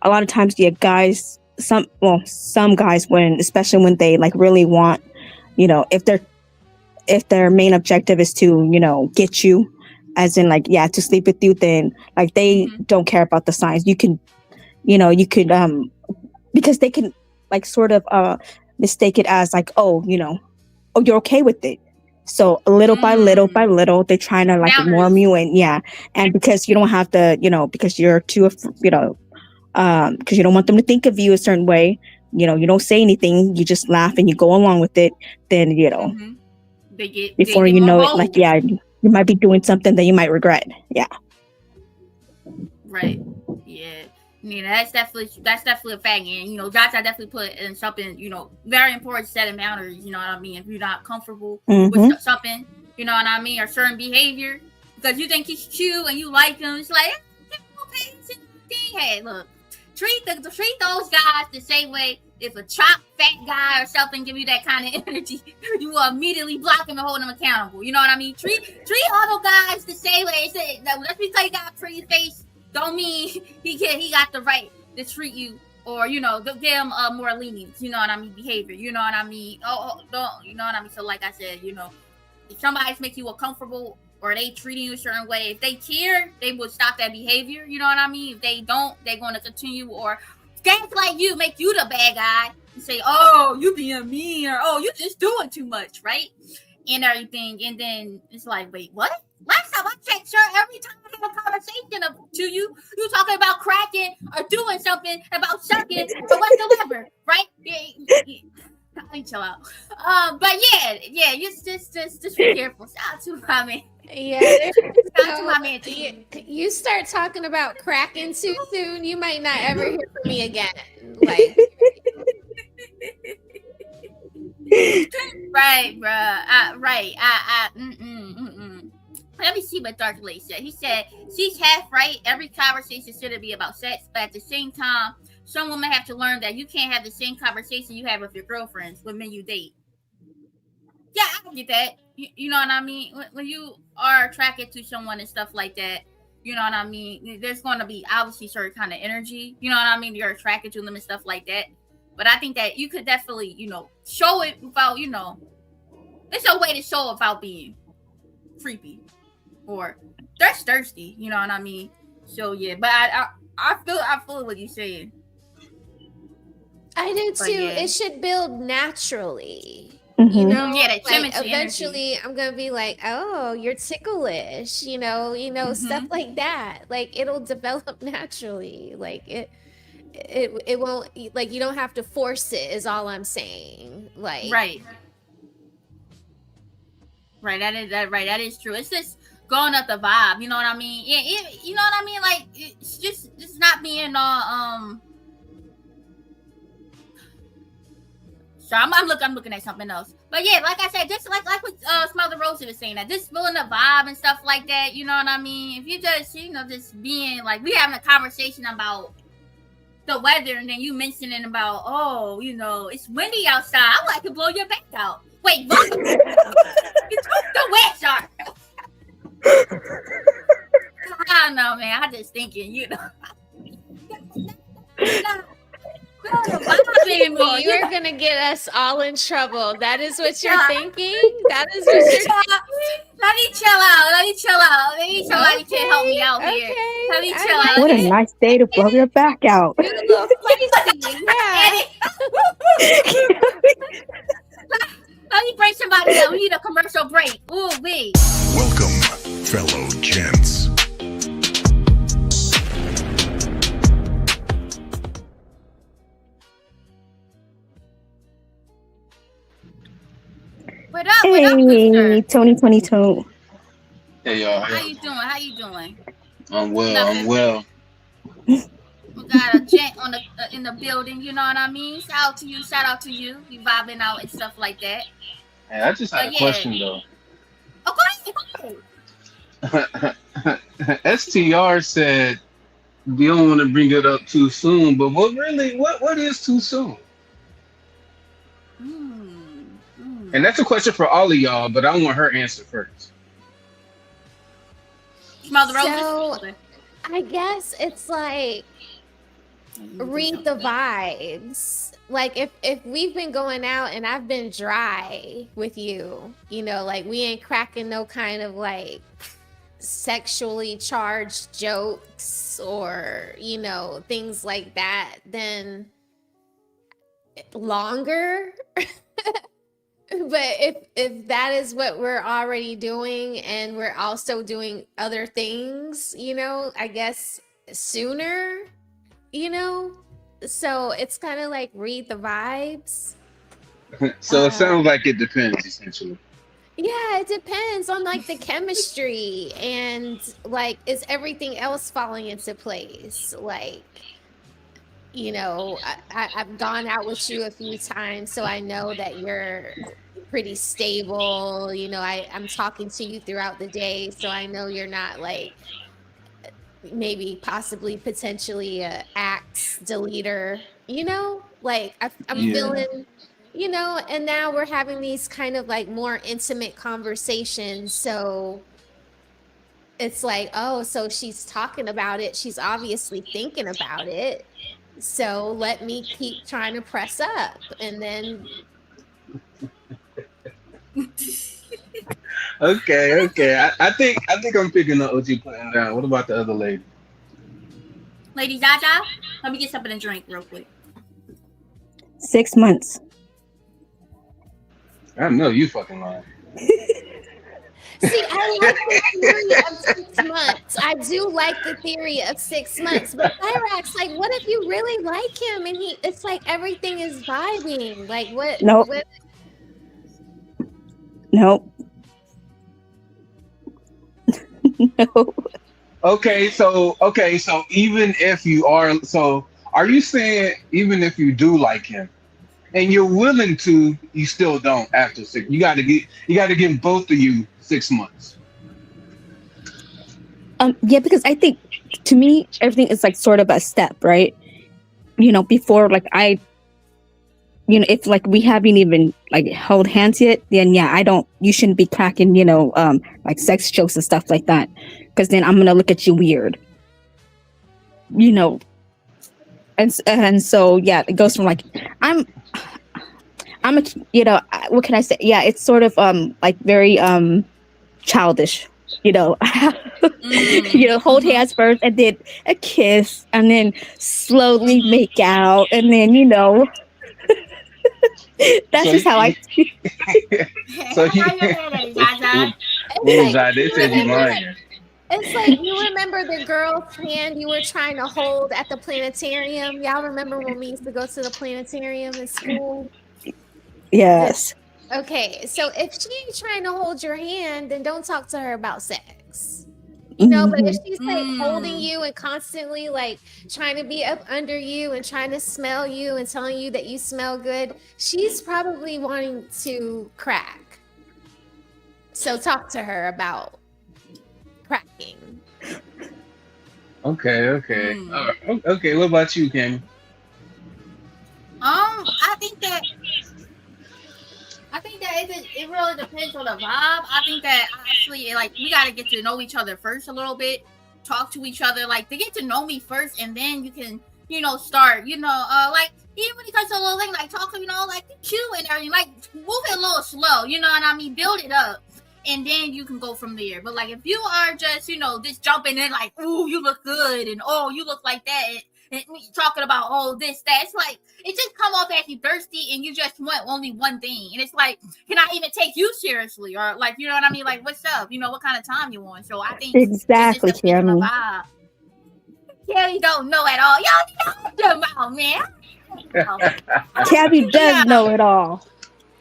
a lot of times, yeah, guys, some guys, especially when they like really want, if their main objective is to, get you, as in like, yeah, to sleep with you, then like they don't care about the signs. You could because they can like sort of mistake it as like, oh, oh, you're okay with it. So little by little by little, they're trying to like warm you, and because you don't have to, because you're too, because you don't want them to think of you a certain way, you don't say anything, you just laugh and you go along with it. Then before you know it, like, yeah, you might be doing something that you might regret. Yeah. Right. Yeah, that's definitely a fact. And Josh, I definitely put in something, very important, setting boundaries. You know what I mean? If you're not comfortable with something, you know what I mean, or certain behavior, because you think he's cute and you like him, it's like, hey, look, treat those guys the same way. If a chopped fat guy or something give you that kind of energy, you will immediately block him and hold him accountable. You know what I mean? Treat all the guys the same way. Just because he got a pretty face don't mean he got the right to treat you, or give him more lenient. You know what I mean? Behavior. You know what I mean? Don't. You know what I mean? So like I said, if somebody's make you uncomfortable, or they treating you a certain way, if they care, they would stop that behavior. You know what I mean? If they don't, they're going to continue, or guys like you make you the bad guy and say, oh, you being mean, or oh, you just doing too much, right? And everything. And then it's like, wait, what? Last time I checked, sir, every time I have a conversation to you talking about cracking or doing something about sucking or whatsoever, right? Yeah. Let me chill out. But yeah, just be careful. Shout out to my man. Yeah, you start talking about cracking too soon, you might not ever hear from me again. Like, right, bruh. Right. Let me see what Dark Lake said. He said, she's half right. Every conversation shouldn't be about sex, but at the same time, some women have to learn that you can't have the same conversation you have with your girlfriends with men you date. Yeah, I get that. You know what I mean? When you are attracted to someone and stuff like that, you know what I mean? There's going to be obviously certain kind of energy. You know what I mean? You're attracted to them and stuff like that. But I think that you could definitely, show it without, it's a way to show it without being creepy or thirsty. You know what I mean? So yeah, but I feel what you're saying. I do too. Yeah. It should build naturally. Yeah, like eventually I'm gonna be like, oh, you're ticklish, stuff like that. Like it'll develop naturally. Like it won't, like, you don't have to force it, is all I'm saying. Like right, that is true. It's just going up the vibe, you know what I mean? Yeah, you know what I mean? Like it's just not being all So I'm looking at something else. But yeah, like I said, just like what Smother Rosie was saying, that just feeling the vibe and stuff like that, you know what I mean? If you just, just being like, we having a conversation about the weather, and then you mentioning about, oh, it's windy outside, I would like to blow your back out. Wait, what? You took the wet shark. I don't know, man. I just thinking, You're gonna get us all in trouble. That is what you're thinking? That is what you're thinking? Let me chill out. Maybe somebody can help me out here. Let me chill out. What a nice day to blow your back out. You're a little feisty. Yeah. Let me bring somebody out. We need a commercial break. Ooh, wait. Welcome, fellow gents. What up, Hey, Tony. Hey, y'all. How you doing? I'm well. We got a gent in the building, you know what I mean? Shout out to you. We vibing out and stuff like that. Hey, I just had a question, though. Okay. STR said you don't want to bring it up too soon, but what is too soon? And that's a question for all of y'all, but I want her answer first. So, I guess it's like, read the vibes. Like if we've been going out and I've been dry with you, you know, like we ain't cracking no kind of like sexually charged jokes or, you know, things like that, then longer. But if that is what we're already doing and we're also doing other things, you know, I guess sooner, you know, so it's kind of like read the vibes. So it sounds like it depends, essentially. Yeah, it depends on like the chemistry and like is everything else falling into place. Like, you know, I've gone out with you a few times, so I know that you're pretty stable. You know, I'm talking to you throughout the day, so I know you're not like maybe possibly potentially a axe deleter, you know? Like I'm Yeah. feeling, you know, and now we're having these kind of like more intimate conversations. So it's like, oh, so she's talking about it. She's obviously thinking about it. So let me keep trying to press up and then Okay. I think I'm picking up what you putting down. What about the other lady? Lady Jaja, let me get something to drink real quick. 6 months. I know you fucking lying. see, I like the theory of 6 months. I do like the theory of 6 months. But Cyrax, like, what if you really like him and it's like everything is vibing? Like, what? Nope. What? Nope. No. Okay, so even if you are you saying even if you do like him and you're willing to, you still don't after 6? You got to give both of you 6 months. Yeah, because I think to me everything is like sort of a step, right? You know, before like you know, if like we haven't even like held hands yet, then yeah, you shouldn't be cracking, you know, like sex jokes and stuff like that, because then I'm gonna look at you weird, you know. And so yeah, it goes from like I'm a, you know, what can I say? Yeah, it's sort of like very childish, you know. You know, hold hands first and then a kiss and then slowly make out and then, you know, that's So just how I so he, Jaja. well, It's like, they you said you remember, lying. it's like you remember the girl's hand you were trying to hold at the planetarium. Y'all remember when we used to go to the planetarium in school? yes. Okay, so if she's trying to hold your hand, then don't talk to her about sex. You know, but if she's like holding you and constantly like trying to be up under you and trying to smell you and telling you that you smell good, she's probably wanting to crack. So talk to her about cracking. Okay. All right. Okay, what about you, Cam? I think that it really depends on the vibe. I think that actually, like, we gotta get to know each other first a little bit, talk to each other, like, to get to know me first, and then you can, you know, start, you know, like, even when it comes to a little thing, like, talking, you know, like, cute and everything, like, move it a little slow, you know what I mean? Build it up, and then you can go from there. But, like, if you are just, you know, just jumping in, like, ooh, you look good, and oh, you look like that, and talking about this, that, it's like it just come off as you thirsty and you just want only one thing, and it's like, can I even take you seriously, or like, you know what I mean, like, what's up, you know, what kind of time you want? So I think Exactly, it just depends on the Cammy. vibe. Yeah, you don't know at all. Y'all know, man. Cammy does know it all.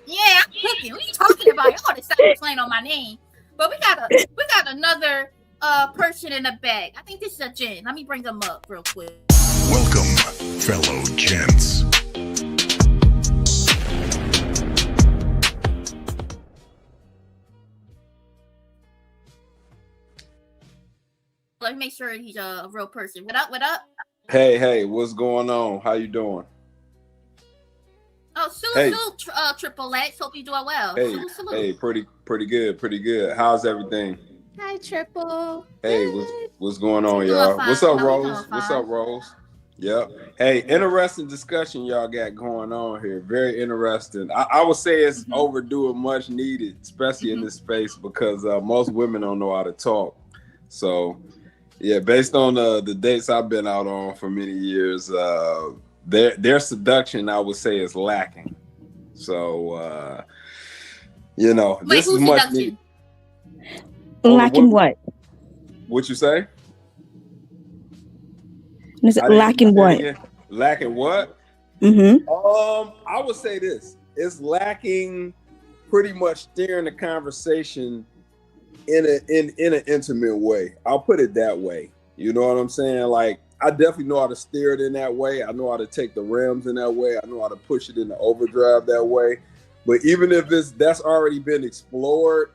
Yeah, I'm cooking. What are you talking about? Y'all just stop playing on my name. But we got another person in the bag. I think this is a gent. Let me bring them up real quick. Welcome, fellow gents. Let me make sure he's a real person. What up? What up? Hey, what's going on? How you doing? Oh, salute, Triple X. Hope you're doing well. Hey, salute. hey, pretty good. How's everything? Hi, Triple. Hey, Good. what's going on, Doing y'all? fine. What's up, No, we doing Rose? fine. What's up, Rose? Yep. Hey, interesting discussion y'all got going on here. Very interesting. I would say it's overdue and much needed, especially in this space, because most women don't know how to talk. So, yeah, based on the dates I've been out on for many years, their seduction, I would say, is lacking. So, Wait, this is who's much seduction? needed. Lacking what? What you say? Is it lacking what? Lacking what? Mm-hmm. I would say this. It's lacking pretty much steering the conversation in an intimate way. I'll put it that way. You know what I'm saying? Like, I definitely know how to steer it in that way. I know how to take the rims in that way. I know how to push it into overdrive that way. But even if that's already been explored,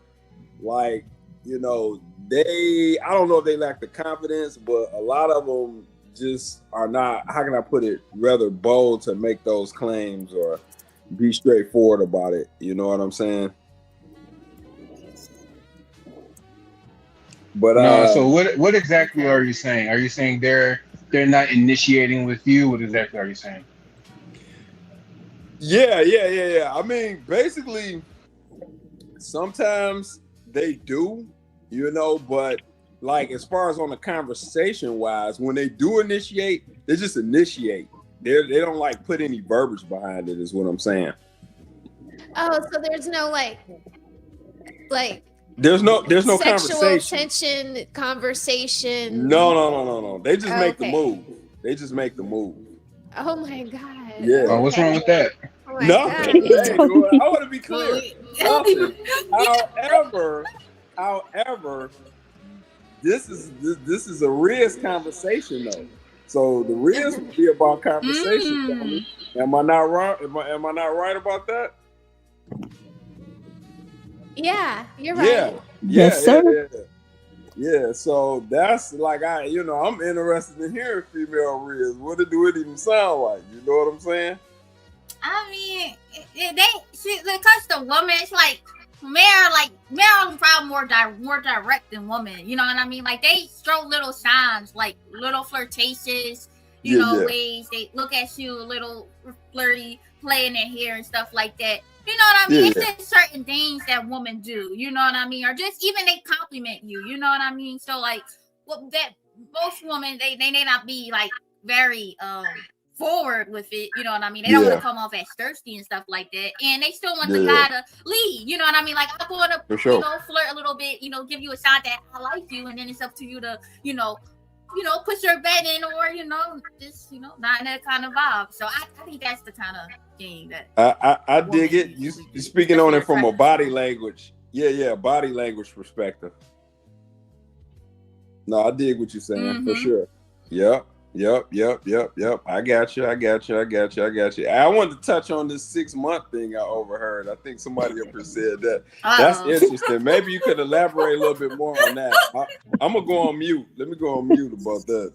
like, I don't know if they lack the confidence, but a lot of them just are not, how can I put it, rather bold to make those claims or be straightforward about it. You know what I'm saying? But so what exactly are you saying? Are you saying they're not initiating with you? What exactly are you saying? Yeah. I mean, basically, sometimes they do, but like as far as on the conversation wise, when they do initiate, they just initiate. They don't like put any verbiage behind it, is what I'm saying. Oh, so there's no like there's no sexual conversation. conversation. No. They just make the move. They just make the move. Oh my God. Yeah. Oh, what's wrong with that? Oh my No, God. I want to be clear. However, this is a Riz conversation though. So the Riz would be about conversation. Am I not wrong? Am I not right about that? Yeah, you're right. Yes, sir. Yeah, so that's like I'm interested in hearing female Riz. What do it even sound like? You know what I'm saying? I mean, when it comes to women, it's like men are probably more direct than women. You know what I mean? Like they show little signs, like little flirtatious, ways. They look at you a little flirty, playing their hair and stuff like that. You know what I mean? It's just certain things that women do. You know what I mean? Or just even they compliment you. You know what I mean? So like, that most women they not be like very forward with it, you know what I mean? They don't want to come off as thirsty and stuff like that, and they still want the guy to lead, you know what I mean? Like I'm going to, flirt a little bit, give you a sign that I like you, and then it's up to you to, push your bet in, or just not in that kind of vibe. So I think that's the kind of thing that I dig it. You speaking on it from a body language, body language perspective. No, I dig what you're saying for sure. Yep. I got you. I wanted to touch on this 6-month thing I overheard. I think somebody up here said that. That's interesting. Maybe you could elaborate a little bit more on that. I'm gonna go on mute. Let me go on mute about that.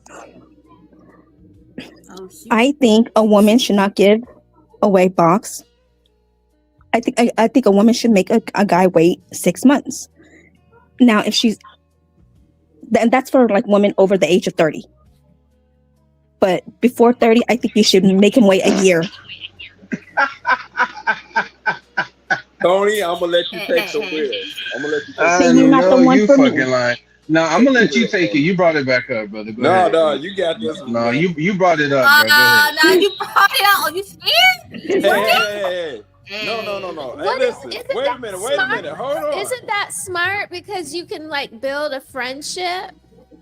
I think a woman should not give away box. I think a woman should make a guy wait 6 months. Now, if she's, and that's for like women over the age of 30. But before 30, I think you should make him wait a year. Tony, I'm gonna let you take the wheel. I'm gonna let you take the you're not the one you for fucking me. lying. No, I'm gonna let you take it. You brought it back up, brother. Go ahead. No, you got this. No, you brought it up, bro. Go ahead. No, you brought it up. Are you scared? Hey. No. What hey, listen. Wait a minute. Hold on. Isn't that smart? Because you can like build a friendship.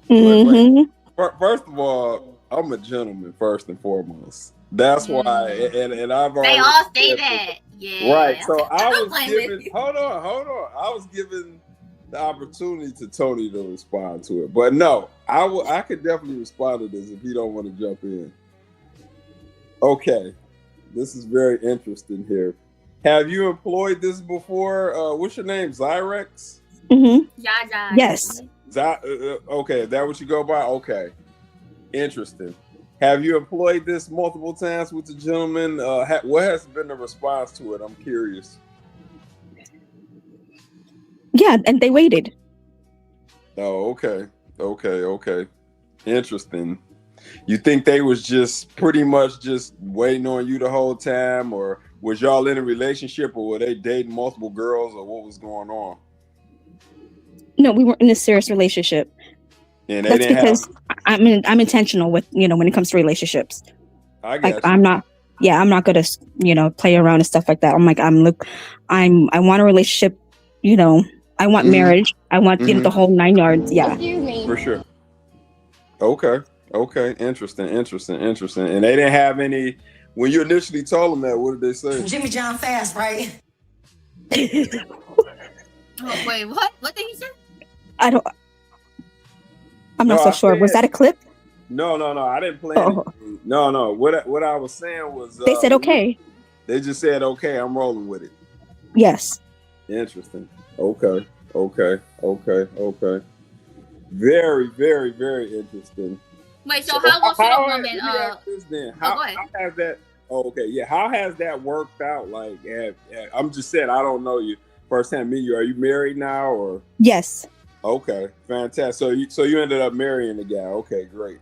Wait. First of all, I'm a gentleman first and foremost. That's why, and I've already. They all say that. Yeah. Right. So I was given. Hold on. I was given the opportunity to Tony to respond to it, but no, I could definitely respond to this if he don't want to jump in. Okay, this is very interesting here. Have you employed this before? What's your name? Zyrex? Yeah. Yes. Okay, is that what you go by? Okay. Interesting. Have you employed this multiple times with the gentleman? What has been the response to it? I'm curious. Yeah, and they waited. Oh, okay. Interesting. You think they was just pretty much just waiting on you the whole time, or was y'all in a relationship, or were they dating multiple girls, or what was going on? No, we weren't in a serious relationship. And that's because I'm intentional with, when it comes to relationships. I guess I'm not gonna, play around and stuff like that. I'm like, I want a relationship, I want marriage. I want the whole 9 yards. Yeah. For sure. Okay. Interesting. And they didn't have any, when you initially told them that, what did they say? Jimmy John fast, right? Oh, wait, what? What did he say? I'm not so sure. Was that a clip? No, I didn't play anything. No. What I was saying was they said okay. They just said okay. I'm rolling with it. Yes. Interesting. Okay. Very, very, very interesting. Wait, so how should a woman? How has that? Oh, okay, yeah. How has that worked out? Like, I'm just saying, I don't know you. First time meet you. Are you married now, or? Yes. Okay, fantastic. So you ended up marrying the guy. Okay, great.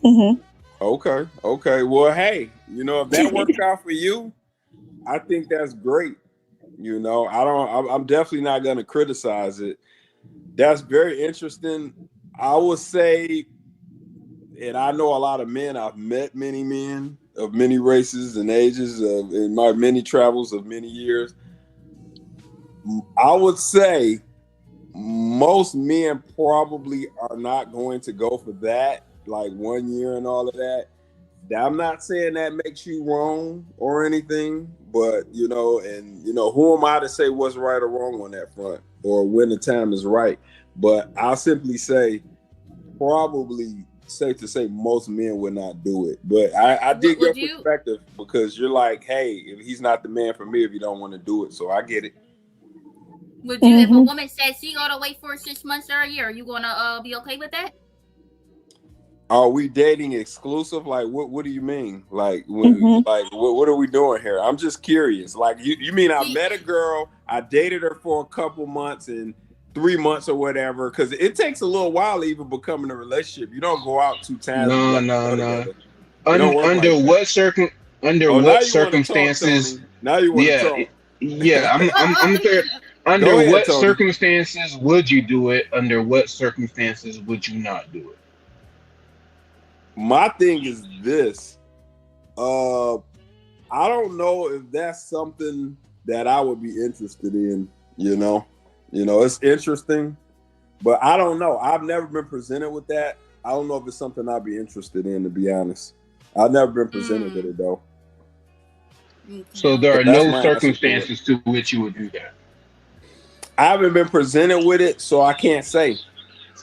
Mm-hmm. Okay. Well, hey, if that worked out for you, I think that's great. I'm definitely not going to criticize it. That's very interesting. I would say, and I know a lot of men. I've met many men of many races and ages in my many travels of many years. I would say most men probably are not going to go for that, like 1 year and all of that. I'm not saying that makes you wrong or anything, but who am I to say what's right or wrong on that front, or when the time is right? But I'll simply say, probably safe to say most men would not do it. But I dig your perspective, because you're like, hey, if he's not the man for me, if you don't want to do it, so I get it. Would you, if a woman says she gotta wait for 6 months or a year, are you gonna be okay with that? Are we dating exclusive? Like, what do you mean? Like, what are we doing here? I'm just curious. Like, you mean I met a girl, I dated her for a couple months and 3 months or whatever, because it takes a little while to even become in a relationship. You don't go out 2 times. No. Under what circumstances? Now you want to talk. Yeah, I'm there. Under what circumstances would you do it? Under what circumstances would you not do it? My thing is this. I don't know if that's something that I would be interested in. It's interesting, but I don't know. I've never been presented with that. I don't know if it's something I'd be interested in, to be honest. I've never been presented with it, though. So there are no circumstances to which you would do that. I haven't been presented with it, so I can't say.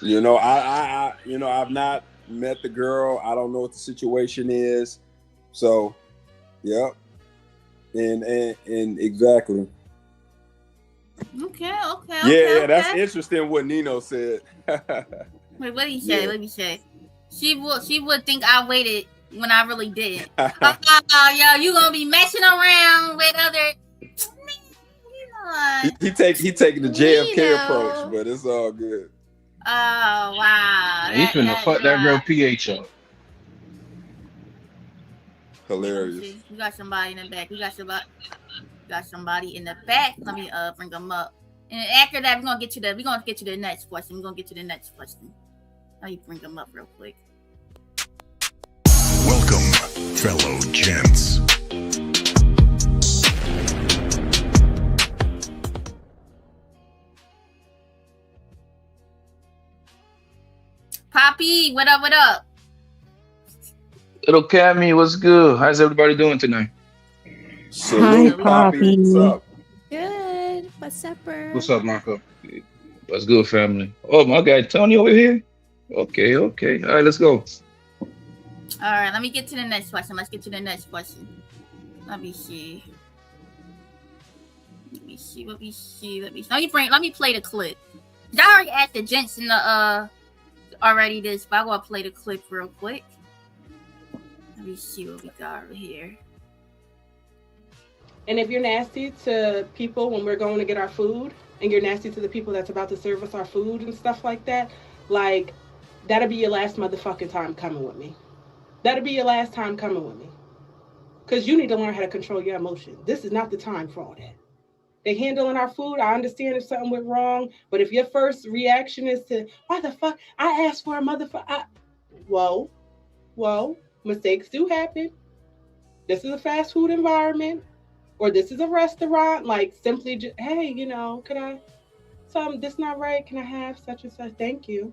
I've not met the girl. I don't know what the situation is. So, yeah. And exactly. Okay. Yeah, that's interesting what Nino said. Wait, what did he say? Yeah. Let me say. She would think I waited when I really didn't. Yo, you gonna be messing around with other. He taking the JFK approach, but it's all good. Oh wow! He's finna fuck that girl pH up. Hilarious. We got somebody in the back. We got somebody in the back. Let me bring them up. And after that, we're gonna get to the next question. Let me bring them up real quick. Welcome, fellow gents. Poppy, what up? Little Cammy, what's good? How's everybody doing tonight? Hi, Poppy. What's up? Good. What's up, bro? What's up, Marco? What's good, family? Oh, my guy Tony over here. Okay. All right, let's go. All right, let me get to the next question. Let me see. Let me play the clip. I already asked the gents in the already this, but I'm gonna play the clip real quick. Let me see what we got over here. And if you're nasty to people when we're going to get our food, and you're nasty to the people that's about to serve us our food and stuff like that, like, that'll be your last motherfucking time coming with me. That'll be your last time coming with me. Because you need to learn how to control your emotions. This is not the time for all that. They handling our food. I understand if something went wrong, but if your first reaction is to, why the fuck? I asked for a motherfucker. Whoa, mistakes do happen. This is a fast food environment, or this is a restaurant. Like, simply just, hey, you know, can I, something, this not right? Can I have such and such? Thank you.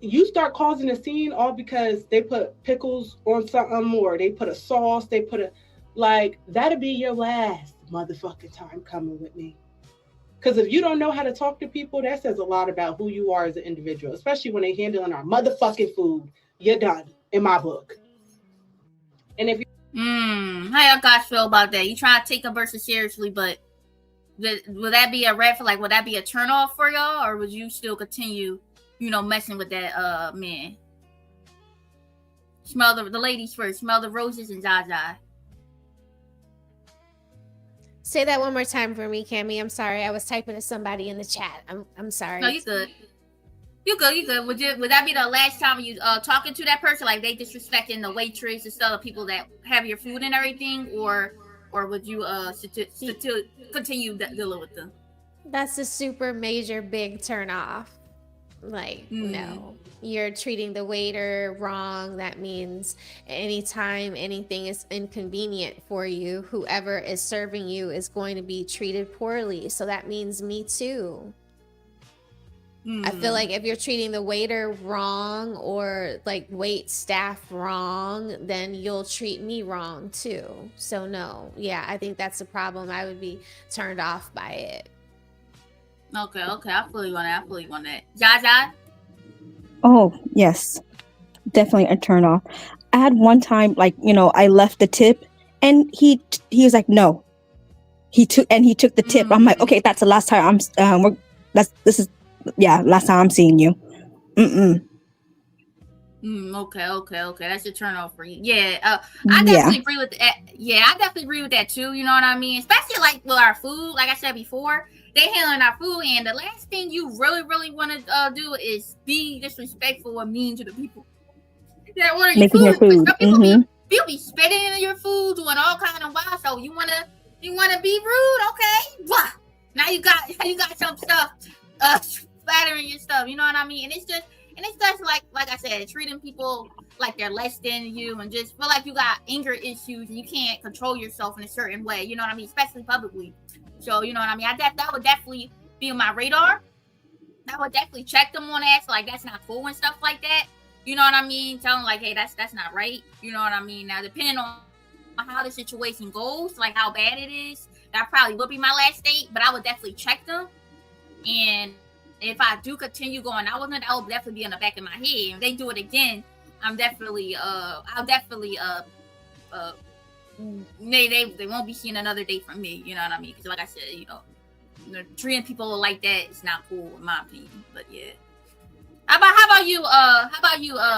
You start causing a scene all because they put pickles on something, or they put a sauce, they put a, like, that'll be your last motherfucking time coming with me. Because if you don't know how to talk to people, that says a lot about who you are as an individual, especially when they're handling our motherfucking food. You're done, in my book. And if you... How y'all guys feel about that? You try to take a person seriously, but would that be a red flag? Like, would that be a turn off for y'all? Or would you still continue, you know, messing with that man? Smell the ladies first. Smell the roses and Zaza. Say that one more time for me, Cammy. I'm sorry. I was typing to somebody in the chat. I'm sorry. No, you good. You good. Would that be the last time you talking to that person? Like, they disrespecting the waitress and stuff, the people that have your food and everything, or would you continue dealing with them? That's a super major big turn off. Like, no, you're treating the waiter wrong. That means anytime anything is inconvenient for you, whoever is serving you is going to be treated poorly. So that means me too. I feel like if you're treating the waiter wrong or like wait staff wrong, then you'll treat me wrong too. So no, yeah, I think that's a problem. I would be turned off by it. Okay, I feel you on that. Jaja? Oh, yes. Definitely a turn off. I had one time, like, you know, I left the tip and he was like, no. He took the tip. I'm like, okay, that's the last time last time I'm seeing you. Okay. That's your turn off for you. Yeah. I definitely agree with that. Yeah, I definitely agree with that too. You know what I mean? Especially like with our food, like I said before. They handling our food, and the last thing you really want to do is be disrespectful or mean to the people that order your food. Your food. People be spitting in your food, doing all kind of wild. So you wanna be rude, okay? Blah. Now you got some stuff splattering your stuff. You know what I mean? And it's just like I said, treating people like they're less than you, and just feel like you got anger issues and you can't control yourself in a certain way. You know what I mean? Especially publicly. So, you know what I mean? That would definitely be on my radar. I would definitely check them on that. So, like, that's not cool and stuff like that. You know what I mean? Tell them, like, hey, that's not right. You know what I mean? Now, depending on how the situation goes, like how bad it is, that probably would be my last date. But I would definitely check them. And if I do continue going out with them, that will definitely be in the back of my head. If they do it again, I'll definitely they won't be seeing another date from me. You know what I mean? Because like I said, you know, treating people like that is not cool in my opinion. But yeah, how about you,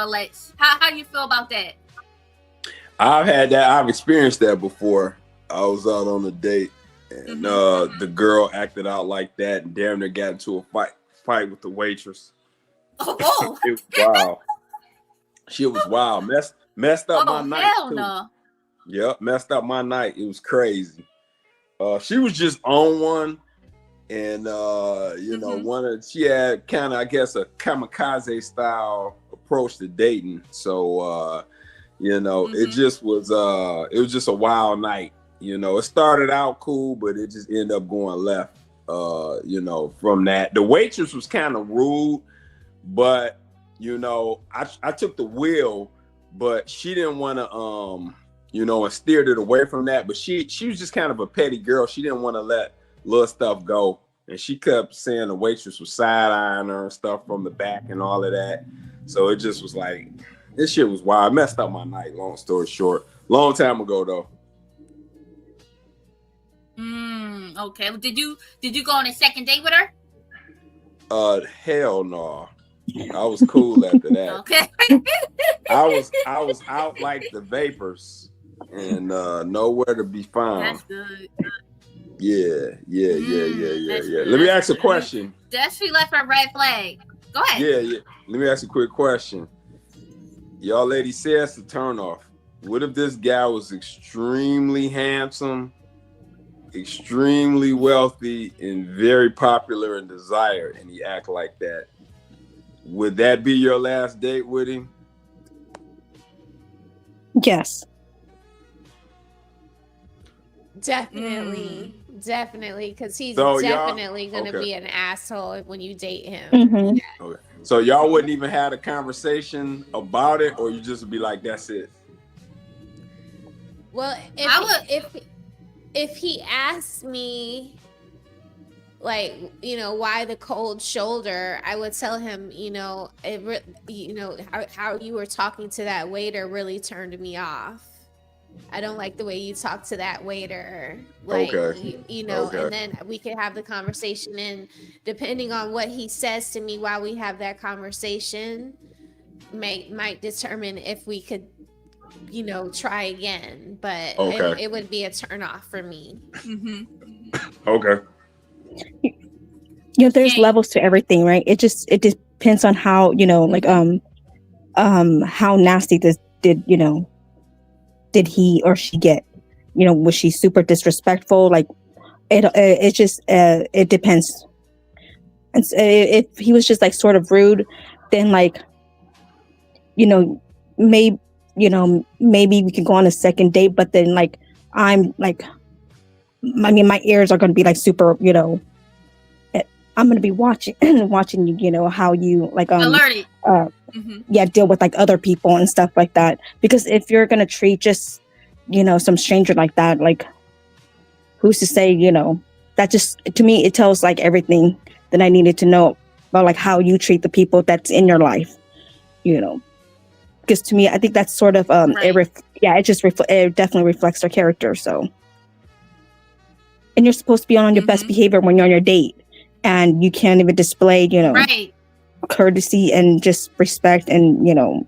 Lex? How you feel about that? I've experienced that before. I was out on a date and the girl acted out like that and damn near got into a fight with the waitress. Oh. It was wild. She was wild. Messed up my night too. No. Yep, messed up my night. It was crazy. She was just on one, and you know, she had kind of, I guess, a kamikaze style approach to dating. So you know, it was just a wild night. You know, it started out cool, but it just ended up going left. You know, from that, the waitress was kind of rude, but you know, I took the wheel, but she didn't want to you know, and steered it away from that. But she was just kind of a petty girl. She didn't want to let little stuff go. And she kept saying the waitress was side-eyeing her and stuff from the back and all of that. So it just was like, this shit was wild. Messed up my night, long story short. Long time ago, though. Okay. Did you go on a second date with her? Hell no. I was cool after that. Okay. I was out like the vapors. And nowhere to be found. That's good. Yeah. Let me ask a question. That she left her red flag. Go ahead. Yeah. Let me ask you a quick question. Y'all ladies say it's a turn off. What if this guy was extremely handsome, extremely wealthy, and very popular and desired, and he act like that? Would that be your last date with him? Yes. Definitely, because he's So definitely gonna okay. be an asshole when you date him. Mm-hmm. Okay. So y'all wouldn't even have a conversation about it, or you just would be like, "That's it." Well, if he asked me, like, you know, why the cold shoulder, I would tell him, you know, how you were talking to that waiter really turned me off. I don't like the way you talk to that waiter. Like, Okay. you know, Okay. and then we could have the conversation, and depending on what he says to me while we have that conversation, might determine if we could, you know, try again. But Okay. it would be a turn off for me. Okay. You know, there's levels to everything, right? It depends on how, you know, like how nasty did he or she get? You know, was she super disrespectful? Like it just it depends. And so if he was just like sort of rude, then like, you know, maybe we can go on a second date, but then like I'm like, I mean, my ears are going to be like super, you know, I'm going to be watching you, you know, how you like alerted. Deal with like other people and stuff like that. Because if you're going to treat just, you know, some stranger like that, like who's to say, you know, that just, to me, it tells like everything that I needed to know about like how you treat the people that's in your life, you know. Because to me, I think that's sort of right. it definitely reflects their character. So, and you're supposed to be on your best behavior when you're on your date, and you can't even display, you know, right. courtesy and just respect and, you know,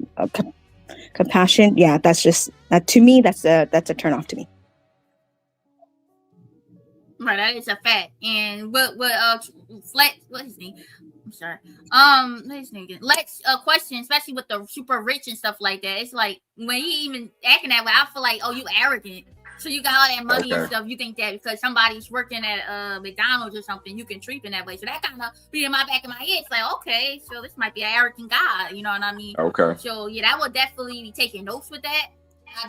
compassion. Yeah, that's just that to me. That's a turn off to me. Right, that is a fact. And what his name? I'm sorry. What his name again? Let's question, especially with the super rich and stuff like that. It's like when he even acting that way, I feel like, oh, you arrogant. So you got all that money and stuff. You think that because somebody's working at McDonald's or something, you can treat them that way. So that kind of be in my back of my head. It's like, okay, so this might be an arrogant guy. You know what I mean? Okay. So yeah, that would definitely be taking notes with that.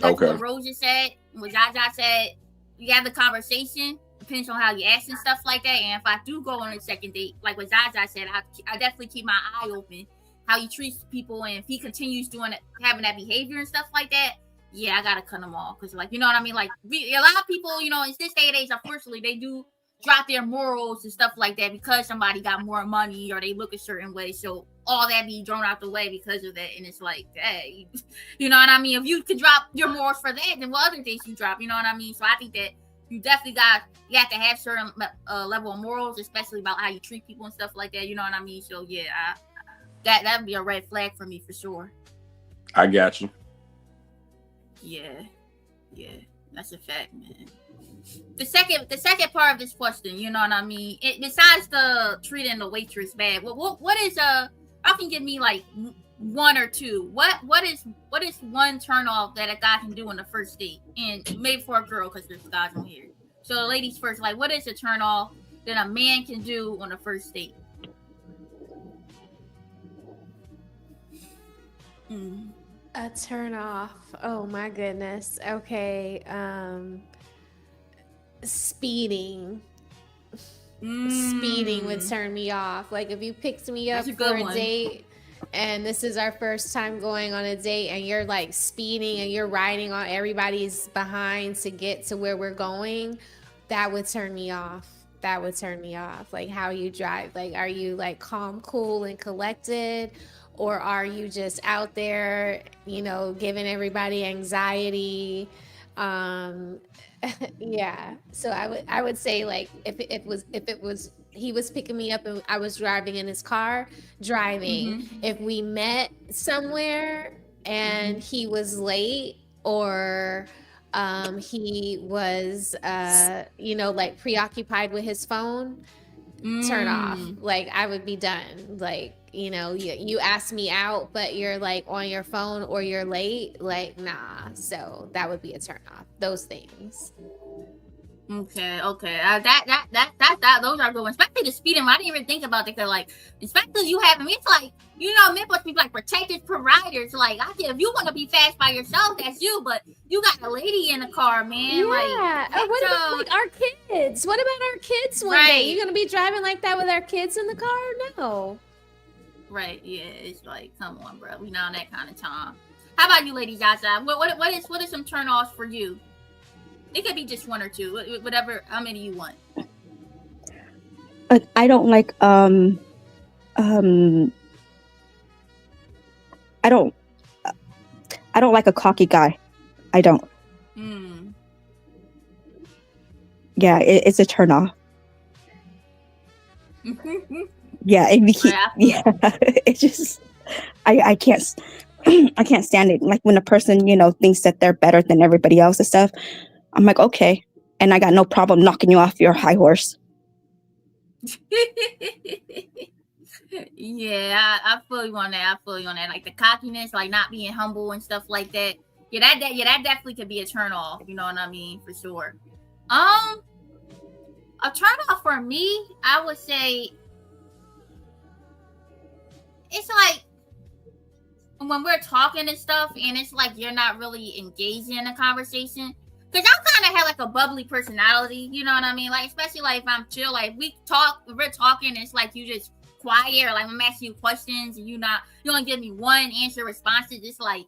Like what Rosa said, what Jaja said, you have the conversation. Depends on how you ask and stuff like that. And if I do go on a second date, like what Zaza said, I definitely keep my eye open how he treats people, and if he continues doing it, having that behavior and stuff like that, yeah, I gotta cut him off. Because, like, you know what I mean? Like, a lot of people, you know, in this day and age, unfortunately, they do drop their morals and stuff like that because somebody got more money or they look a certain way. So all that be thrown out the way because of that. And it's like, hey, you know what I mean? If you could drop your morals for that, then what other things you drop? You know what I mean? So I think that you definitely you have to have certain level of morals, especially about how you treat people and stuff like that. You know what I mean? So yeah, that would be a red flag for me for sure. I got you. Yeah, that's a fact, man. The second part of this question, you know what I mean? Besides the treating the waitress bad, what is y'all can give me like one or two. What is one turn off that a guy can do on the first date, and maybe for a girl because there's guys on here. So the ladies first, like what is a turn off that a man can do on the first date? A turn off. Oh my goodness. Okay. Speeding. Speeding would turn me off. Like if you picked me up for a date and this is our first time going on a date and you're like speeding and you're riding on everybody's behind to get to where we're going, that would turn me off. Like how you drive. Like are you like calm, cool, and collected? Or are you just out there, you know, giving everybody anxiety? Yeah. So I would say like if it was he was picking me up and I was driving in his car, driving. If we met somewhere and he was late or he was you know, like preoccupied with his phone, turn off. Mm. Like I would be done. Like, you ask me out, but you're like on your phone or you're late. Like, nah. So that would be a turn off. Those things. Okay. That those are good ones. Especially the speeding. I didn't even think about that. Cause like, especially you having me, it's like men supposed to be like protected providers. Like, I get if you want to be fast by yourself, that's you. But you got a lady in the car, man. Yeah. Like, What about like our kids? What about our kids one day? You gonna be driving like that with our kids in the car? No. Right. Yeah. It's like, come on, bro. We not on that kind of time. How about you, ladies outside? What is some turn offs for you? It could be just one or two, whatever. How many you want? I don't like I don't like a cocky guy. I don't. Yeah, it's a turn off. Yeah, it just I can't I can't stand it. Like when a person thinks that they're better than everybody else and stuff. I'm like, okay, and I got no problem knocking you off your high horse. Yeah, I feel you on that. Like the cockiness, like not being humble and stuff like that. Yeah, that definitely could be a turn off. You know what I mean? For sure. A turn off for me, I would say, it's like when we're talking and stuff, and it's like you're not really engaging in a conversation. Cause I kind of have like a bubbly personality, you know what I mean? Like especially like if I'm chill, like we're talking, it's like you just quiet, or like I'm asking you questions and you don't give me one answer responses. It's like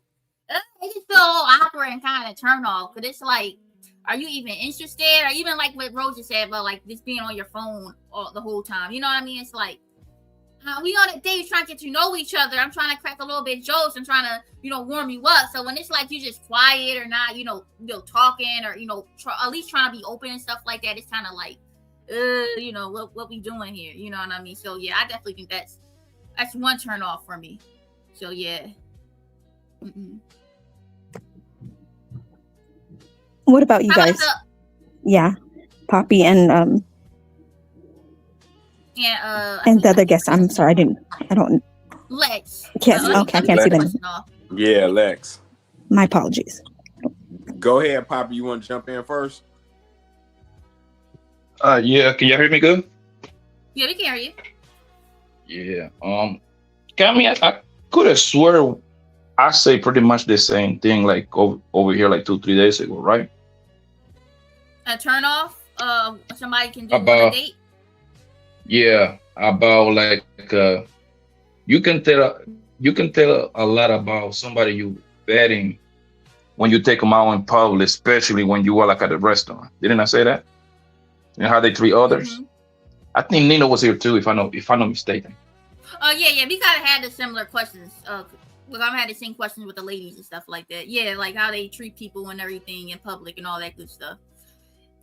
it just feel a little awkward and kind of turn off. Cause it's like, are you even interested? Or even like what Rose just said about like just being on your phone the whole time. You know what I mean? It's like we on a date trying to get to know each other. I'm trying to crack a little bit of jokes and trying to, warm you up. So when it's like you just quiet or not, talking or, at least trying to be open and stuff like that, it's kind of like, what we doing here? You know what I mean? So yeah, I definitely think that's one turn off for me. So yeah. What about you guys? Yeah, Poppy and Yeah, and the other guest. I'm sorry, I don't. Lex. Yes, okay, I can't see them. Yeah, Lex. My apologies. Go ahead, Poppy. You want to jump in first? Yeah. Can you hear me good? Yeah, we can hear Yeah. you. I could have swear I say pretty much the same thing like over here like 2-3 days ago, right? A turn off. Somebody can do on a date. Yeah, about like you can tell a lot about somebody you betting when you take them out in public, especially when you are like at a restaurant. Didn't I say that? And how they treat others. I think Nina was here too, if I'm not mistaken. Yeah, we kind of had the similar questions. I've had the same questions with the ladies and stuff like that. Yeah, like how they treat people and everything in public and all that good stuff.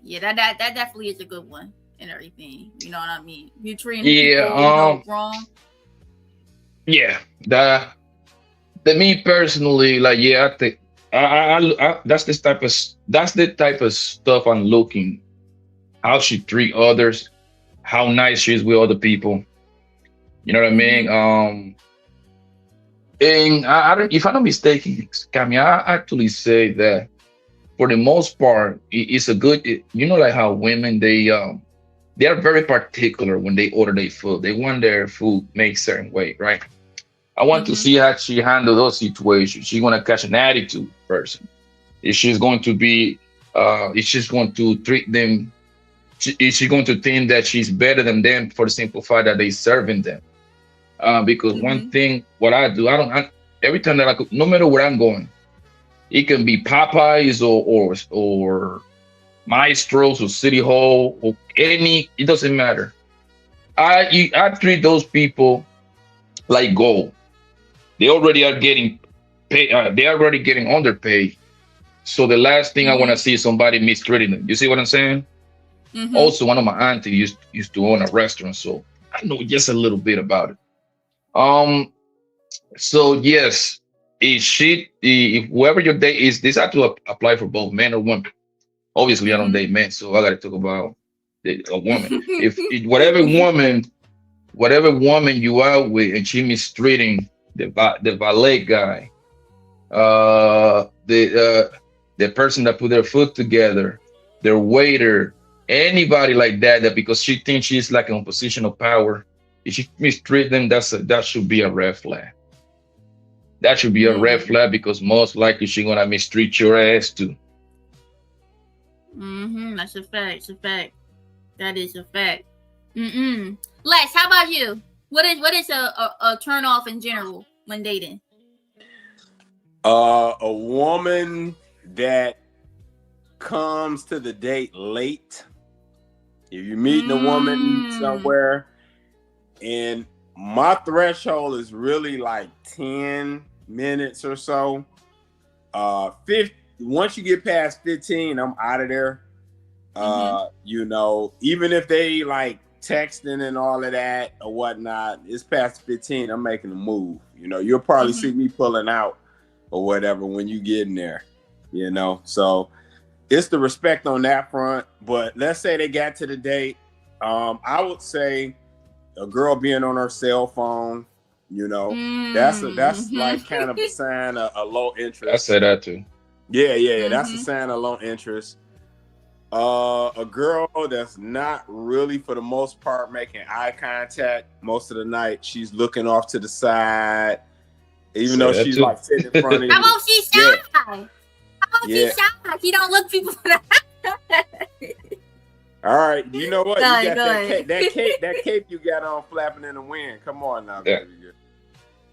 Yeah, that definitely is a good one. And everything, you know what I mean? You treat people wrong. Yeah, that me personally, like, yeah, I think I that's the type of stuff I'm looking. How she treat others, how nice she is with other people. You know what I mean? And I don't, if I'm not mistaken, Cami, I actually say that for the most part, it's a good. Like how women they are very particular when they order their food. They want their food made certain way, right? I want to see how she handle those situations. She's gonna catch an attitude person. If she's going to be, if she's going to treat them, is she going to think that she's better than them for the simple fact that they serving them? Because one thing, what I do, every time that I cook, no matter where I'm going, it can be Popeyes or Maestros or City Hall or it doesn't matter. I treat those people like gold. They already are getting paid. They're already getting underpaid. So the last thing I want to see is somebody mistreating them. You see what I'm saying? Also, one of my aunties used to own a restaurant, so I know just a little bit about it. So yes, if whoever your date is, this had to apply for both men or women. Obviously, I don't date men, so I got to talk about A woman. Whatever woman you are with, and she mistreating the valet guy, the person that put their foot together, their waiter, anybody like that because she thinks she's like in a position of power, if she mistreat them, that should be a red flag. That should be a red flag because most likely she's gonna mistreat your ass too. That's a fact. It's a fact. That is a fact. Les, how about you? What is a turn off in general when dating? A woman that comes to the date late. If you're meeting a woman somewhere, and my threshold is really like 10 minutes or so. Once you get past 15, I'm out of there. You know, even if they like texting and all of that or whatnot, it's past 15, I'm making a move. You know, you'll probably see me pulling out or whatever when you get in there, you know. So it's the respect on that front. But let's say they got to the date. I would say a girl being on her cell phone, you know, that's like kind of a sign of a low interest. I say that too. Yeah. That's a sign of low interest. A girl that's not really, for the most part, making eye contact most of the night. She's looking off to the side, even though she's like sitting in front of you. How about she's shy? How about she's shy? She don't look people in the eye. All right, you know what? You got that cape you got on flapping in the wind. Come on now, baby.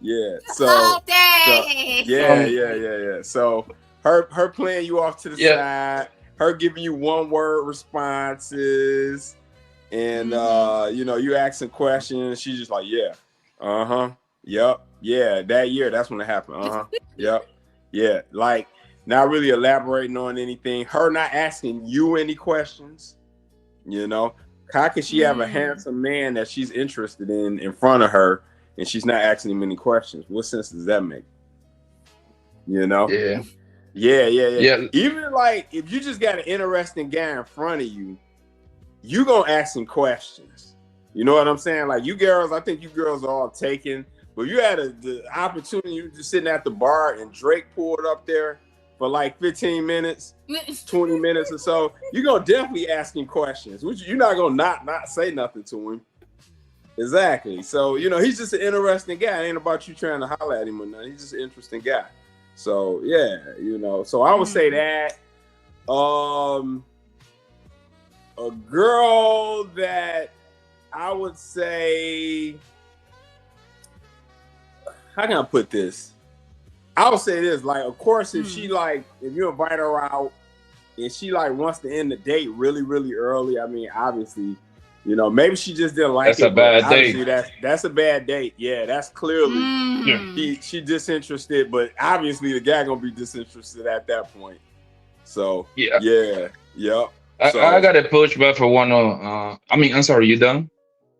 Yeah. So yeah. So her playing you off to the side, her giving you one word responses, and you know, you asking questions. She's just like, yep, that year, that's when it happened. Yep, like not really elaborating on anything. Her not asking you any questions. You know, how can she have a handsome man that she's interested in front of her, and she's not asking him any questions? What sense does that make? You know? Yeah. Even like if you just got an interesting guy in front of you, you gonna ask him questions. You know what I'm saying? Like you girls, I think you girls are all taken, but you had the opportunity, you just sitting at the bar and Drake pulled up there for like 15 minutes, 20 minutes or so, you're going to definitely ask him questions, which you're not going to not say nothing to him. Exactly. So, you know, he's just an interesting guy. It ain't about you trying to holler at him or nothing. He's just an interesting guy. So, yeah, you know, so I would say that. A girl that I would say, how can I put this? I would say this, like, of course, if she like, if you invite her out and she like wants to end the date really, really early, I mean, obviously, you know, maybe she just didn't like it. That's a bad date. That's a bad date. Yeah, that's clearly she disinterested, but obviously the guy gonna be disinterested at that point. So I got to push back for one. I'm sorry, you done?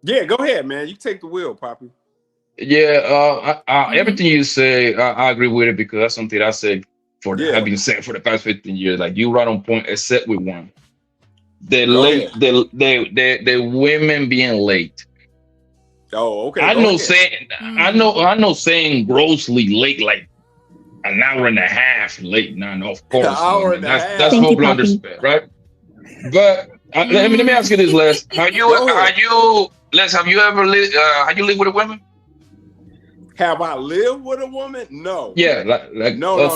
Yeah, go ahead, man. You take the wheel, Poppy. Yeah, everything you say, I agree with it because that's something I said I've been saying for the past 15 years. Like you right on point, except with one. The women being late. Oh, okay. I know saying grossly late, like an hour and a half late. No, of course. An hour and a half. That's full blown respect, right? But let me ask you this, Les. Have you ever lived? Have you lived with a woman? Have I lived with a woman? No. Yeah, no.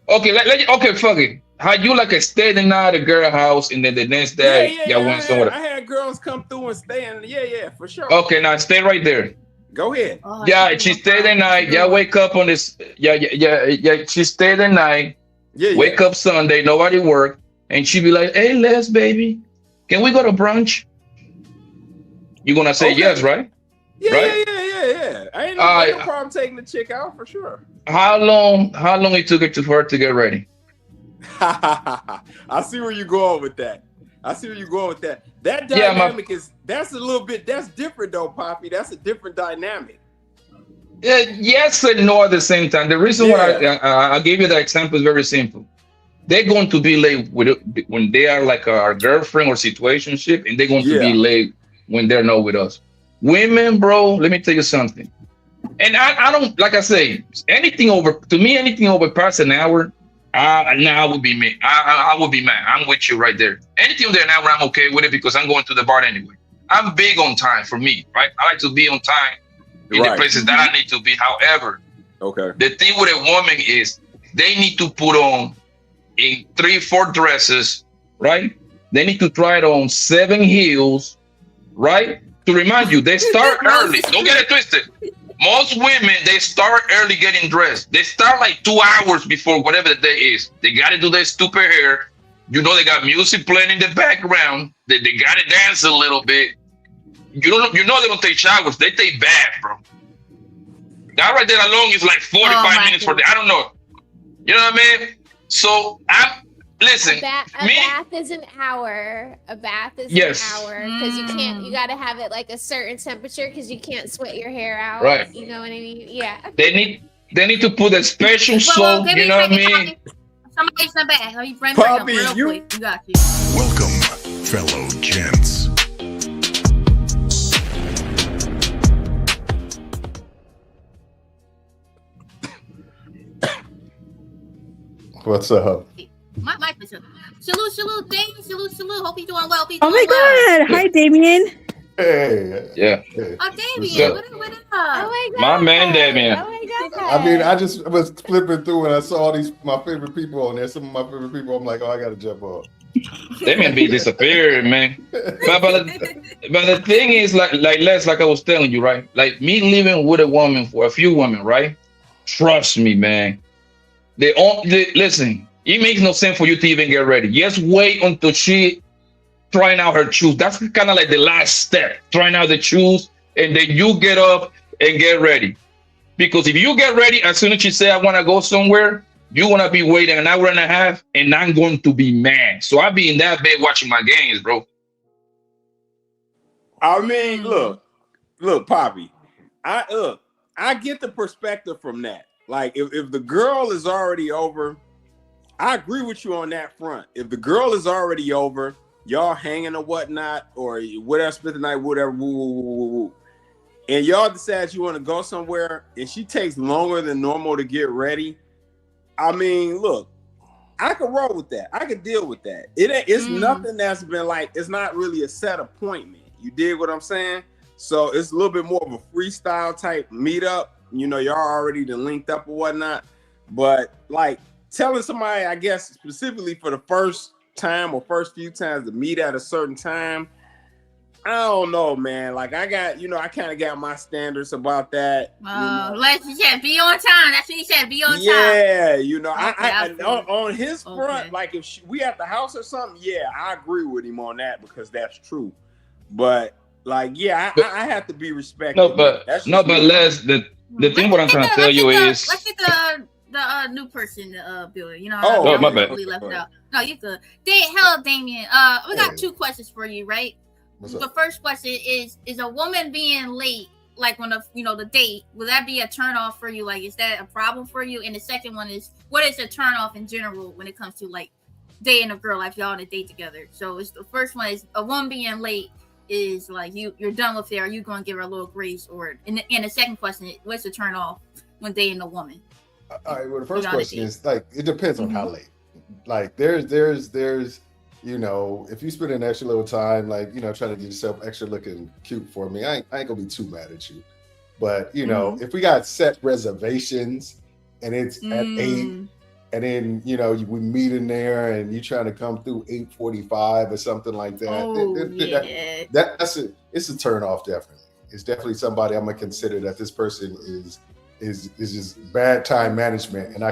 Okay, fuck it. How you like stay the night at a girl house and then the next day y'all went somewhere? I had girls come through and stay in. Yeah, for sure. Okay, now stay right there. Go ahead. She stayed the night. Y'all wake up on this. Yeah. She stayed the night. Wake up Sunday, nobody work, and she be like, "Hey, Les, baby, can we go to brunch?" You gonna say yes, right? Yeah. I ain't no problem taking the chick out for sure. How long it took for her to get ready? I see where you're going with that. That dynamic that's different though, Poppy. That's a different dynamic. Yes and no at the same time. The reason why I gave you that example is very simple. they're going to be late with it when they are like our girlfriend or situationship, and they're going to be Yeah. late when they're not with us. Women, bro, let me tell you something. And I don't, like I say, anything over past an hour, now I would be me. I would be mad. I'm with you right there. Anything under an hour, I'm okay with it because I'm going to the bar anyway. I'm big on time for me, right? I like to be on time in the places that I need to be. However, the thing with a woman is they need to put on 3-4 dresses, right? They need to try it on 7 heels, right? To remind you, they start early. Don't get it twisted. Most women, they start early getting dressed. They start like 2 hours before whatever the day is. They got to do their stupid hair. You know, they got music playing in the background. They got to dance a little bit. You know they don't take showers. They take baths, bro. That right there alone is like 45 minutes for them. I don't know. You know what I mean? So listen. A bath is an hour. A bath is an hour because you got to have it like a certain temperature because you can't sweat your hair out. Right. You know what I mean? Yeah. They need to put a special soap. You know what I mean? Somebody's the back. Poppy, you got you. Welcome, fellow gents. What's up? My mic is up. Salute, Damien. Salute. Hope you're doing well. Oh my God. Hi, Damien. Hey. Yeah. Hey. Oh, Damien. What up? Oh my God. My man, Damien. Oh my God. I mean, I just was flipping through and I saw my favorite people on there. Some of my favorite people. I'm like, oh, I got to jump on. Damien be disappearing, man. But the thing is, like I was telling you, right? Like me living with a woman for a few women, right? Trust me, man. Listen, it makes no sense for you to even get ready. Just wait until she trying out her shoes. That's kind of like the last step, trying out the shoes, and then you get up and get ready. Because if you get ready, as soon as she say, I want to go somewhere, you're going to be waiting an hour and a half, and I'm going to be mad. So I be in that bed watching my games, bro. I mean, look, Poppy, I get the perspective from that. Like, if the girl is already over, I agree with you on that front. If the girl is already over, y'all hanging or whatnot, or whatever, spend the night, whatever, and y'all decide you want to go somewhere, and she takes longer than normal to get ready, I mean, look, I could roll with that. I could deal with that. It's nothing that's been like, it's not really a set appointment. You dig what I'm saying? So it's a little bit more of a freestyle type meetup. You know, y'all already done linked up or whatnot. But like telling somebody, I guess, specifically for the first time or first few times to meet at a certain time, I don't know, man. Like I kind of got my standards about that. Like you said, be on time. That's what he said, be on time. Yeah, you know, Okay, on his front, like if we at the house or something, yeah, I agree with him on that because that's true. But like, yeah, I have to be respected. But Les, the thing what I'm trying to tell you is, let's get the new person building. You know, my bad. Really left out. No, you good. Hello, Damien. We got 2 questions for you, right? The first question is a woman being late, like when the date, will that be a turn off for you? Like, is that a problem for you? And the second one is, what is a turn off in general when it comes to like dating a girl, like y'all on a date together? So it's the first one is a woman being late is like you're done with it. Are you going to give her a little grace? Or and the second question, what's the turn off when dating a woman? All right. Well, the first question is like it depends on how late. Like there's you know, if you spend an extra little time, like, you know, trying to get yourself extra looking cute for me, I ain't gonna be too mad at you. But you know, if we got set reservations and it's at 8, and then you know we meet in there and you trying to come through 8:45 or something like that, it's a turn off. Definitely, it's definitely somebody I'm gonna consider that this person is just bad time management. And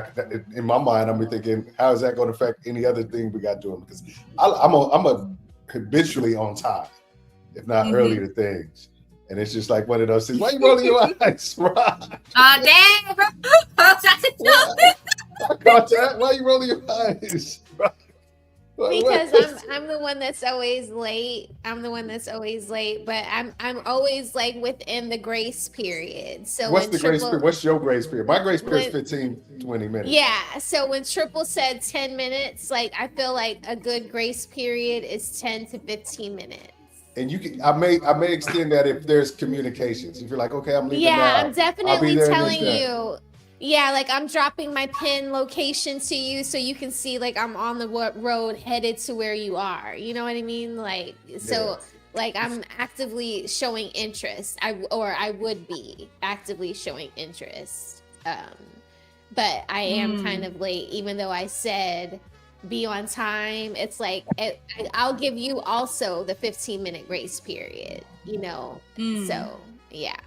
in my mind, I'm thinking, how is that going to affect any other thing we got doing? Because I'm habitually on time, if not early to things. And it's just like one of those things. Why you rolling your eyes, Rod? Dang, bro. I caught that. Why you rolling your eyes? Because I'm the one that's always late. I'm the one that's always late, but I'm always like within the grace period. So what's the grace period? What's your grace period? My grace period is 15, 20 minutes. Yeah. So when Triple said 10 minutes, like I feel like a good grace period is 10 to 15 minutes. And you can, I may extend that if there's communications. If you're like, okay, I'm leaving now. Yeah, I'm definitely telling you. Yeah, like I'm dropping my pin location to you so you can see like I'm on the road headed to where you are. You know what I mean? Like, so like I'm actively showing interest. I would be actively showing interest. But I am kind of late, even though I said be on time. It's like I'll give you also the 15-minute grace period, you know. So yeah.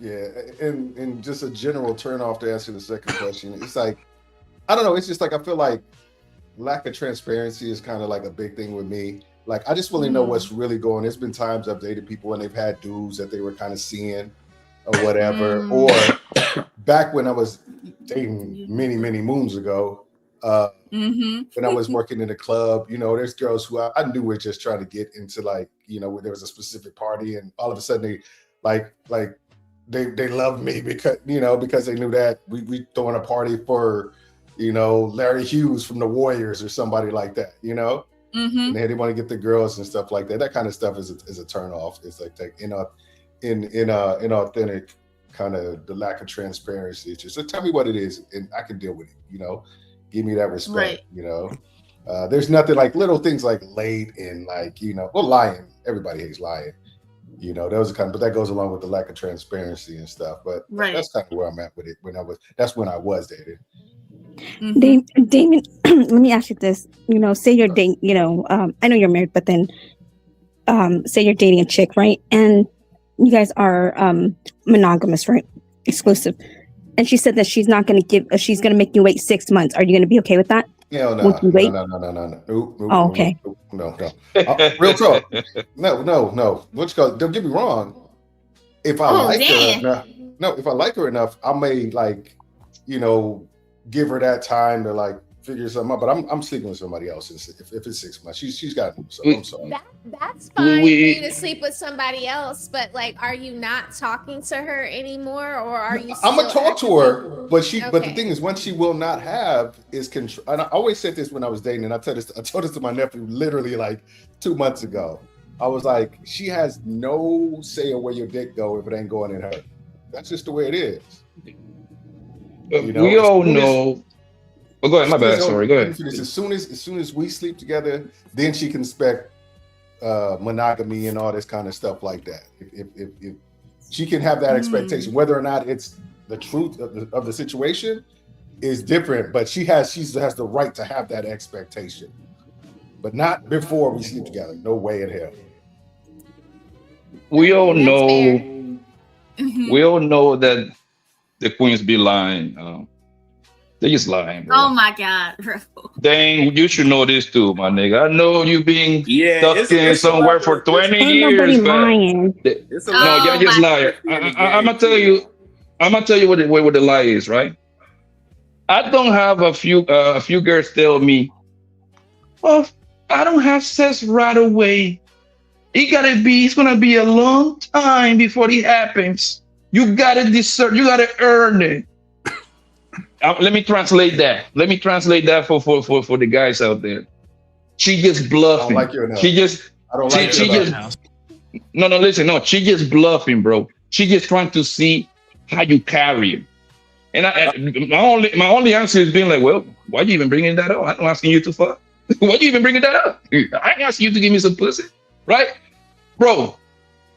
Yeah, and just a general turn off to answer the second question. It's like, I don't know, it's just like I feel like lack of transparency is kind of like a big thing with me. Like I just really know what's really going. There's been times I've dated people and they've had dudes that they were kind of seeing or whatever. Or back when I was dating many moons ago, when I was working in a club, you know, there's girls who I knew were just trying to get into, like, you know, where there was a specific party and all of a sudden they like they loved me because, you know, because they knew that we throwing a party for, you know, Larry Hughes from the Warriors or somebody like that, you know, and they want to get the girls and stuff like that. That kind of stuff is a turn off. It's like inauthentic kind of the lack of transparency. It's just, so tell me what it is and I can deal with it, you know, give me that respect, you know. There's nothing like little things like late and like, you know, well, lying. Everybody hates lying. You know, those are but that goes along with the lack of transparency and stuff. But that's kind of where I'm at with it. That's when I was dating. Damon, let me ask you this. You know, say you're dating, you know, I know you're married, but then say you're dating a chick, right? And you guys are monogamous, right? Exclusive. And she said that she's not going to she's going to make you wait 6 months. Are you going to be okay with that? Hell no. No. Okay. No. Real talk. No. Don't get me wrong. If I like her enough, if I like her enough, I may, like, you know, give her that time to like figure something out. But I'm sleeping with somebody else if it's 6 months. She's got to. So I'm sorry. That's fine for you to sleep with somebody else, but like, are you not talking to her anymore, or are you? I'm gonna talk to her, but But the thing is, what she will not have is control. And I always said this when I was dating, and I told this to my nephew literally like 2 months ago. I was like, she has no say in where your dick go if it ain't going in her. That's just the way it is. You know, we all know. Oh, go ahead. My bad. Sorry. Go ahead. As soon as we sleep together, then she can expect monogamy and all this kind of stuff like that. If she can have that expectation, whether or not it's the truth of the situation is different, but she has the right to have that expectation, but not before we sleep together. No way in hell. We all know. We all know that the queens be lying. They just lying, bro. Oh my God, bro. Dang, you should know this too, my nigga. I know you being stuck in somewhere for 20 years, but lying. No, you're just lying. I'm gonna tell you what the lie is, right? I don't have a few girls tell me, "Oh, I don't have sex right away. It's gonna be a long time before it happens. You gotta deserve. You gotta earn it." Let me translate that. For the guys out there. She just bluffing. I don't like you enough. She just bluffing, bro. She just trying to see how you carry it. And my only answer is being like, well, why are you even bringing that up? I'm not asking you to fuck. Why are you even bringing that up? I ain't asking you to give me some pussy, right, bro?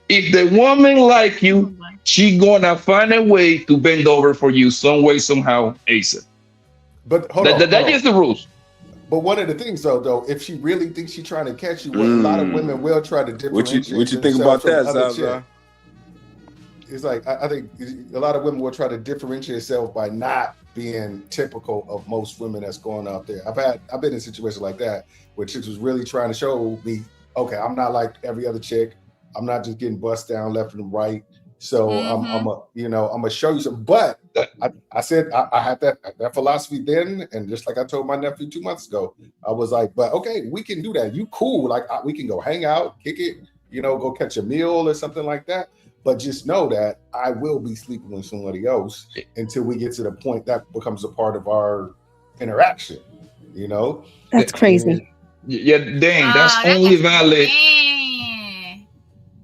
If the woman like you, she gonna find a way to bend over for you some way, somehow, ASAP. But that is the rules. But one of the things, though, if she really thinks she's trying to catch you, a lot of women will try to differentiate. What you think about that, Zaza? It's like I think a lot of women will try to differentiate herself by not being typical of most women that's going out there. I've been in situations like that where chicks was really trying to show me, okay, I'm not like every other chick. I'm not just getting bust down left and right. So I'm gonna show you some. But I said I had that philosophy then, and just like I told my nephew 2 months ago, I was like, but okay, we can do that. You cool? Like we can go hang out, kick it, go catch a meal or something like that. But just know that I will be sleeping with somebody else until we get to the point that becomes a part of our interaction. That's crazy. Yeah, dang, that's only valid.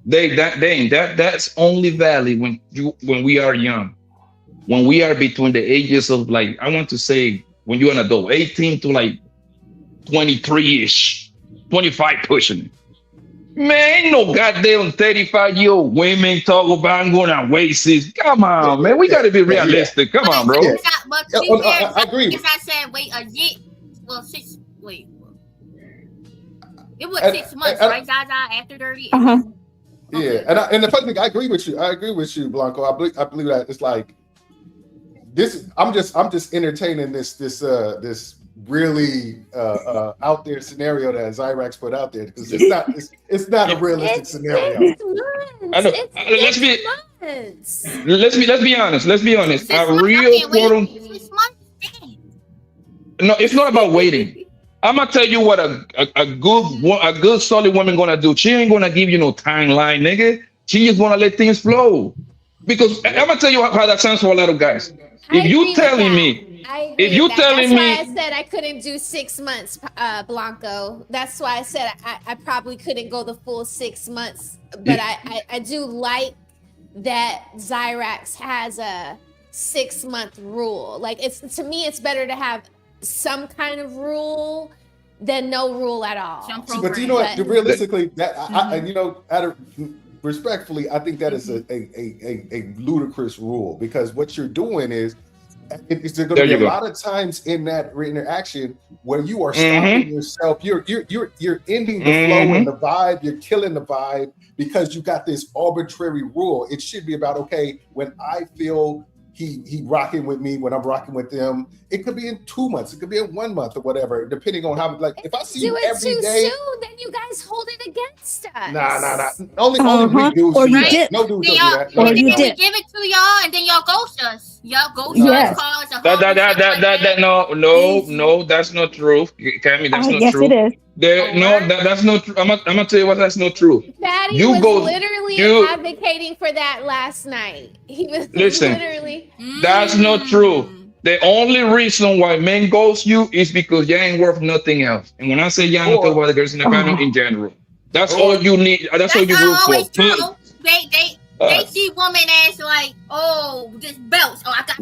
That's only valid when we are young, when we are between the ages of, like, I want to say, when you're an adult, 18 to like 23-ish, 25 pushing it. Man, ain't no goddamn 35-year-old women talk about I'm gonna waste this. Come on, man. We gotta be realistic. Come on, bro. I agree. If I said wait a year, it was 6 months, right, Zaza, after 30? Uh-huh. Yeah, and the funny thing, I agree with you, Blanco. I believe that it's like this. I'm just entertaining this really out there scenario that Zyrax put out there, because it's not a realistic scenario. I know. Let's be honest. A real quote. No, it's not about waiting. I'm gonna tell you what a good solid woman gonna do. She ain't gonna give you no timeline, nigga. She just gonna let things flow. Because I'm gonna tell you how that sounds for a lot of guys. If you telling me, that's why I said I couldn't do 6 months, Blanco. That's why I said I probably couldn't go the full 6 months. But I do like that Zyrax has a 6 month rule. Like, to me, it's better to have some kind of rule than no rule at all. But you know what? Realistically, that respectfully, I think that is a ludicrous rule, because what you're doing is there's going to be a lot of times in that interaction where you are stopping yourself. You're ending the flow and the vibe. You're killing the vibe because you got this arbitrary rule. It should be about, okay, when I feel he rocking with me, when I'm rocking with them, it could be in 2 months, it could be in 1 month or whatever, depending on how, like, if I see you every day, soon, then you guys hold it against us. Nah. Only we dudes do that. No dudes do that. Or you did. We give it to y'all and then y'all ghost us. Y'all ghost us, call us No, that's not true. Cammy, that's not true. Yes, it is. That's not true. I'm gonna tell you what, that's not true. Fatty was literally advocating for that last night. He was literally. That's not true. The only reason why men ghost you is because you ain't worth nothing else. And when I say you, I'm talking about the girls in the panel in general. That's all you need. That's all you root for. True. They see woman as like, oh, this belt. Oh, I got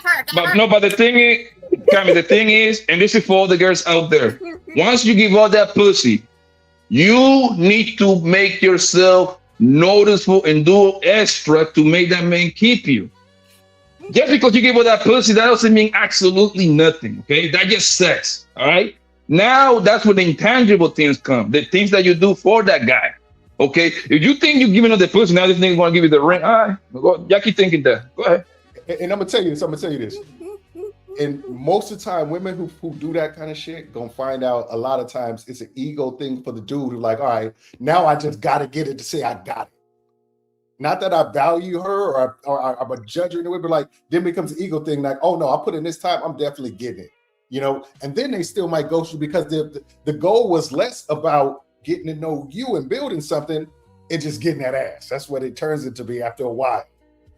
her. But the thing is, Cammy, the thing is, and this is for all the girls out there, once you give all that pussy, you need to make yourself noticeable and do extra to make that man keep you. Just because you give all that pussy, that doesn't mean absolutely nothing, okay? That just sex, all right? Now, that's where the intangible things come, the things that you do for that guy, okay? If you think you're giving up the pussy, now this nigga's gonna give you the ring, all right, y'all keep thinking that. Go ahead. And I'm gonna tell you this. And most of the time, women who do that kind of shit gonna find out a lot of times it's an ego thing for the dude who like, all right, now I just gotta get it to say I got it. Not that I value her or I'm a judge or anything, but like then becomes an ego thing. Like, oh no, I put in this time, I'm definitely getting it. And then they still might ghost you because the goal was less about getting to know you and building something and just getting that ass. That's what it turns into be after a while.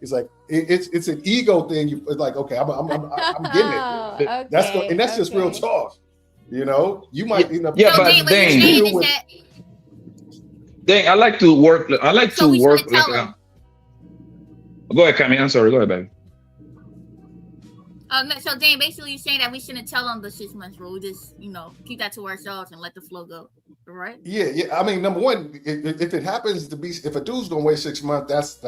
It's like it's an ego thing. It's like, okay, I'm getting it. Okay, that's just real talk. You might end up. Yeah, but dang, I like to work. Go ahead, Cammy. I'm sorry. Go ahead, baby. So Dan, basically you're saying that we shouldn't tell them the 6 months rule. Just keep that to ourselves and let the flow go. Right? Yeah. I mean, number one, if it happens to be, if a dude's gonna wait 6 months, that's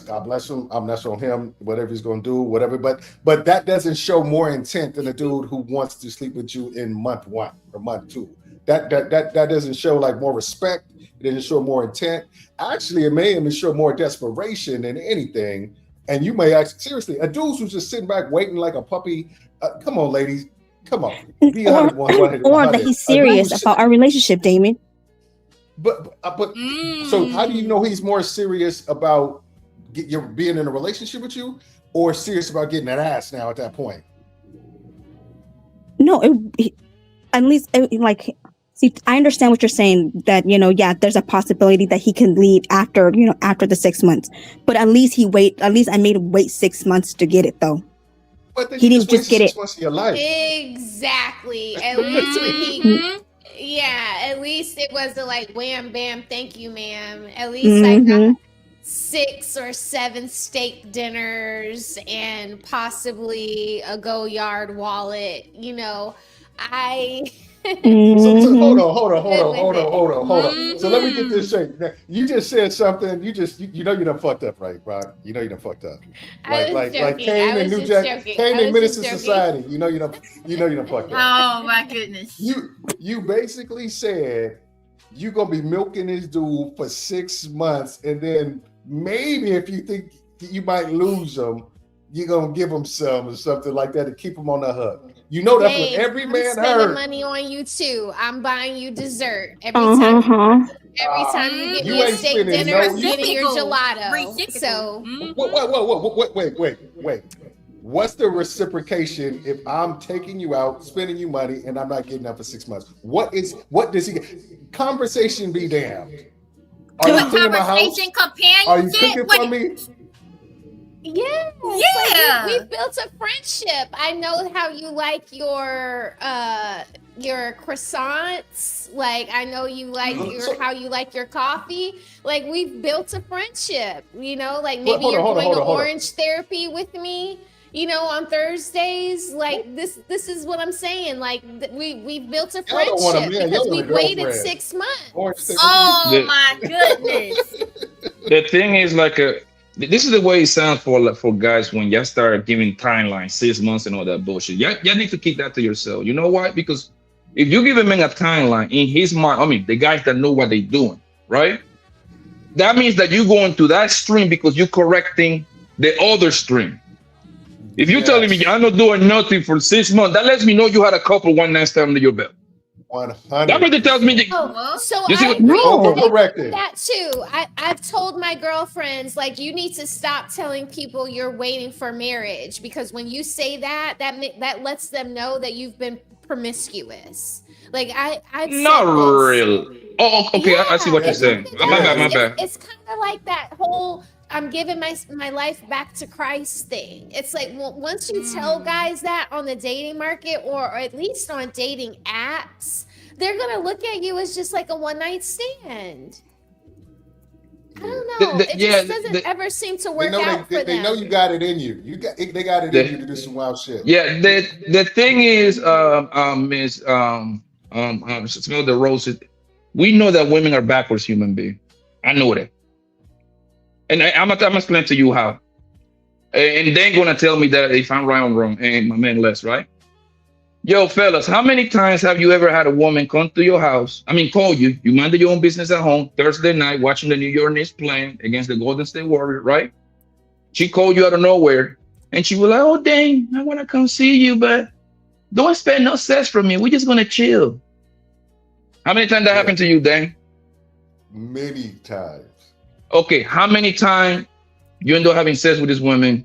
God bless him. That's on him. Whatever he's gonna do, whatever. But that doesn't show more intent than a dude who wants to sleep with you in month 1 or month 2. That doesn't show like more respect. It doesn't show more intent. Actually, it may even show more desperation than anything. And you may actually, seriously, a dude who's just sitting back waiting like a puppy. Come on, ladies. Come on. Be 100, or that he's serious about our relationship, Damon. But so how do you know he's more serious about being in a relationship with you, or serious about getting that ass now at that point? No, at least like, see, I understand what you're saying, that, you know, yeah, there's a possibility that he can leave after, you know, after the 6 months, but at least I made him wait 6 months to get it, though. But then he didn't just get it. 6 months of your life. Exactly. At least when he, at least it wasn't like wham bam, thank you, ma'am. At least I got 6 or 7 steak dinners and possibly a Go-Yard wallet. You know, So hold on. So let me get this straight. You just said something. You know you done fucked up, right, Brock? You know you done fucked up. Like Kane and New Jack, Kane and Minister Society. You know you done fucked up. Oh my goodness. You basically said you gonna be milking this dude for 6 months, and then maybe if you think you might lose him, you're gonna give him some or something like that to keep him on the hook. You know that's what every man heard. I'm spending money on you too. I'm buying you dessert every time. Every time you get me a steak dinner, I'm getting your gelato. So wait. What's the reciprocation if I'm taking you out, spending you money, and I'm not getting up for 6 months? What does he get? Conversation be damned. Are you cleaning my house? Are you cooking for me? Yeah. Like we built a friendship. I know how you like your croissants. Like I know you like how you like your coffee. Like we've built a friendship. You know, like maybe you're going to orange therapy with me. You know, on Thursdays. Like this is what I'm saying. Like we've built a friendship because we waited 6 months. Oh my goodness. The thing is, like this is the way it sounds for guys when y'all start giving timelines, 6 months and all that bullshit. Y'all need to keep that to yourself. You know why? Because if you give a man a timeline in his mind, I mean, the guys that know what they're doing, right? That means that you're going to that stream because you're correcting the other stream. If you're telling me I'm not doing nothing for 6 months, that lets me know you had a couple one night stand under your belt. 100. That really tells me. So you see I agree that too. I've told my girlfriends, like, you need to stop telling people you're waiting for marriage, because when you say that lets them know that you've been promiscuous. Like I've not real. Oh, okay. Yeah, I see what you're saying. My bad. It's kind of like that whole I'm giving my life back to Christ thing. It's like, well, once you tell guys that on the dating market or at least on dating apps, they're gonna look at you as just like a one night stand. I don't know. It just doesn't ever seem to work out for them. They know you got it in you. They got it in you to do some wild shit. Yeah. The thing is, Miss Smell the Roses. We know that women are backwards human beings. I know that. And I'm gonna explain to you how. And they're gonna tell me that if I'm right or wrong, and my man Les, right? Yo, fellas, how many times have you ever had a woman come to your house? I mean, call you. You minded your own business at home Thursday night, watching the New York Knicks playing against the Golden State Warriors, right? She called you out of nowhere, and she was like, "Oh, dang, I want to come see you, but don't expect no sex from me. We're just gonna chill." How many times that happened to you, Dang? Many times. Okay, how many times you end up having sex with this woman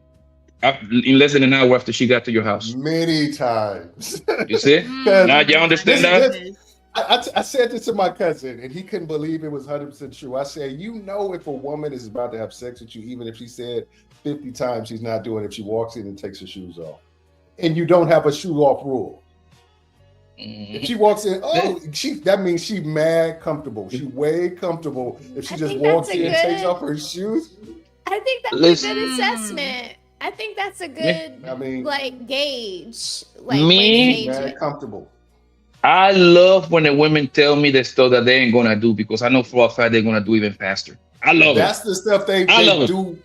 in less than an hour after she got to your house? Many times. You see? Now you understand that? I said this to my cousin, and he couldn't believe it was 100% true. I said, you know, if a woman is about to have sex with you, even if she said 50 times she's not doing it, she walks in and takes her shoes off. And you don't have a shoe off rule. If she walks in, that means she mad comfortable. She way comfortable. If she just walks in and takes off her shoes. I think that's a good assessment. I think that's a good gauge. Mad comfortable. I love when the women tell me the stuff that they ain't gonna do, because I know for a fact they're gonna do even faster. I love That's the stuff they do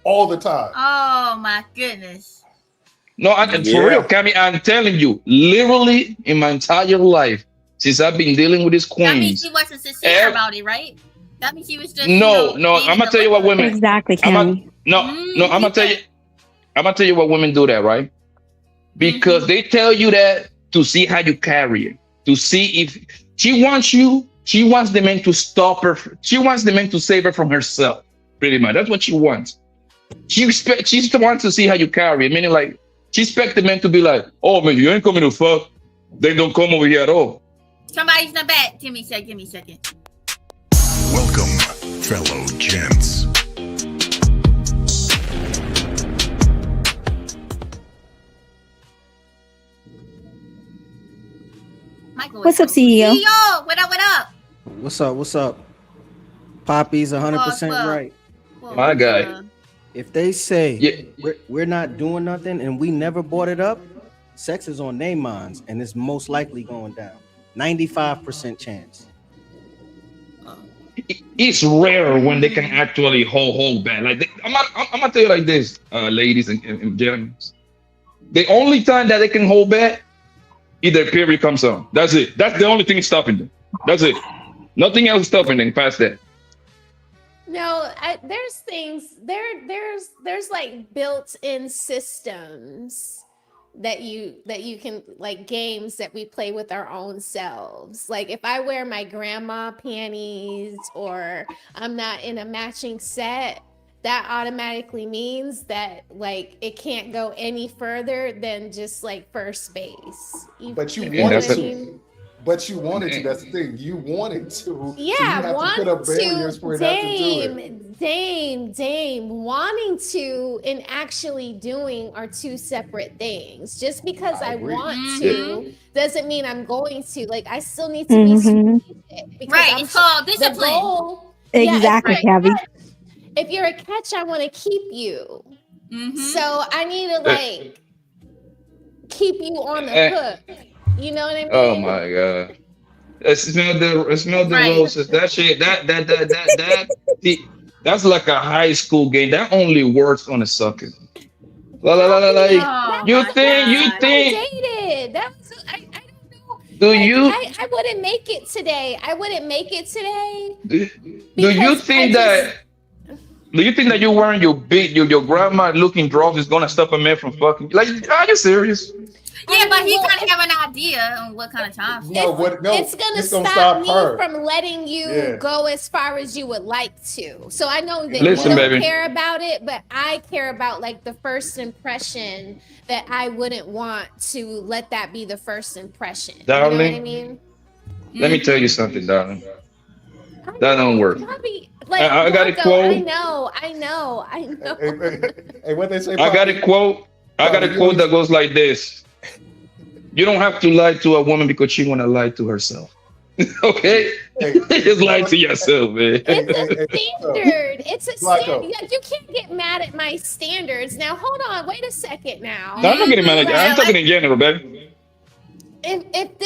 all the time. Oh my goodness. No, for real, Cammy, I'm telling you, literally in my entire life, since I've been dealing with these queens. That means she wasn't sincere about it, right? That means she was just no. I'm gonna tell you what women exactly. I'm gonna tell you what women do that, right? Because they tell you that to see how you carry it, to see if she wants you She wants the man to stop her. She wants the man to save her from herself. Pretty much, that's what she wants. She wants to see how you carry it. Meaning, like, she expects the man to be like, "Oh man, you ain't coming to fuck. They don't come over here at all." Somebody's in the back. Give me a second. Welcome, fellow gents. Michael, What's up, CEO? CEO, what up? What's up? Poppy's 100% right. My guy. If they say Yeah. we're not doing nothing and we never brought it up, sex is on their minds and it's most likely going down. 95% chance. It's rare when they can actually hold back. Like I'm gonna tell you like this, ladies and gentlemen. The only time that they can hold back, either period comes on. That's it. That's the only thing stopping them. That's it. Nothing else stopping them past that. No, there's things there's like built-in systems that you can, like, games that we play with our own selves. Like if I wear my grandma panties or I'm not in a matching set, that automatically means that, like, it can't go any further than just like first base. But you know wanted what I to. mean? But you wanted to. That's the thing. You wanted to. Yeah, so you have to put up barriers for it not to do it. Dame, wanting to and actually doing are two separate things. Just because I agree. want to doesn't mean I'm going to. Like, I still need to be strategic because Right, it's called the discipline. goal. Exactly, Gabby. If you're a catch, I want to keep you. So I need to, like, keep you on the hook. You know what I mean? Oh my god. Smell the Right. roses. That shit. That's like a high school game. That only works on a sucker. Like, Oh you my think? God. Dated. That was I don't know. Do Like, you? I wouldn't make it today. Do you because think that? Do you think that you wearing your grandma looking drawers is gonna stop a man from fucking? Like, are you serious? Yeah, but he kind of have an idea on what kind of time. It's gonna stop me from letting you go as far as you would like to. So I know that Listen, you don't baby. care about it, but I care about, like, the first impression, that I wouldn't want to let that be the first impression. Darling, you know what I mean? Let me tell you something, darling. That don't work. Probably, like, I got a Blanco, quote. I know. Hey, what they say? I got a quote. That goes like this. You don't have to lie to a woman because she want to lie to herself. Okay? Just lie to yourself, man. It's a standard. You can't get mad at my standards. Now, hold on. Wait a second now. No, I'm not getting mad at you. I'm talking in general, baby. If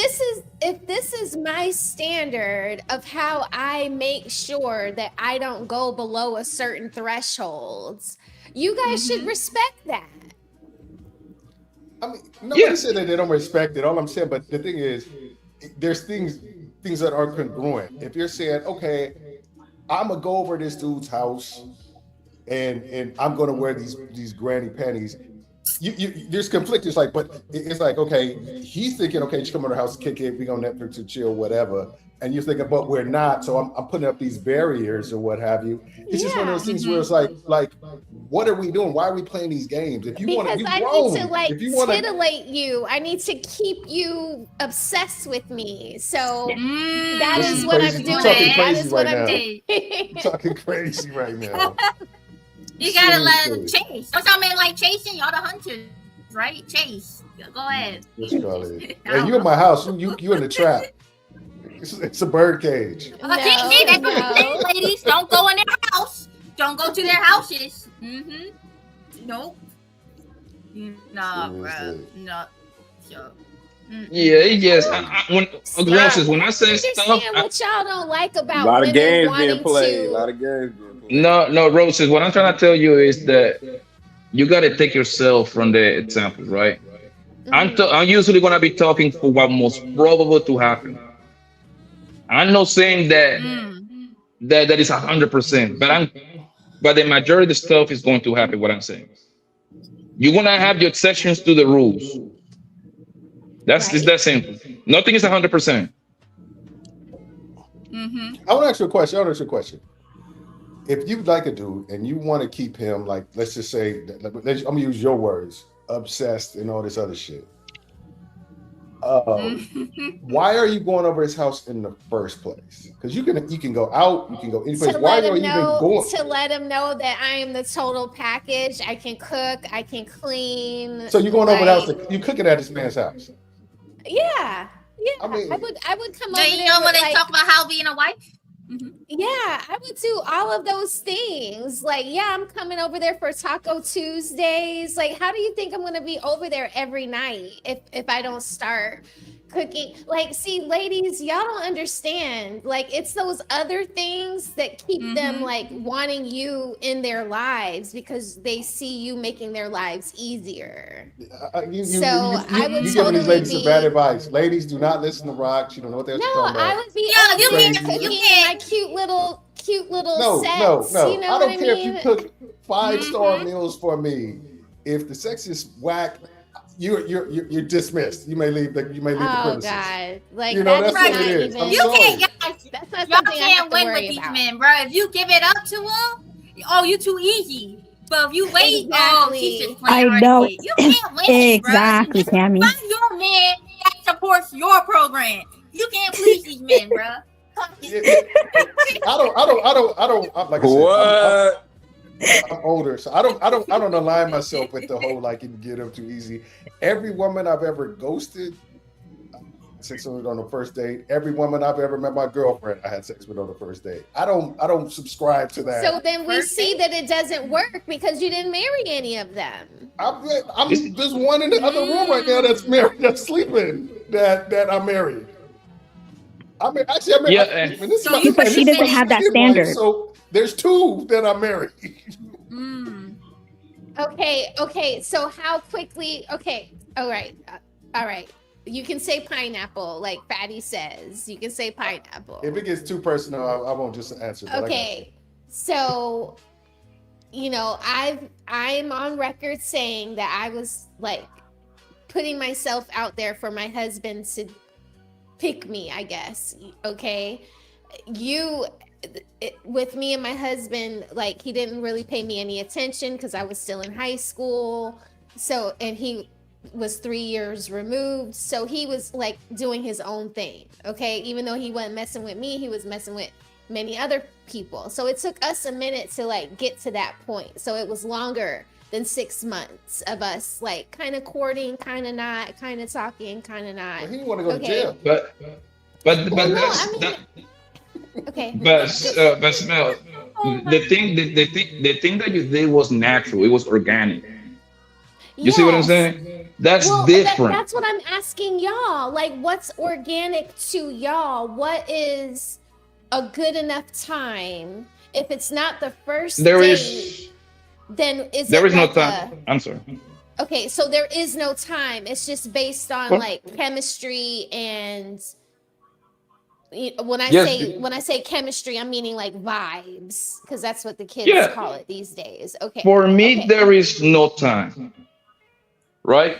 this is my standard of how I make sure that I don't go below a certain thresholds, you guys should respect that. I mean, nobody said that they don't respect it. All I'm saying, but the thing is, there's things that are congruent. If you're saying, okay, I'm gonna go over this dude's house, and I'm gonna wear these granny panties. There's conflict. It's like, but it's like, okay, he's thinking, okay, just come over the house, kick it, we on Netflix to chill, whatever. And you're thinking, but we're not. So I'm putting up these barriers or what have you. It's just one of those things where it's like, what are we doing? Why are we playing these games? If you want to, I need to, like, titillate you. I need to keep you obsessed with me. So that is what I'm doing. That is what I'm doing. You're talking crazy right now. You gotta let them chase. Don't y'all men like chasing? Y'all the hunters, right? Chase. Go ahead. Hey, you in my house. You in the trap. It's a bird cage. That's what I'm saying, ladies. Don't go in their house. Don't go to their houses. Nope. Nah, bro. No. Sure. Yeah, it just when I say stuff, what y'all don't like about a lot of games being played. A lot of games being played. No, Roses. What I'm trying to tell you is that you got to take yourself from the example, right? I'm usually gonna be talking for what most probable to happen. I'm not saying that that is 100%, but the majority of the stuff is going to happen. What I'm saying, you're gonna have your exceptions to the rules. It's that simple. Nothing is 100%. I want to ask you a question. If you like a dude and you want to keep him, like, let's just say, I'm gonna use your words, obsessed and all this other shit. Why are you going over his house in the first place? Because you can go out, you can go any place. Why are you even going? To let him know that I am the total package. I can cook, I can clean. So you're going over the house, you cooking at this man's house? Yeah. I mean, I would come Do over you there. know when they like, talk about how being a wife? Yeah, I would do all of those things. Like, yeah, I'm coming over there for Taco Tuesdays. Like, how do you think I'm gonna be over there every night if I don't start cooking? Like, see, ladies, y'all don't understand. Like, it's those other things that keep them like wanting you in their lives because they see you making their lives easier. I would giving totally these ladies some bad be- advice. Ladies, do not listen to Rock. She don't know what they're No, talking about. I would be Yeah, over you there can't- cooking you in can't- my cute little No, sets. You know I what don't I care mean? if you cook 5-star meals for me. If the sex is whack, you're dismissed. You may leave the premises. God, like You know, that's that's what not it is. even. I'm You sorry. can't, guys. That's not Y'all something I have can't to win worry with these about. men, bro. If you give it up to them, oh, you too easy. But if you wait, oh, she's just Exactly. playing I know. right. You can't win, Exactly, bro. Cammy. Find your man that supports your program. You can't please these men, bro. Like I said, What? I'm older, so I don't align myself with the whole like you can get up too easy. Every woman I've ever ghosted, sex with on the first date. Every woman I've ever met, my girlfriend, I had sex with on the first date. I don't subscribe to that. So then we see that it doesn't work because you didn't marry any of them. There's one in the other room right now that's married, that's sleeping, that I'm married. I mean, actually, I'm married. Yeah, but she doesn't have that standard. So there's 2 that I'm married. Okay. So how quickly? Okay. All right. You can say pineapple, like Fatty says. You can say pineapple. If it gets too personal, I won't just answer. Okay. So, I'm on record saying that I was like putting myself out there for my husband to pick me, I guess. Okay. With me and my husband, like he didn't really pay me any attention because I was still in high school. So, and he was 3 years removed. So he was like doing his own thing. Okay. Even though he wasn't messing with me, he was messing with many other people. So it took us a minute to like get to that point. So it was longer than 6 months of us like kind of courting, kind of not, kind of talking, kind of not. Well, he want to go to jail. But Okay. But Smell, the thing that you did was natural. It was organic. You see what I'm saying? That's different. That's what I'm asking y'all. Like, what's organic to y'all? What is a good enough time? If it's not the first date, then there is no time. I'm sorry. Okay, so there is no time. It's just based on like chemistry and when I say chemistry, I'm meaning like vibes because that's what the kids call it these days. Okay. For me, there is no time. Right?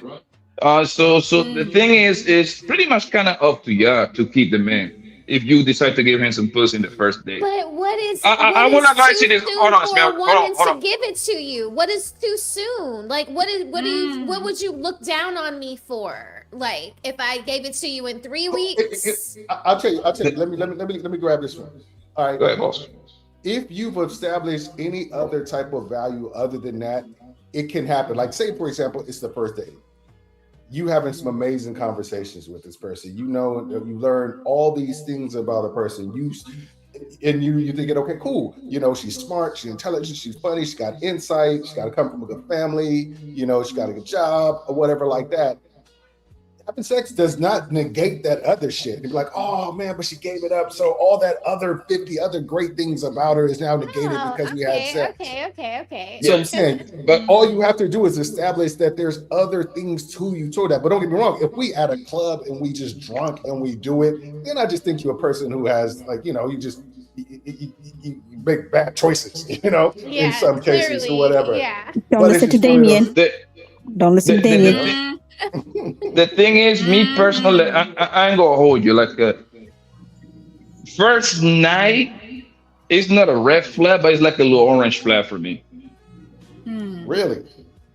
So the thing is pretty much kind of up to you to keep the man. If you decide to give him some pussy in the first date. But what is I want to advise you this. Hold on, Smell. Hold on. To give it to you. What is too soon? Like what would you look down on me for? Like if I gave it to you in 3 weeks? I'll tell you. Let me grab this one. All right. Go ahead, boss. If you've established any other type of value other than that, it can happen. Like say, for example, it's the first date. You having some amazing conversations with this person. You learn all these things about a person. You thinking, okay, cool. She's smart, she's intelligent, she's funny, she's got insight, she's got to come from a good family, she got a good job or whatever like that. Having sex does not negate that other shit. You'd be like, oh man, but she gave it up. So all that other 50 other great things about her is now negated because we had sex. Okay. So I'm saying, but all you have to do is establish that there's other things to you toward that. But don't get me wrong, if we at a club and we just drunk and we do it, then I just think you're a person who has like, you make bad choices, in some cases or whatever. Yeah. Don't listen to Damien. Don't listen to Damien. The thing is, me personally, I ain't gonna hold you. Like, First night, it's not a red flag, but it's like a little orange flag for me. Really?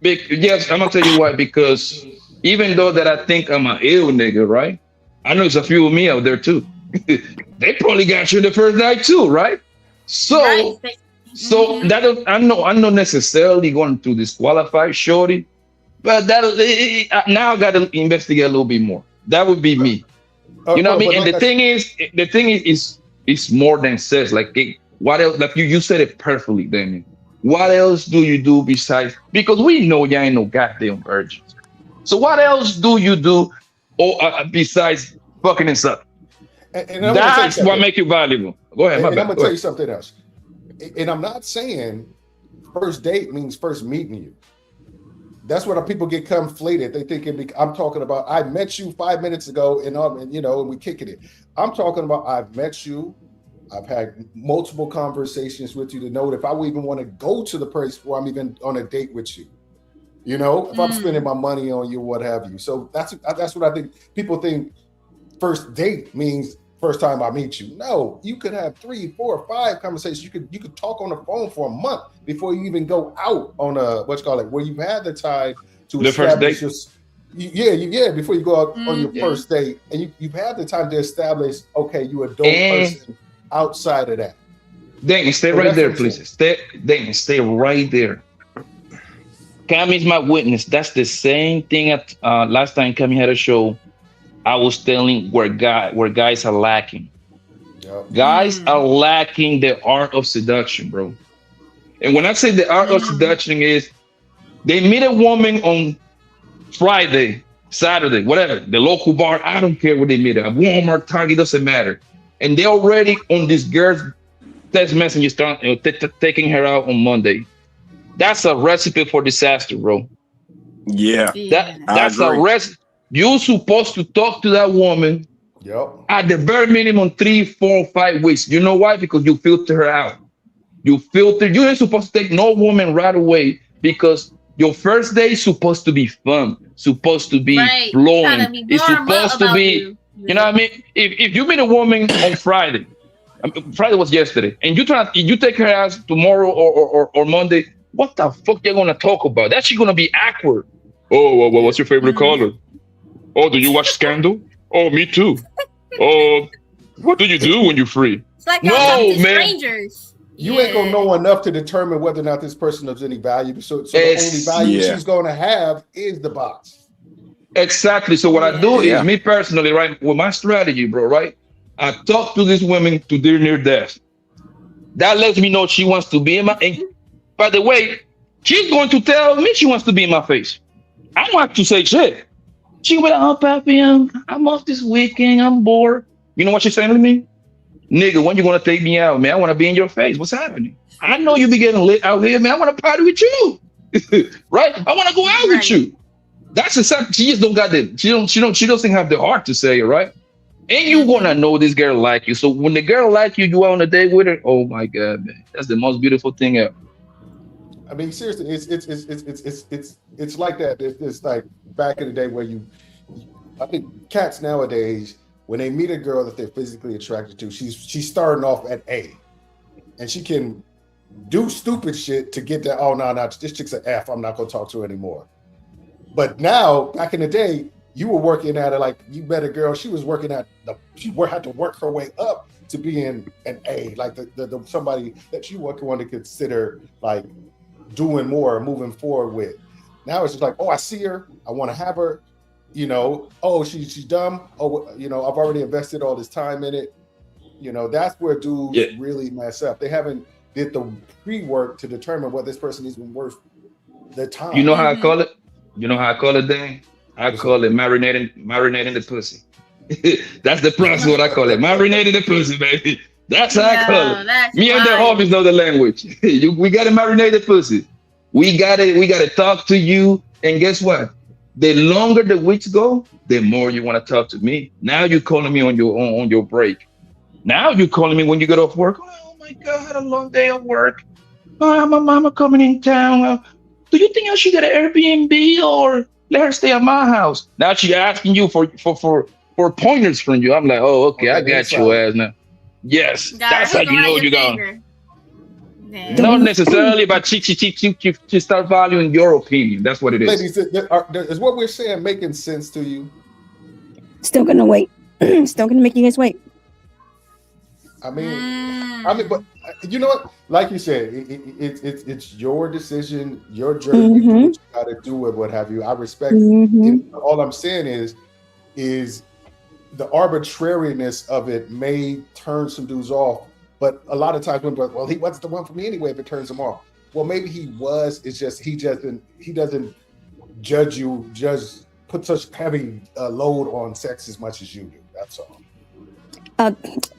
Yes, I'm gonna tell you why. Because even though that I think I'm an ill nigga, right? I know there's a few of me out there too. They probably got you the first night too, right? Right. So, so that I'm not necessarily going to disqualify Shorty, but now I got to investigate a little bit more. That would be me. You know what I mean? But And like the thing is more than sex. Like what else? Like you said it perfectly, Damien. What else do you do besides? Because we know you ain't no goddamn virgins. So what else do you do, or besides fucking and sucking? and I'm gonna tell you That's what something. make you valuable. Go ahead, my And I'm bad. gonna Go tell you ahead. something else. And I'm not saying first date means first meeting you. That's what people get conflated. They think I'm talking about I met you 5 minutes ago and and we kicking it. I'm talking about I've met you. I've had multiple conversations with you to know if I would even want to go to the place where I'm even on a date with you. If I'm spending my money on you, what have you. So that's what I think. People think first date means first time I meet you. No, you could have 3, 4, 5 conversations. You could talk on the phone for a month before you even go out on a where you've had the time to The first establish date. before you go out on your first date, and you've had the time to establish, okay, you a dope person outside of that. Damien, stay right there, please. Stay right there. Cam is my witness. That's the same thing at last time Cam had a show. I was telling where guys are lacking. Yep. Guys are lacking the art of seduction, bro. And when I say the art of seduction is they meet a woman on Friday, Saturday, whatever, the local bar, I don't care where they meet at, Walmart, Target, doesn't matter. And they're already on this girl's text message, start taking her out on Monday. That's a recipe for disaster, bro. Yeah. That's a recipe. You're supposed to talk to that woman at the bare minimum 3, 4, 5 weeks. You know why? Because you filter her out. You ain't supposed to take no woman right away because your first day is supposed to be fun, supposed to be flowing. It's supposed to be, you know what I mean? If you meet a woman on Friday, Friday was yesterday, and you take her out tomorrow or Monday, what the fuck you gonna talk about? That's gonna be awkward. Oh, well, what's your favorite color? Oh, do you watch Scandal? Oh, me too. Oh, what do you do when you're free? It's like y'all talking to strangers. You ain't gonna know enough to determine whether or not this person has any value. So the only value she's gonna have is the box. Exactly. So what I do is, me personally, right, with my strategy, bro, right? I talk to these women to their near death. That lets me know she wants to be in my. And by the way, she's going to tell me she wants to be in my face. I don't have to say shit. She went, oh, papi, I'm off this weekend. I'm bored. You know what she's saying to me? Nigga, when you gonna take me out, man? I want to be in your face. What's happening? I know you be getting lit out here, man. I want to party with you, right? I want to go out with you. That's exactly. She just don't got the. She doesn't have the heart to say it, right? And you gonna know this girl like you. So when the girl like you, you out on a date with her. Oh my god, man, that's the most beautiful thing ever. I mean, seriously, it's like that. It's like back in the day where I think cats nowadays, when they meet a girl that they're physically attracted to, she's starting off at A, and she can do stupid shit to get that. Oh no, this chick's an F. I'm not gonna talk to her anymore. But now, back in the day, you were working at it like you met a girl. She was working at she had to work her way up to being an A, like the somebody that you want to consider like doing more, moving forward with. Now it's just like, oh, I see her, I want to have her. Oh, she's dumb. Oh, I've already invested all this time in it. That's where dudes really mess up. They haven't did the pre-work to determine whether this person is even worth the time. You know how I call it? Dan? I call it marinating the pussy. That's the process. What I call it, marinating the pussy, baby. That's how I call it. Me and the homies know the language. We gotta marinate the pussy. We gotta talk to you. And guess what? The longer the weeks go, the more you want to talk to me. Now you're calling me on your break. Now you're calling me when you get off work. Oh my God, I had a long day of work. Oh, my mama coming in town. Do you think I should get an Airbnb or let her stay at my house? Now she's asking you for pointers from you. I'm like, oh, okay, I got your ass now. Yes, Gotta that's how hook you know around you your go. finger. Yeah. Not necessarily, but she start valuing your opinion. That's what it is. Ladies, is what we're saying making sense to you? Still gonna wait. Still gonna make you guys wait. I mean, but you know what? Like you said, it's your decision, your journey. You do what you got to do with what have you. I respect. All I'm saying is the arbitrariness of it may turn some dudes off. But a lot of times, when well, he wasn't the one for me anyway. If it turns him off, well, maybe he was. It's just he doesn't judge you, just put such heavy load on sex as much as you do. That's all.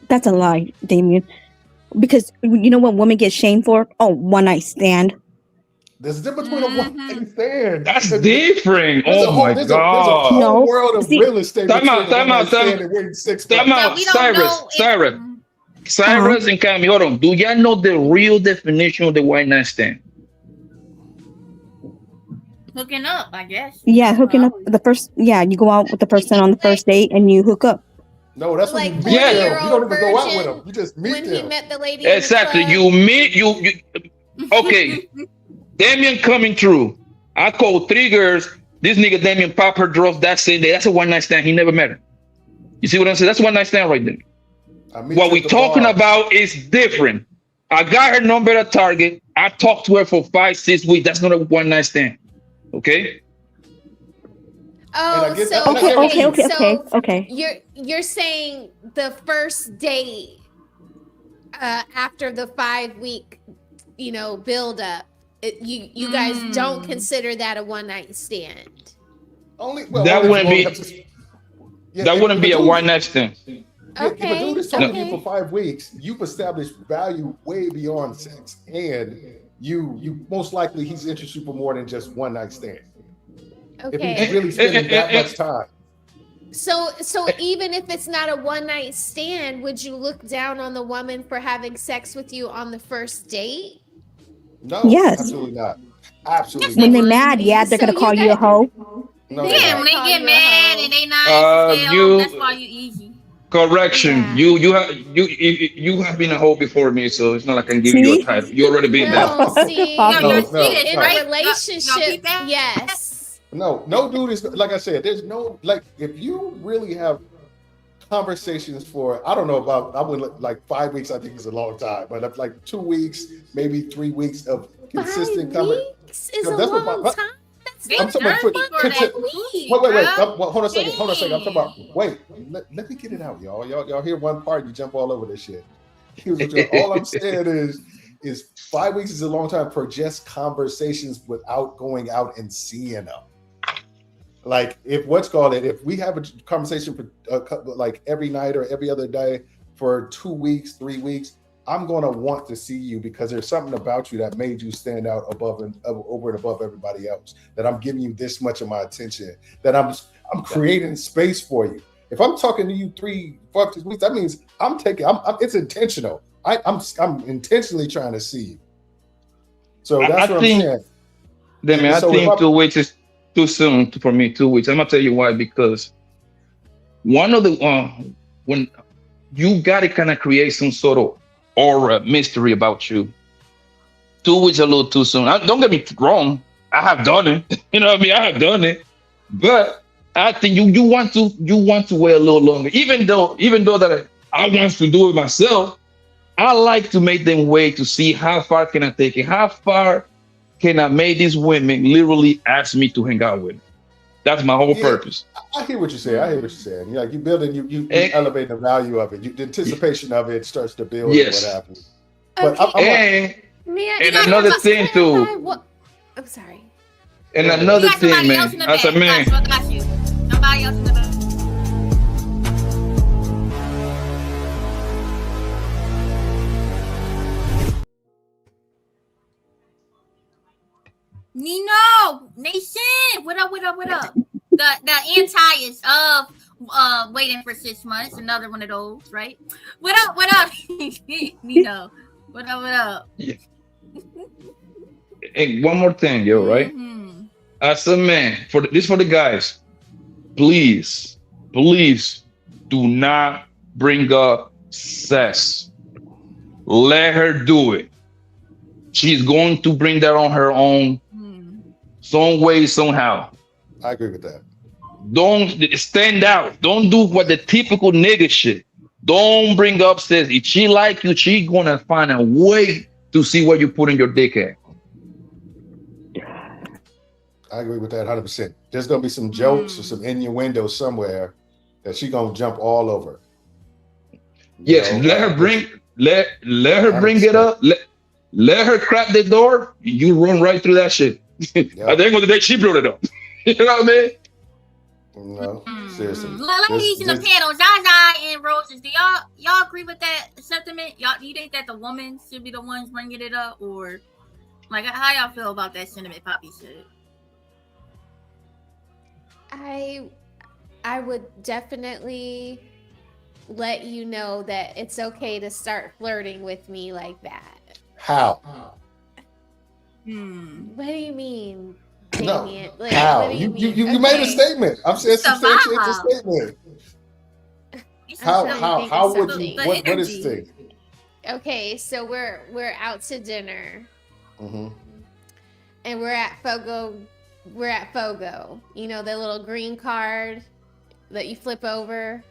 That's a lie, Damien. Because you know what women get shamed for? Oh, one night stand. There's a difference between a one night stand. That's different. There's Oh my there's God. a whole world of real estate. Time out. Cyrus and Cammy, hold on. Do y'all know the real definition of the one night stand? Hooking up, I guess. Yeah, hooking up the first. Yeah, you go out with the person on the first date and you hook up. No, that's like when you meet them. You don't even go out with virgin them. You just meet when them. he met the lady. Exactly. In the club. You meet you. Okay. Damien coming through. I called 3 girls. This nigga Damien pop her draws that same day. That's a one night stand. He never met her. You see what I'm saying? That's a one night stand right there. What we talking about is different. I got her number at Target. I talked to her for 5-6 weeks. That's not a one night stand. Okay. Oh, so okay. You're saying the first date after the 5-week, build up. You guys don't consider that a one night stand. That wouldn't be a one night stand. If a dude is talking to you for 5 weeks, you've established value way beyond sex, and you most likely he's interested for more than just one night stand. Okay. If he's really spending that much time. So even if it's not a one night stand, would you look down on the woman for having sex with you on the first date? No, yes. Absolutely not. Absolutely. When they're mad, they're gonna call you a hoe. No, yeah, when they get mad and they not that's why you easy. Correction. Yeah. You have been a hoe before me, so it's not like I can give you a title. You already been there. In a relationship, yes. No dude is like I said. There's no if you really have conversations for I wouldn't like 5 weeks. I think is a long time, but like 2 weeks, maybe 3 weeks of consistent conversation. 5 weeks is a long time. I'm talking about wait. Hold on a second. I'm talking about let me get it out, y'all. Y'all hear one part, you jump all over this shit. All I'm saying is 5 weeks is a long time for just conversations without going out and seeing them. Like if we have a conversation for like every night or every other day for 2 weeks, 3 weeks, I'm going to want to see you because there's something about you that made you stand out over and above everybody else, that I'm giving you this much of my attention, that I'm creating space for you. If I'm talking to you 3-4 weeks, that means it's intentional. I'm intentionally trying to see you. So that's what I'm saying. I think 2 weeks is too soon for me. 2 weeks. I'm gonna tell you why. Because one of the when you gotta kind of create some sort of aura, mystery about you. 2 weeks a little too soon. Don't get me wrong. I have done it. You know what I mean? I have done it. But I think you want to wait a little longer. Even though that I want to do it myself, I like to make them wait to see how far can I take it. How far can I make these women literally ask me to hang out with? That's my whole purpose. I hear what you're saying. Like you building, you elevate the value of it. The anticipation of it starts to build. Yes. What happens. Okay. And another thing too. I'm sorry. And another thing, man. As a man. Somebody else in the back. Nino Nation, what up? The anti-is of waiting for 6 months, another one of those, right? What up, Nino? What up? Yeah. And one more thing, right? Mm-hmm. As a man, for the guys, please do not bring up sex. Let her do it. She's going to bring that on her own, some way, somehow. I agree with that. Don't stand out. Don't do what the typical nigga shit. Don't bring up says if she like you, she gonna find a way to see where you putting your dick at. I agree with that 100%. There's gonna be some jokes or some innuendo somewhere that she gonna jump all over. Yes, let her bring it up. Let her crack the door. You run right through that shit. Yep. At the end of the day, she brought it up. You know what I mean? No, seriously. Ladies in the panel, Zaza and Roses, do y'all agree with that sentiment? Y'all, do you think that the woman should be the ones bringing it up, or like how y'all feel about that sentiment, Poppy said? I would definitely let you know that it's okay to start flirting with me like that. How? What do you mean? No. Like, how? You made a statement. I'm saying substantiate the statement. How would you? What is the thing? Okay, so we're out to dinner, and we're at Fogo. You know, the little green card that you flip over.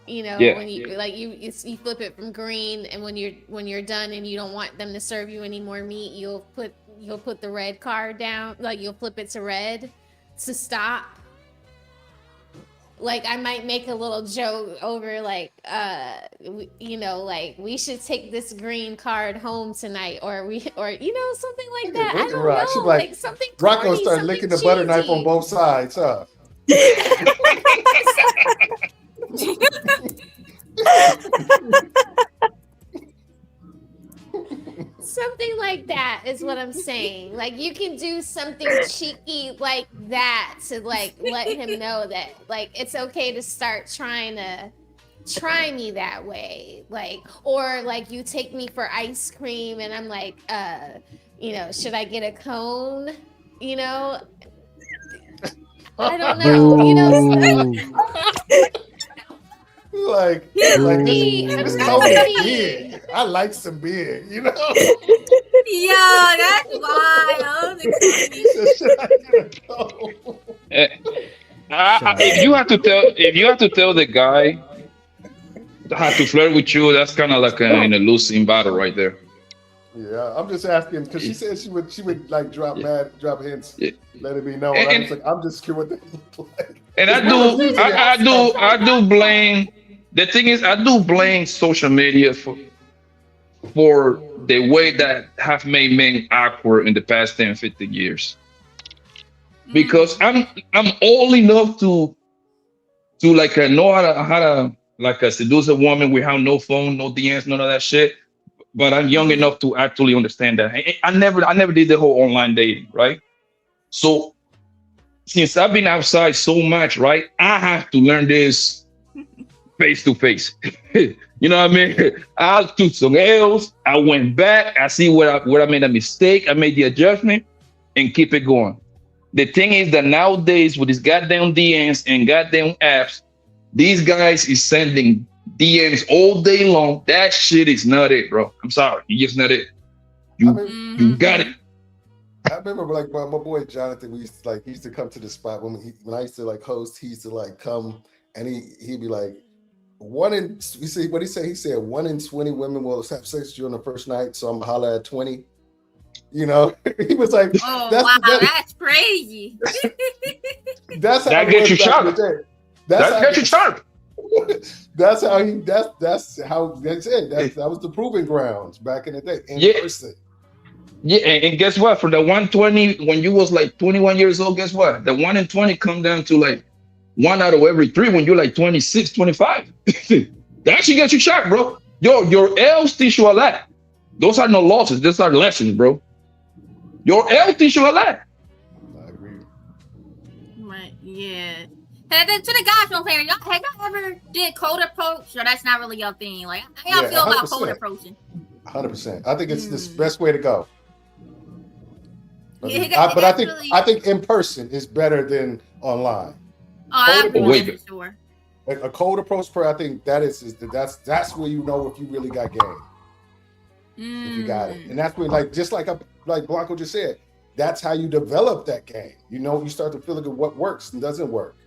You know, when you like you flip it from green, and when you're done and you don't want them to serve you any more meat, you'll put the red card down, like you'll flip it to red to stop. Like I might make a little joke over like you know, like we should take this green card home tonight, or you know, something like that. I don't know, like something Rocco corny, started licking the butter knife on both sides, huh? Something like that is what I'm saying. Like you can do something cheeky like that to like let him know that like it's okay to start trying to try me that way. Like, or like you take me for ice cream and I'm like, you know, should I get a cone? You know? I don't know. You know, like this cone is big. I like some big, you know. Yeah, that's wild. If you have to tell the guy how to flirt with you, that's kind of like in a losing battle right there. Yeah, I'm just asking because she said she would like drop hints, let it be known. I'm just curious what they look like. And I do blame. The thing is, I do blame social media for the way that have made men awkward in the past 10, 15 years. Because I'm old enough to like know how to like seduce a woman without no phone, no DMs, none of that shit. But I'm young enough to actually understand that. I never did the whole online dating, right? So since I've been outside so much, right, I have to learn this face to face. You know what I mean? I took some L's. I went back. I see where I made a mistake. I made the adjustment and keep it going. The thing is that nowadays with these goddamn DMs and goddamn apps, these guys is sending DMs all day long. That shit is not it, bro. I'm sorry. You just not it. You got it. I remember like my boy Jonathan, he used to come to the spot when I used to like host, he used to like come and he'd be like, you see what he said? He said 1 in 20 women will have sex during the first night, so I'm gonna holler at 20. You know, he was like, that's crazy. That's how that gets you sharp. That gets you sharp. That's how that's it. That was the proving grounds back in the day in person. Yeah, and guess what? For the 120, when you was like 21 years old, guess what? The 1 in 20 come down to like 1 out of every 3 when you're like 26, 25. That actually gets you shocked, bro. Your L's teach you a lot. Those are no losses. Those are lessons, bro. Your L teach you a lot. I agree. Right, yeah. Hey, to the guys from player, have y'all ever did code approach? Or that's not really your thing? Like, how y'all feel about code approaching? 100%. I think it's the best way to go. I think in person is better than online. Oh, I agree with sure. A cold approach prayer, I think that's where you know if you really got game. If you got it. And that's where, like, just like Blanco just said, that's how you develop that game. You know, you start to feel like what works and doesn't work.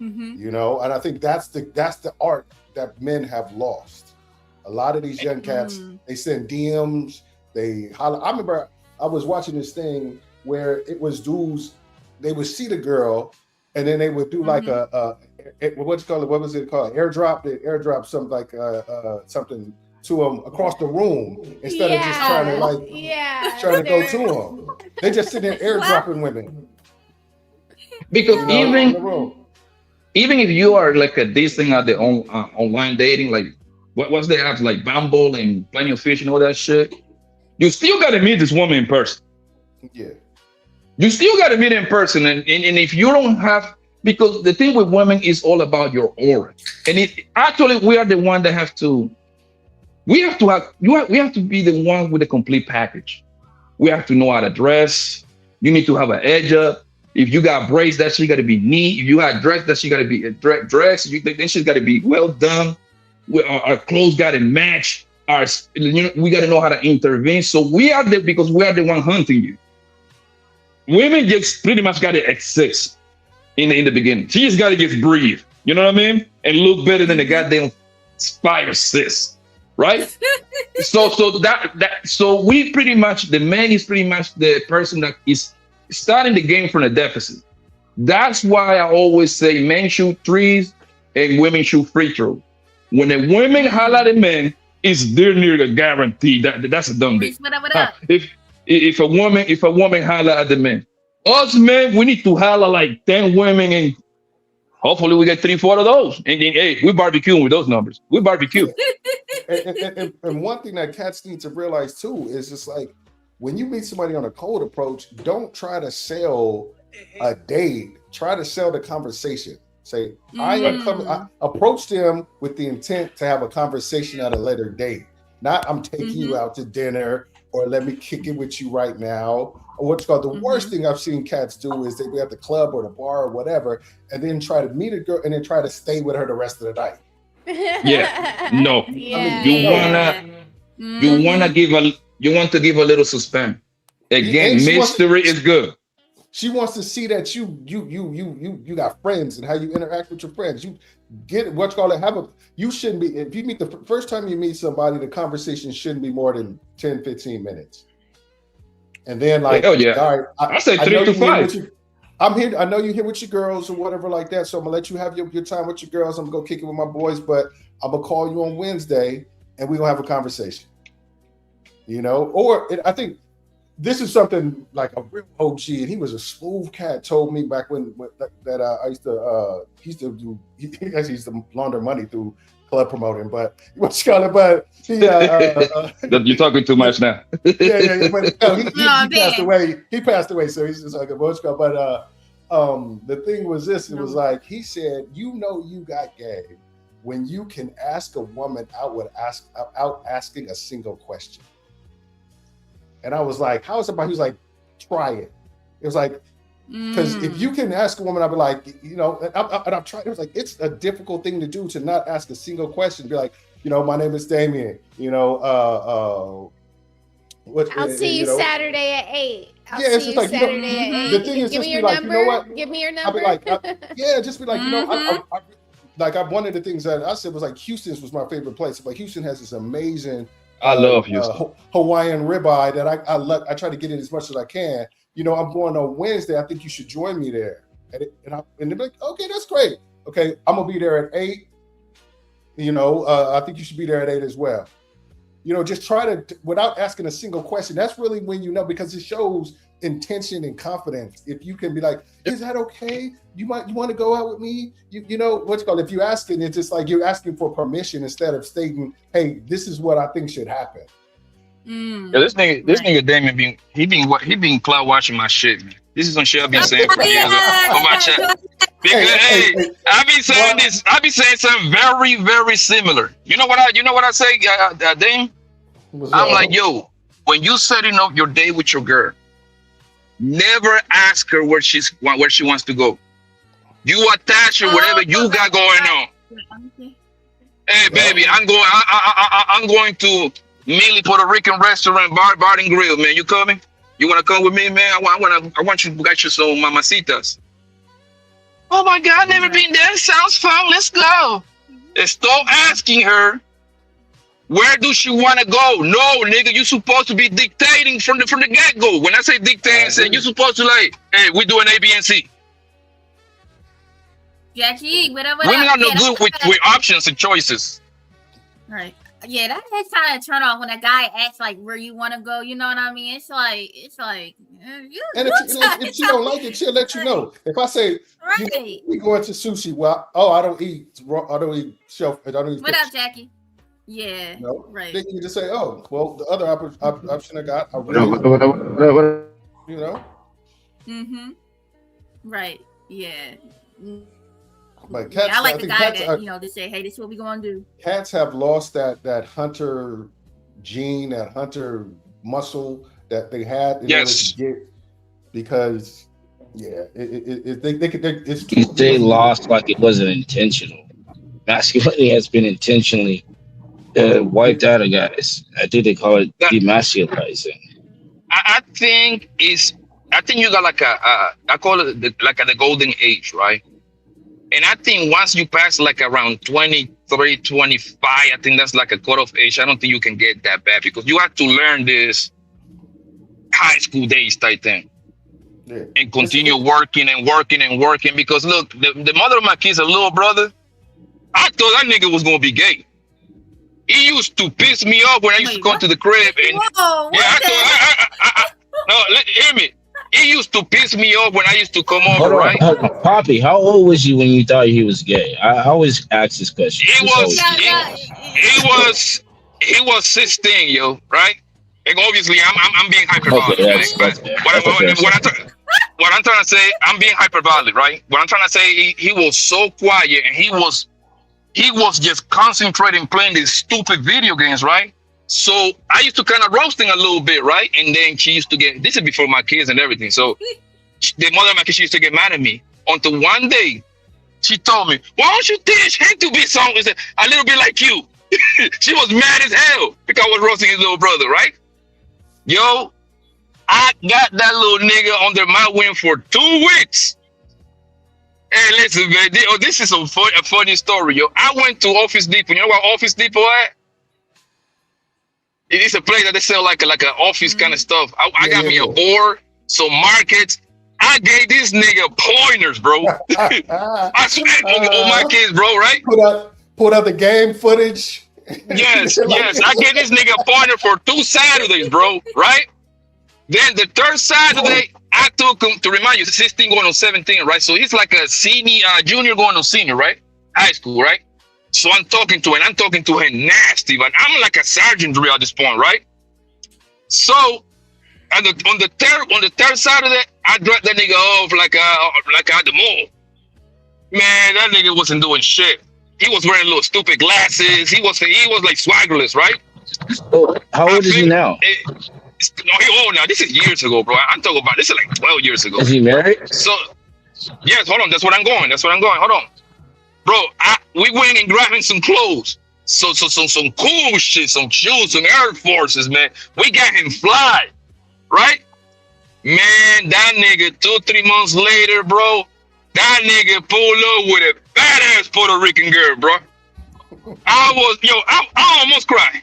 You know, and I think that's the art that men have lost. A lot of these young cats, they send DMs, they holler. I remember I was watching this thing where it was dudes, they would see the girl and then they would do like what was it called? Airdrop. They airdrop something like something to them across the room instead of just trying to go to them. They just sit there airdropping women. Because even if you are like this thing at the online dating, like what's the apps like Bumble and Plenty of Fish and all that shit, you still got to meet this woman in person. Yeah. You still got to meet in person. And if you don't have, because the thing with women is all about your aura. And actually we are the one that we have to be the one with the complete package. We have to know how to dress. You need to have an edge up. If you got braids, that shit got to be neat. If you got dress, that shit got to be dress. That shit got to be well done. Our clothes got to match. We got to know how to intervene. So we are there because we are the one hunting you. Women just pretty much got to exist in the beginning. She just got to just breathe. You know what I mean? And look better than the goddamn fire sis. Right? So we pretty much, the man is pretty much the person that is starting the game from a deficit. That's why I always say men shoot threes and women shoot free throws. When the women holler at men, it's near a guarantee. That's a dumb thing. If a woman holler at the men, us men, we need to holler like 10 women and hopefully we get 3-4 of those. And then, hey, we barbecuing with those numbers. We barbecue. and one thing that cats need to realize too is just like, when you meet somebody on a cold approach, don't try to sell a date. Try to sell the conversation. Say, I am coming. I approach them with the intent to have a conversation at a later date. Not I'm taking you out to dinner or let me kick it with you right now. Or what's called the worst thing I've seen cats do is they be at the club or the bar or whatever, and then try to meet a girl and then try to stay with her the rest of the night. Yeah. No. You want to give a little suspense. Again, mystery is good. She wants to see that you got friends and how you interact with your friends. You get what's called you shouldn't be, if you meet the first time you meet somebody, the conversation shouldn't be more than 10-15 minutes. And then like, oh yeah, all right, I say 3 to 5. I'm here. I know you're here with your girls or whatever like that. So I'm gonna let you have your time with your girls. I'm gonna go kick it with my boys, but I'm gonna call you on Wednesday and we're gonna have a conversation. You know, or I think this is something like a real OG, and he was a smooth cat. Told me back when I used to he used to launder money through club promoting, but what's called it? But you're talking too much now. yeah. But no, he passed away. He passed away, so he's just like a what's called. But the thing was this: it was like he said, you know, you got game when you can ask a woman out asking a single question. And I was like, how is somebody who's like, try it? It was like, because if you can ask a woman, I'll be like, you know, and I've tried, it was like, it's a difficult thing to do to not ask a single question. Be like, you know, my name is Damien, you know, I'll see you Saturday at 8. It's just like, Saturday at 8. The thing is, give just me your be like, number. you know what? Give me your number. I'll be like, just be like, you know, like one of the things that I said was like, Houston's was my favorite place. Like Houston has this amazing, I love Houston. Hawaiian ribeye that I try to get in as much as I can. You know, I'm going on Wednesday. I think you should join me there. And they're like, okay, that's great. Okay, I'm gonna be there at 8. You know, I think you should be there at 8 as well. You know, just try to, without asking a single question. That's really when you know, because it shows intention and confidence. If you can be like, is that okay? You want to go out with me? You know what's called, if you're asking, it's just like you're asking for permission instead of stating, hey, this is what I think should happen. Yeah, this nigga Damien he been cloud watching my shit, man. This is some shit I've been saying for years on my chat. Because I be saying something very, very similar. You know what I say, Dame? I'm like, yo, when you setting up your day with your girl, never ask her where she wants to go. You attach or whatever you got going on. Hey, baby, I'm going to Millie Puerto Rican restaurant, bar and grill, man. You coming? You want to come with me, man? I want you to get you some mamacitas. Oh my God, I've never been there. Sounds fun. Let's go. Stop asking her where do she want to go. No, nigga, you supposed to be dictating from the get go. When I say dictating, say you supposed to like, hey, we doing A, B, and C. Jackie, whatever. Women are no good with options and choices. Right. Yeah, that's kind of turn off when a guy asks like where you want to go. You know what I mean? It's like if she don't like it, she'll let you know. If I say right, we going to sushi, well, I don't eat shelf. I don't eat. What up, Jackie? Yeah. No, right. Then you just say, oh, well, the other option I got, I really, you know. Mm-hmm. Right. Yeah. Like cats, I like the guy that they say, hey, this is what we gonna do. Cats have lost that hunter gene, that hunter muscle that they had in order to get, because they lost like it wasn't intentional. Masculinity has been intentionally wiped out of guys. I think they call it demasculizing. I think you got like I call it the golden age, right? And I think once you pass like around 23, 25, I think that's like a cutoff age. I don't think you can get that bad because you have to learn this high school days type thing. Yeah. And continue working because look, the mother of my kids, a little brother, I thought that nigga was gonna be gay. He used to piss me off when I used to come to the crib and hear me. He used to piss me off when I used to come over, right? Poppy, how old was you when you thought he was gay? I always ask this question. He was 16, yo, right? And obviously, I'm being hyperbolic. Okay, what I'm trying to say, I'm being hyperbolic, right? What I'm trying to say, he was so quiet and he was just concentrating playing these stupid video games, right? So I used to kind of roast him a little bit, right? And then she used to get, this is before my kids and everything. So the mother of my kids, she used to get mad at me. Until one day, she told me, why don't you teach him to be a little bit like you? She was mad as hell because I was roasting his little brother, right? Yo, I got that little nigga under my wing for 2 weeks. Hey, listen, man, this is a funny story, yo. I went to Office Depot. You know where Office Depot at? It is a place that they sell like an office kind of stuff. I got me a board, some markets. I gave this nigga pointers, bro. I spent on my kids, bro, right? Put out the game footage. Yes. I gave this nigga a pointer for 2 Saturdays, bro, right? Then the 3rd Saturday, I took him, to remind you, 16 going on 17, right? So he's like a junior going on senior, right? High school, right? So I'm talking to her nasty, but I'm like a sergeant drill at this point, right? So on the third Saturday, I dropped that nigga off like at the mall. Man, that nigga wasn't doing shit. He was wearing little stupid glasses. He was like swaggerless, right? Oh, how old is he now? He old now. This is years ago, bro. I'm talking about this is like 12 years ago. Is he married? So yes, hold on. That's what I'm going. Hold on. Bro, we went and grabbing some clothes. So some cool shit, some shoes, some Air Forces, man. We got him fly, right? Man, that nigga 2-3 months later, bro, that nigga pulled up with a badass Puerto Rican girl, bro. I almost cried.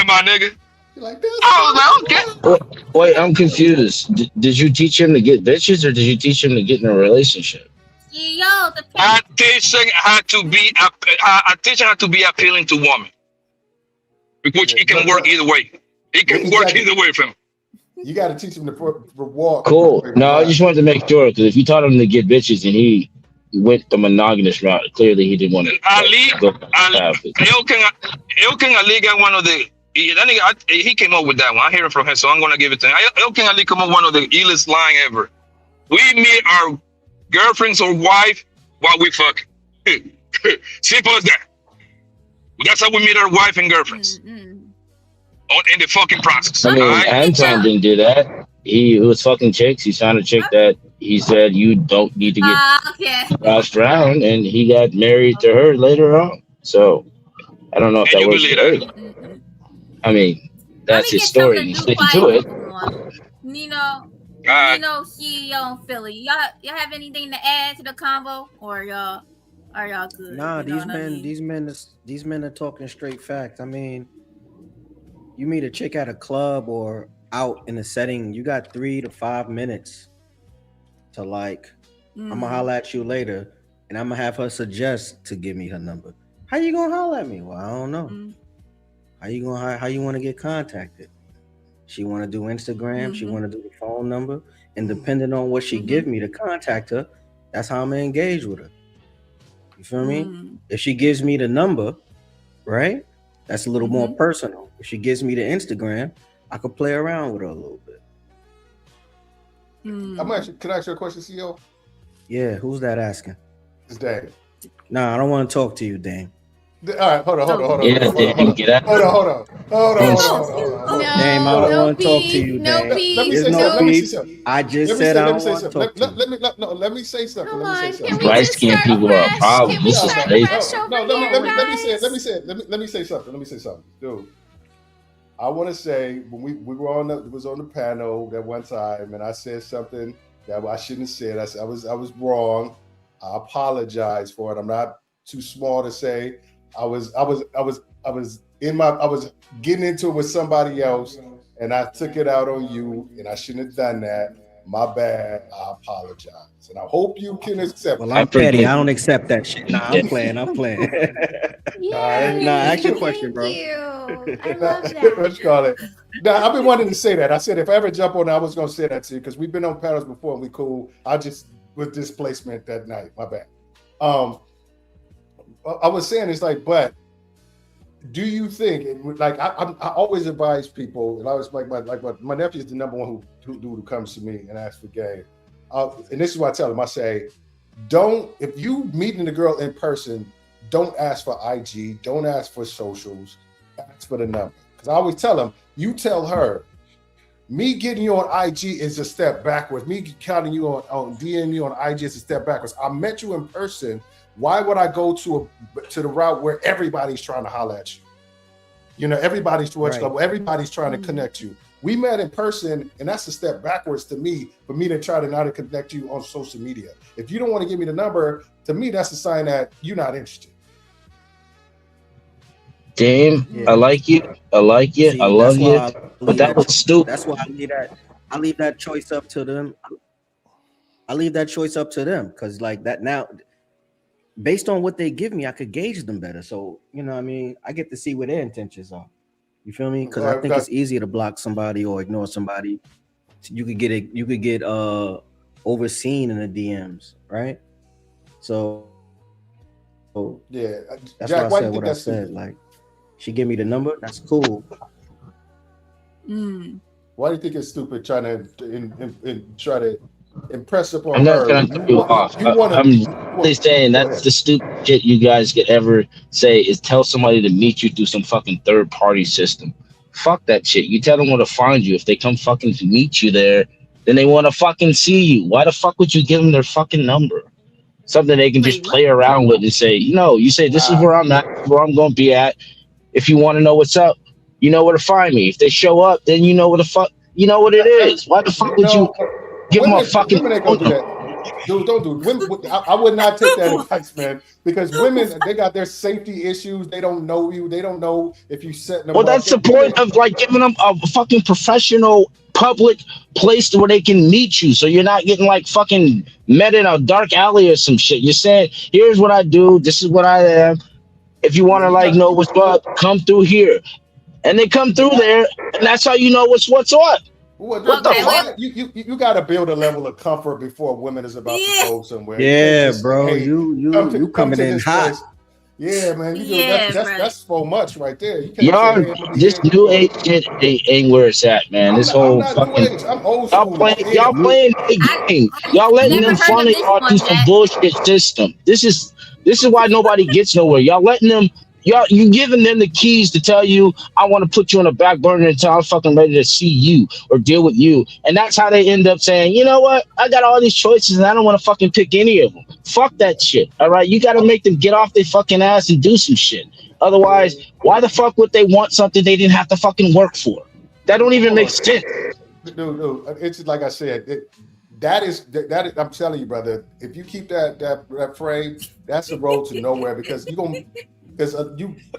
My nigga. Like this? I was like, okay. Wait, I'm confused. Did you teach him to get bitches or did you teach him to get in a relationship? I teach him how to be appealing to women, which it can work either way. It can work either way for him. You got to teach him to walk. Cool. No, I just wanted to make sure because if you taught him to get bitches and he went the monogamous route, clearly he didn't want to. Ali got one of the. He came up with that one. I hear it from him, so I'm gonna give it to him. Elkin Ali come up with one of the illest line ever. We meet our girlfriends or wife while we fuck. Simple as that. That's how we meet our wife and girlfriends. In the fucking process. I mean, Anton didn't do that. He was fucking chicks. He found a chick that he said you don't need to get Okay. passed around, and he got married to her later on. So I don't know if And that you works believe for that? everybody. I mean, Let that's me his get some of story, the and he's new sticking to white it. people on. Nino, Uh, CEO in Philly. Y'all have anything to add to the convo, or y'all good? Nah, You know what I mean? these men are talking straight facts. I mean, you meet a chick at a club or out in a setting, you got 3 to 5 minutes to like, I'm gonna holler at you later, and I'm gonna have her suggest to give me her number. How you gonna holler at me? Well, I don't know. How you want to get contacted? She want to do Instagram. She want to do the phone number, and depending on what she give me to contact her, that's how I'm gonna engage with her. You feel me? If she gives me the number, right? That's a little more personal. If she gives me the Instagram, I could play around with her a little bit. Can I ask you a question, CEO? Yeah, who's that asking? It's Dame. Nah, I don't want to talk to you, Dame. All right, hold on. Yeah, Dame, get out. Hold on. Dame, I don't want to talk to you, no Dame. beef. Let me There's say no something. Let me say beef. something. I just said I don't want to talk to you. Let me say something. Come Let me say on, something. can we Light just skinned start people are a fresh? problem. Can we This is start crazy. fresh over No, here, let me guys? say it. Let me say something. Dude, I want to say when we were on the panel that one time, and I said something that I shouldn't have said. I was wrong. I apologize for it. I'm not too small to say. I was getting into it with somebody else, and I took it out on you, and I shouldn't have done that. My bad. I apologize, and I hope you can accept. Well, I'm petty. I don't accept that shit. Nah, I'm playing. Yeah, Nah, ask your question, bro. Thank you. I love that. What you call it? Now, I've been wanting to say that. I said if I ever jump on, I was going to say that to you because we've been on panels before and we cool. I just with displacement that night. My bad. I was saying it's like, but do you think like I always advise people, and I was like my nephew is the number one who comes to me and asks for game, and this is what I tell him. I say, if you meeting the girl in person, don't ask for IG, don't ask for socials, ask for the number. Because I always tell them, you tell her, me getting you on IG is a step backwards. Me counting you on DM you on IG is a step backwards. I met you in person. Why would I go to the route where everybody's trying to holler at you? You know, everybody's everybody's trying to connect you. We met in person, and that's a step backwards to me for me to try to now to connect you on social media. If you don't want to give me the number, to me, that's a sign that you're not interested. Dame, I like you. I like you. See, I love you. But that was stupid. That's why I leave that choice up to them. I leave that choice up to them because like that now, based on what they give me, I could gauge them better. So you know what I mean, I get to see what their intentions are. You feel me? Because I think it's easier to block somebody or ignore somebody. You could get overseen in the DMs, right? So yeah, that's Jack, why I said what I said. Like, she give me the number, that's cool. Why do you think it's stupid trying to try to impress upon I'm not her? trying to cut you off. I'm really saying that's the stupid shit you guys could ever say is tell somebody to meet you through some fucking third party system. Fuck that shit. You tell them where to find you. If they come fucking meet you there, then they want to fucking see you. Why the fuck would you give them their fucking number? Something they can just play around with and say, you say this is where I'm at, where I'm gonna be at. If you want to know what's up, you know where to find me. If they show up, then you know what the fuck, you know what it is. Why the fuck would you give them a fucking? Women ain't gonna do that. Dude, don't do it. Women, I would not take that advice, man. Because women, they got their safety issues. They don't know you. They don't know if you setting them. Well, that's the point of like giving them a fucking professional public place where they can meet you. So you're not getting like fucking met in a dark alley or some shit. You're saying, here's what I do. This is what I am. If you want to like know what's up, come through here. And they come through there, and that's how you know what's what. What the fuck? You got to build a level of comfort before women is about to go somewhere. Yeah, bro. Hey, you coming in hot. Place. Yeah, man. That's so much right there. Y'all, this new age shit ain't where it's at, man. This whole fucking I'm old school. y'all playing a game. Y'all letting them funnel y'all through some bullshit system. This is why nobody gets nowhere. Y'all letting them you giving them the keys to tell you, I want to put you on a back burner until I'm fucking ready to see you or deal with you. And that's how they end up saying, you know what? I got all these choices and I don't want to fucking pick any of them. Fuck that shit. All right. You got to make them get off their fucking ass and do some shit. Otherwise, why the fuck would they want something they didn't have to fucking work for? That don't even make sense. Dude, it's just like I said. That is, I'm telling you, brother. If you keep that frame, that's the road to nowhere because you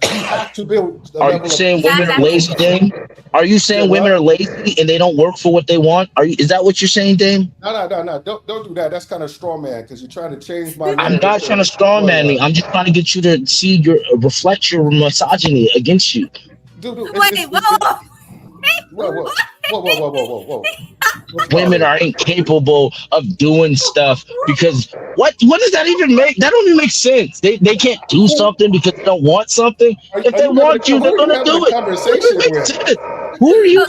have to build. Are you saying women are lazy, Dame? Are you saying women are lazy and they don't work for what they want? Is that what you're saying, Dame? No. Don't do that. That's kind of straw man because you're trying to change my. I'm not trying to straw man me. I'm just trying to get you to see reflect your misogyny against you. Dude, Whoa. Women are incapable of doing stuff because what does that even make? That don't even make sense. They can't do something because they don't want something. If they want you, they're gonna do it. Who are you?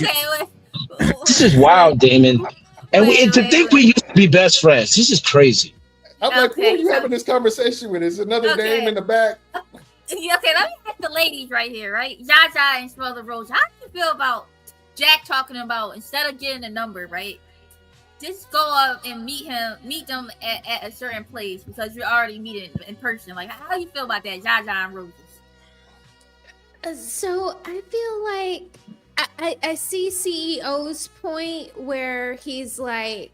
This is wild, Damon. And to think we used to be best friends. This is crazy. I'm like, who are you having this conversation with? Is another name in the back? Okay, let me ask the ladies right here, right? Jaja and Smell the Rose. How do you feel about Jack talking about instead of getting a number, right? Just go up and meet them at a certain place because you're already meeting in person. Like, how do you feel about that, Jaja and Roses? So I feel like I see CEO's point where he's like,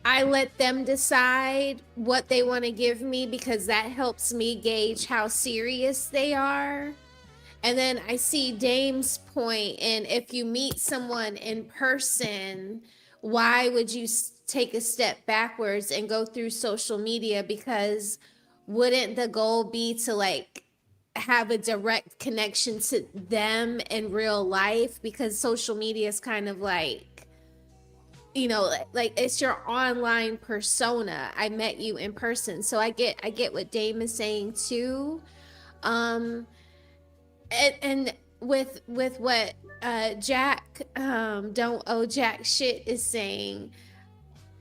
I let them decide what they want to give me because that helps me gauge how serious they are. And then I see Dame's point, and if you meet someone in person, why would you take a step backwards and go through social media? Because wouldn't the goal be to like have a direct connection to them in real life? Because social media is kind of like, you know, like it's your online persona. I met you in person. So I get what Dame is saying too. And with what Jack don't owe Jack shit is saying,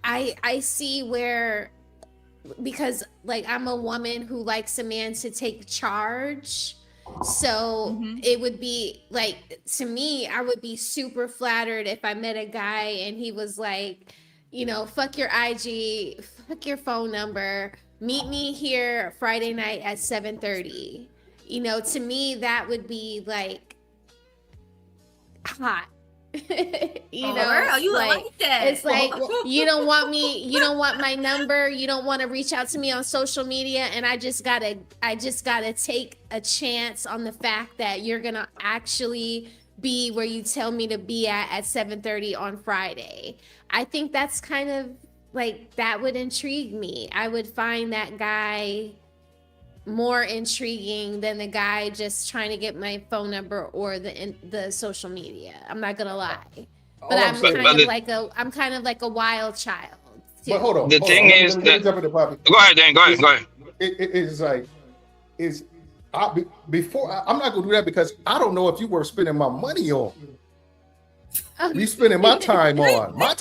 I see where, because like I'm a woman who likes a man to take charge, so it would be like, to me, I would be super flattered if I met a guy and he was like, you know, fuck your IG, fuck your phone number, meet me here Friday night at 7:30. You know, to me, that would be like hot. You know, girl, you like that. It's like, you don't want me, you don't want my number, you don't want to reach out to me on social media, and I just gotta take a chance on the fact that you're gonna actually be where you tell me to be at 7:30 on Friday. I think that's kind of like, that would intrigue me. I would find that guy more intriguing than the guy just trying to get my phone number or the social media. I'm not gonna lie, but I'm kind of like a wild child too. But hold on. The thing is that. Go ahead, Dan. Go ahead. It is like, I'm not gonna do that because I don't know if you were spending my money on. You spending my time on. My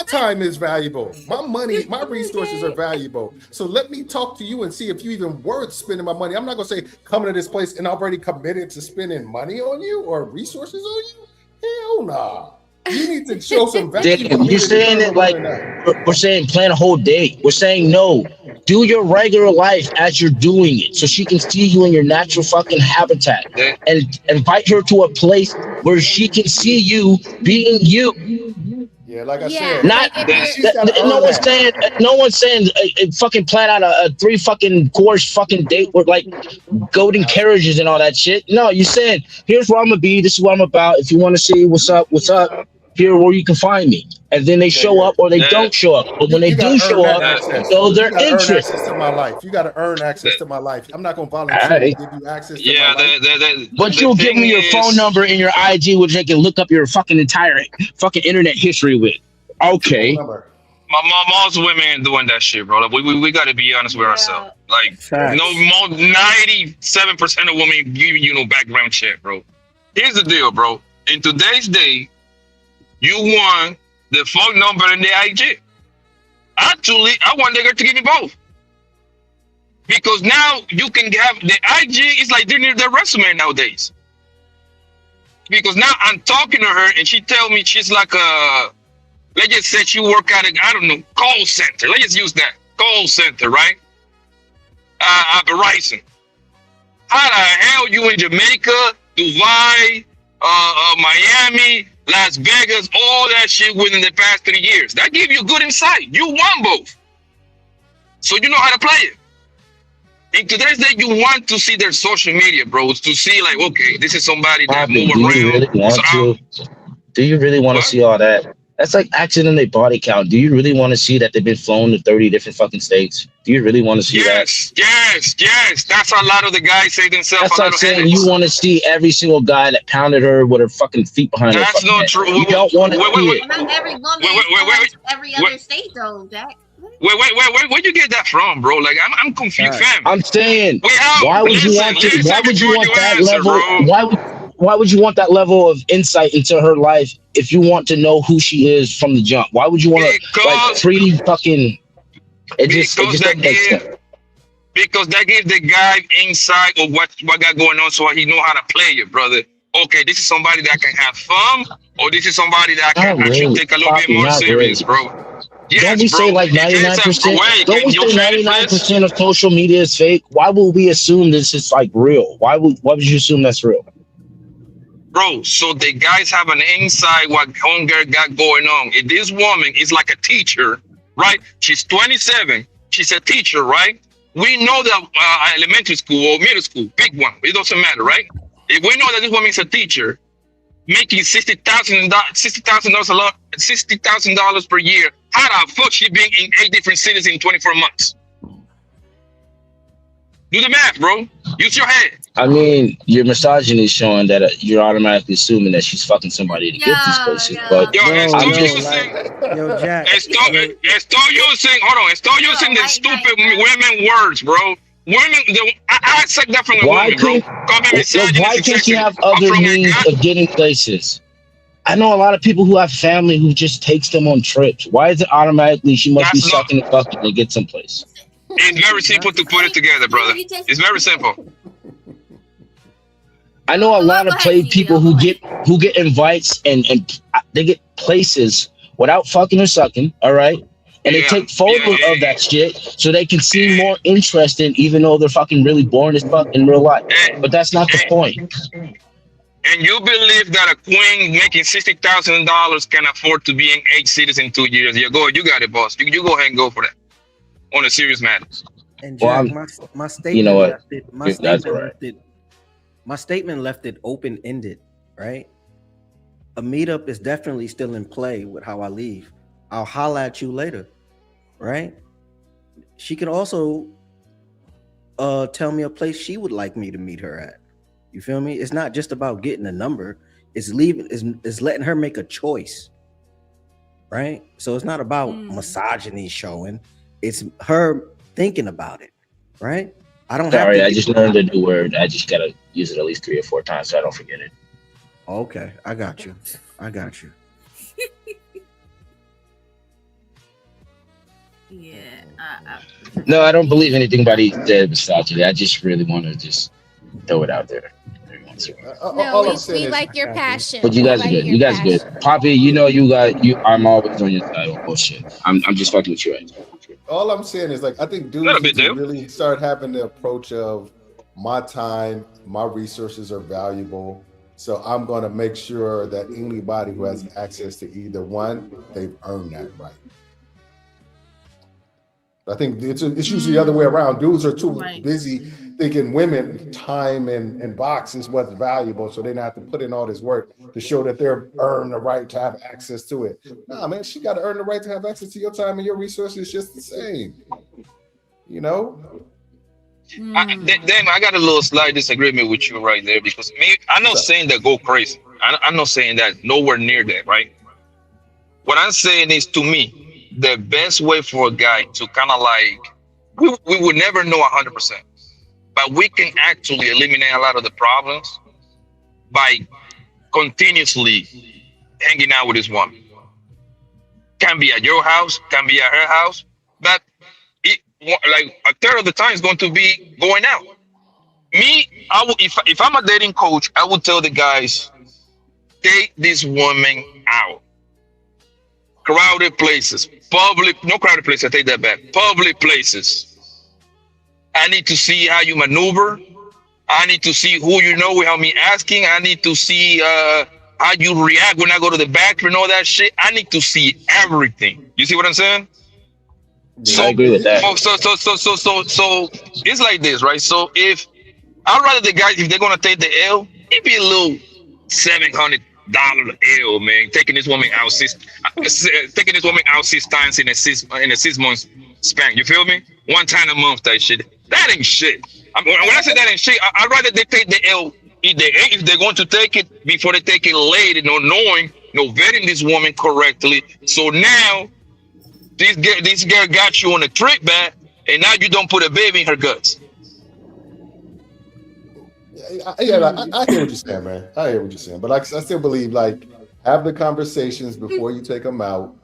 time is valuable. My money, my resources are valuable. So let me talk to you and see if you even worth spending my money. I'm not gonna say coming to this place and already committed to spending money on you or resources on you. Hell nah. You need to show some value. You're saying it like we're saying plan a whole date. We're saying no. Do your regular life as you're doing it, so she can see you in your natural fucking habitat, and invite her to a place where she can see you being you. Yeah, like I said, no one's saying fucking plan out a 3 fucking course fucking date with like golden carriages and all that shit. No, you said here's where I'm gonna be. This is what I'm about. If you want to see what's up, here where you can find me. And then they show up or they don't show up. But when they do show up, so their interest. Access to my life. You got to earn access to my life. I'm not going to volunteer to give you access to my life. But you'll give me your phone number and your IG, which they can look up your fucking entire fucking internet history with. Okay. Most women ain't doing that shit, bro. Like, we got to be honest with ourselves. Like, 97% of women giving you no background check, bro. Here's the deal, bro. In today's day, you want the phone number and the IG. Actually, I want nigga to give me both. Because now you can have the IG is like their resume nowadays. Because now I'm talking to her and she tell me she's like a, let's just say she work at a, I don't know, call center. Let's just use that call center, right? Verizon. How the hell you in Jamaica, Dubai, Miami, Las Vegas, all that shit within the past 3 years? That give you good insight. You won both, so you know how to play it. In today's day, you want to see their social media, bros, to see like, okay, this is somebody that move around. Do you really want to see all that? That's like asking in their body count. Do you really want to see that they've been flown to 30 different fucking states? Do you really want to see that? Yes. That's a lot of the guys say themselves. That's like saying you want to see every single guy that pounded her with her fucking feet behind her. That's not true. You don't want to see it. Not every woman every other state, though, Jack. Where'd you get that from, bro? Like, I'm confused, fam. I'm saying, why would you want that level? Why would you want that level of insight into her life if you want to know who she is from the jump? Why would you want to like pretty fucking? It just doesn't make sense. Because that gives the guy insight of what got going on, so he know how to play it, brother. Okay, this is somebody that can have fun, or this is somebody that can actually take a little bit more serious, bro. Yes, don't we say like 99%? Don't we say 99% of social media is fake? Why would we assume this is like real? Why would you assume that's real? Bro, so the guys have an insight what homegirl got going on. If this woman is like a teacher, right? She's 27. She's a teacher, right? We know that elementary school or middle school, pick one. It doesn't matter, right? If we know that this woman is a teacher, making $60,000 per year, how the fuck she been in 8 different cities in 24 months? Do the math, bro. Use your head. I mean, your misogyny is showing that you're automatically assuming that she's fucking somebody to get these places. But Estoy using the stupid women words, bro. Women, I accept that from the women, bro. Why can't you have other means of getting places? I know a lot of people who have family who just takes them on trips. Why is it automatically she must be sucking the fucking to get someplace? It's very simple to put it together, brother. It's very simple. I know a lot of played people who get invites and they get places without fucking or sucking, all right? And they take photos of that shit so they can seem more interested, even though they're fucking really boring as fuck in real life. But that's not the point. And you believe that a queen making $60,000 can afford to be in 8 cities in 2 years? You got it, boss. You go ahead and go for that on a serious matter. And Jack, my statement, you know what? My statement left it open-ended, right? A meetup is definitely still in play with how I leave. I'll holla at you later, right? She can also tell me a place she would like me to meet her at. You feel me? It's not just about getting a number. It's letting her make a choice, right? So it's not about misogyny showing. It's her thinking about it, right? I just learned a new word. I just gotta use it at least 3 or 4 times so I don't forget it. Okay, I got you. Yeah. No, I don't believe anything anybody said misogyny. I just really want to just throw it out there. We like your passion. But you guys are good. You guys are good. Poppy, you know I'm always on your side on bullshit. I'm just fucking with you right now. All I'm saying is like I think dudes need to really start having the approach of my time, my resources are valuable. So I'm gonna make sure that anybody who has access to either one, they've earned that right. I think it's usually the other way around. Dudes are too busy thinking women time and box is what's valuable, so they don't have to put in all this work to show that they're earned the right to have access to it. Nah, man, she got to earn the right to have access to your time and your resources just the same. You know? Damn, I got a little slight disagreement with you right there because I'm not saying that go crazy. I'm not saying that nowhere near that, right? What I'm saying is, to me, the best way for a guy to kind of like, we would never know 100%, but we can actually eliminate a lot of the problems by continuously hanging out with this woman. Can be at your house, can be at her house, but like a third of the time is going to be going out. Me, I would if I'm a dating coach, I would tell the guys, take this woman out. Crowded places, public, no crowded places, I take that back. Public places. I need to see how you maneuver. I need to see who you know without me asking. I need to see how you react when I go to the bathroom and all that shit. I need to see everything. You see what I'm saying? So, I agree with that. So it's like this, right? So if I'd rather the guys, if they're gonna take the L, it'd be a little $700 L, man. Taking this woman out six times in a 6 months span. You feel me? One time a month, that shit. That ain't shit. When I say that ain't shit, I'd rather they take the L if they're going to take it before they take it late, knowing, vetting this woman correctly. So now this girl got you on a trick back, and now you don't put a baby in her guts. I hear what you're saying, man. I hear what you're saying, but I still believe, like, have the conversations before you take them out,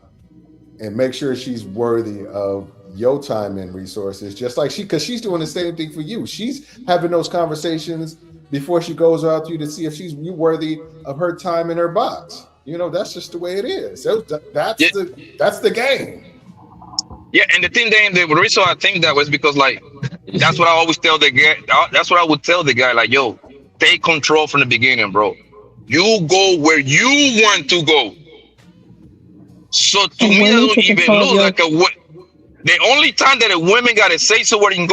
and make sure she's worthy of your time and resources. Just like because she's doing the same thing for you. She's having those conversations before she goes out to you to see if you worthy of her time in her box. That's just the way it is. So that's the game. Yeah, and the thing, the reason I think that was because, like, that's what I always tell the guy. That's what I would tell the guy, like, yo, take control from the beginning, bro. You go where you want to go. So to me, that don't even look like a what. The only time that a woman gotta say so where I'm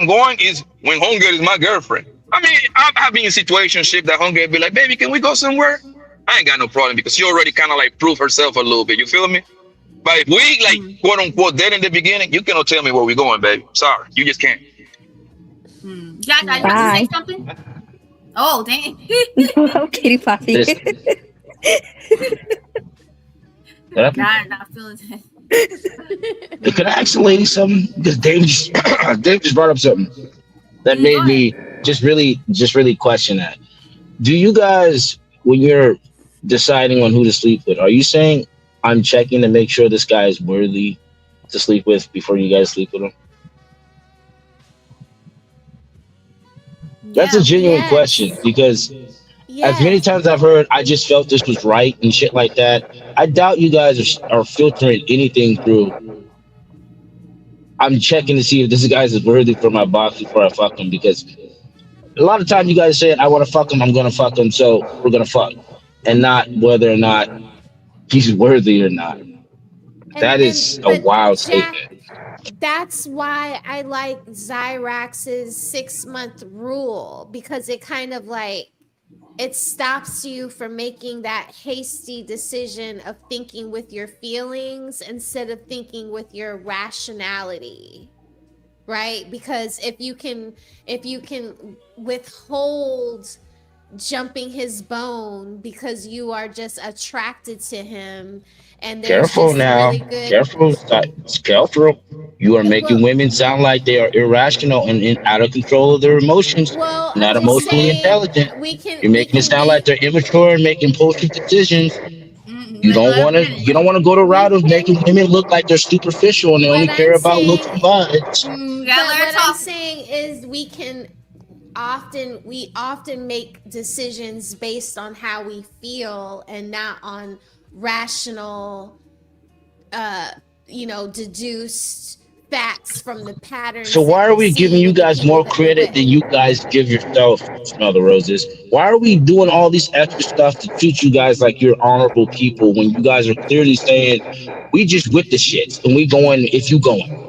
going is when homegirl is my girlfriend. I mean, I've been in situationship that homegirl be like, baby, can we go somewhere? I ain't got no problem because she already kind of like proved herself a little bit. You feel me? But if we like quote unquote dead in the beginning, you cannot tell me where we're going, baby. Sorry, you just can't. Jack, I want to say something. Oh, dang. Oh, Kitty Poppy. God, not feeling that. Could I ask the lady something? Because Dave just brought up something that made me just really question that. Do you guys, when you're deciding on who to sleep with, are you saying I'm checking to make sure this guy is worthy to sleep with before you guys sleep with him? That's a genuine question, because as many times I've heard, I just felt this was right and shit like that. I doubt you guys are filtering anything through. I'm checking to see if this guy is worthy for my box before I fuck him, because a lot of times you guys say, I want to fuck him, I'm going to fuck him, so we're going to fuck. And not whether or not he's worthy or not. That is a wild statement. That's why I like Zyrax's 6-month rule, because it kind of like, it stops you from making that hasty decision of thinking with your feelings instead of thinking with your rationality, right? Because if you can withhold jumping his bone because you are just attracted to him, and careful now, really good... careful. You are making women sound like they are irrational and out of control of their emotions, not emotionally intelligent. You're making it sound like they're immature and making impulsive decisions. You don't want to go the route of making women look like they're superficial and they only care about looks and vibes. But what I'm saying is we often make decisions based on how we feel and not on rational, deduced facts from the patterns. So why are we giving you guys more credit than you guys give yourself, Smell the Roses? Why are we doing all this extra stuff to treat you guys like you're honorable people when you guys are clearly saying we just with the shits and we going if you going?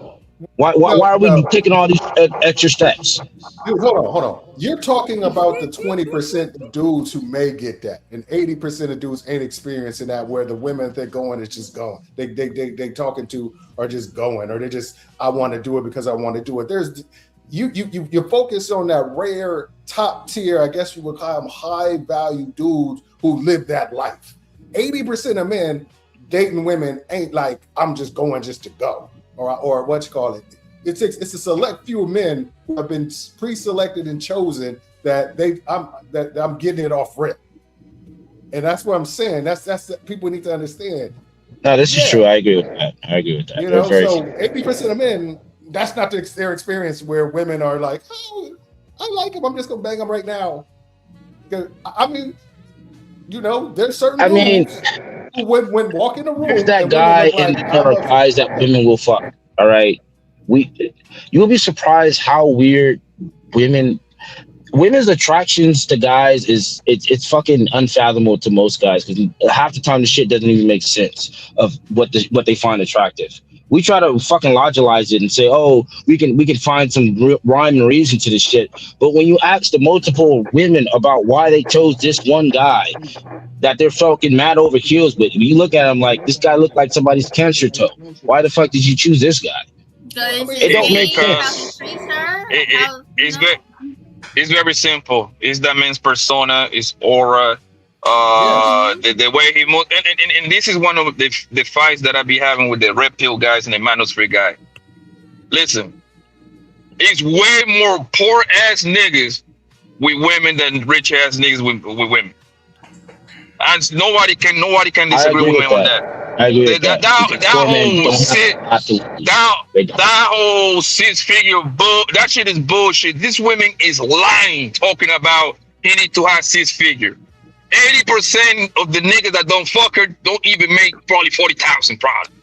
Why are we taking all these extra steps? Dude, hold on. You're talking about the 20% of dudes who may get that, and 80% of dudes ain't experiencing that, where the women they're going is just going. They talking to are just going, or they just, I want to do it because I want to do it. There's you focus on that rare top tier, I guess you would call them high value dudes who live that life. 80% of men dating women ain't like, I'm just going just to go. Or what you call it? It's a select few men who have been pre-selected and chosen that I'm getting it off rip, and that's what I'm saying. That's people need to understand. No, this is true. I agree with that. So 80% of men, that's not their experience where women are like, oh, I like him. I'm just gonna bang him right now. I mean, you know, there's certain dudes who when walk in the room. There's that guy and there are guys that women will fuck. All right, you will be surprised how weird women's attractions to guys is it's fucking unfathomable to most guys because half the time the shit doesn't even make sense of what they find attractive. We try to fucking logicalize it and say, oh, we can find some rhyme and reason to this shit. But when you ask the multiple women about why they chose this one guy that they're fucking mad over heels with, you look at him like, this guy looked like somebody's cancer toe. Why the fuck did you choose this guy? It don't make sense. It's very simple. It's that man's persona, his aura, the way he moves, and this is one of the fights that I be having with the red pill guys and the manosphere guy. Listen, it's way more poor ass niggas with women than rich ass niggas with women, and nobody can disagree with me on that. I agree with that whole six-figure bull, that shit is bullshit. This women is lying, talking about he need to have six-figure. 80% of the niggas that don't fuck her don't even make probably 40,000 probably.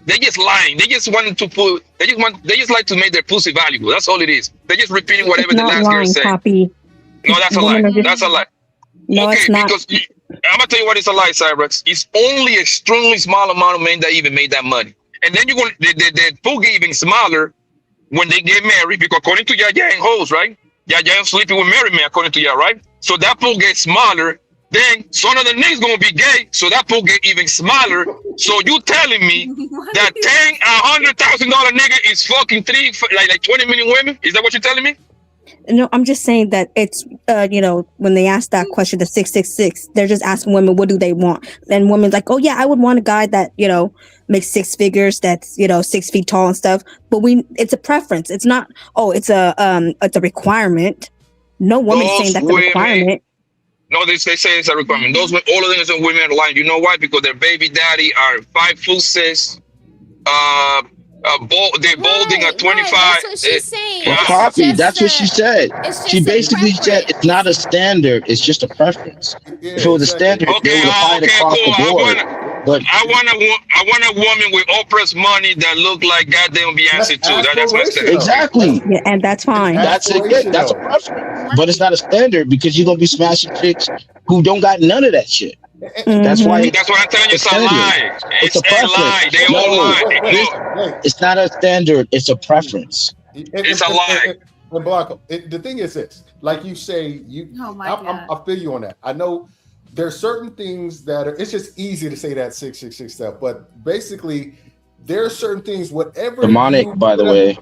They just lying. They just want to put. They just like to make their pussy valuable. That's all it is. They're just repeating whatever the last girl said. No, that's a lie. That's a lie. No, okay, it's not. Because I'm gonna tell you what it's a lie, Cyrex. It's only extremely small amount of men that even made that money, and then you're gonna the pool get even smaller when they get married, because according to Yaya and hoes, right? Yaya ain't sleeping with married men, according to ya, right? So that pool gets smaller. Then some of the niggas gonna be gay, so that pool get even smaller. So you telling me that $100,000 nigga is fucking like 20 million women? Is that what you're telling me? No, I'm just saying that it's, when they ask that question, the 666, they're just asking women, what do they want? And women's like, oh yeah, I would want a guy that, makes six figures, that's, 6 feet tall and stuff. But it's a preference. It's not, it's a requirement. No woman's saying that's a requirement. No, they say it's a requirement. Those all of them women are lying. You know why? Because their baby daddy are 5'6". They're balding at 25. That's what she's saying. Copy. That's what she said. She basically said it's not a standard. It's just a preference. If it was a standard, they would apply it across the board. But I want a woman with Oprah's money that look like goddamn Beyonce too. That's my standard. Exactly. Yeah, and that's fine. That's it. That's a preference. But it's not a standard because you're gonna be smashing chicks who don't got none of that shit. That's why. That's what I'm telling you. It's a lie. It's a lie. They all lie. It's not a standard. It's a preference. It's a lie. Blanco, the thing is this: like you say, I feel you on that. I know there's certain things that it's just easy to say that 666 stuff, but basically there are certain things. Whatever demonic, by the way.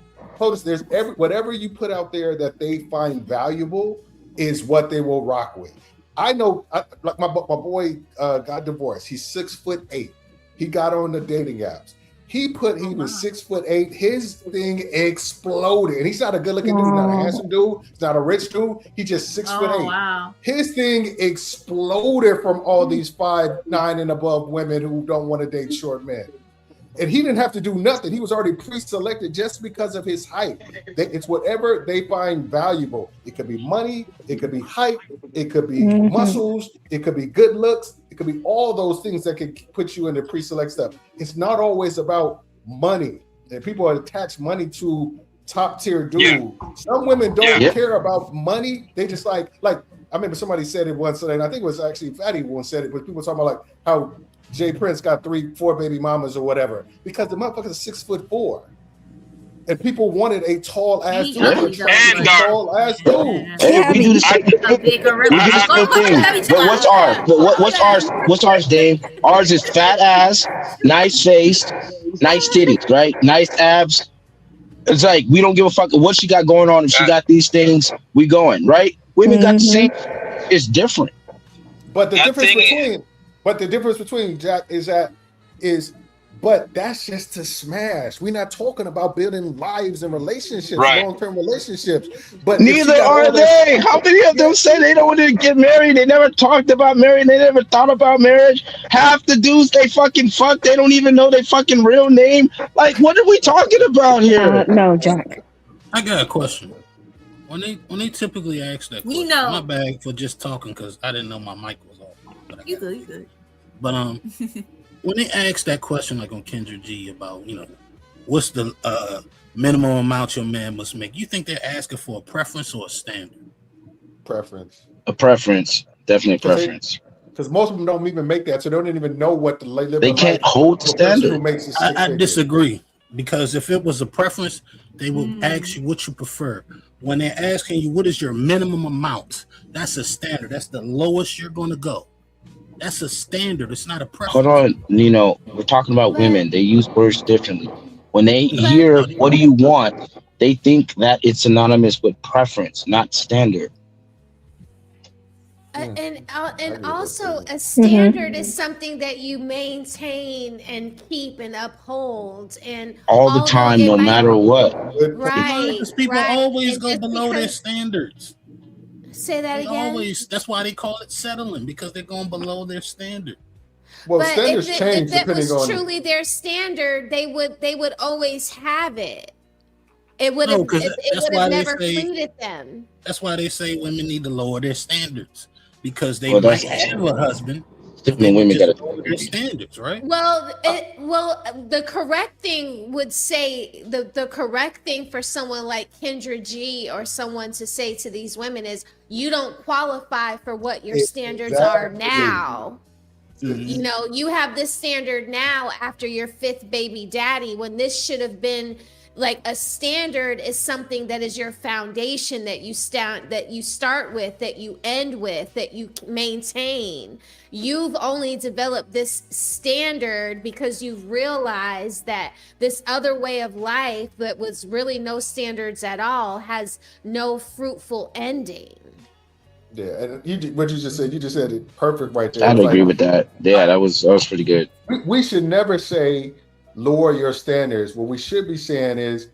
There's whatever you put out there that they find valuable is what they will rock with. I know, like my boy got divorced. He's 6'8". He got on the dating apps. He was 6'8". His thing exploded, and he's not a good-looking dude, not a handsome dude, he's not a rich dude. He's just 6'8". Wow. His thing exploded from all these 5'9" and above women who don't want to date short men. And he didn't have to do nothing. He was already pre-selected just because of his height. It's whatever they find valuable. It could be money, it could be height, it could be muscles, it could be good looks, it could be all those things that could put you in the pre-select stuff. It's not always about money. And people attach money to top tier dude. Yeah. Some women don't care about money. They just like I remember somebody said it once, and I think it was actually Fatty once said it, but people talking about like how Jay Prince got 3-4 baby mamas or whatever because the motherfucker is 6'4", and people wanted a tall ass dude. Tall ass dude. Hey, we do the same thing. But what's ours, Dave? Ours is fat ass, nice face, nice titties, right? Nice abs. It's like we don't give a fuck what she got going on. If she got these things, we going, right? Women got the same. It's different. But the difference between Jack is But that's just to smash. We're not talking about building lives and relationships, Right. long-term relationships. But neither are they. How many of them say they don't want to get married? They never talked about marriage. They never thought about marriage. Half the dudes they fucking fuck, they don't even know their fucking real name. Like, what are we talking about here? No, Jack. I got a question. When they typically ask that question, my bad for just talking because I didn't know my mic was off. You good. But when they ask that question, like on Kendra G about, what's the minimum amount your man must make, you think they're asking for a preference or a standard? Preference. A preference, definitely a preference. Because most of them don't even make that, so they don't even know what the live. They can't hold the standard. I disagree, because if it was a preference, they would ask you what you prefer. When they're asking you what is your minimum amount, that's a standard. That's the lowest you're going to go. That's a standard. It's not a preference. Hold on, we're talking about women. They use words differently. When they hear what do you want, they think that it's synonymous with preference, not standard. And also a standard is something that you maintain and keep and uphold and all the time, no matter what. Right. Because people always go below their standards. Say that again. That's why they call it settling, because they're going below their standard. Well, but standards change if it depending was on truly their standard, they would always have it. It would have never precluded them. That's why they say women need to lower their standards, because they might have a husband. Different women got to lower their standards, right? Well, the correct thing would say the correct thing for someone like Kendra G or someone to say to these women is, you don't qualify for what your standards are now. Mm-hmm. You have this standard now after your 5th baby daddy, when this should have been like a standard is something that is your foundation, that you start with, that you end with, that you maintain. You've only developed this standard because you've realized that this other way of life that was really no standards at all has no fruitful ending. Yeah, and what you just said it perfect right there. I'd agree with that. Yeah, that was pretty good. We should never say lower your standards. What we should be saying is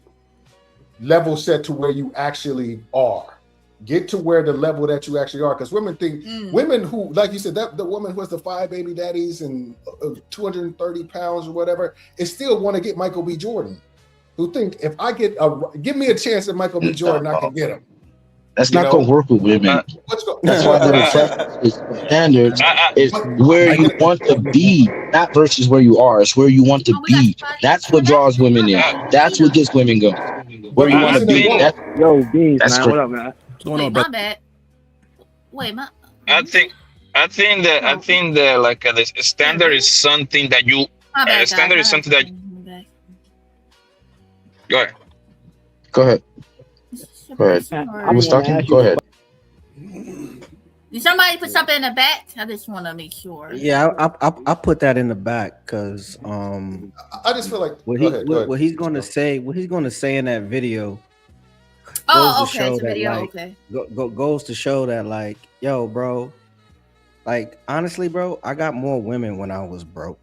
level set to where you actually are. Get to where the level that you actually are. Because women think, women who, like you said, that the woman who has the 5 baby daddies and 230 pounds or whatever, is still want to get Michael B. Jordan. Who think if I give me a chance at Michael B. Jordan, I can get him. That's not going to work with women. That's why the standards is where you want to be, not versus where you are. It's where you want to be. That's what draws women in. That's what gets women going. Where you want to be. Yo, Beans, man. What up, man? What's going on, my bad. Wait, I think that like the standard is something that you. Standard is something that. Go ahead. Go ahead. I was talking. Go ahead. Did somebody put something in the back? I just want to make sure. Yeah, I put that in the back because I just feel like what he's going to say in that video. Oh, okay. It's a video. Okay. Goes to show that, like, yo, bro, like, honestly, bro, I got more women when I was broke.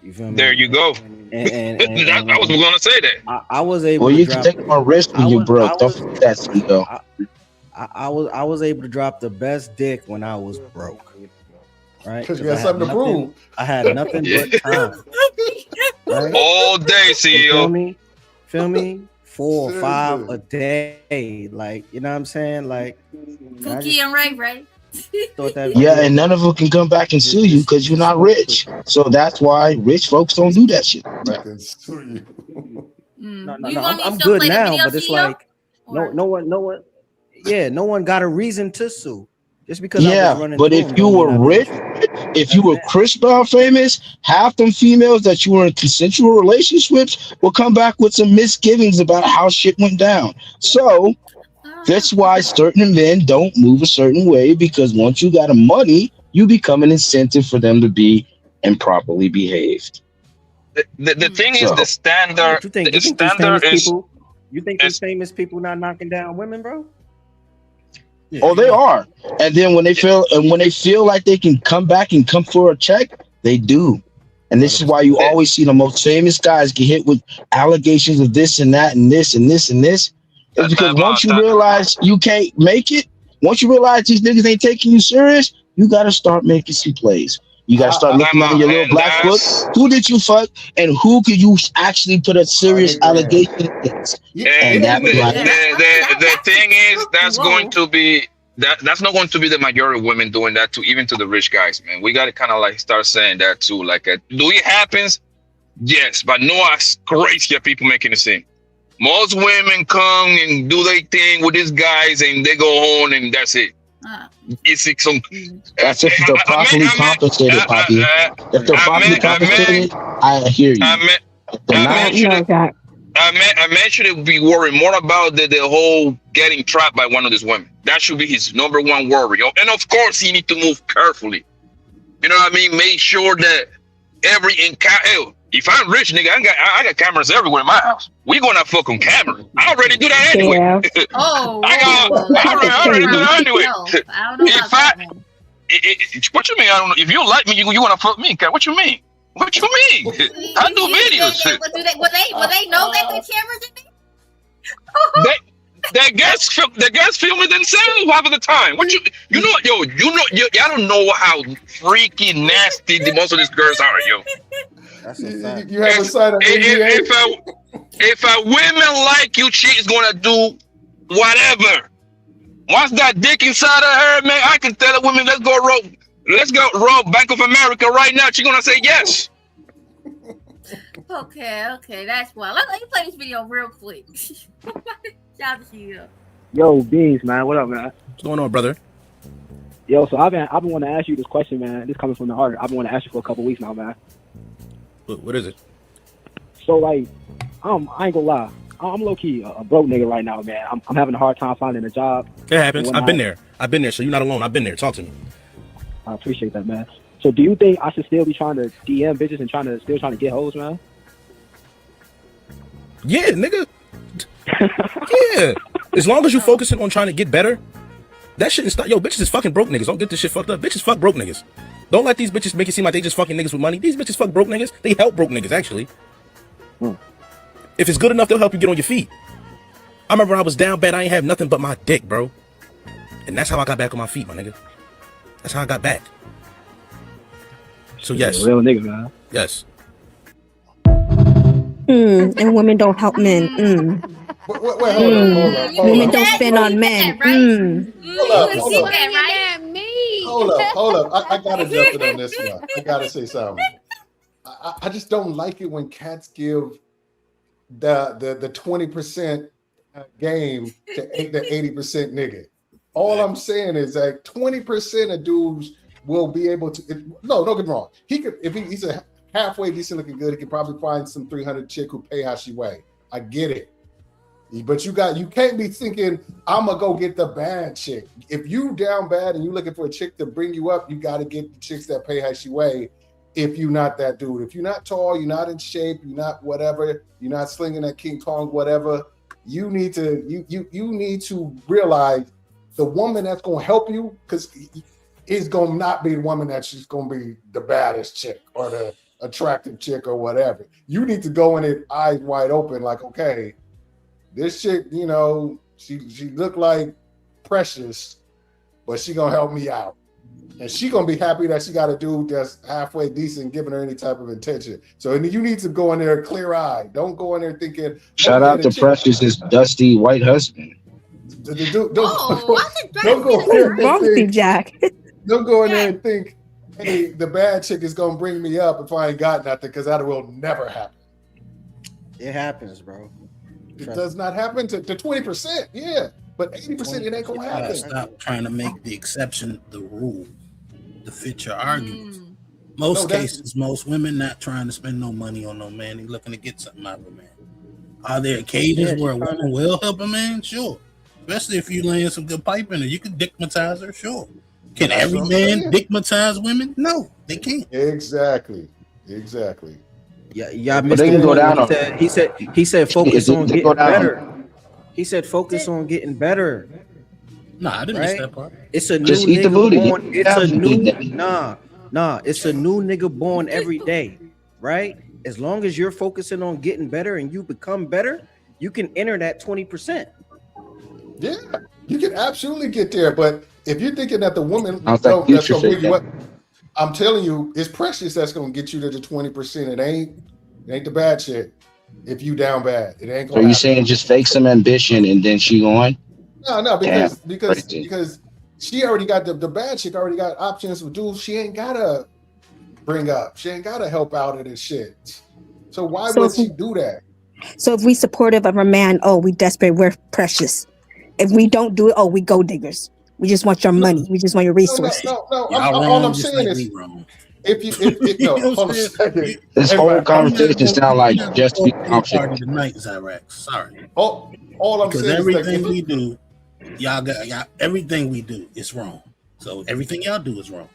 You feel me? There you go. And I was going to say that. I was able. Well, you can take more risk when you broke. Don't forget that, though. I was able to drop the best dick when I was broke. Right? Because you had something to prove. I had nothing but time. Right? All day, CEO. Feel me? 4 or 5 a day. Like, you know what I'm saying? Like, Cookie and Ray. Yeah, and none of them can come back and sue you because you're not rich. So that's why rich folks don't do that shit. No, I'm good now, but it's like no one. Yeah, no one got a reason to sue just because. I was running. But if you were rich, if you were Chris Brown famous, half them females that you were in consensual relationships will come back with some misgivings about how shit went down. So that's why certain men don't move a certain way, because once you got a money, you become an incentive for them to be improperly behaved. The thing is, the standard. You think these famous people not knocking down women, bro? Yeah. Oh, they are. And then when they feel like they can come back and come for a check, they do. And this is why you always see the most famous guys get hit with allegations of this and that and this and this and this. It's because once you realize you can't make it, once you realize these niggas ain't taking you serious, you got to start making some plays. You got to start looking under your little black book. Who did you fuck, and who could you actually put a serious allegation against? And the thing is, that's going to be that's not going to be the majority of women doing that to even to the rich guys, man. We got to kind of like start saying that too. Like, do it happens? Yes, but no as crazy as people making it seem. Most women come and do their thing with these guys, and they go home, and that's it. It's some. That's if they're properly compensated, Poppy. If they're properly compensated, I hear you. I mentioned it would be worried more about the whole getting trapped by one of these women. That should be his number one worry. And of course, he need to move carefully. You know what I mean? Make sure that every encounter. If I'm rich, nigga, I got cameras everywhere in my house. We gonna fuck on camera. I already do that anyway. Yeah. I already do that anyway. I don't know about that. What you mean? I don't know. If you like me, you wanna fuck me? What you mean? What you mean? I do videos. Will they know that the cameras in there? The guys film it themselves half of the time. Y'all don't know how freaky nasty most of these girls are, yo. That's a fact. You have a side of if a women like you, she is gonna do whatever. Once that dick inside of her, man, I can tell a woman, let's go rob Bank of America right now. She's gonna say yes. Okay, that's wild. Let me play this video real quick. Shout out to you. Yo, Beans, man, what up, man? What's going on, brother? Yo, so I've been wanting to ask you this question, man. This coming from the heart. I've been wanting to ask you for a couple weeks now, man. What is it? So, like, I ain't gonna lie. I'm low key a broke nigga right now, man. I'm having a hard time finding a job. It happens. I've been there. So you're not alone. I've been there. Talk to me. I appreciate that, man. So, do you think I should still be trying to DM bitches and trying to get hoes, man? Yeah, nigga. Yeah. As long as you're focusing on trying to get better, that shouldn't stop. Yo, bitches is fucking broke niggas. Don't get this shit fucked up. Bitches fuck broke niggas. Don't let these bitches make it seem like they just fucking niggas with money. These bitches fuck broke niggas. They help broke niggas, actually. If it's good enough, they'll help you get on your feet. I remember when I was down bad, I ain't have nothing but my dick, bro. And that's how I got back on my feet, my nigga. That's how I got back. So yes. Real nigga, man. Yes. And women don't help men. Wait, hold on. Women don't spend on men. Hold up. I gotta jump in on this one. I gotta say something. I just don't like it when cats give the 20% game to the 80% nigga. All I'm saying is like 20% of dudes will be able to. No, don't get me wrong. He could, if he's a halfway decent looking good, he could probably find some 300 chick who pay how she weigh. I get it. But you can't be thinking, I'm gonna go get the bad chick. If you down bad and you looking for a chick to bring you up, you got to get the chicks that pay how she weigh. If you're not that dude, if you're not tall, you're not in shape, you're not whatever, you're not slinging that King Kong, whatever, you need to you need to realize the woman that's gonna help you, because is gonna not be the woman that she's gonna be the baddest chick or the attractive chick or whatever. You need to go in it eyes wide open, like, okay, this chick, she look like Precious, but she gonna help me out. And she gonna be happy that she got a dude that's halfway decent, giving her any type of attention. So you need to go in there clear-eyed. Don't go in there thinking. Shout out to Precious's dusty white husband. Don't go in there and think, hey, the bad chick is gonna bring me up if I ain't got nothing, because that will never happen. It happens, bro. It does not happen to 20%, yeah. But 80% it ain't gonna happen. Stop trying to make the exception the rule to fit your arguments. Most cases, most women not trying to spend no money on no man. They looking to get something out of a man. Are there occasions where a woman will help a man? Sure. Especially if you laying some good pipe in her. You can dickmatize her, sure. Can every man dickmatize women? No, they can't. Exactly. Yeah, but they can go down on. He said focus on getting better. He said focus on getting better. Nah, I didn't miss that part. It's a new nigga born. It's a new nigga born every day. right? As long as you're focusing on getting better and you become better, you can enter that 20%. Yeah, you can absolutely get there. But if you're thinking that the woman I was that's like, future gonna bring fake you that. up, I'm telling you, it's Precious that's gonna get you to the 20%. It ain't the bad shit. If you down bad, it ain't So gonna you happen. saying just fake some ambition and then she going? No, Damn, because crazy. she already got the bad chick already got options with dudes she ain't gotta bring up. She ain't gotta help out in this shit. So why So would if, she do that? so if we supportive of a man, oh, we desperate, we're precious. If we don't do it, oh, we gold diggers. We just want your money. We just want your resources. No. Y'all All wrong, I'm just saying like is we wrong. if You no, know what hold I'm on a saying? second. This whole Everybody, conversation sound like You're not gonna just throw be a pity confident. party tonight, Zyrax. Sorry. all I'm Because saying is like everything we do, y'all everything we do is wrong. So everything y'all do is wrong.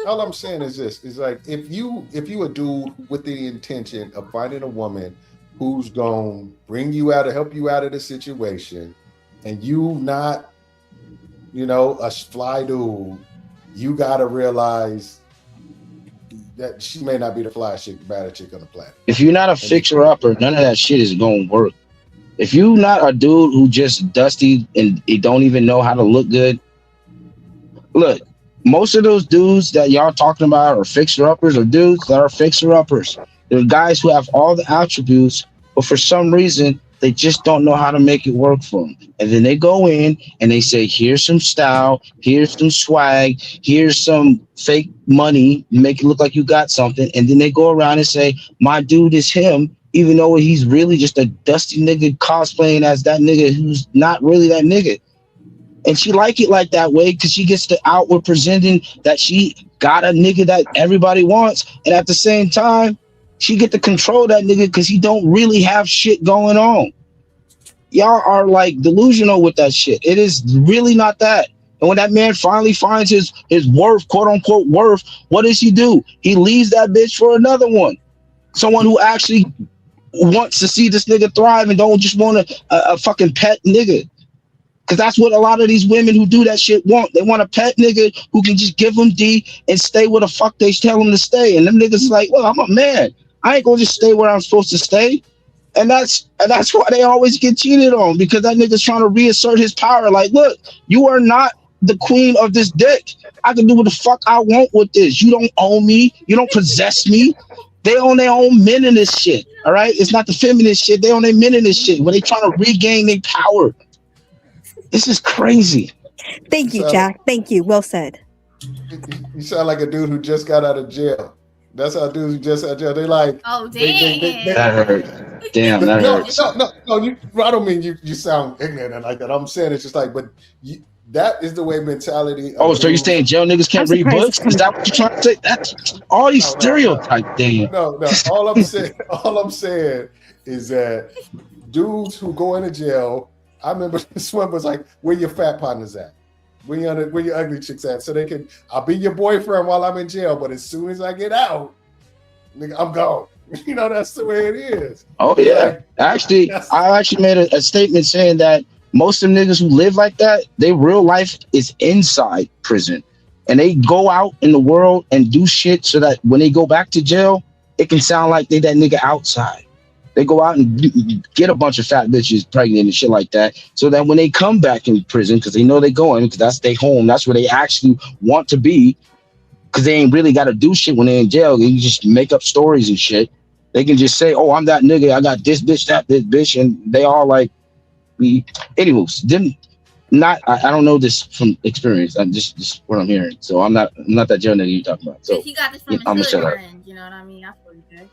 all I'm saying is this: is like if you a dude with the intention of finding a woman who's gonna bring you out or help you out of the situation, and you not, a fly dude, you gotta realize that she may not be the fly chick, baddest chick on the planet. If you're not a fixer upper, none of that shit is gonna work. If you not a dude who just dusty and he don't even know how to look good, look, most of those dudes that y'all talking about are fixer uppers or dudes that are fixer uppers. They're guys who have all the attributes, but for some reason they just don't know how to make it work for them. And then they go in and they say, here's some style, here's some swag, here's some fake money, make it look like you got something. And then they go around and say, my dude is him, even though he's really just a dusty nigga cosplaying as that nigga who's not really that nigga. And she like it like that way because she gets the outward presenting that she got a nigga that everybody wants. And at the same time, she get to control that nigga because he don't really have shit going on. Y'all are like delusional with that shit. It is really not that. And when that man finally finds his worth, quote unquote worth, what does he do? He leaves that bitch for another one. Someone who actually wants to see this nigga thrive and don't just want a fucking pet nigga. Because that's what a lot of these women who do that shit want. They want a pet nigga who can just give them D and stay where the fuck they tell them to stay. And them niggas like, well, I'm a man. I ain't gonna just stay where I'm supposed to stay. And that's why they always get cheated on, because that nigga's trying to reassert his power. Like, look, you are not the queen of this dick. I can do what the fuck I want with this. You don't own me. You don't possess me. They own their own men in this shit. All right? It's not the feminist shit. They own their men in this shit when they trying to regain their power. This is crazy. Thank you, Jack. Thank you. Well said. You sound like a dude who just got out of jail. That's how dudes who just out of jail. They like, oh damn, that hurt. Damn, that hurts. No. I don't mean you sound ignorant and like that. I'm saying it's just like, but that is the way mentality. Oh, so you're saying jail niggas can't read books? Is that what you're trying to say? That's all these stereotypes. Damn. No. All I'm saying is that dudes who go into jail. I remember this one was like, where your fat partners at? Where your ugly chicks at? So I'll be your boyfriend while I'm in jail, but as soon as I get out, nigga, I'm gone. That's the way it is. Oh yeah. I actually made a statement saying that most of them niggas who live like that, their real life is inside prison. And they go out in the world and do shit so that when they go back to jail, it can sound like they that nigga outside. They go out and get a bunch of fat bitches pregnant and shit like that, so that when they come back in prison, because they know they're going, because that's their home, that's where they actually want to be, because they ain't really got to do shit when they're in jail. They just make up stories and shit. They can just say, oh, I'm that nigga, I got this bitch, that bitch, and they all like, anyways, I don't know this from experience. I'm just what I'm hearing. So I'm not that jail nigga you talking about. So he got this from I'm his gonna shut up. friend, you know what I mean? That's what he did.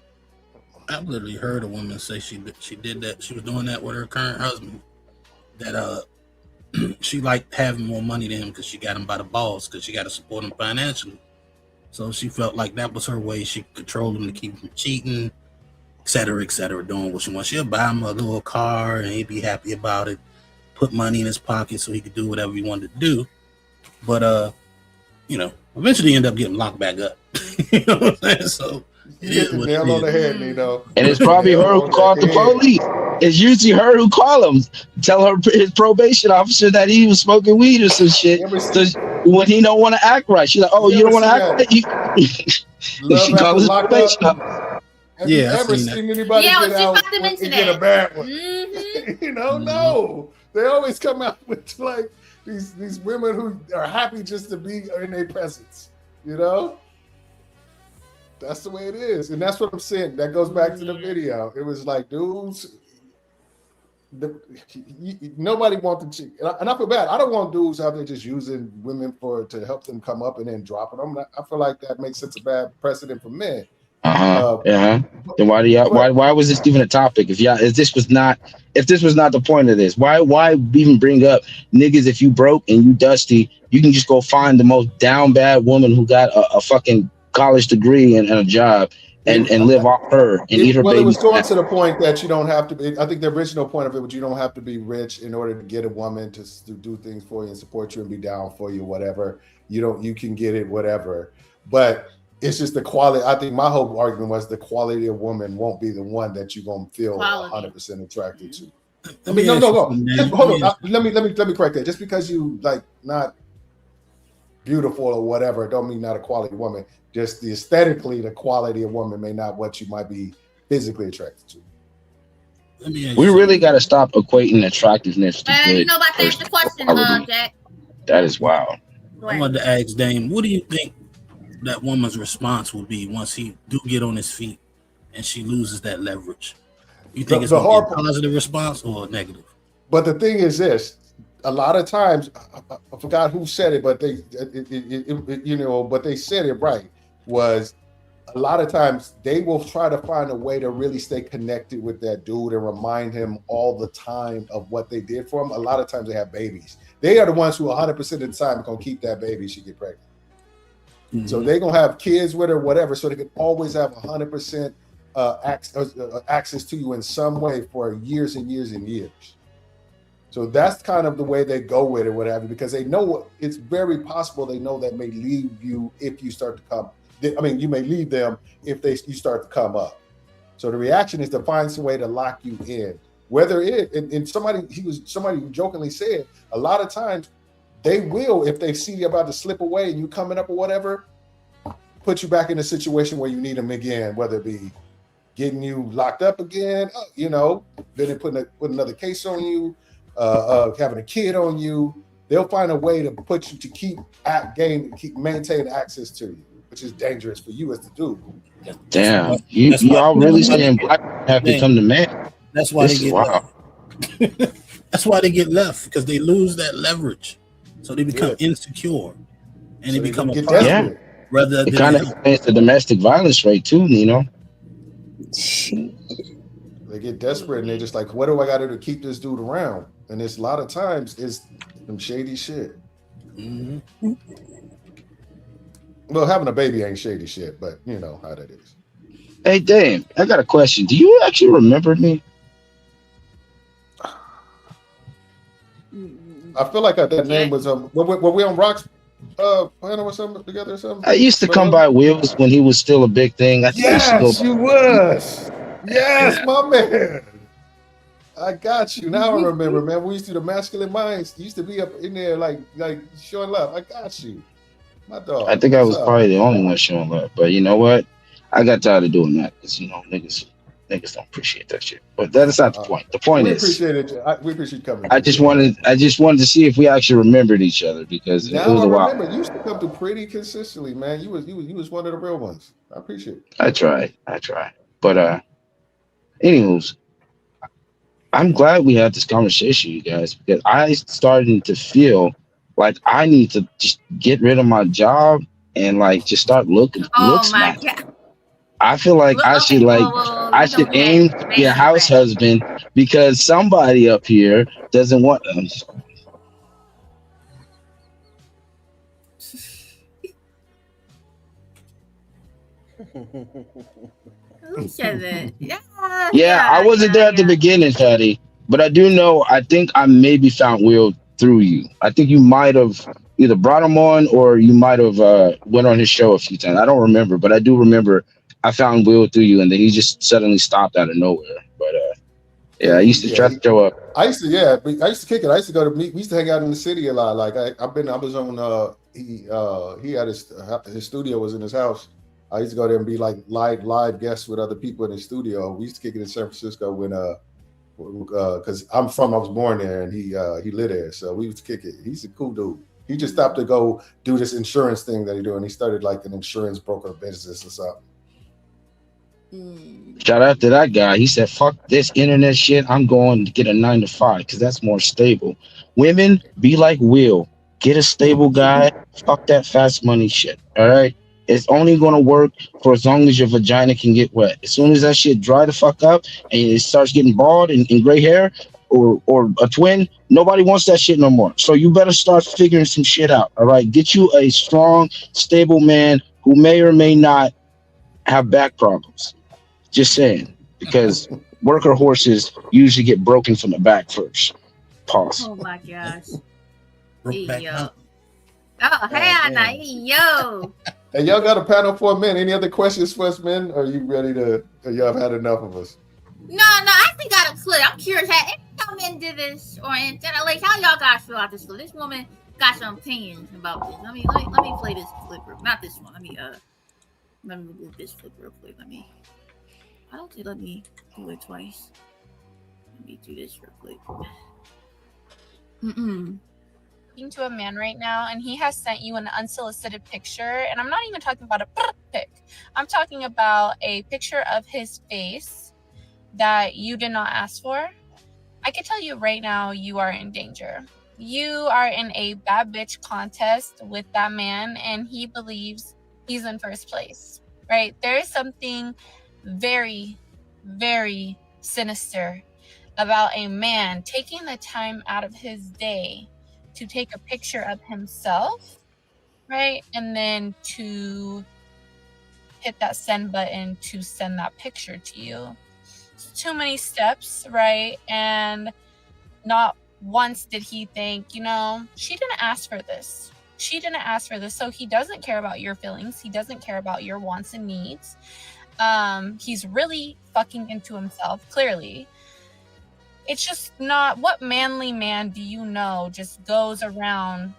I've literally heard a woman say she did that. She was doing that with her current husband. That she liked having more money than him because she got him by the balls, because she got to support him financially. So she felt like that was her way. She could control him to keep him from cheating, et cetera, doing what she wants. She'll buy him a little car and he'd be happy about it. Put money in his pocket so he could do whatever he wanted to do. But eventually end up getting locked back up. You know what I'm saying? So you hit the nail on the head, Nino. And it's probably her who called the police. It's usually her who call him, tell her his probation officer that he was smoking weed or some shit. So when he don't want to act right, she's like, "Oh, you don't want to act right." If she after calls it lockup. probation, Have you Yeah, I've ever seen that. seen anybody Yeah, I get was just out about to mention and get a that. bad one? Mhm. No. They always come out with like these women who are happy just to be in their presence. That's the way it is, and that's what I'm saying. That goes back to the video. It was like, dudes, nobody wants to, and I feel bad. I don't want dudes out there just using women to help them come up and then dropping them. I feel like that makes such a bad precedent for men. Then why was this even a topic? If this was not the point of this, why even bring up niggas? If you broke and you dusty, you can just go find the most down bad woman who got a fucking college degree and a job and live off her and eat her baby. It was going to the point that you don't have to be. I think the original point of it was you don't have to be rich in order to get a woman to do things for you and support you and be down for you, whatever. You can get it, whatever. But it's just the quality. I think my whole argument was the quality of woman won't be the one that you're gonna feel 100% attracted to. I mean, no. Hold on. Let me correct that. Just because you like not beautiful or whatever, don't mean not a quality woman. Just aesthetically, the quality of woman may not what you might be physically attracted to. We really got to stop equating attractiveness to good. You know about to ask the question, Jack. That is wild. I wanted to ask Dame, what do you think that woman's response will be once he do get on his feet and she loses that leverage? You think it's going to be a positive response or a negative? But the thing is this: a lot of times, I forgot who said it, but but they said it right. Was a lot of times they will try to find a way to really stay connected with that dude and remind him all the time of what they did for him. A lot of times they have babies. They are the ones who 100% of the time are going to keep that baby. She get pregnant. Mm-hmm. So they're going to have kids with her, whatever, so they can always have 100% access to you in some way for years and years and years. So that's kind of the way they go with it, what have you, because they know it's very possible they know that may leave you if you start to come. I mean, you may leave them if you start to come up. So the reaction is to find some way to lock you in. Whether somebody jokingly said, a lot of times they will, if they see you about to slip away and you coming up or whatever, put you back in a situation where you need them again, whether it be getting you locked up again, then they put another case on you, having a kid on you. They'll find a way to put you to keep maintain access to you, which is dangerous for you as the dude. Damn, y'all really saying black have become the man? That's why they get left. That's why they get left, because they lose that leverage, so they become insecure, and they become a problem. Rather it kind of explains the domestic violence rate too, They get desperate and they're just like, what do I got to do to keep this dude around? And it's a lot of times it's some shady shit. Mm-hmm. Well, having a baby ain't shady shit, but you know how that is. Hey, Dame, I got a question. Do you actually remember me? I feel like that name was were we on Rock's panel or something together or something? I used to come by Will's when he was still a big thing. Yes, you was. Yes, my man. I got you. Now I remember, man. We used to do the Masculine Minds. You used to be up in there like showing love. I got you. My dog. I think I was probably the only one showing love. But you know what? I got tired of doing that because niggas don't appreciate that shit. But that's not the point. The point is, we appreciate coming. I just wanted to see if we actually remembered each other, because it was a while. Remember, you used to come through pretty consistently, man. You was one of the real ones. I appreciate it. I tried. But anyways, I'm glad we had this conversation, you guys, because I started to feel like I need to just get rid of my job and just start looking. Oh my God. I feel like I should aim to be a house husband because somebody up here doesn't want them. Who said that? Yeah, I wasn't there at the beginning, Fatty, but I do know. I think I maybe found Will through you. I think you might have either brought him on or you might have went on his show a few times. I don't remember, but I do remember I found Will through you, and then he just suddenly stopped out of nowhere. But yeah, I used to try to show up. I used to kick it. I used to go to meet. We used to hang out in the city a lot. Like I was on. He had his studio was in his house, I used to go there and be like live guests with other people in the studio. We used to kick it in San Francisco when because I was born there and he lived there, so we used to kick it. He's a cool dude. He just stopped to go do this insurance thing that he's doing. He started like an insurance broker business or something. Shout out to that guy. He said, fuck this internet shit. I'm going to get a 9 to 5 because that's more stable. Women, be like Will. Get a stable guy. Fuck that fast money shit. All right? It's only going to work for as long as your vagina can get wet. As soon as that shit dry the fuck up and it starts getting bald and gray hair or a twin, nobody wants that shit no more. So you better start figuring some shit out. All right? Get you a strong, stable man who may or may not have back problems. Just saying, because worker horses usually get broken from the back first. Pause. Oh my gosh. Broke back Yo. up. Oh, hell no. Yo. Hey, y'all got a panel for men. Any other questions for us, men? Are you ready to? Or y'all have had enough of us? No, I think got a clip. I'm curious how any y'all men did this or like how y'all guys feel about this clip. This woman got some opinions about this. Let me play this clip. Not this one. Let me remove this clip real quick. I don't think let me do it twice. Let me do this real quick. Talking to a man right now, and he has sent you an unsolicited picture, and I'm not even talking about a pic. I'm talking about a picture of his face that you did not ask for. I can tell you right now, you are in danger. You are in a bad bitch contest with that man, and he believes he's in first place, right? There is something very, very sinister about a man taking the time out of his day to take a picture of himself, right? And then to hit that send button to send that picture to you. It's too many steps, right? And not once did he think, she didn't ask for this. She didn't ask for this. So he doesn't care about your feelings. He doesn't care about your wants and needs. He's really fucking into himself, clearly. It's just not, what manly man do you know just goes around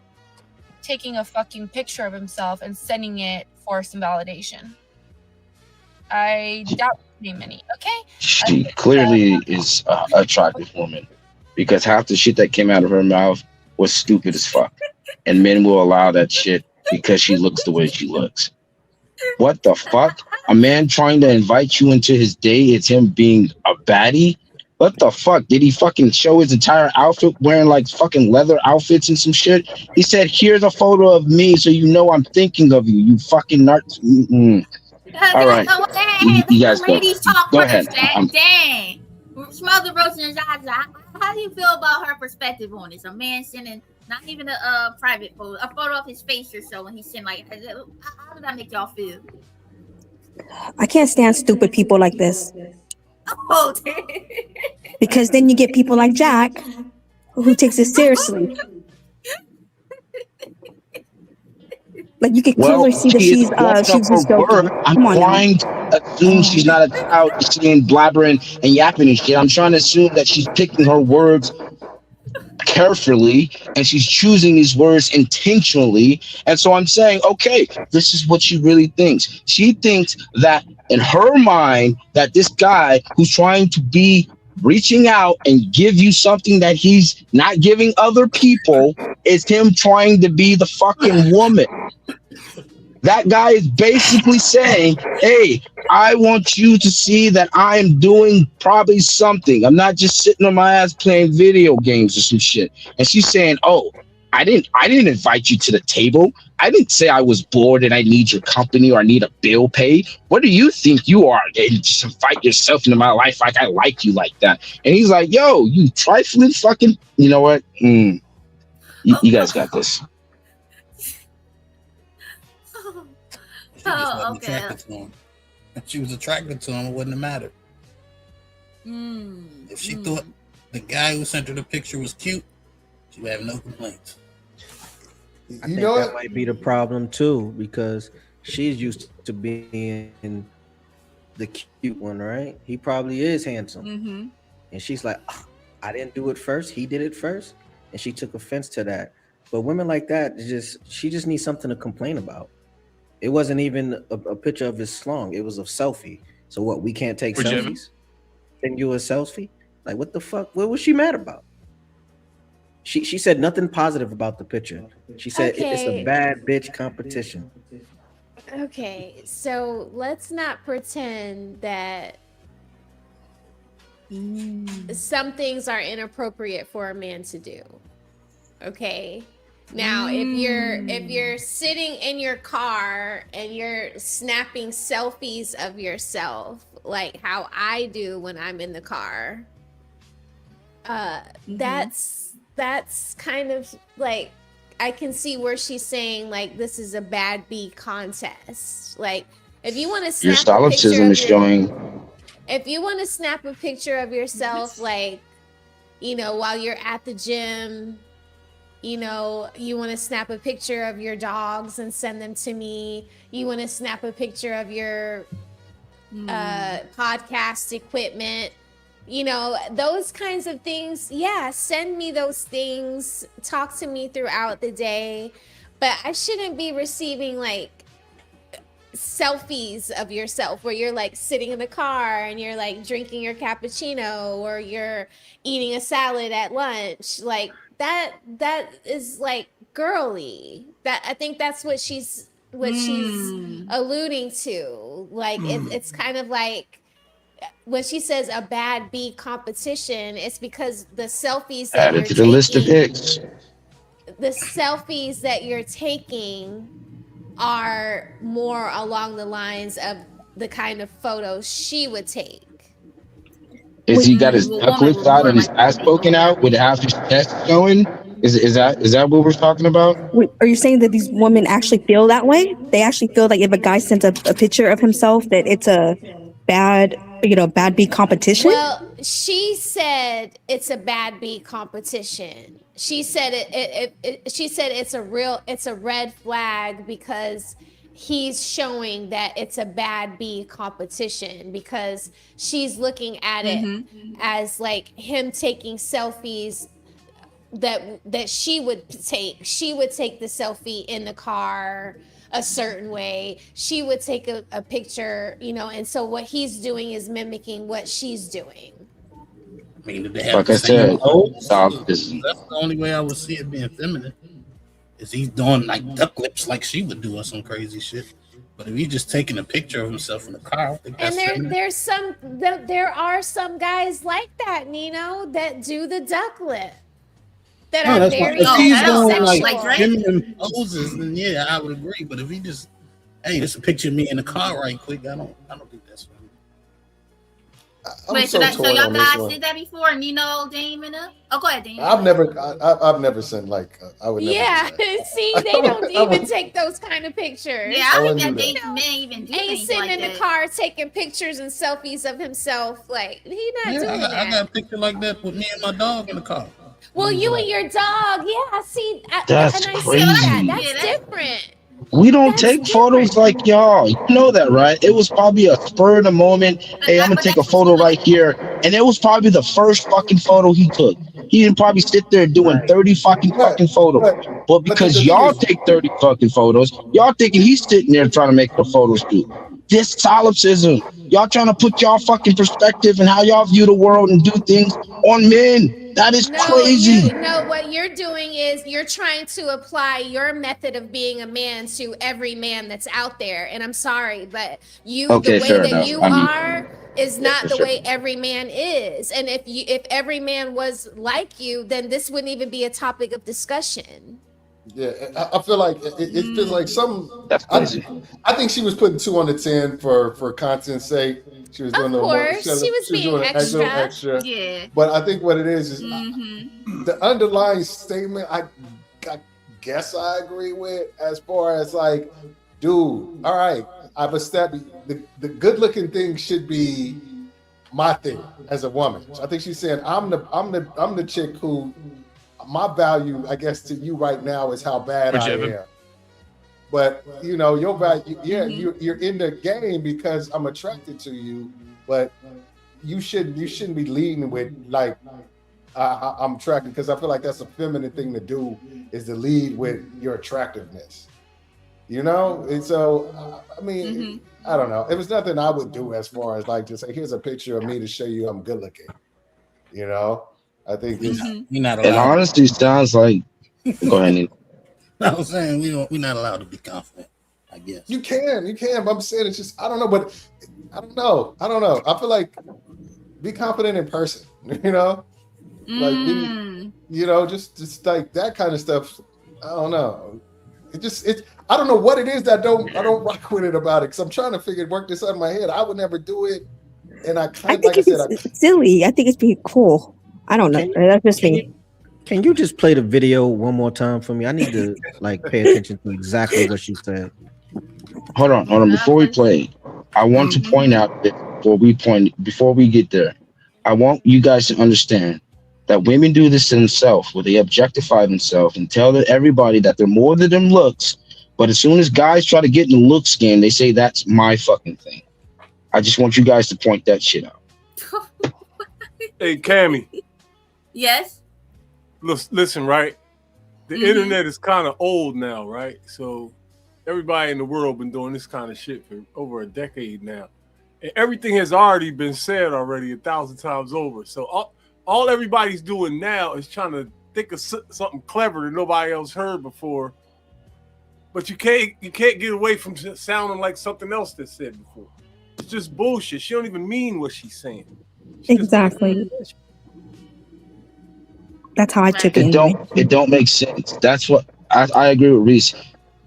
taking a fucking picture of himself and sending it for some validation? I doubt many, okay? She clearly is a attractive woman because half the shit that came out of her mouth was stupid as fuck. And men will allow that shit because she looks the way she looks. What the fuck? A man trying to invite you into his day, it's him being a baddie? What the fuck? Did he fucking show his entire outfit wearing like fucking leather outfits and some shit? He said, here's a photo of me so you know I'm thinking of you, you fucking nut. All right. You guys go. Ladies talk Go first, ahead. Dang. Smoking Roach and Zaza. How do you feel about her perspective on this? A man sending not even a private photo, a photo of his face or so, and he's sending like, how did that make y'all feel? I can't stand stupid people like this. Oh, because then you get people like Jack who takes it seriously. Like you can clearly see that she's just joking. I'm trying to assume she's not a child sitting blabbering and yapping and shit. I'm trying to assume that she's picking her words carefully and she's choosing these words intentionally. And so I'm saying, okay, this is what she really thinks. She thinks that in her mind that this guy who's trying to be reaching out and give you something that he's not giving other people is him trying to be the fucking woman. That guy is basically saying, hey, I want you to see that I am doing probably something. I'm not just sitting on my ass playing video games or some shit. And she's saying, oh, I didn't invite you to the table. I didn't say I was bored and I need your company or I need a bill paid. What do you think you are? And just invite yourself into my life like I like you like that. And he's like, yo, you trifling fucking, you know what? You guys got this. Oh, okay. If she was attracted to him, it wouldn't have mattered. If she thought the guy who sent her the picture was cute, she would have no complaints. I think that might be the problem too, because she's used to being the cute one, right? He probably is handsome. And she's like, oh, I didn't do it first. He did it first. And she took offense to that. But women like that, she just needs something to complain about. It wasn't even a picture of his schlong. It was a selfie. So what? We can't take selfies? Send you a selfie? Like what the fuck? What was she mad about? She said nothing positive about the picture. She said it's a bad bitch competition. Okay, so let's not pretend that some things are inappropriate for a man to do. Okay. Now, if you're sitting in your car and you're snapping selfies of yourself, like how I do when I'm in the car, that's kind of like, I can see where she's saying like this is a bad B contest. Like if you want to snap Your solipsism is showing. If you want to snap a picture of yourself, like, you know, while you're at the gym, you know, you want to snap a picture of your dogs and send them to me. You want to snap a picture of your podcast equipment, you know, those kinds of things. Yeah, send me those things. Talk to me throughout the day. But I shouldn't be receiving like selfies of yourself where you're like sitting in the car and you're like drinking your cappuccino or you're eating a salad at lunch. Like that is like girly. That I think that's what she's alluding to. Like it's kind of like when she says a bad B competition, it's because the selfies that Added to the list of hicks. The selfies that you're taking are more along the lines of the kind of photos she would take. Is he got his duck lips out and his ass poking out with half his chest showing? Is that what we're talking about? Wait, are you saying that these women actually feel that way? They actually feel like if a guy sends a picture of himself that it's a bad B competition? Well, she said it's a bad B competition. She said she said it's a red flag because he's showing that it's a bad B competition, because she's looking at it as like him taking selfies that she would take. She would take the selfie in the car a certain way. She would take a picture, you know, and so what he's doing is mimicking what she's doing. I mean, if they have Like the I same said, goals, that's the only way I would see it being feminine. Is he's doing like duck lips like she would do or some crazy shit. But if he's just taking a picture of himself in the car, I think that's feminine. There are some guys like that, Nino, that do the duck lip. That No, are that's very if he's doing like sexual. feminine poses, then yeah, I would agree. But if he just, hey, this is a picture of me in the car right quick, I don't think that's feminine. Wait, so y'all guys did that before, and you know Dame and oh, go ahead, Dame. I've never sent like I would never. Yeah, see, they don't even take those kind of pictures. Yeah, I think that Dame may even do ain't sitting like in the car taking pictures and selfies of himself. Like he not doing that. I got a picture like that with me and my dog in the car. Well, you and your dog, yeah. See, That's and I crazy. see that. That's different. We don't take photos like y'all. You know that, right? It was probably a spur of the moment. Hey, I'm gonna take a photo right here, and it was probably the first fucking photo he took. He didn't probably sit there doing 30 fucking photos. But because y'all take 30 fucking photos, y'all thinking he's sitting there trying to make the photos too. This solipsism. Y'all trying to put y'all fucking perspective and how y'all view the world and do things on men. That is crazy. No, what you're doing is you're trying to apply your method of being a man to every man that's out there. And I'm sorry, but the way that you are is not the way every man is. And if every man was like you, then this wouldn't even be a topic of discussion. Yeah, I feel like it feels like some. That's crazy. I think she was putting 2 on the 10 for content's sake. She was doing Of course, she was being doing extra. Yeah. But I think what it is the underlying statement. I guess I agree with, as far as like, dude. All right, I've established the good looking thing should be my thing as a woman. So I think she's saying I'm the chick who. My value, I guess, to you right now is how bad I am. But you know, your value, you're in the game because I'm attracted to you. But you shouldn't be leading with like I'm attracted, because I feel like that's a feminine thing to do, is to lead with your attractiveness. you know. And so, I mean, I don't know. It was nothing I would do as far as like to say, here's a picture of me to show you I'm good looking. You know, I think this. You're not It allowed. honestly sounds like. Go ahead, Nina. I was saying we're not allowed to be confident. I guess you can. But I'm saying it's just I don't know, but I don't know. I feel like be confident in person. You know, like be, you know, just like that kind of stuff. I don't know. I don't know what it is that I don't rock with it about it because I'm trying to work this out in my head. I would never do it, and I kind of like I said, it's silly. I think it's pretty cool. I don't know. That's just me. Can you just play the video one more time for me? I need to like pay attention to exactly what you said. Hold on. Before we play, I want to point out that before we get there, I want you guys to understand that women do this to themselves, where they objectify themselves and tell everybody that they're more than them looks. But as soon as guys try to get in the looks game, they say that's my fucking thing. I just want you guys to point that shit out. Hey, Cammy. Yes. Listen, right? The internet is kind of old now, right? So everybody in the world been doing this kind of shit for over a decade now. And everything has already been said already 1,000 times over. So all everybody's doing now is trying to think of something clever that nobody else heard before. But you can't get away from sounding like something else that's said before. It's just bullshit. She don't even mean what she's saying. Exactly. That's how I took it. It don't make sense. That's what I agree with Reese.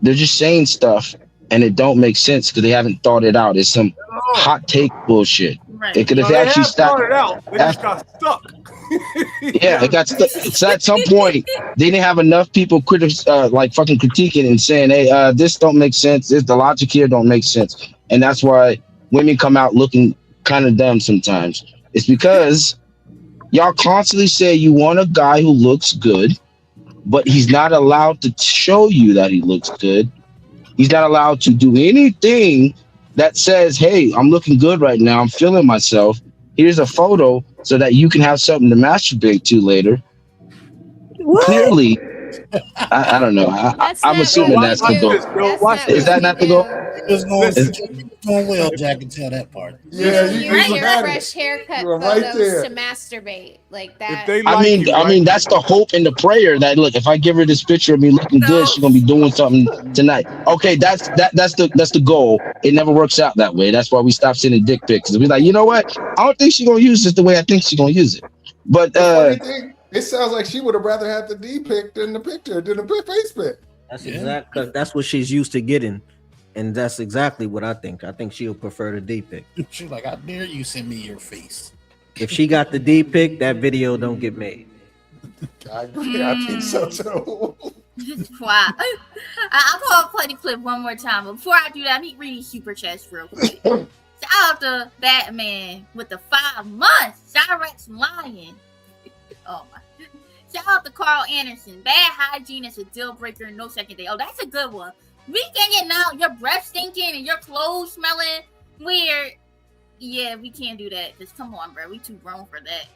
They're just saying stuff and it don't make sense because they haven't thought it out. It's some hot take bullshit. Right. They could have actually thought it out. They just got stuck. Yeah, it got stuck. So at some point, they didn't have enough people like fucking critiquing and saying, "Hey, this don't make sense. The logic here don't make sense," and that's why women come out looking kind of dumb sometimes. It's because y'all constantly say you want a guy who looks good, but he's not allowed to show you that he looks good. He's not allowed to do anything that says, "Hey, I'm looking good right now. I'm feeling myself. Here's a photo so that you can have something to masturbate to later." What? Clearly, I don't know. I'm assuming that's the goal. Is that not the goal? It's going well, Jack, can tell that part. Yeah, you use your fresh haircut photos to masturbate like that. I mean, that's the hope and the prayer that look, if I give her this picture of me looking good, she's gonna be doing something tonight. Okay, that's the goal. It never works out that way. That's why we stopped sending dick pics. We're like, you know what? I don't think she's gonna use it the way I think she's gonna use it. But it sounds like she would have rather had the D pic than the picture, than the face pic. That's exactly because that's what she's used to getting. And that's exactly what I think. I think she'll prefer the D pic. She's like, I dare you send me your face. If she got the D pic, that video don't get made. I agree. I think so too. Wow. I'm gonna play the clip one more time. But before I do that, I need to read these super chats real quick. Shout out to Batman with the 5 months. Cyrex Lion. Oh my. Shout out to Carl Anderson. Bad hygiene is a deal breaker. No second day. Oh, that's a good one. We can't now. Your breath stinking and your clothes smelling weird. Yeah, we can't do that. Cause come on, bro, we too grown for that.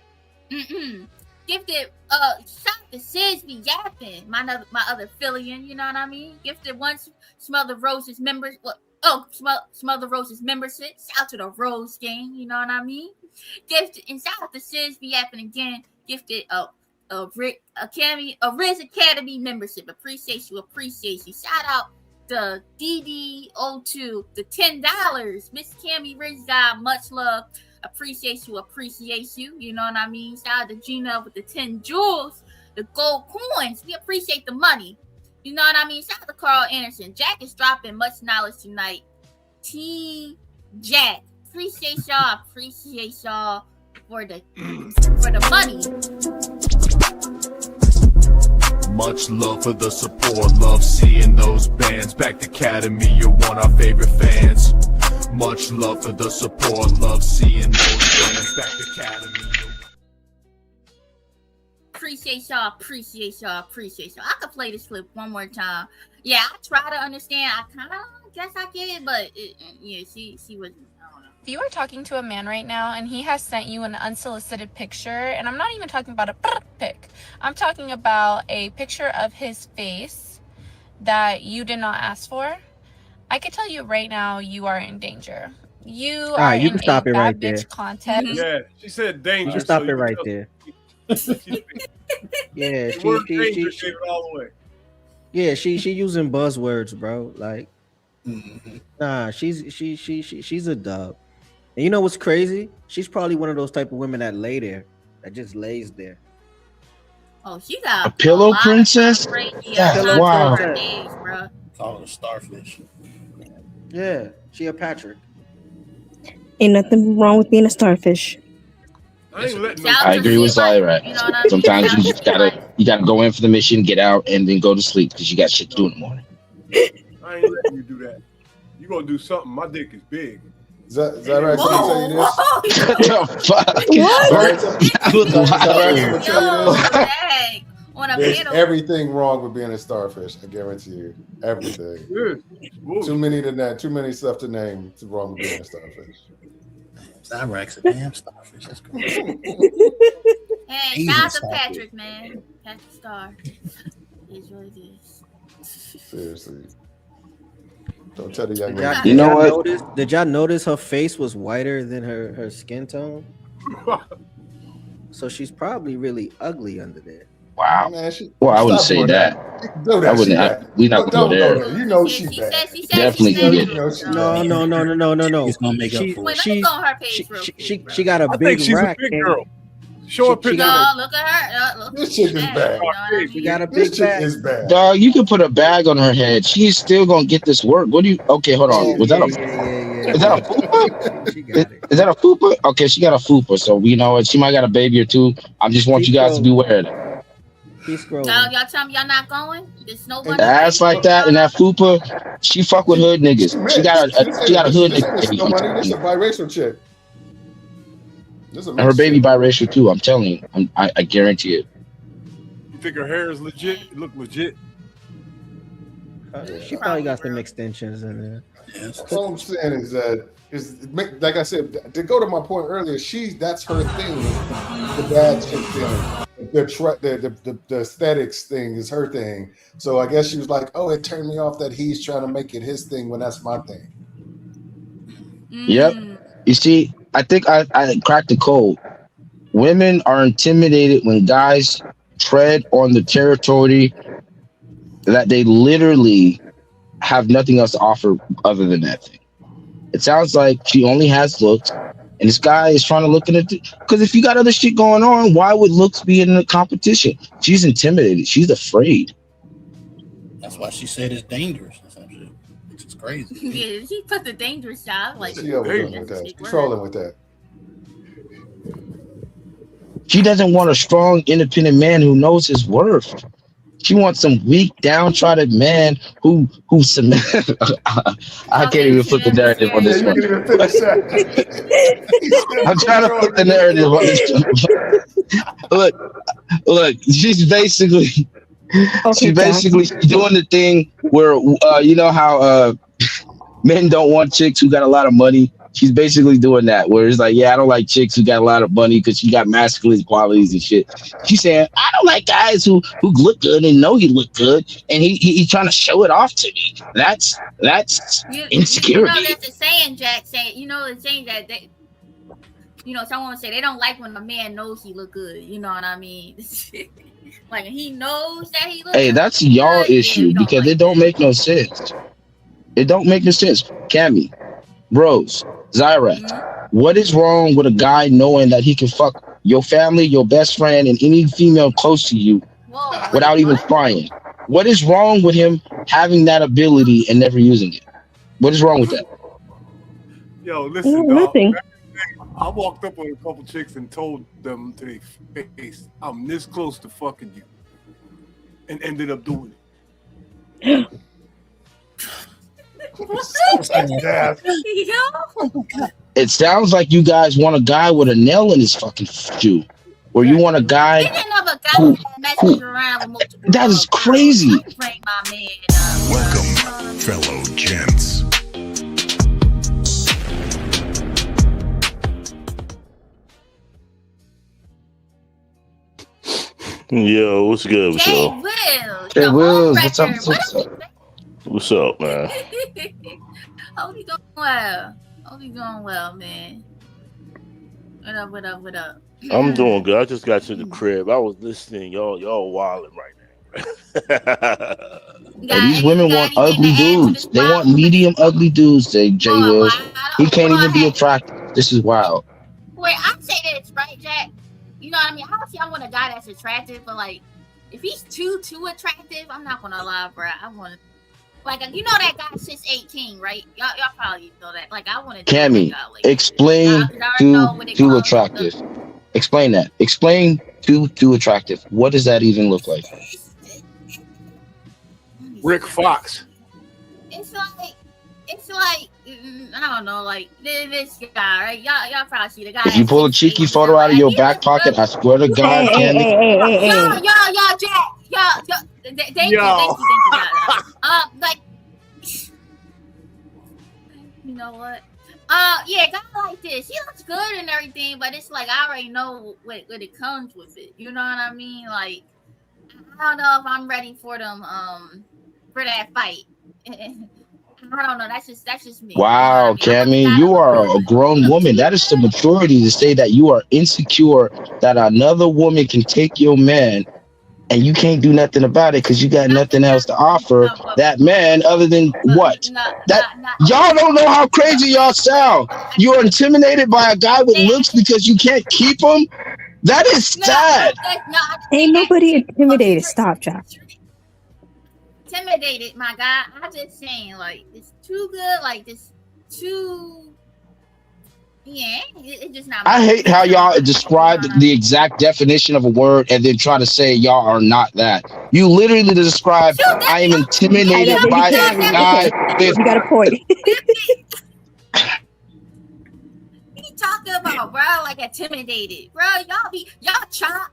Gifted, shout to Sisby yapping. My other Phillian, you know what I mean. Gifted once. Smell the roses members. Smell the roses membership. Shout to the Rose Gang, you know what I mean. Gifted and shout out to Sisby yapping again. Gifted Rizzy Academy membership. Appreciate you. Shout out the DD02, the $10. Miss Cammy Rizzy, much love. Appreciate you. You know what I mean? Shout out to Gina with the 10 jewels, the gold coins. We appreciate the money. You know what I mean? Shout out to Carl Anderson. Jack is dropping much knowledge tonight. Team Jack. Appreciate y'all for the money. Much love for the support, love seeing those bands. Back to Academy, you're one of our favorite fans. Much love for the support, love seeing those bands. Back to Academy. Appreciate y'all. I could play this clip one more time. Yeah, I try to understand. I kind of guess I get it, but she was. If you are talking to a man right now and he has sent you an unsolicited picture, and I'm not even talking about a pic, I'm talking about a picture of his face that you did not ask for, I can tell you right now, you are in danger. You All are right, you in can a stop it right bad there. bitch contest. Yeah, she said You danger. can stop so it you right tell- there. she's- Yeah, the word danger she gave it all away. yeah, she using buzzwords, bro. Like, nah, she's a dub. And you know what's crazy? She's probably one of those type of women that lay there, that just lays there. Oh, she got A pillow lot of princess? crazy That's Pillow wild. princess. days, bro. Call it a starfish. Yeah, she a Patrick. Ain't nothing wrong with being a starfish. I ain't letting Shout out I to agree with sea life. Zyra. You know what I mean? Sometimes Shout you out to just sea life. gotta go in for the mission, get out, and then go to sleep because you got shit to do in the morning. I ain't letting you do that. You gonna do something. My dick is big. Zyrax, let me tell you this. What the fuck? Zyrax, That was Zyrax, let me wild. tell you this. Dang. On a There's panel. everything wrong with being a starfish. I guarantee you, everything. Too many stuff to name. Too wrong with being a starfish. Zyrax a damn starfish. That's crazy. Hey, He's shout a out to starfish. Patrick, man. Patrick Star. Is what it is. Seriously. Don't tell the young Did y'all, lady. You know what? Did y'all notice her face was whiter than her skin tone? So she's probably really ugly under there. Wow. Man, Well, I wouldn't stop say doing that. Do I that. She wouldn't. bad. We're not Don't gonna go go there. there. You know she bad. Definitely can get. No. She got a I big think she's rack. a big and girl. Show her she picture. No, look at her. Look This chick is bad. She got a This big chick back. is bad. Dog, you can put a bag on her head. She's still gonna get this work. What do you? Okay, hold on. Was that a? Is that a fupa? She got it. Is that a fupa? Okay, she got a fupa. So you know what? She might got a baby or two. I just want you guys to be aware of that. He's scrolling. Y'all tell me y'all not going? There's no one. Ass like that and that fupa, she fuck with hood niggas. She got a hood This nigga. ain't no money. This is a biracial chick. This is a And her mixed baby chick. biracial too. I'm telling you. I guarantee it. You think her hair is legit? It look legit. She probably got some extensions in there. All I'm saying is that like I said, to go to my point earlier, that's her thing. The bad chick thing, the aesthetics thing is her thing. So I guess she was like, "Oh, it turned me off that he's trying to make it his thing when that's my thing." Yep. You see, I think I cracked the code. Women are intimidated when guys tread on the territory that they literally have nothing else to offer other than that thing. It sounds like she only has looks, and this guy is trying to look at it. Because if you got other shit going on, why would looks be in a competition? She's intimidated. She's afraid. That's why she said it's dangerous or some shit. Which is crazy. Yeah, she put the dangerous job. Like, She overdoing with that. She's trolling with that. She doesn't want a strong, independent man who knows his worth. She wants some weak, downtrodden man who I can't even flip the narrative on this one. I'm trying to flip the narrative on this one. Look, she's basically doing the thing where you know how men don't want chicks who got a lot of money. She's basically doing that, where it's like, yeah, I don't like chicks who got a lot of money because she got masculine qualities and shit. She's saying, I don't like guys who look good and know he look good, and he trying to show it off to me. That's insecurity. You know, that's a saying, Jack. You know, the saying that they, you know, someone would say they don't like when a man knows he look good. You know what I mean? Like he knows that he looks. Hey, that's y'all issue because it don't make no sense. It don't make no sense. Cammy, Rose, Zyrax, what is wrong with a guy knowing that he can fuck your family, your best friend, and any female close to you without even trying? What is wrong with him having that ability and never using it? What is wrong with that? Yo, listen, dog. Nothing. I walked up on a couple chicks and told them to their face, I'm this close to fucking you. And ended up doing it. It sounds like you guys want a guy with a nail in his fucking shoe. Or you want a guy who that is crazy. Welcome, fellow gents. Yo, what's good with y'all? Hey, Will, what's up? What's up, man? Hope you doing well. Hope you doing well, man. What up? What up? What up? I'm doing good. I just got to the crib. I was listening. Y'all wilding right now. These women want ugly dudes. They want medium ugly dudes. J Wills. He can't even be attractive. This is wild. Wait, I say this right, Jack. You know what I mean? Obviously, I want a guy that's attractive, but like, if he's too attractive, I'm not gonna lie, bro. I want like you know that guy 6'18", right? Y'all probably know that. Like, I want to. Cammy, explain too attractive. Explain that. Explain too attractive. What does that even look like? Rick Fox. It's like I don't know, like this guy, right? Y'all probably see the guy. If you pull a cheeky photo out of your back pocket, I swear to God, Cammy. Y'all, Jack, thank you, like, you know what? Yeah, guy like this, he looks good and everything, but it's like I already know what it comes with it. You know what I mean? Like, I don't know if I'm ready for them, for that fight. I don't know. That's just me. Wow, Cammy, you are a grown woman. That is the maturity to say that you are insecure that another woman can take your man and you can't do nothing about it because you got nothing else to offer that man other than what? Y'all don't know how crazy y'all sound. You're intimidated by a guy with looks because you can't keep him? That is sad. Ain't nobody intimidated. Stop, Jack. Intimidated, my guy. I'm just saying, like, it's too good, like this too. Yeah, it's just not. I hate how y'all describe the exact definition of a word and then try to say y'all are not that. You literally describe I am intimidated by a guy with. You got a point. What you talking about, bro? Like intimidated, bro? Y'all chop.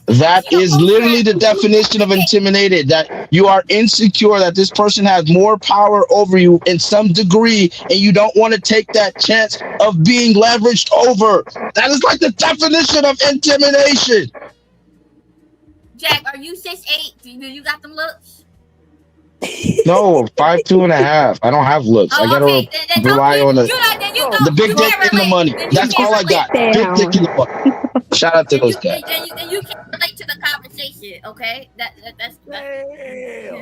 That is literally the definition of intimidated, that you are insecure that this person has more power over you in some degree and you don't want to take that chance of being leveraged over. That is like the definition of intimidation. Jack, are you 6'8"? Do you got them looks? No, 5'2.5". I don't have looks. I gotta rely on the big dick and the money. That's all I got. Big dick and the money. Shout out to those guys. Then you can relate to the conversation, okay? That's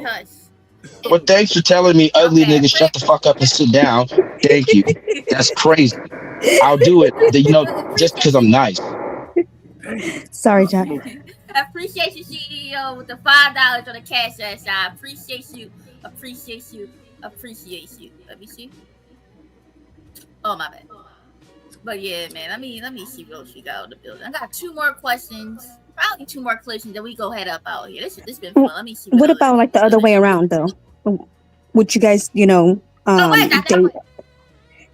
hush. Well, thanks for telling me, ugly nigga, shut the fuck up and sit down. Thank you. That's crazy. I'll do it. Just because I'm nice. Sorry, Jack. I appreciate you, CEO, with the $5 on the cash app. I appreciate you. Let me see. Oh, my bad. But yeah, man, let me see what else we got on the building. I got two more questions. Probably two more questions, then we go head up out here. This been fun. Let me see. What about like the other way around though? Would you guys, date?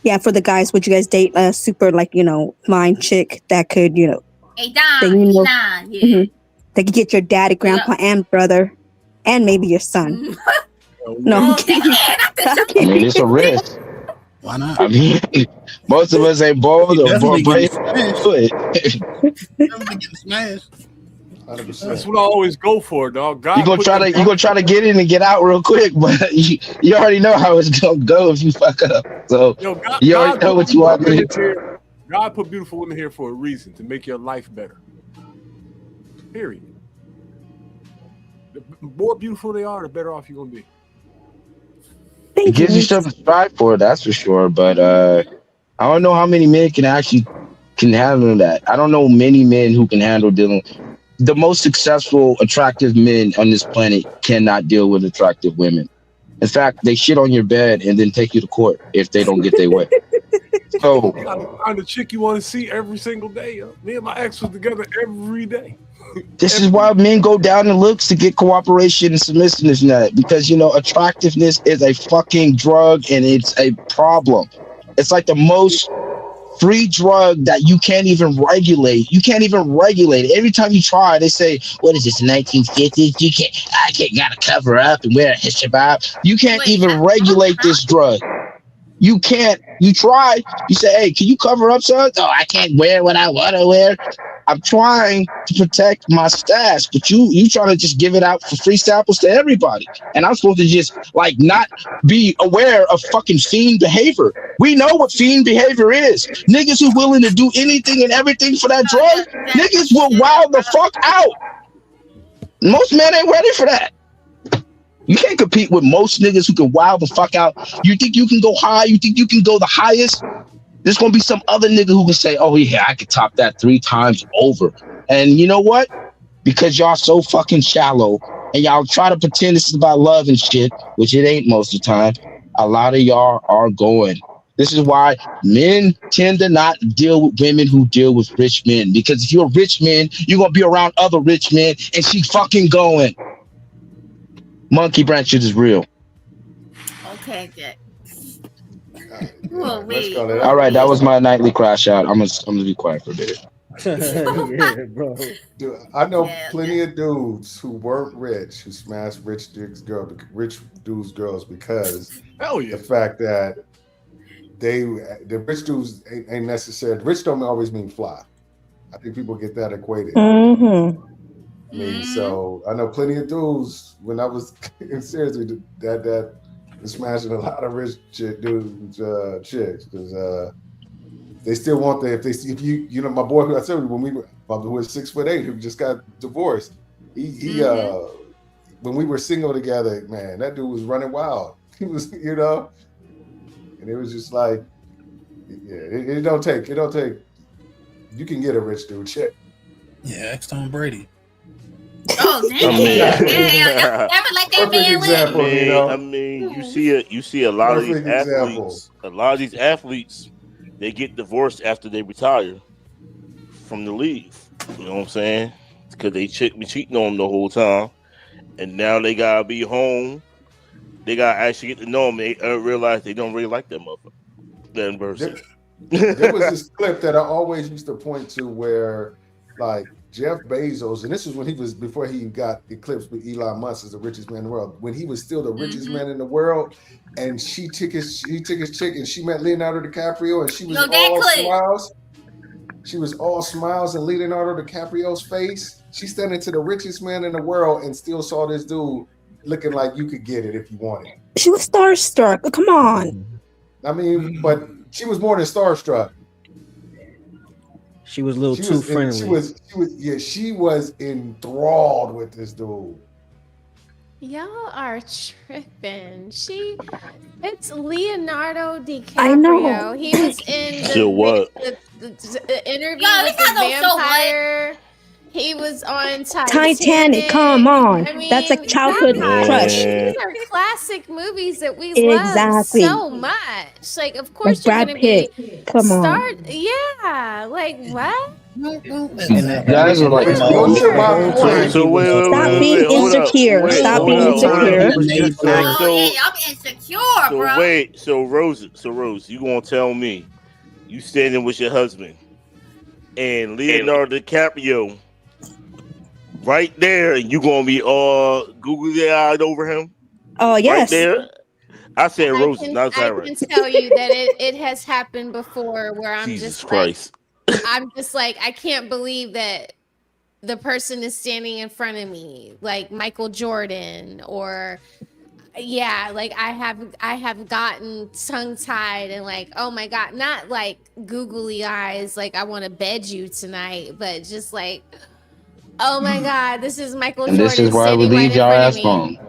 Yeah, for the guys, would you guys date a super fine chick that could, Hey, Don, yeah. They could get your daddy, grandpa, and brother, and maybe your son. No, I'm kidding. I mean, it's a risk. Why not? I mean, most of us ain't bold or brave. That's what I always go for, dog. God, you gonna try to get in and get out real quick, but you already know how it's gonna go if you fuck up. So you already know what you want to do. God put beautiful women here for a reason, to make your life better. Period. The more beautiful they are, the better off you're gonna be. It gives you something to strive for, that's for sure. But I don't know how many men can handle that. I don't know many men who can handle dealing. The most successful, attractive men on this planet cannot deal with attractive women. In fact, they shit on your bed and then take you to court if they don't get their way. So I'm the chick you want to see every single day. Me and my ex was together every day. This is why men go down in looks to get cooperation and submissiveness in that, because attractiveness is a fucking drug and it's a problem. It's like the most free drug that you can't even regulate. You can't even regulate it. Every time you try, they say, "What is this, 1950s? I gotta cover up and wear a hijab." You can't even regulate this drug. You can't. You try. You say, "Hey, can you cover up, son?" "Oh, I can't wear what I want to wear." I'm trying to protect my stash, but you trying to just give it out for free samples to everybody. And I'm supposed to just like not be aware of fucking fiend behavior. We know what fiend behavior is. Niggas who willing to do anything and everything for that drug, niggas will wow the fuck out. Most men ain't ready for that. You can't compete with most niggas who can wow the fuck out. You think you can go high? You think you can go the highest? There's gonna be some other nigga who can say, "Oh yeah, I could top that 3 times over." And you know what? Because y'all so fucking shallow and y'all try to pretend this is about love and shit, which it ain't most of the time. A lot of y'all are going. This is why men tend to not deal with women who deal with rich men. Because if you're a rich man, you're gonna be around other rich men, and she fucking going. Monkey branch shit is real. Okay, good. All right, that was my nightly crash out. I'm gonna be quiet for a bit. Yeah, bro. Dude, I know plenty of dudes who weren't rich who smashed rich dudes' girls because the fact that the rich dudes ain't necessarily rich don't always mean fly. I think people get that equated. Mm-hmm. I mean, so I know plenty of dudes when I was seriously that smashing a lot of rich dudes chicks because they still want the if you know my boy who I said when we were who was 6'8" who just got divorced he when we were single together, man, that dude was running wild. He was and it was just like it don't take you can get a rich dude chick. Yeah, ex Tom Brady. Oh damn! I mean, you see a lot of these athletes. A lot of these athletes, they get divorced after they retire from the league. You know what I'm saying? Because they be cheating on them the whole time, and now they gotta be home. They gotta actually get to know them. They realize they don't really like that motherfucker. That person. There was this clip that I always used to point to where, like, Jeff Bezos, and this was when before he got eclipsed with Elon Musk as the richest man in the world, when he was still the richest man in the world, and he took his chick, and she met Leonardo DiCaprio, and she was all smiles. She was all smiles and Leonardo DiCaprio's face. She standing to the richest man in the world and still saw this dude looking like you could get it if you wanted. She was starstruck. Come on. I mean, but she was more than starstruck. She was a little too friendly. She was enthralled with this dude. Y'all are tripping. It's Leonardo DiCaprio. I know. He was in the interview with the vampire. He was on Titanic. Come on. I mean, that's a childhood crush. These are classic movies that we love so much. Like, of course, like you're Brad going to Pitt. Come on. Yeah. Like, what? Guys are like, stop being insecure. Stop being insecure. I'm insecure, bro. So Rose, you gonna tell me you standing with your husband and Leonardo DiCaprio right there, and you gonna be all googly-eyed over him? Oh yes. Right there. I said Rose, not Sarah. I can tell you that it has happened before where I'm Jesus just Christ. I'm just like, I can't believe that the person is standing in front of me, like Michael Jordan, or like I have gotten tongue-tied and like, oh my God, not like googly eyes, like I want to bed you tonight, but just like, oh my God, this is Michael Jordan. And this is why we leave y'all ass home.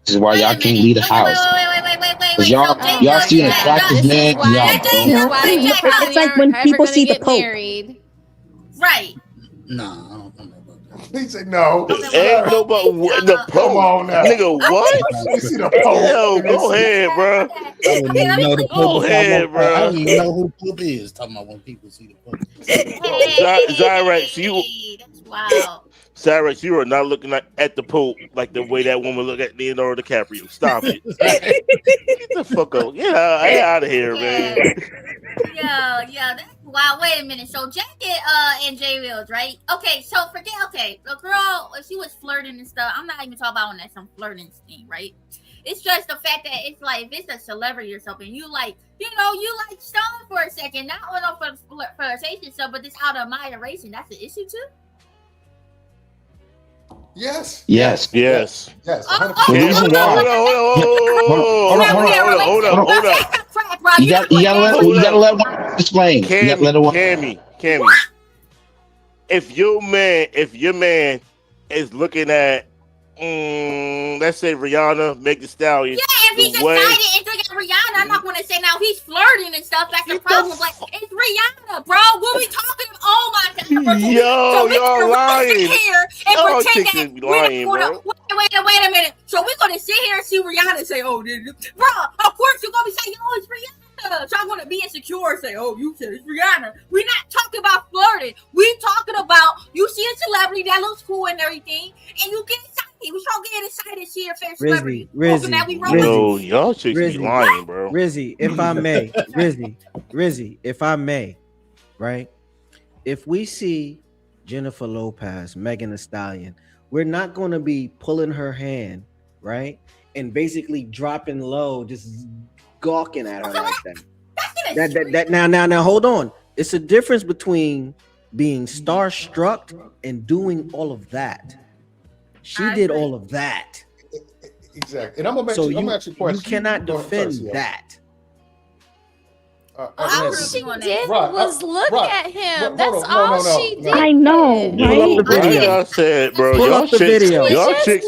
This is why y'all can't leave the house. Because y'all see an attractive man and y'all don't. It's like when people see the Pope. Right. No, I don't know about that. He said no. Ain't nobody the Pope. Come on now. Nigga, what? You see the Pope. Yo, go ahead, bro. I wouldn't even know the Pope. Go ahead, bro. I don't even know who the Pope is. Talking about when people see the Pope. Wow. Cyrex, you are not looking at the Pope like the way that woman look at Leonardo DiCaprio. Stop it. Get the fuck up. Get out of here, man. Yo, that's wow. Wait a minute. So Jay and J Wills, right? Okay, so the girl, if she was flirting and stuff, I'm not even talking about on that some flirting thing, right? It's just the fact that it's like if it's a celebrity or something, you like stone for a second, not on for flirtation stuff, but it's out of admiration. That's an issue too. Yes. Yes. Yes. Oh, Hold You gotta let one explain. You gotta let one. Cammy. If your man is looking at, let's say Rihanna, Meg Thee Stallion. Yeah, if he's excited and looking at Rihanna, I'm not going to say now he's flirting and stuff. That's the problem. Like, it's Rihanna, bro. What we talking about? Oh my God. Yo, y'all lying. Sit here and Y'all pretend chicks that be lying, bro. wait a minute. So we're going to sit here and see Rihanna and say, oh, bro, of course you're going to be saying, oh, it's Rihanna. So I'm going to be insecure and say, oh, you said it's Rihanna. We're not talking about flirting. We're talking about you see a celebrity that looks cool and everything, and you get excited. We all get excited to see your favorite celebrity. Rizzy, y'all chicks be lying, bro. Rizzy, if I may, right? If we see Jennifer Lopez, Megan Thee Stallion, we're not going to be pulling her hand, right? And basically dropping low, just gawking at her like that. Now, hold on. It's a difference between being starstruck and doing all of that. She did all of that. Exactly. And I'm gonna you cannot defend that. All she did was look at him. That's all she did. I know, right? Like I said, bro, y'all chicks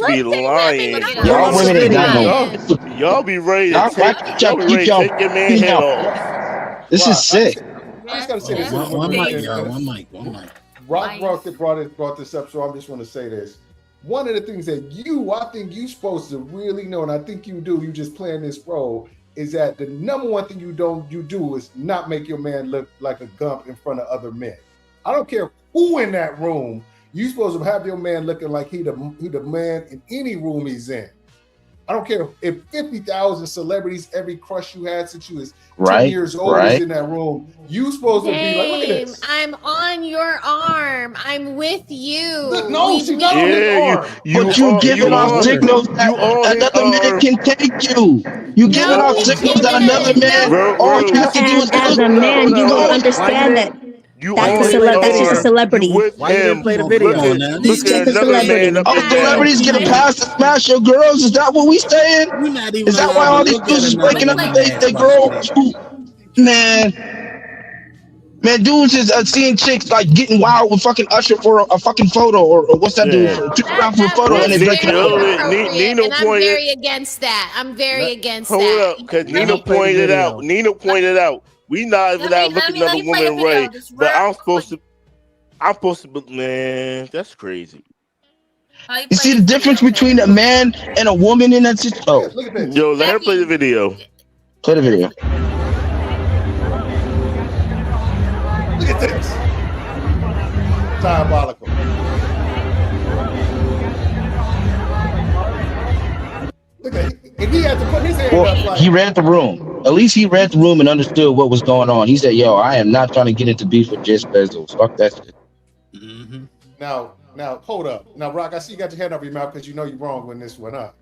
be lying. Y'all women ain't got no. Y'all be ready to take your man head off. This is sick. I just gotta say this. One mic. Rock brought this up, so I'm just want to say this. One of the things that I think you supposed to really know, and I think you do, you just playing this role, is that the number one thing you do is not make your man look like a gump in front of other men. I don't care who in that room, you supposed to have your man looking like he the man in any room he's in. I don't care if 50,000 celebrities, every crush you had since you was 10 years old is in that room. You supposed to be like, look at this. I'm on your arm. I'm with you. No, she's not on his arm. But you giving off signals that another man can take you. You giving off signals that another man, all you have to do is as a man, you don't understand that. That's just a celebrity. Why you didn't play the video? He's just a celebrity. Oh, celebrities get a pass to smash your girls? Is that what we saying? Is that why all these dudes is breaking up they girls? Man, dudes is seeing chicks like getting wild with fucking Usher for a fucking photo or what's that dude for? Around for a photo and they breaking up. And I'm very against that. I'm very against that. Hold up, because Nina pointed out. We not even out looking at another woman Ray, but I'm supposed to, man, that's crazy. You see the difference between a man and a woman in that situation? Oh. Yo, let her play the video. Play the video. Look at this. Diabolical. Look at it. And he had to put his hand up like, he read the room. At least he read the room and understood what was going on. He said, yo, I am not trying to get into beef with Jeff Bezos. Fuck that shit. Mm-hmm. Now, hold up. Now, Rock, I see you got your hand up your mouth because you know you're wrong when this went up.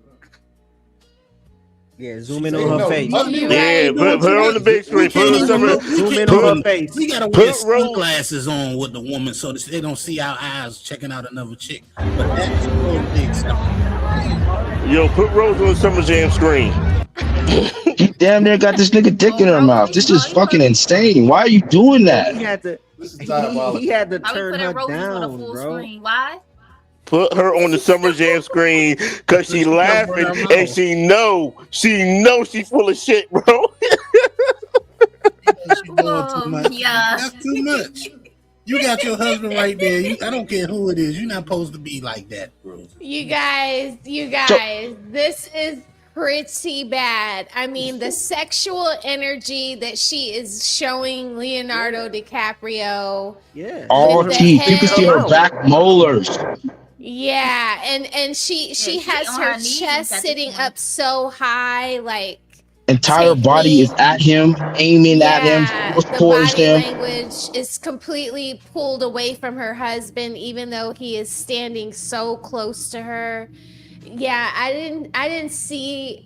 Yeah, zoom in on her face. Yeah, put her on the big screen. Zoom in on her face. We gotta wear sunglasses on with the woman so that they don't see our eyes checking out another chick. But that's totally acceptable. Yo, put Rose on the Summer Jam screen. You damn near got this nigga dick in her mouth. This is fucking insane. Why are you doing that? He had to turn her down, bro. Why? Put her on the Summer Jam screen because she laughing and she know she full of shit, bro. Yeah, that's too much. You got your husband right there. I don't care who it is. You're not supposed to be like that, bro. You guys, this is pretty bad. I mean, the sexual energy that she is showing Leonardo DiCaprio. Yeah. All teeth. You can see her back molars. Yeah, and she has her chest sitting up so high, like entire body is at him, aiming at him, towards him. The body language is completely pulled away from her husband, even though he is standing so close to her. Yeah, I didn't see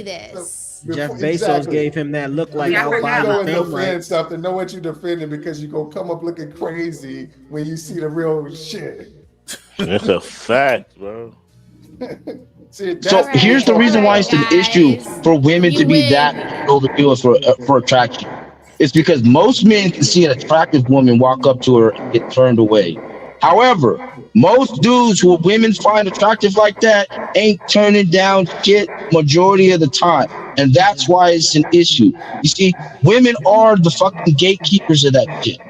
this. Jeff Bezos gave him that look like I'll buy your film rights. Something, know what you defending because you gonna come up looking crazy when you see the real shit. That's a fact, bro. See, so here's the reason why it's an issue for women to be that overviewed for attraction. It's because most men can see an attractive woman walk up to her and get turned away. However, most dudes who women find attractive like that ain't turning down shit majority of the time. And that's why it's an issue. You see, women are the fucking gatekeepers of that shit.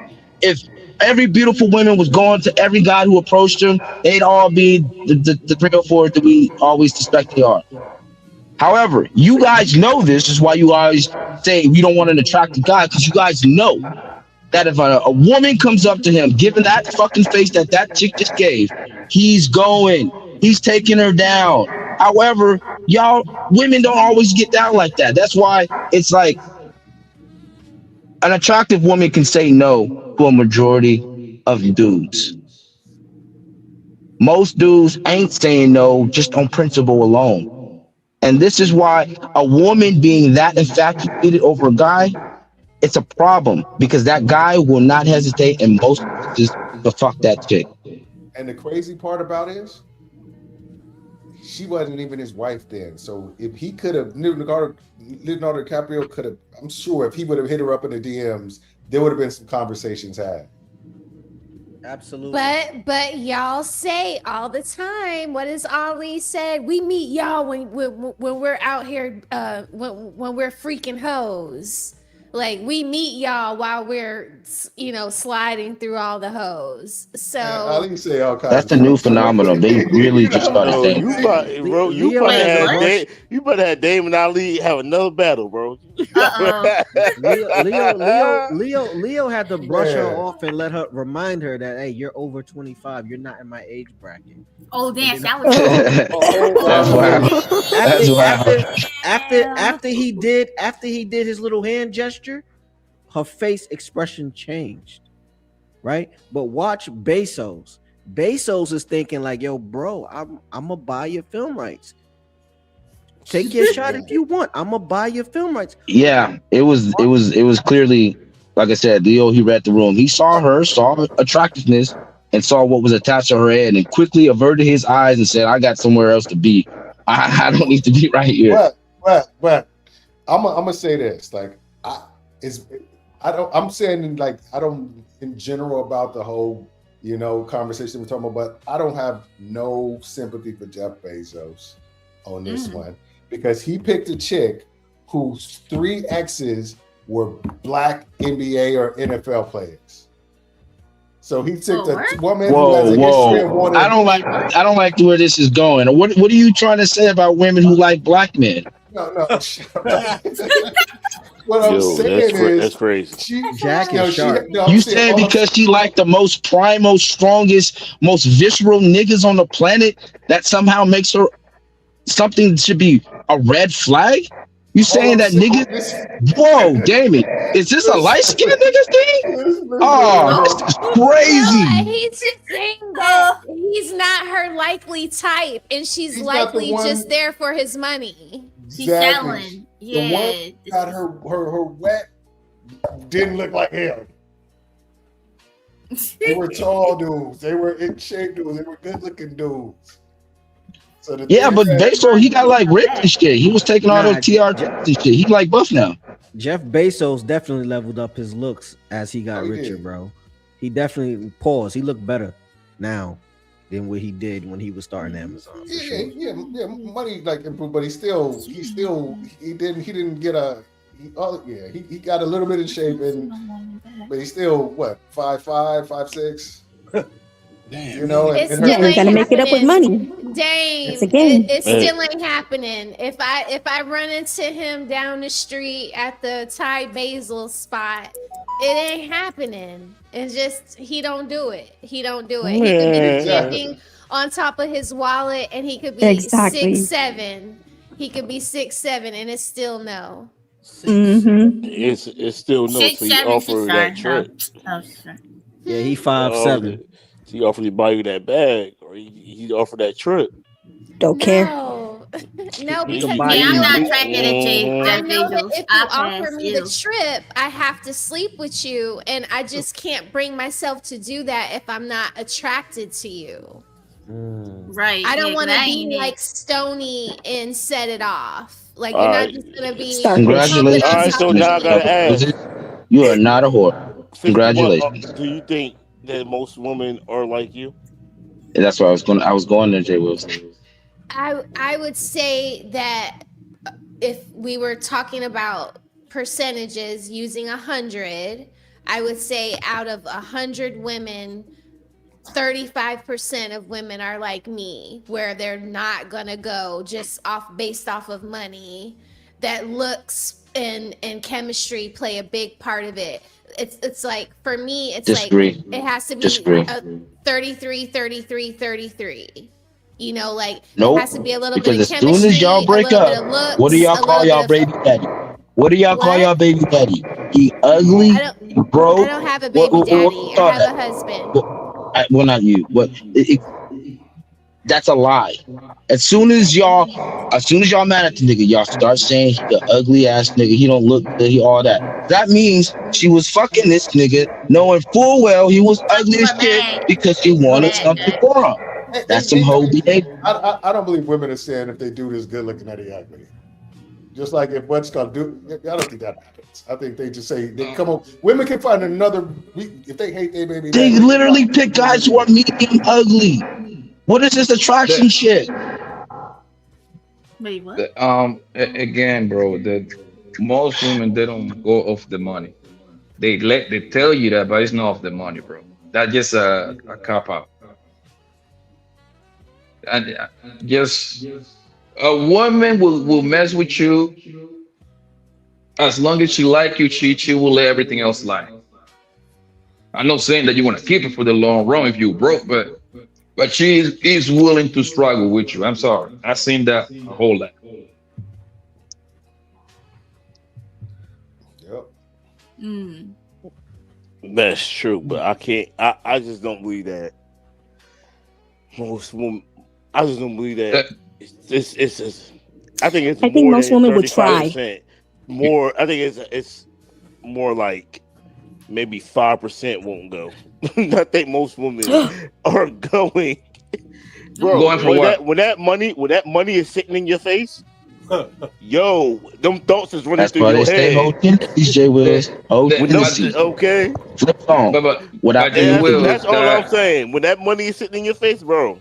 If every beautiful woman was going to every guy who approached them, they'd all be the 3 or 4 that we always suspect they are. However, you guys know this is why you always say you don't want an attractive guy, because you guys know that if a woman comes up to him, given that fucking face that chick just gave, he's taking her down. However, y'all women don't always get down like that. That's why it's like an attractive woman can say no to a majority of dudes. Most dudes ain't saying no just on principle alone. And this is why a woman being that infatuated over a guy, it's a problem, because that guy will not hesitate in most cases to fuck that chick. And the crazy part about it is, she wasn't even his wife then. So if he could have, Leonardo DiCaprio could have, I'm sure if he would have hit her up in the DMs, there would have been some conversations had. Absolutely. But y'all say all the time, what has Ali said? We meet y'all when we're out here, when we're freaking hoes. Like, we meet y'all while we're, sliding through all the hoes. So Ali say all kinds. That's the new phenomenon. They really just started saying. You better have Damon Ali have another battle, bro. Leo had to brush her off and remind her that, hey, you're over 25. You're not in my age bracket. Oh, damn, that was That's wild. After he did his little hand gesture, her face expression changed, right? But watch Bezos. Bezos is thinking like, yo, bro, I'm gonna buy your film rights. Take your shot if you want. I'm gonna buy your film rights. Yeah, it was clearly, like I said, Leo, he read the room. He saw attractiveness and saw what was attached to her head and quickly averted his eyes and said, I got somewhere else to be. I don't need to be right here. But I'm gonna say this, like, I'm saying, like, I don't in general about the whole, conversation we're talking about, but I don't have no sympathy for Jeff Bezos on this one, because he picked a chick whose 3 exes were black NBA or NFL players. So he took the woman who has a history of wanting. I don't like where this is going. What are you trying to say about women who like black men? No. What I'm saying is that's crazy. You said because she liked the most primal, strongest, most visceral niggas on the planet, that somehow makes her something should be a red flag? You saying that niggas? Whoa, Damien, is this a light skinned nigga thing? Oh, this is crazy. No, he's just saying that he's not her likely type, and she's likely just there for his money. She's selling. Yeah. The one got her wet didn't look like him. They were tall dudes. They were in shape dudes. They were good looking dudes. So but Bezos, he got like ripped and shit. He was taking all those TRT and shit. He like buff now. Jeff Bezos definitely leveled up his looks as he got richer, bro. He definitely He looked better now than what he did when he was starting Amazon. Yeah, money like improved, but he didn't get he got a little bit of shape, but he's still 5'5", 5'6". Damn. You gotta make it up with money. Dang, It's a game. It still ain't happening. If I run into him down the street at the Ty Basil spot, it ain't happening. It's just he don't do it. He could be standing on top of his wallet, and he could be 6'7". He could be 6'7", and it's still no. It's still no. So he offered that trick. Yeah, he 5'7". He offered to buy you that bag, or he offered that trip. Don't care. No, no, He because can buy Yeah, you I'm not meat. attracted to I Jeff know that Bezos. if you offer me the trip, I have to sleep with you, and I just can't bring myself to do that if I'm not attracted to you. Right. I don't yeah, want 'cause to I be ain't like it. Stony and set it off. Like All you're not right. just gonna be Starfish. pumping All on right. Congratulations, top So of now I Mr. gotta me. Wizard. ask, You are not a whore. 51. Congratulations. Do you think that most women are like you? And that's why I was going there, Jay Wills. I would say that if we were talking about percentages using 100, I would say out of 100 women, 35% of women are like me, where they're not gonna go just based off of money. That looks and chemistry play a big part of it. It's like, for me, it's like Disagree. it has to be Disagree. a 33, 33, 33. You know, like it has to be a Nope. little bit Because of as soon as y'all chemistry, a break little bit up, of what do looks, y'all a call little y'all bit baby of daddy? What do y'all call what? y'all baby daddy? He I ugly, don't I broke. don't have a What baby what, what do you daddy. I call have that? a husband. Well, not you. But that's a lie. As soon as y'all mad at the nigga, y'all start saying he a ugly ass nigga. He don't look good. He all that. That means she was fucking this nigga, knowing full well he was ugly as shit because she wanted something for him. That's some whole behavior. I don't believe women are saying if they do this good looking at the ugly. Just like if what's gonna do, I don't think that happens. I think they just say they come on. Women can find another. If they hate their baby, They literally pick guys who are medium ugly. What is this attraction shit? Wait, what? Again, bro, the most women they don't go off the money. They tell you that, but it's not off the money, bro. That's just a cop out. And just a woman will mess with you as long as she like you, she will let everything else lie. I'm not saying that you want to keep it for the long run if you broke, but she is willing to struggle with you. I'm sorry, I've seen that a whole lot. Yep. That's true, but I can't. I just don't believe that most women. I just don't believe that. It's I think it's I think more most than women would try. 35%. More. I think it's more like maybe 5% won't go. I think most women are going. Bro, Going for what? when that money is sitting in your face, yo, them thoughts is running That's through why your they stay head. holding DJ Wills. Hold the seat. Okay. Flip phone. Without Jay Wills, That's all I'm saying. When that money is sitting in your face, bro,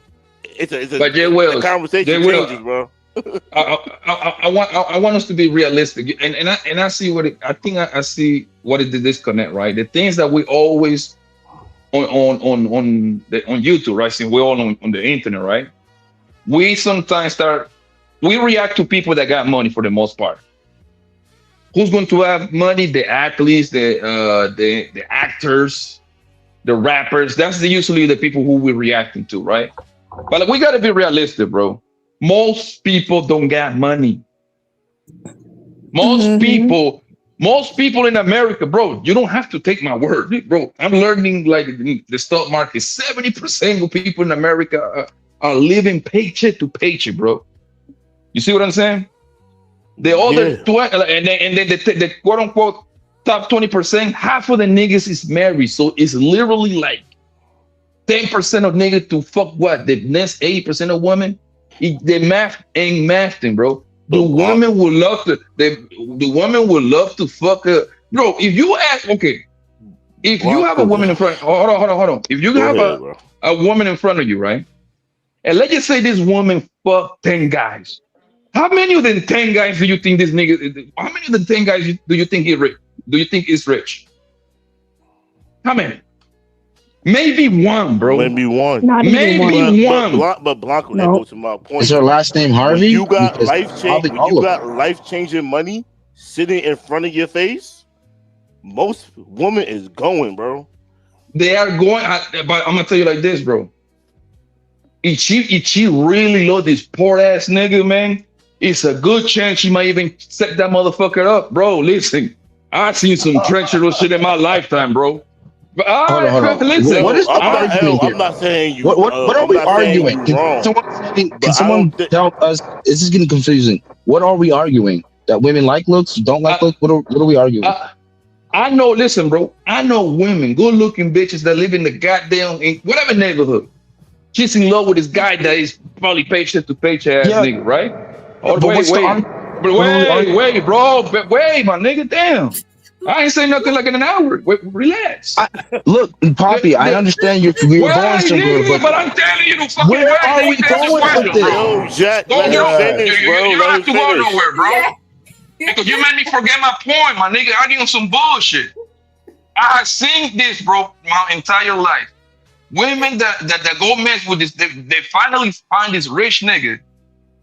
but Jay Wills, the conversation Jay Wills, changes, bro. I want us to be realistic, and I see I think I see what is the disconnect, right? The things that we always on YouTube, right? Since we're all on the internet, right? We sometimes we react to people that got money for the most part. Who's going to have money? The athletes, the actors, the rappers. That's usually the people who we're reacting to, right? But we got to be realistic, bro. Most people don't got money. Most people in America, bro, you don't have to take my word, bro. I'm learning like the stock market. 70% of people in America are living paycheck to paycheck, bro. You see what I'm saying? The other 20, and then the quote unquote top 20%, half of the niggas is married. So it's literally like 10% of niggas to fuck what? The next 80% of women, the math ain't mathing, bro. The women would love to. The women would love to fuck her, bro. If you ask, okay, if you have a woman in front, hold on. If you have a woman in front of you, right, and let's just say this woman fucked 10 guys. How many of the 10 guys do you think this nigga? How many of the 10 guys do you think he rich? Do you think is rich? How many? Maybe one, bro. Maybe one. Not even one. But Blanco, that goes to my point. Is her last name Harvey? When you got Because life-changing money sitting in front of your face, most women is going, bro. They are going, but I'm gonna tell you like this, bro. If she really love this poor ass nigga, man, it's a good chance she might even set that motherfucker up, bro. Listen, I've seen some treacherous shit in my lifetime, bro. But all Hold right, on. listen. What is the I'm argument here? not saying you. What are I'm we not saying arguing? you wrong. Can someone tell us? This is getting confusing. What are we arguing? That women like looks, don't like looks? What are we arguing? I know. Listen, bro. I know women, good-looking bitches that live in the goddamn in whatever neighborhood. She's in love with this guy that is probably paycheck to paycheck ass nigga, right? Oh, but wait, bro. Wait, my nigga, damn. I ain't saying nothing like in an hour. Wait, relax. Look, Poppy, I understand you're going somewhere, but I'm telling you, the fucking where are we going with this? Yo, Jack, let him finish, bro. You don't have to go nowhere, bro. Because you made me forget my point, my nigga. I on some bullshit. I have seen this, bro, my entire life. Women that go mess with this, they finally find this rich nigga.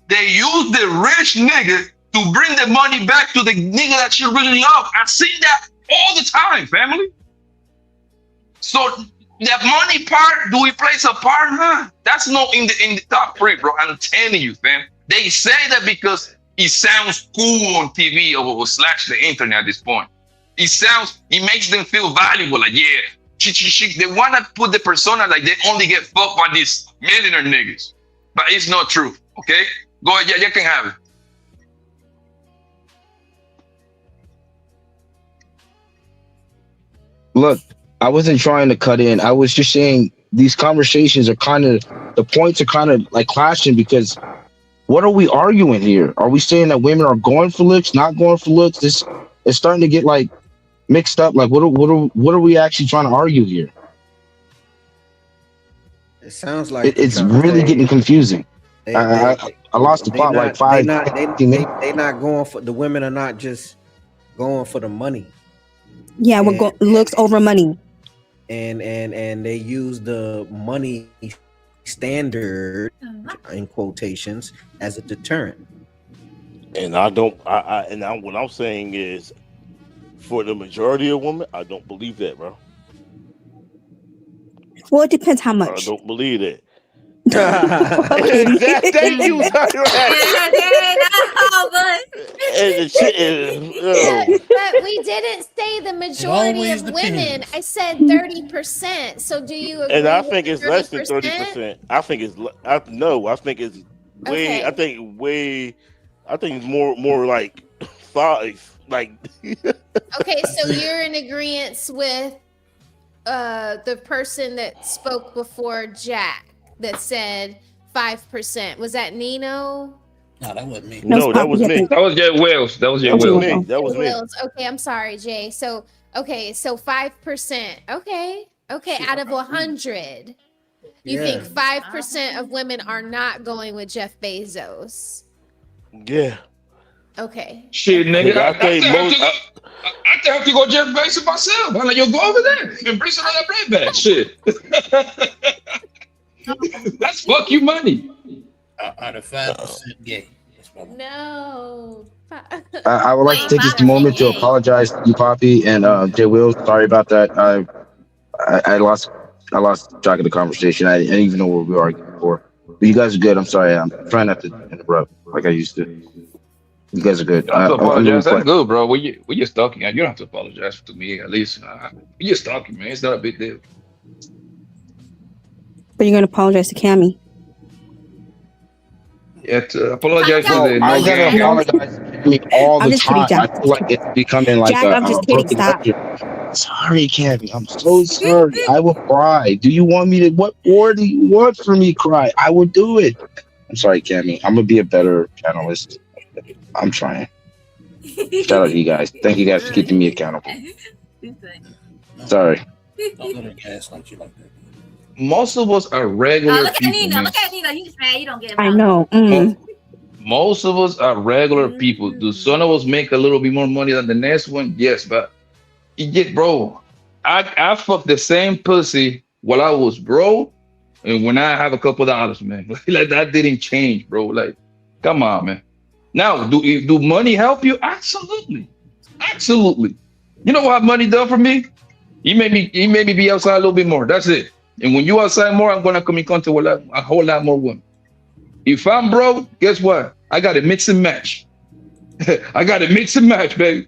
They use the rich nigga to bring the money back to the nigga that you really love. I've seen that all the time, family. So that money part, do we place a part? Huh? That's not in the top three, bro. I'm telling you, fam. They say that because it sounds cool on TV or slash the internet at this point. It makes them feel valuable. Like, yeah, they want to put the persona like they only get fucked by these millionaire niggas. But it's not true, okay? Go ahead, yeah, you can have it. Look, I wasn't trying to cut in. I was just saying these conversations are the points are kind of like clashing because what are we arguing here? Are we saying that women are going for looks, not going for looks? This is starting to get like mixed up. Like what are we actually trying to argue here? It sounds like it's really getting confusing. I lost the plot like 5. They not going for the women are not just going for the money. Yeah, looks over money. And they use the money standard in quotations as a deterrent. And what I'm saying is, for the majority of women, I don't believe that, bro. Well, it depends how much. I don't believe that. Thank you. But we didn't say the majority of women. I said 30%. So do you agree? And I think it's less than 30%. I think it's way. Okay. I think it's more like 5. Like. Okay, so you're in agreement with the person that spoke before Jack that said 5%. Was that Nino? No, that wasn't me. No, that was me. That was Jay Wells. That was me. Okay, I'm sorry, Jay. So 5%. Okay. Out of 100, you think 5% of women are not going with Jeff Bezos? Yeah. Okay. Shit, nigga. I have to go Jeff Bezos myself. I'm like, yo, go over there and bring some of that bread back. Shit. That's fuck you money. Out of 5% gay. No. I would like to take this moment to apologize to you, Poppy, and Jay Will. Sorry about that. I lost track of the conversation. I didn't even know what we were arguing for. But you guys are good. I'm sorry. I'm trying not to interrupt like I used to. You guys are good. I apologize. That's good, bro. We're just talking. You don't have to apologize to me, at least. We're just talking, man. It's not a big deal. But you're gonna apologize to Cammy. Yeah, to apologize for the I gotta apologize to me all the time. I feel like it's becoming like I'm just kidding. Stop. Sorry, Cammy. I'm so sorry. I will cry. Do you want me to? What more do you want from me? Cry. I will do it. I'm sorry, Cammy. I'm gonna be a better panelist. I'm trying. Shout out to you guys. Thank you guys for keeping me accountable. Sorry. Don't let her gaslight you like that. Most of us are regular look people. Look at Nina. You just mad you don't get it. I know. Most of us are regular people. Do some of us make a little bit more money than the next one? Yes, but bro, I fucked the same pussy while I was broke and when I have a couple dollars, man. Like that didn't change, bro. Like, come on, man. Now, do money help you? Absolutely. You know what money done for me? He made me be outside a little bit more. That's it. And when you outside more, I'm gonna come in contact with a whole lot more women. If I'm broke, guess what? I got to mix and match. I got to mix and match, baby.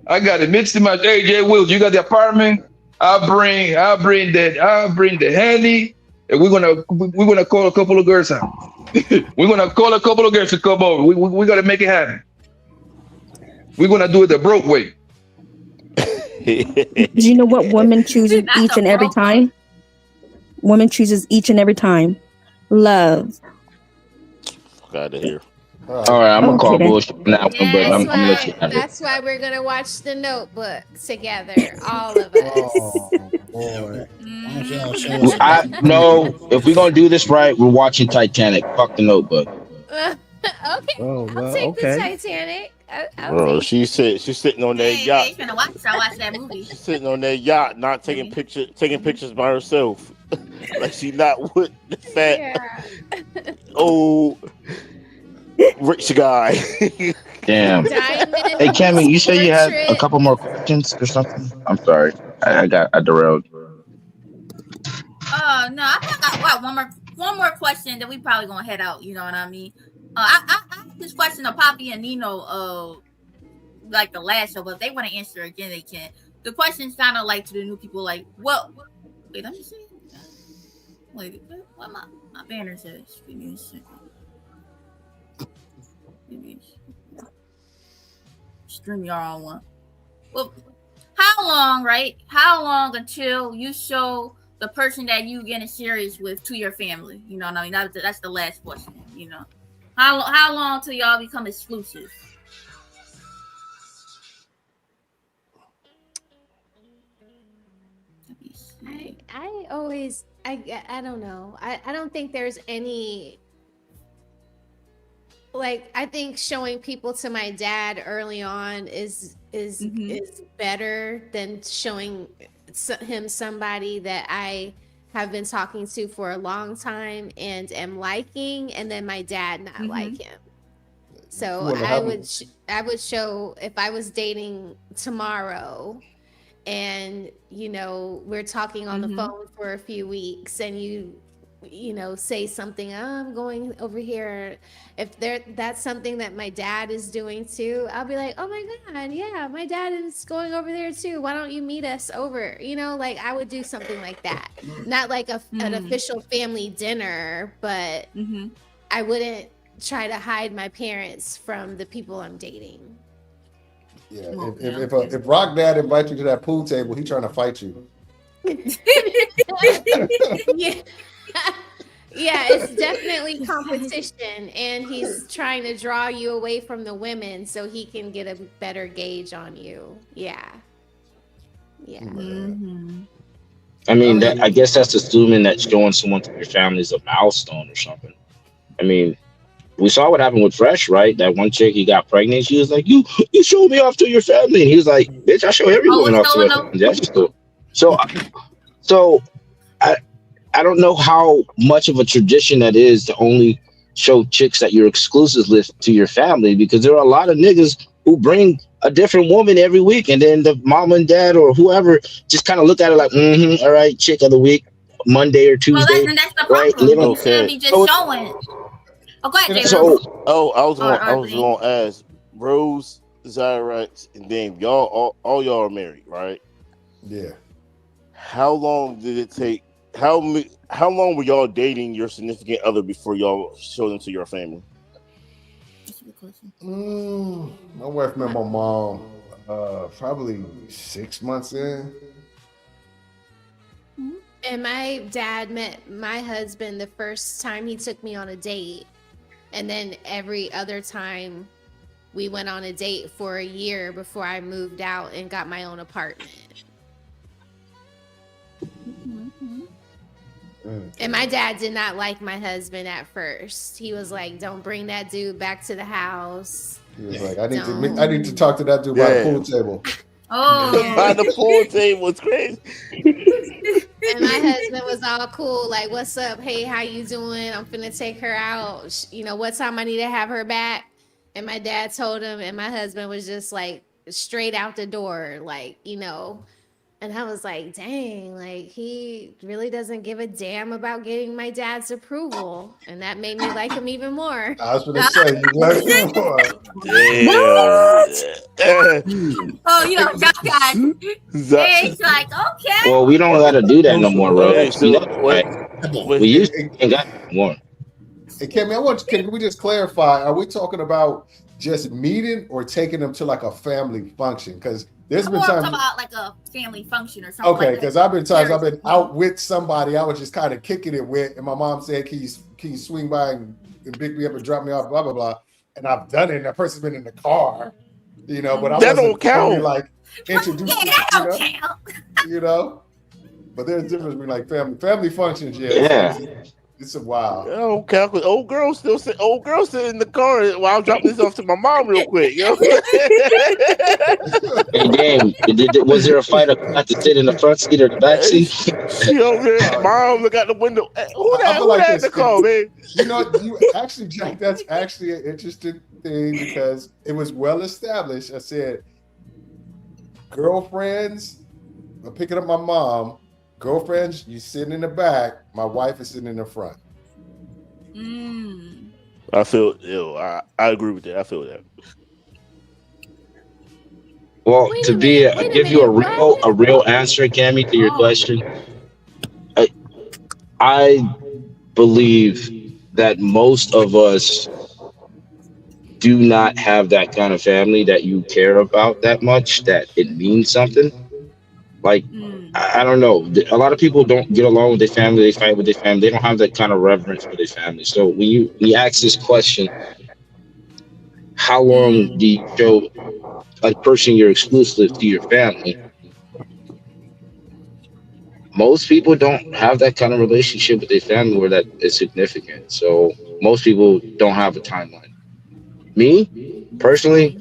I got to mix and match. Hey, Jay Wills, you got the apartment? I'll bring the handy, and we're gonna call a couple of girls out. We're gonna call a couple of girls to come over. We gotta make it happen. We're gonna do it the broke way. Do you know what woman chooses each and every time? Woman chooses each and every time. Love. Fuck out of here. All right, I'm gonna call bullshit on that one, but I'm gonna let you have it. That's why we're gonna watch The Notebook together, all of us. No, if we're gonna do this right, we're watching Titanic. Fuck The Notebook. Okay, I'll take the Titanic. Bro, she's sitting on that yacht. He's gonna watch that movie. She's sitting on that yacht, not taking pictures by herself. Like she's not with the fat old rich guy. Damn. Hey, Cammy, you said you had a couple more questions or something? I'm sorry. I derailed. No, I think I got one more question that we probably gonna head out. You know what I mean? I have this question of Poppy and Nino, like the last show, but if they want to answer again, they can. The question's kind of like to the new people, like, well, wait, let me see. Wait, what my banner says? Give me a second. Stream y'all on one. Well, how long until you show the person that you getting serious with to your family? You know what I mean? That's the last question. You know, how long till y'all become exclusive? I don't know. I don't think there's any. Like, I think showing people to my dad early on is better than showing him somebody that I have been talking to for a long time and am liking, and then my dad not like him. So I would show if I was dating tomorrow, and we're talking on the phone for a few weeks, and you know, say something, I'm going over here. If that's something that my dad is doing too, I'll be like, oh my God, yeah, my dad is going over there too. Why don't you meet us over? Like I would do something like that. Not like an official family dinner, but I wouldn't try to hide my parents from the people I'm dating. Yeah, if Rock Dad invites you to that pool table, he's trying to fight you. Yeah. Yeah, it's definitely competition, and he's trying to draw you away from the women so he can get a better gauge on you. Yeah. I mean, I guess that's assuming that showing someone to your family is a milestone or something. I mean, we saw what happened with Fresh, right? That one chick, he got pregnant. She was like, "You showed me off to your family," and he was like, "Bitch, I show every woman off to her family." That's just cool. So I don't know how much of a tradition that is to only show chicks that you're exclusive with to your family, because there are a lot of niggas who bring a different woman every week, and then the mom and dad or whoever just kind of look at it like, all right, chick of the week, Monday or Tuesday. Well, that's the problem. You shouldn't be just showing. Oh, go ahead, Jay. I was going to ask Rose, Zyrex, and Dame. Y'all, all y'all are married, right? Yeah. How long did it take? How long were y'all dating your significant other before y'all showed them to your family? My wife met my mom probably 6 months in. And my dad met my husband the first time he took me on a date. And then every other time we went on a date for a year before I moved out and got my own apartment. And my dad did not like my husband at first. He was like, "Don't bring that dude back to the house." He was like, I need to talk to that dude by the pool table. Oh, by the pool table was crazy. And my husband was all cool, like, "What's up? Hey, how you doing? I'm finna take her out. What time I need to have her back?" And my dad told him, and my husband was just like straight out the door, like, And I was like, dang, like he really doesn't give a damn about getting my dad's approval. And that made me like him even more. I was going to say, you like him more. Damn. Oh, you know, Josh guys. It's like, okay. Well, we don't gotta do that no more, Rose. Hey, so what? We used to ain't got more. Hey, Kimmy, can we just clarify? Are we talking about just meeting or taking them to like a family function? Because there's been times about like a family function or something. Okay, because I've been out with somebody I was just kind of kicking it with, and my mom said, "Can you swing by and pick me up and drop me off?" Blah blah blah, and I've done it. And that person's been in the car, you know, but I that wasn't don't count. Really, like introducing, that don't count. You know. But there's a difference between like family functions. Yeah. It's a wild. Oh, okay. Old girl sitting in the car while I'm dropping this off to my mom real quick. Yo. Hey, damn! Was there a fight? I had to sit in the front seat or the back seat. She over there. Mom, look out the window. Who that in the car, man? You know, Jack, that's actually an interesting thing because it was well established. I said, girlfriends, I'm picking up my mom. Girlfriends, you sitting in the back. My wife is sitting in the front. I feel ill. I agree with that. I feel that. Well, give you a real answer, Cammy, to your question. I believe that most of us do not have that kind of family that you care about that much, that it means something. Like, I don't know. A lot of people don't get along with their family. They fight with their family. They don't have that kind of reverence for their family. So when you ask this question, how long do you show a person you're exclusive to your family? Most people don't have that kind of relationship with their family where that is significant. So most people don't have a timeline. Me, personally,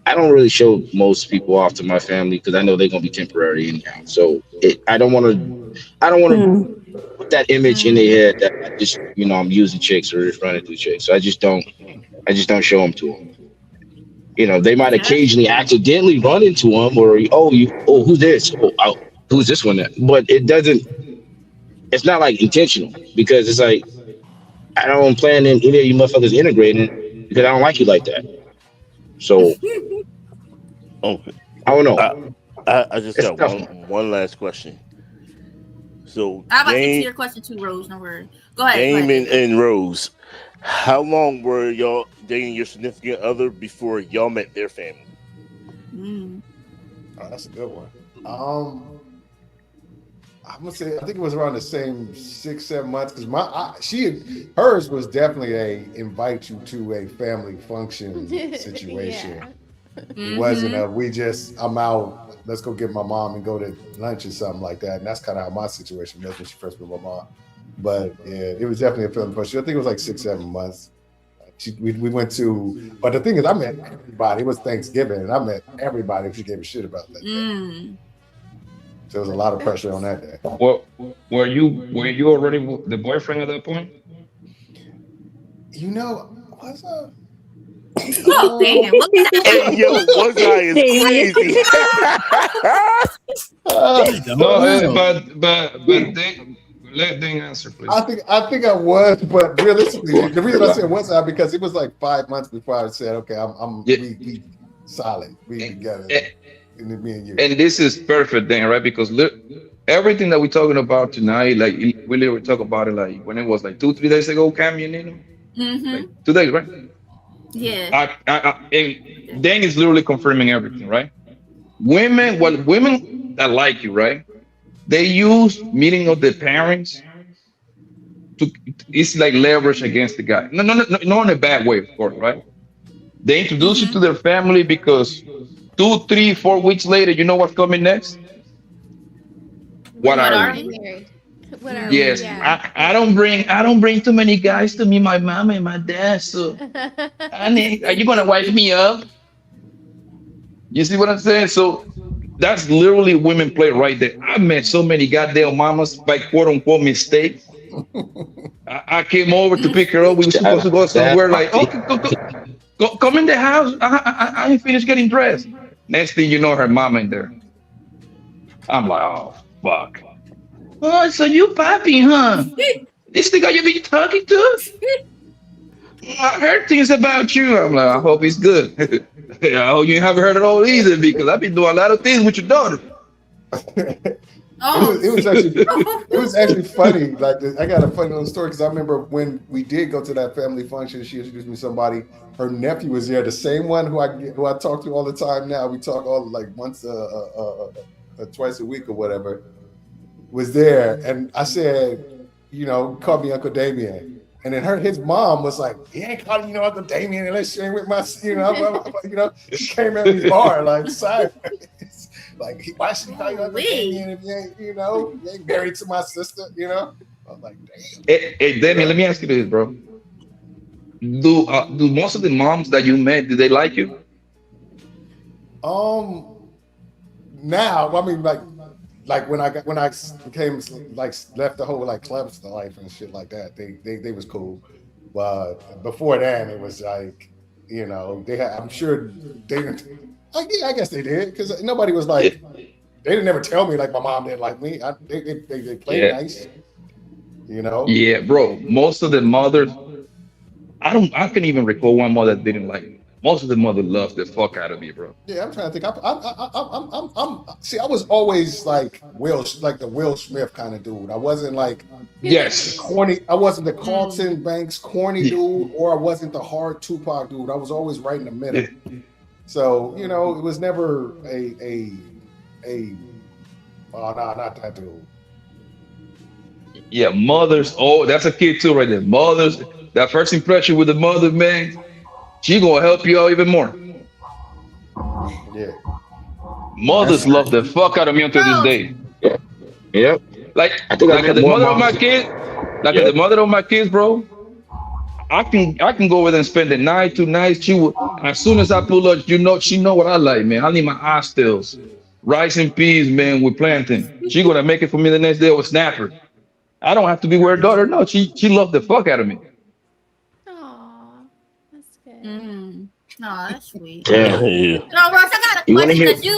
I don't really show most people off to my family because I know they're gonna be temporary anyhow. So I don't want to put that image in their head that I just, I'm using chicks or just running through chicks. So I just don't show them to them. They might occasionally accidentally run into them, or who's this? Who's this one? But it's not like intentional because it's like I don't plan any of you motherfuckers integrating because I don't like you like that. So. Okay. I don't know. I just got one last question. So I'm about to answer your question too, Rose. No worries. Go ahead. Damon and Rose, how long were y'all dating your significant other before y'all met their family? Oh, that's a good one. I'm gonna say I think it was around the same 6-7 months because hers was definitely a invite you to a family function situation. Yeah. It wasn't I'm out, let's go get my mom and go to lunch or something like that. And that's kind of how my situation was when she first met my mom. But yeah, it was definitely a family function. I think it was like 6-7 months. We went to, but the thing is, I met everybody. It was Thanksgiving, and I met everybody who gave a shit about that. So there was a lot of pressure on that day. Well, were you already the boyfriend at that point? What's up? Oh, damn. Hey, yo, one guy is crazy. But let them answer, please. I think I was, but realistically, the reason I said was because it was like 5 months before I said, okay, we solid, we together, me and you. And this is perfect then, right? Because everything that we're talking about tonight, like we literally talk about it like when it was like 2-3 days ago, Cam, like 2 days, right? Yeah. And Dan is literally confirming everything, right? Women that like you, right? They use meeting of the parents it's like leverage against the guy. No, in a bad way, of course, right? They introduce you to their family because 2, 3, 4 weeks later, you know what's coming next? What are we? Yes, yeah. I don't bring too many guys to meet my mom and my dad. So, honey, are you gonna wipe me up? You see what I'm saying? So that's literally women play right there. I met so many goddamn mamas by quote unquote mistake. I came over to pick her up. We were supposed to go somewhere. Like, go come in the house. I ain't finished getting dressed. Next thing you know, her mama in there. I'm like, oh fuck. Oh, so you Papi, huh? This the guy you been talking to? I heard things about you. I'm like, I hope he's good. I hope you haven't heard it all either because I've been doing a lot of things with your daughter. It was actually funny. Like I got a funny little story because I remember when we did go to that family function, she introduced me to somebody. Her nephew was there, the same one who I talk to all the time now. We talk all like once twice a week or whatever. Was there, and I said, call me Uncle Damien. And then his mom was like, he ain't calling you Uncle Damien unless you ain't with my, she came at me hard, like sideways. Like, why should he call you Uncle Damien if you ain't, you ain't married to my sister, I'm like, damn. Hey, Damien, let me ask you this, bro. Do most of the moms that you met, do they like you? Now, I mean, like when I became like left the whole like club life and shit like that, they was cool. But before then, it was like, they had. I'm sure they didn't. I guess they did because nobody was like. They didn't ever tell me like my mom didn't like me. They played nice. Yeah, bro. Most of the mothers, I can even recall one mother that didn't like me. Most of the mother loved the fuck out of me, bro. Yeah, I'm trying to think. I was always like the Will Smith kind of dude. I wasn't like corny. I wasn't the Carlton Banks corny dude, or I wasn't the hard Tupac dude. I was always right in the middle. So it was never not that dude. Yeah, mothers. Oh, that's a kid too, right there. Mothers. That first impression with the mother, man. She gonna help you out even more. Yeah. Mothers love the fuck out of me until this day. Yep. Like the mother of my kids, the mother of my kids, bro. I can go over there and spend the night, 2 nights. She will, as soon as I pull up, she know what I like, man. I need my oxtails, rice and peas, man, with plantain. She gonna make it for me the next day with snapper. I don't have to be with her daughter. No, she loved the fuck out of me. No, that's sweet. Damn. No, Ross, I got a question because you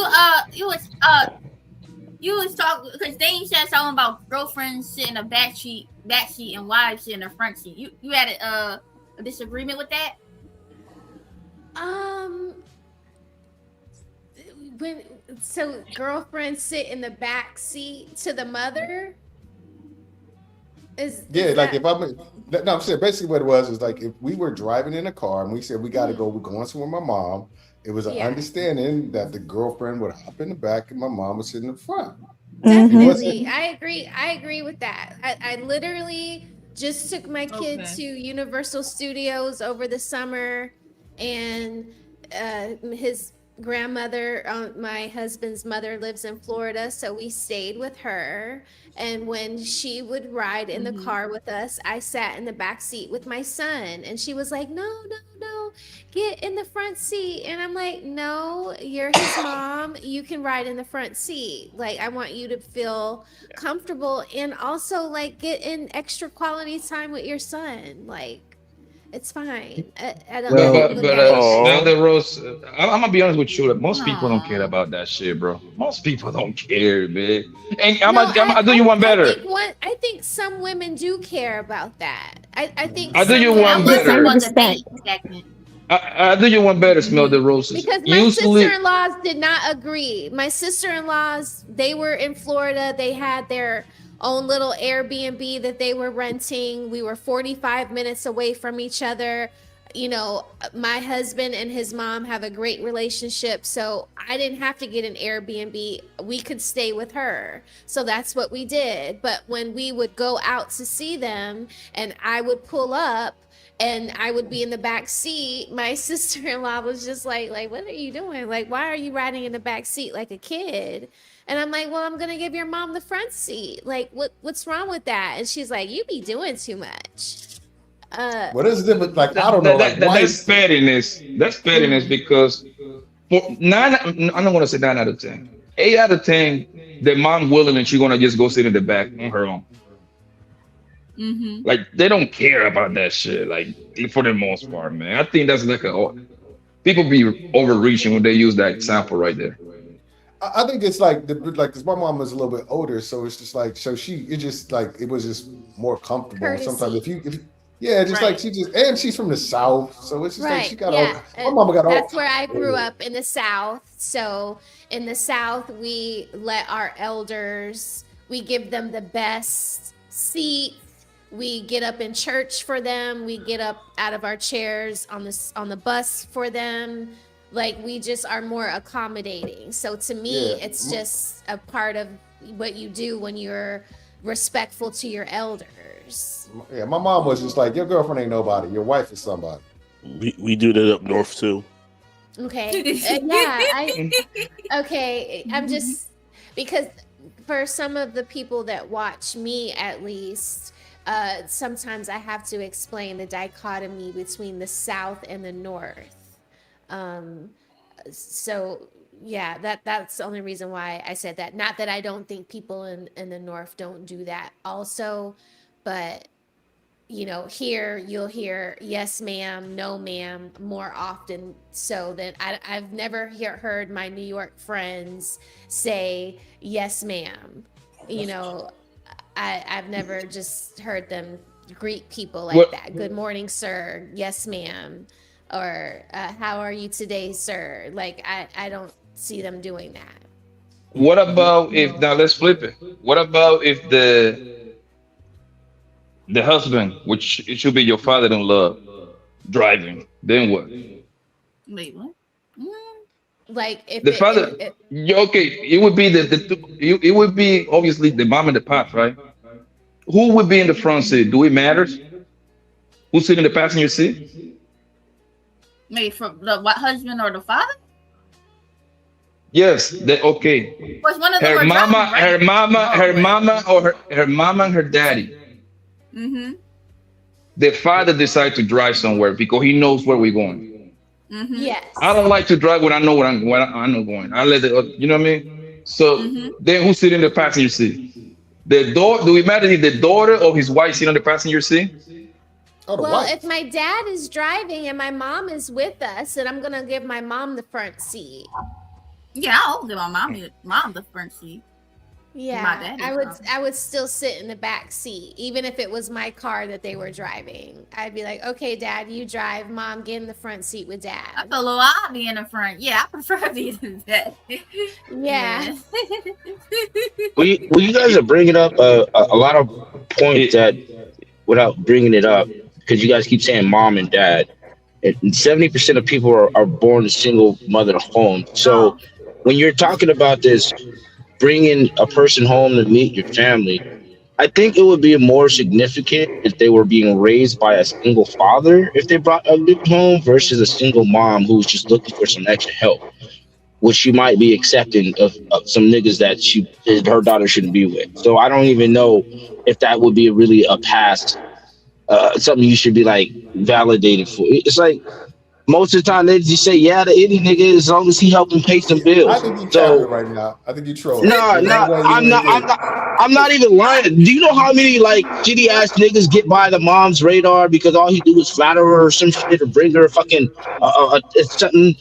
was talking because Dane said something about girlfriends sitting in the back seat and wives sitting in the front seat. You had a disagreement with that? So girlfriends sit in the back seat to the mother. I'm saying basically what it was is like if we were driving in a car and we said we're going somewhere with my mom, it was an understanding that the girlfriend would hop in the back and my mom would sit in the front. Definitely. I agree with that. I literally just took my kid to Universal Studios over the summer, and his grandmother, my husband's mother, lives in Florida, so we stayed with her. And when she would ride in the car with us, I sat in the back seat with my son, and she was like, no, get in the front seat. And I'm like, no, you're his mom, you can ride in the front seat. Like, I want you to feel comfortable and also like get in extra quality time with your son. Like, it's fine. I don't now the Rose, I'm gonna be honest with you. Like, most people don't care about that shit, bro. Most people don't care, man. And I'll do you one better. I think some women do care about that. I think I'll do you one better. I do you one better. Smell the roses. Because my sister-in-laws did not agree. My sister-in-laws, they were in Florida. They had their own little Airbnb that they were renting. We were 45 minutes away from each other. My husband and his mom have a great relationship, so I didn't have to get an Airbnb. We could stay with her. So that's what we did. But when we would go out to see them and I would pull up and I would be in the back seat, my sister-in-law was just like, what are you doing? Like, why are you riding in the back seat like a kid? And I'm like, well, I'm going to give your mom the front seat. Like, what's wrong with that? And she's like, you be doing too much. What is it? Like, I don't know. That's pettiness. That's pettiness because for 9, I don't want to say 9 out of 10. 8 out of 10, the mom willing and she's going to just go sit in the back on her own. Like, they don't care about that shit, like, for the most part, man. I think that's like people be overreaching when they use that example right there. I think it's like because my mom was a little bit older, so it's just like it was just more comfortable. Courtesy. Sometimes Yeah, just like she's from the South, so it's just like she got all. Yeah. My mama got all. That's where I grew up in the South. So in the South, we let our elders, we give them the best seat. We get up in church for them. We get up out of our chairs on the bus for them. Like we just are more accommodating. So to me, it's just a part of what you do when you're respectful to your elders. Yeah, my mom was just like, your girlfriend ain't nobody. Your wife is somebody. We do that up north too. Okay. Okay. I'm just because for some of the people that watch me, at least, sometimes I have to explain the dichotomy between the South and the North. So yeah, that's the only reason why I said that. Not that I don't think people in the North don't do that also, but you know, here you'll hear yes ma'am, no ma'am more often so than I've never heard my New York friends say yes ma'am. You know, I've never just heard them greet people like that. Good morning, sir. Yes, ma'am. Or how are you today, sir? Like I don't see them doing that. What about if now let's flip it? What about if the husband, which it should be your father-in-law, driving? Then what? Wait, what? Like if The father, okay, it would be it would be obviously the mom and the pop, right? Who would be in the front seat? Do it matters? Who's sitting in the passenger seat? Maybe from the husband or the father? Yes. Okay. Was one of them Her mama, driving, right? her mama, or her mama and her daddy. Mm-hmm. The father decides to drive somewhere because he knows where we're going. Mm-hmm. Yes. I don't like to drive when I know where I'm going. I let it, you know what I mean? So then who's sitting in the passenger seat? The daughter. Do it matter if the daughter or his wife sitting on the passenger seat? Well, if my dad is driving and my mom is with us, then I'm gonna give my mom the front seat. Yeah, I'll give my mom the front seat. Yeah, I would still sit in the back seat, even if it was my car that they were driving. I'd be like, okay, Dad, you drive. Mom, get in the front seat with Dad. I feel I'll be in the front. Yeah, I prefer being in that. Yeah. Well, you guys are bringing up a lot of points that, without bringing it up, because you guys keep saying mom and dad, and 70% of people are born to single mother home. So when you're talking about this, bringing a person home to meet your family, I think it would be more significant if they were being raised by a single father, if they brought a dude home, versus a single mom who's just looking for some extra help, which she might be accepting of some niggas that her daughter shouldn't be with. So I don't even know if that would be really a past, something you should be like validated for. It's like most of the time they just say yeah to any nigga as long as he helping pay some bills. I think you capping right now. I think you trolling. No, I'm not even lying. Do you know how many like shitty ass niggas get by the mom's radar because all he do is flatter her or some shit or bring her fucking something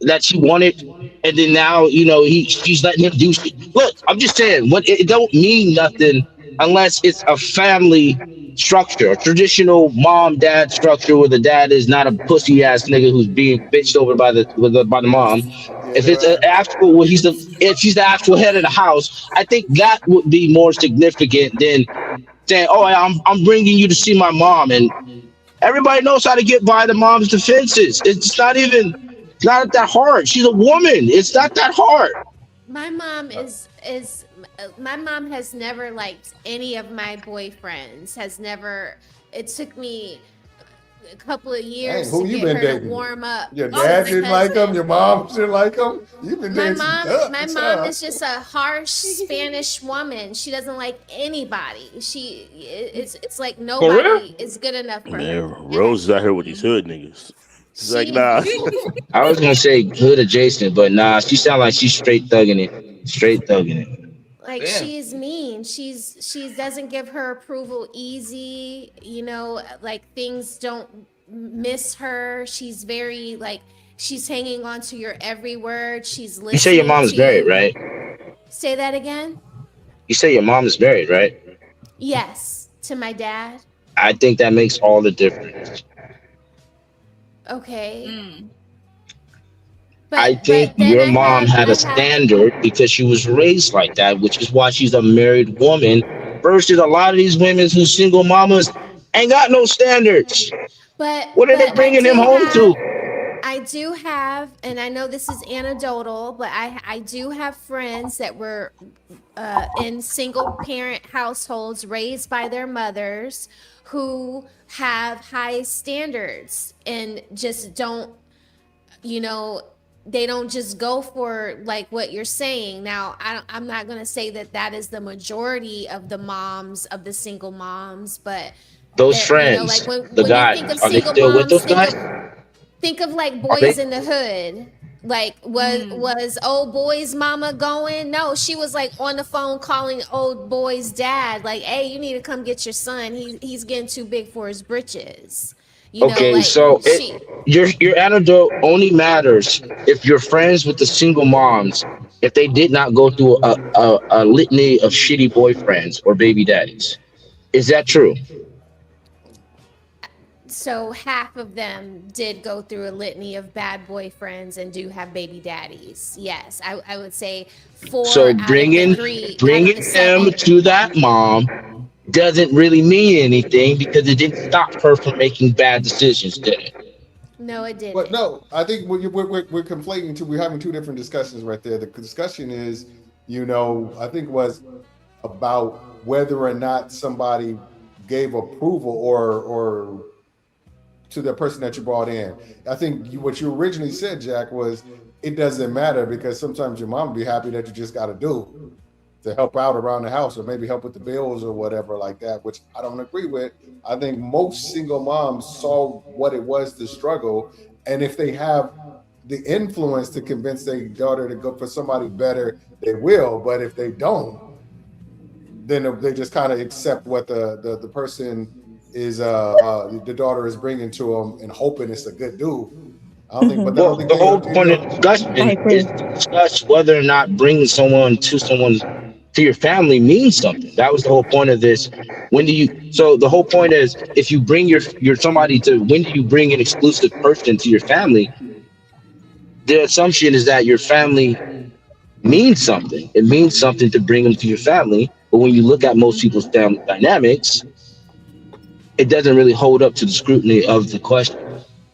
that she wanted, and then now you know she's letting him do shit. Look, I'm just saying, what it don't mean nothing unless it's a family structure, a traditional mom-dad structure where the dad is not a pussy ass nigga who's being bitched over by the mom. If it's an actual, well, if she's the actual head of the house, I think that would be more significant than saying, "Oh, I'm bringing you to see my mom," and everybody knows how to get by the mom's defenses. It's not that hard. She's a woman. It's not that hard. My mom my mom has never liked any of my boyfriends. It took me a couple of years to get her to warm up. Your dad didn't like him. Your mom didn't like him. You've been dating. My mom is just a harsh Spanish woman. She doesn't like anybody. It's like nobody is good enough for her. Rose is out here with these hood niggas. She's like, nah. I was gonna say hood adjacent, but nah, she sound like she's straight thugging it. Like she's mean. She doesn't give her approval easy. You know, like things don't miss her. She's very like she's hanging on to your every word. She's listening. You say your mom is married, right? Say that again. You say your mom is married, right? Yes, to my dad. I think that makes all the difference. Okay. I But think then your mom had I a have standard because she was raised like that, which is why she's a married woman. Versus a lot of these women who single mamas ain't got no standards. What are they bringing him home to? I do have, and I know this is anecdotal, but I do have friends that were in single parent households raised by their mothers who have high standards and just don't, you know, they don't just go for like what you're saying. Now, I'm not going to say that that is the majority of the moms, of the single moms, but Those there, you know, like friends, the when you think guys, of are they single still with moms, those guys? think of like Are Boys they? in the Hood. Like was old boy's mama going? No, she was like on the phone calling old boy's dad, like, "Hey, you need to come get your son. He's getting too big for his britches." You know, Okay, like so she. your anecdote only matters if you're friends with the single moms, if they did not go through a litany of shitty boyfriends or baby daddies. Is that true? So half of them did go through a litany of bad boyfriends and do have baby daddies. Yes, I would say So four out of the three, out of the bringing them seven. to that mom doesn't really mean anything because it didn't stop her from making bad decisions, did it? No, it But didn't. no, I think we're conflating two. We're having two different discussions right there. The discussion is, I think was about whether or not somebody gave approval or to the person that you brought in. I think what you originally said, Jack, was it doesn't matter because sometimes your mom will be happy that you just got to do to help out around the house or maybe help with the bills or whatever like that, which I don't agree with. I think most single moms saw what it was to struggle. And if they have the influence to convince their daughter to go for somebody better, they will. But if they don't, then they just kind of accept what the person is the daughter is bringing to them and hoping it's a good dude. I don't think, but I don't think The whole point of discussion is to discuss whether or not bringing someone to your family means something. That was the whole point of this. When do you? So the whole point is, if you bring your somebody to, when do you bring an exclusive person to your family? The assumption is that your family means something. It means something to bring them to your family. But when you look at most people's family dynamics, it doesn't really hold up to the scrutiny of the question.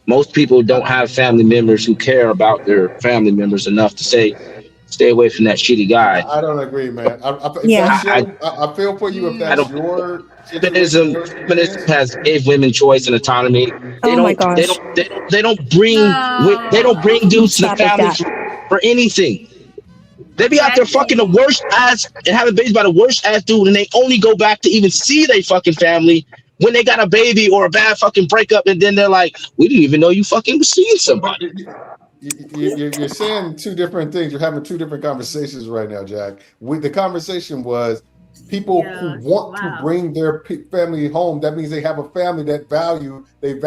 Most people don't have family members who care about their family members enough to say, stay away from that shitty guy. I don't agree, man. I feel for you if that's your feminism. Feminism has gave women choice and autonomy. They don't bring dudes to the family for anything. They be out there fucking the worst ass and having babies by the worst ass dude, and they only go back to even see their fucking family when they got a baby or a bad fucking breakup, and then they're like, we didn't even know you fucking was seeing somebody. You're saying two different things. You're having two different conversations right now, Jack. The conversation was people who want to bring their family home. That means they have a family that value that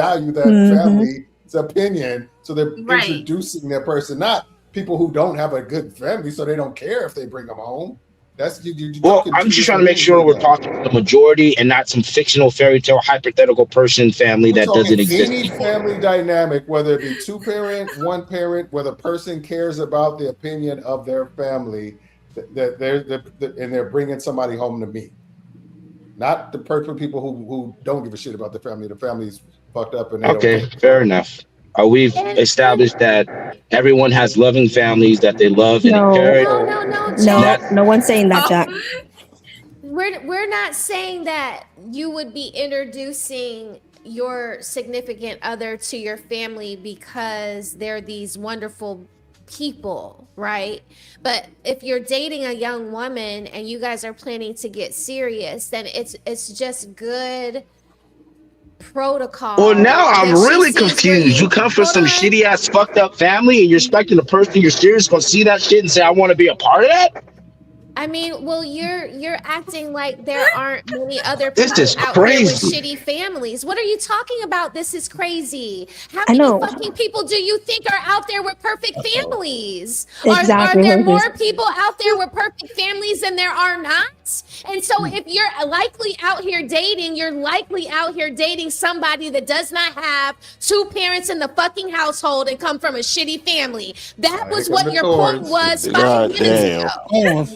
family's opinion. So they're introducing their person, not people who don't have a good family, so they don't care if they bring them home. That's well, I'm just trying to make sure we're talking the majority and not some fictional fairy tale hypothetical person family that doesn't exist. Any family dynamic, whether it be two parent, one parent, where the person cares about the opinion of their family, that they're bringing somebody home to me, not the people who don't give a shit about the family. The family's fucked up and they don't fair enough. We've established that everyone has loving families that they love and encourage. No one's saying that, Jack. We're not saying that you would be introducing your significant other to your family because they're these wonderful people, right? But if you're dating a young woman and you guys are planning to get serious, then it's just good protocol. Well, now I'm really confused. You come from some shitty ass fucked up family and you're expecting the person you're serious gonna see that shit and say, I want to be a part of that? I mean, well, you're acting like there aren't many other This people is out there with crazy. shitty families. What are you talking about? This is crazy. How I many know. fucking people do you think are out there with perfect families? Exactly Are there what it is. more people out there with perfect families than there are not? And so if you're likely out here dating, you're likely out here dating somebody that does not have two parents in the fucking household and come from a shitty family. That was what your point was 5 God minutes damn. ago.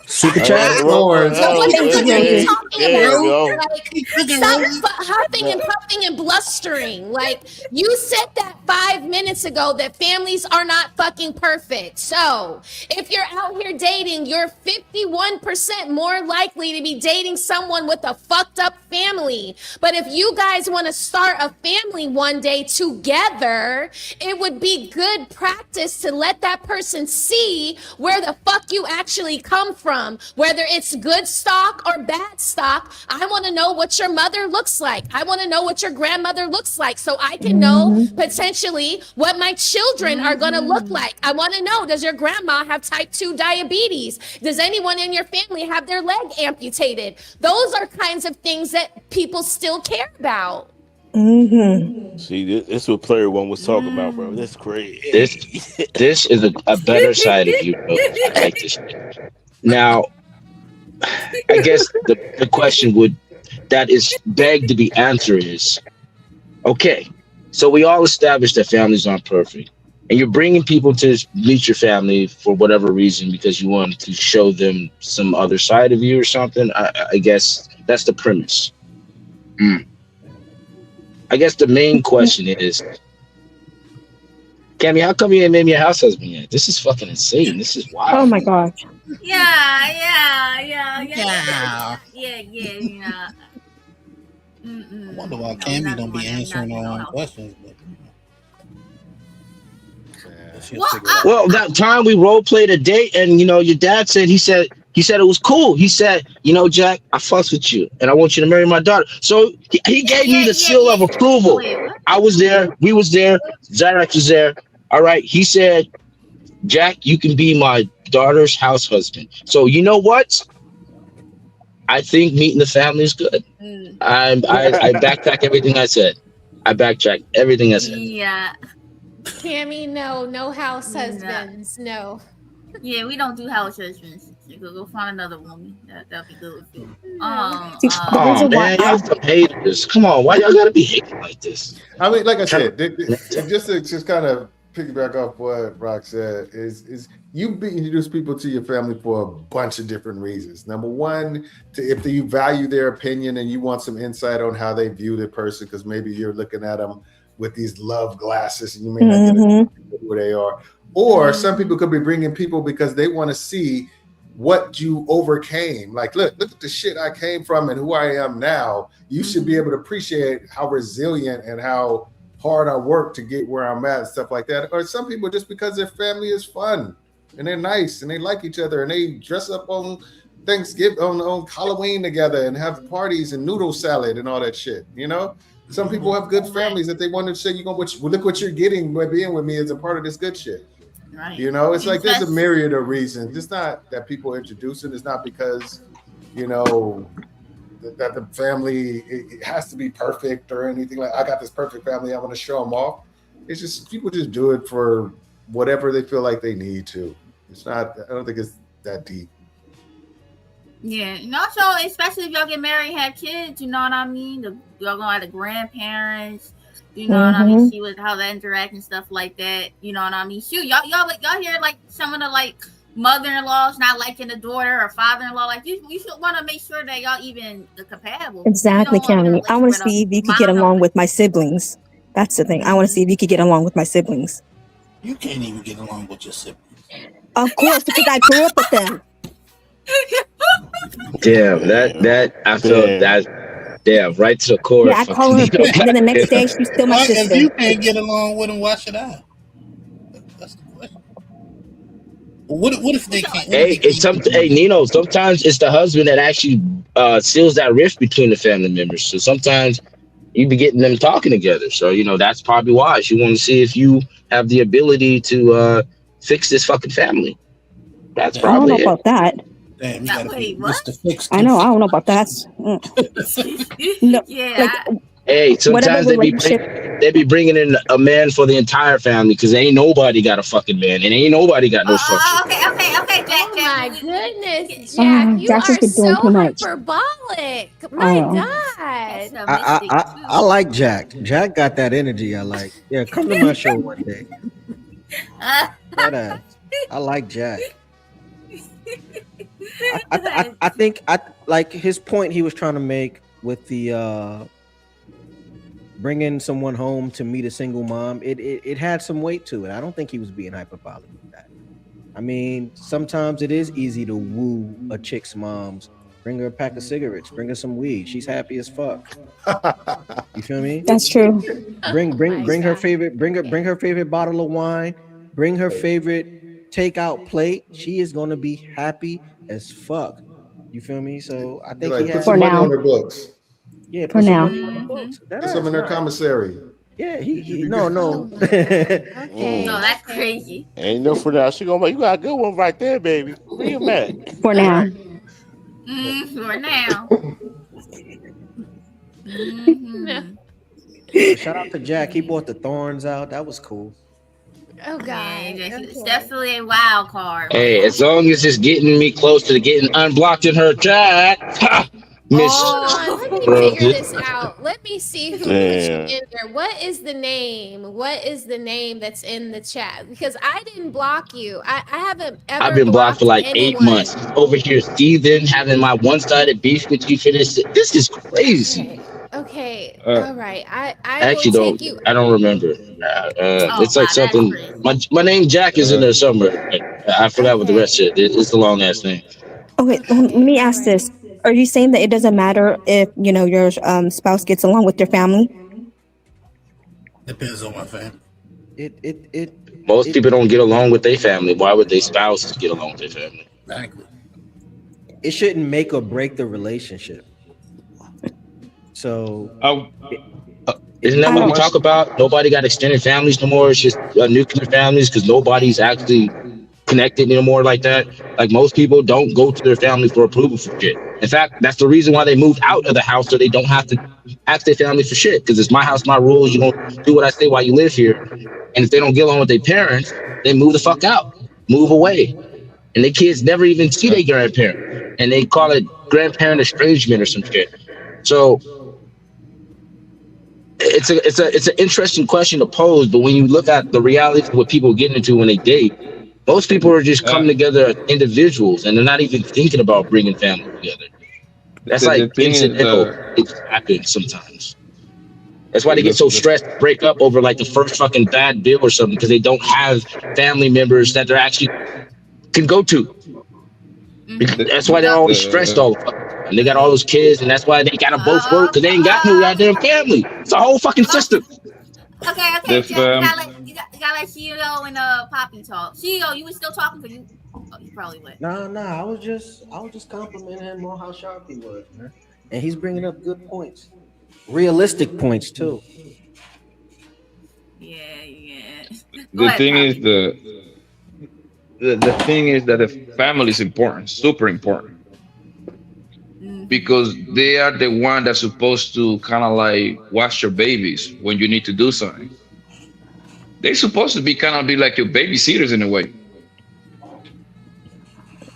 Super chat. So what the fuck are you talking There you go. about? Like, stop huffing and puffing and blustering. Like, you said that 5 minutes ago that families are not fucking perfect. So if you're out here dating, you're 51% more likely to be dating someone with a fucked up family. But if you guys want to start a family one day together, it would be good practice to let that person see where the fuck you actually come from, whether it's good stock or bad stock. I want to know what your mother looks like. I want to know what your grandmother looks like so I can know potentially what my children are going to look like. I want to know, does your grandma have type 2 diabetes? Does anyone in your family have their leg amputated? Those are kinds of things that people still care about. See, this is what player one was talking about, bro. That's crazy. This is a better side of you, bro. I like this. Now, I guess the question that is begged to be answered is, okay, so we all established that families aren't perfect, and you're bringing people to meet your family for whatever reason because you want to show them some other side of you or something. I guess that's the premise. I guess the main question is, Cammy, how come you ain't made me a house husband yet? This is fucking insane. This is wild. Oh my gosh. Yeah. I wonder why Cammy don't be answering her own questions. Well, that time we role played a date, and your dad said he said it was cool. He said, Jack, I fucks with you, and I want you to marry my daughter. So he gave me the seal of approval. I was there. We was there. Zarak was there. All right. He said, Jack, you can be my daughter's house husband. So you know what? I think meeting the family is good. I backtrack everything I said. Yeah. Cammy, no house husbands, no. Yeah, we don't do house husbands. You go find another woman. That'll be good with you. Oh man, y'all some haters. Come on, why y'all gotta be hating like this? I mean, like I said, just to kind of piggyback off what Rock said is you introduce people to your family for a bunch of different reasons. Number one, if you value their opinion and you want some insight on how they view the person, because maybe you're looking at them with these love glasses and you may not get who they are. Or some people could be bringing people because they want to see what you overcame. Like, look at the shit I came from and who I am now. You should be able to appreciate how resilient and how hard I work to get where I'm at and stuff like that. Or some people just because their family is fun and they're nice and they like each other and they dress up on Thanksgiving, on Halloween together and have parties and noodle salad and all that shit, Some people have good families that they want to say, look what you're getting by being with me as a part of this good shit. Right. It's like there's a myriad of reasons. It's not that people introduce it. It's not because, that the family it has to be perfect or anything. Like, I got this perfect family, I want to show them off. It's just people just do it for whatever they feel like they need to. It's not. I don't think it's that deep. Yeah, so especially if y'all get married and have kids, you know what I mean? Y'all gonna have the grandparents, you know what I mean? See how they interact and stuff like that, you know what I mean? Shoot, y'all hear like some of the mother-in-laws not liking the daughter or father-in-law. Like you should want to make sure that y'all even compatible. Exactly, Cammy. I want to see if you could get along with my siblings. That's the thing. I want to see if you could get along with my siblings. You can't even get along with your siblings. Of course, because I grew up with them. Damn, that I felt that. Damn, right to the core. Yeah, I call her a bitch, and then the next day she's still my sister. If you can't get along with them, why should I? That's the question. What if they can't? Hey, Nino. Sometimes it's the husband that actually seals that rift between the family members. So sometimes you be getting them talking together. So that's probably why she want to see if you have the ability to fix this fucking family. That's probably I don't know about that. Damn, you gotta be Mr. Fix. I know. I don't know about that. No, Yeah. Hey, sometimes they be bringing in a man for the entire family because ain't nobody got a fucking man and ain't nobody got no structure. Okay, Jack. Oh my goodness, Jack, you Jack's are just been doing so too much. hyperbolic. My God. I like Jack. Jack got that energy. I like. Yeah, come to my show one day. I like Jack. I think I like his point he was trying to make with the bringing someone home to meet a single mom. It had some weight to it. I don't think he was being hyperbolic with that. I mean, sometimes it is easy to woo a chick's moms. Bring her a pack of cigarettes. Bring her some weed. She's happy as fuck. You feel me? That's true. Bring her favorite. Bring her favorite bottle of wine. Bring her favorite takeout plate. She is gonna be happy as fuck. You feel me? So I think like, he put has some money on her books. Yeah, for now. Put some in her commissary. Yeah, he no. Okay. No, that's crazy. Ain't no for now. She gonna make you got a good one right there, baby. Where you at? For now. For now. Shout out to Jack. He bought the thorns out. That was cool. Oh God, It's definitely a wild card. Hey, as long as it's getting me close to getting unblocked in her chat. Miss Hold on, let me figure this out. Let me see who put you Damn. in there. What is the name? What is the name that's in the chat? Because I didn't block you. I haven't ever. I've been blocked for like anyone. 8 months. Over here, Steven having my one-sided beef with you for this. This is crazy. Okay. All right. I Actually, will take you. I don't remember. It's like something. My name Jack is in there somewhere. I forgot what the rest of it. It's a long ass name. Okay, let me ask this. Are you saying that it doesn't matter if, your spouse gets along with their family? Depends on my family. Most people don't get along with their family. Why would their spouses get along with their family? Exactly. It shouldn't make or break the relationship. So isn't that what we talk about? Nobody got extended families no more. It's just nuclear families because nobody's actually connected anymore like that. Like most people don't go to their family for approval for shit. In fact, that's the reason why they moved out of the house so they don't have to ask their family for shit. Because it's my house, my rules. You don't do what I say while you live here. And if they don't get along with their parents, they move the fuck out, move away, and the kids never even see their grandparent, and they call it grandparent estrangement or some shit. So it's an interesting question to pose. But when you look at the reality of what people get into when they date, most people are just coming together as individuals, and they're not even thinking about bringing family together. That's like incidental. It happens sometimes. That's why they get so stressed to break up over like the first fucking bad bill or something because they don't have family members that they're actually can go to. Because that's why they're always stressed all the fucking time. And they got all those kids, and that's why they gotta both work because they ain't got no goddamn family. It's a whole fucking system. Okay, Jeff, you gotta let CEO and Poppy talk. CEO, you were still talking for you. Oh, you probably went. Nah. I was just complimenting him on how sharp he was, man. And he's bringing up good points, realistic points too. Yeah. The thing is the thing is that the family is important, super important. Because they are the one that's supposed to kind of like watch your babies when you need to do something. They're supposed to be kind of be like your babysitters in a way.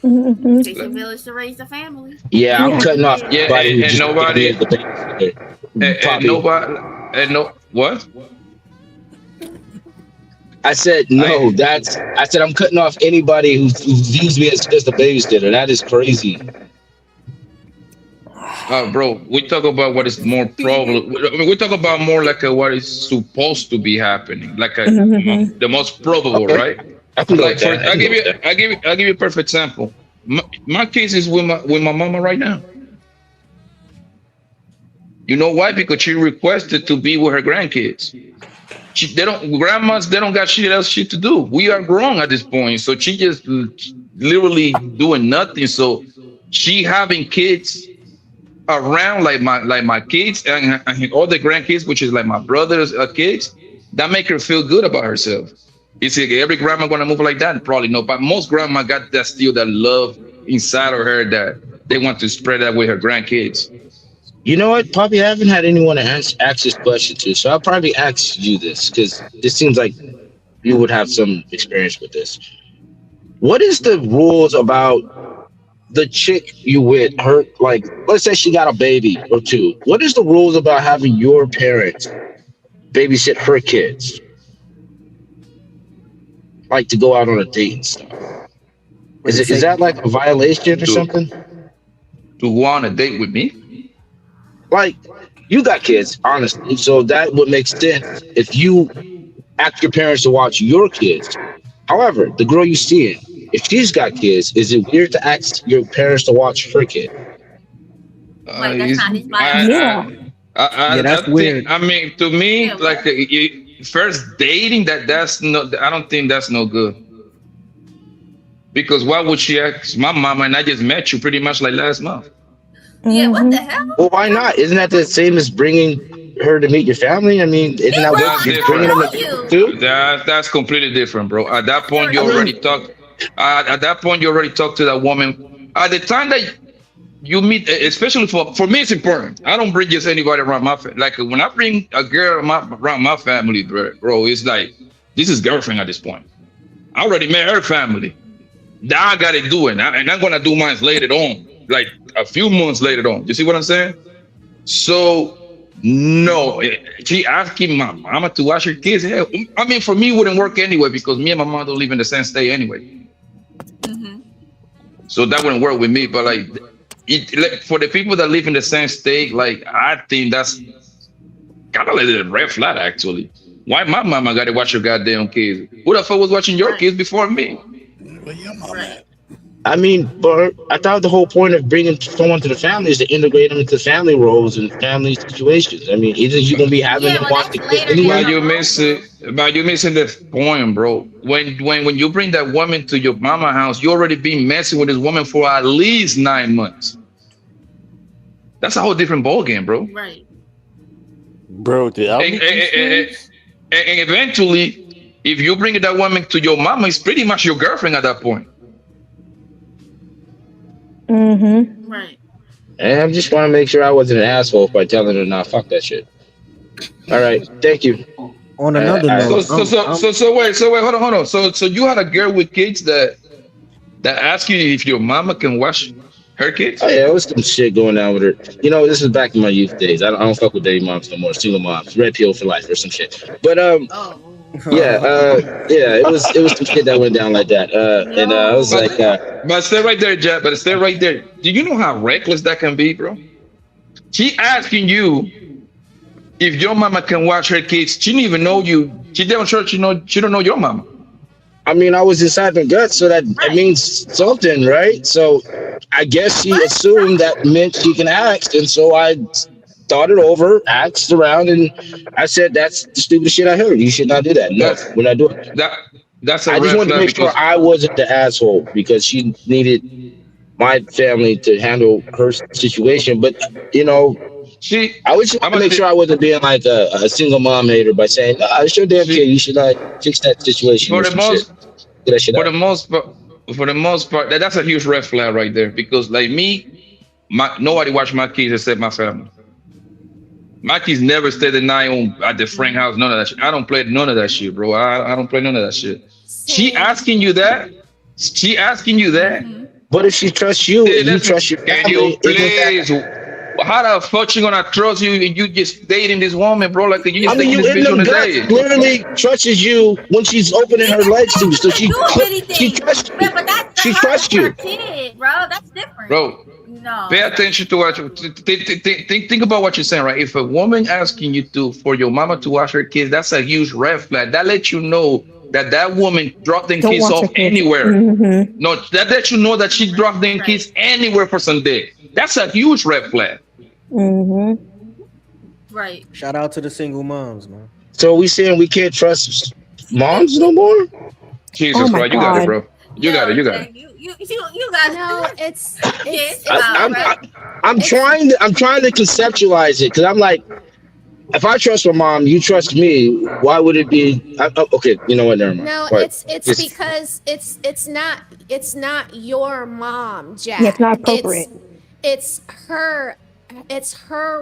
It takes a village to raise a family. Yeah, I'm cutting off. Yeah, and nobody. What? I said no. I said I'm cutting off anybody who views me as just a babysitter. That is crazy. Bro, we talk about what is more probable. I mean, we talk about more like what is supposed to be happening, like the most probable, right? I'll give you a perfect example. My case is with my mama right now. You know why? Because she requested to be with her grandkids. Grandmas don't got shit else to do. We are grown at this point, so she just literally doing nothing. So she having kids around like my kids and all the grandkids, which is like my brother's kids, that make her feel good about herself. You see, every grandma gonna move like that? Probably no, but most grandma got that still that love inside of her that they want to spread that with her grandkids. You know what? Probably haven't had anyone to ask this question to, so I'll probably ask you this because this seems like you would have some experience with this. What is the rules about the chick you with her? Like, let's say she got a baby or two. What is the rules about having your parents babysit her kids? Like to go out on a date and stuff. Is that like a violation or something? To go on a date with me? Like, you got kids, honestly, so that would make sense if you ask your parents to watch your kids. However, the girl you see, if she's got kids, is it weird to ask your parents to watch her kid? Like that's not his biology. That's weird. I mean, to me, like first dating, that's no. I don't think that's no good. Because why would she ask my mama and I just met you pretty much like last month? Yeah, what the hell? Well, why not? Isn't that the same as bringing her to meet your family? I mean, isn't that what you're bringing them to do? That's completely different, bro. At that point, you already talked. At that point, you already talked to that woman. At the time that you meet, especially for me, it's important. I don't bring just anybody around my family. Like when I bring a girl around my family, bro, it's like this is girlfriend at this point. I already met her family. Now I gotta do it, and I'm gonna do mine later on, like a few months later on. You see what I'm saying? So no, she asking my mama to watch her kids. Hell, I mean, for me, it wouldn't work anyway because me and my mom don't live in the same state anyway. So that wouldn't work with me. But like, for the people that live in the same state, like I think that's kind of like a red flag actually. Why my mama got to watch her goddamn kids? Who the fuck was watching your kids before me? I mean, but I thought the whole point of bringing someone to the family is to integrate them into family roles and family situations. I mean, either you're gonna be having them watch the kids anyway. But you're missing the point, bro. When you bring that woman to your mama house, you already been messing with this woman for at least 9 months. That's a whole different ball game, bro. Right. Bro, and eventually, if you bring that woman to your mama, it's pretty much your girlfriend at that point. Right. And I just want to make sure I wasn't an asshole by telling her, nah, fuck that shit. All right, thank you. On another note, so wait, hold on. So you had a girl with kids that asked you if your mama can watch her kids? Oh yeah, it was some shit going on with her. You know, this is back in my youth days. I don't fuck with baby moms no more. Single moms, red pill for life or some shit. But it was some shit that went down like that. And I was like, but stay right there, Jack. But stay right there. Do you know how reckless that can be, bro? She asking you if your mama can watch her kids. She didn't even know you. She don't sure she don't know your mama. I mean, I was inside the gut, so that means something, right? So I guess she assumed that meant she can ask, and so I thought it over, asked around, and I said, "That's the stupidest shit I heard. You should not do that. No, we're not doing it." I just wanted to make sure I wasn't the asshole because she needed my family to handle her situation, but you know. I was trying to make sure I wasn't being like a single mom hater by saying, "Nah, it's your damn kid. You should fix that situation." For the most part, that's a huge red flag right there. Because like me, nobody watch my kids except my family. My kids never stay the night at the friend house. None of that shit. I don't play none of that shit, bro. I don't play none of that shit. She asking you that. But if she trusts you, and you trust your family, how the fuck she gonna trust you and you just dating this woman, bro? Like you just taking this bitch on a date. Literally trusts you when she's opening her legs to you, so she trusts you. She trusts you, kid, bro. That's different, bro. No. Pay attention to what think about what you're saying, right? If a woman asking you for your mama to watch her kids, that's a huge red flag. That lets you know that woman dropped them kids off anywhere. No, that lets you know that she dropped them kids anywhere for some dick. That's a huge red flag. Right. Shout out to the single moms, man. So we saying we can't trust moms no more? Jesus Christ, you got it, bro. You got it. You got it. No, it's I'm trying to conceptualize it because I'm like, If I trust my mom, you trust me. Why would it be? Okay, you know what? Never mind. No, But it's because it's not your mom, Jack. Yeah, it's not appropriate. It's her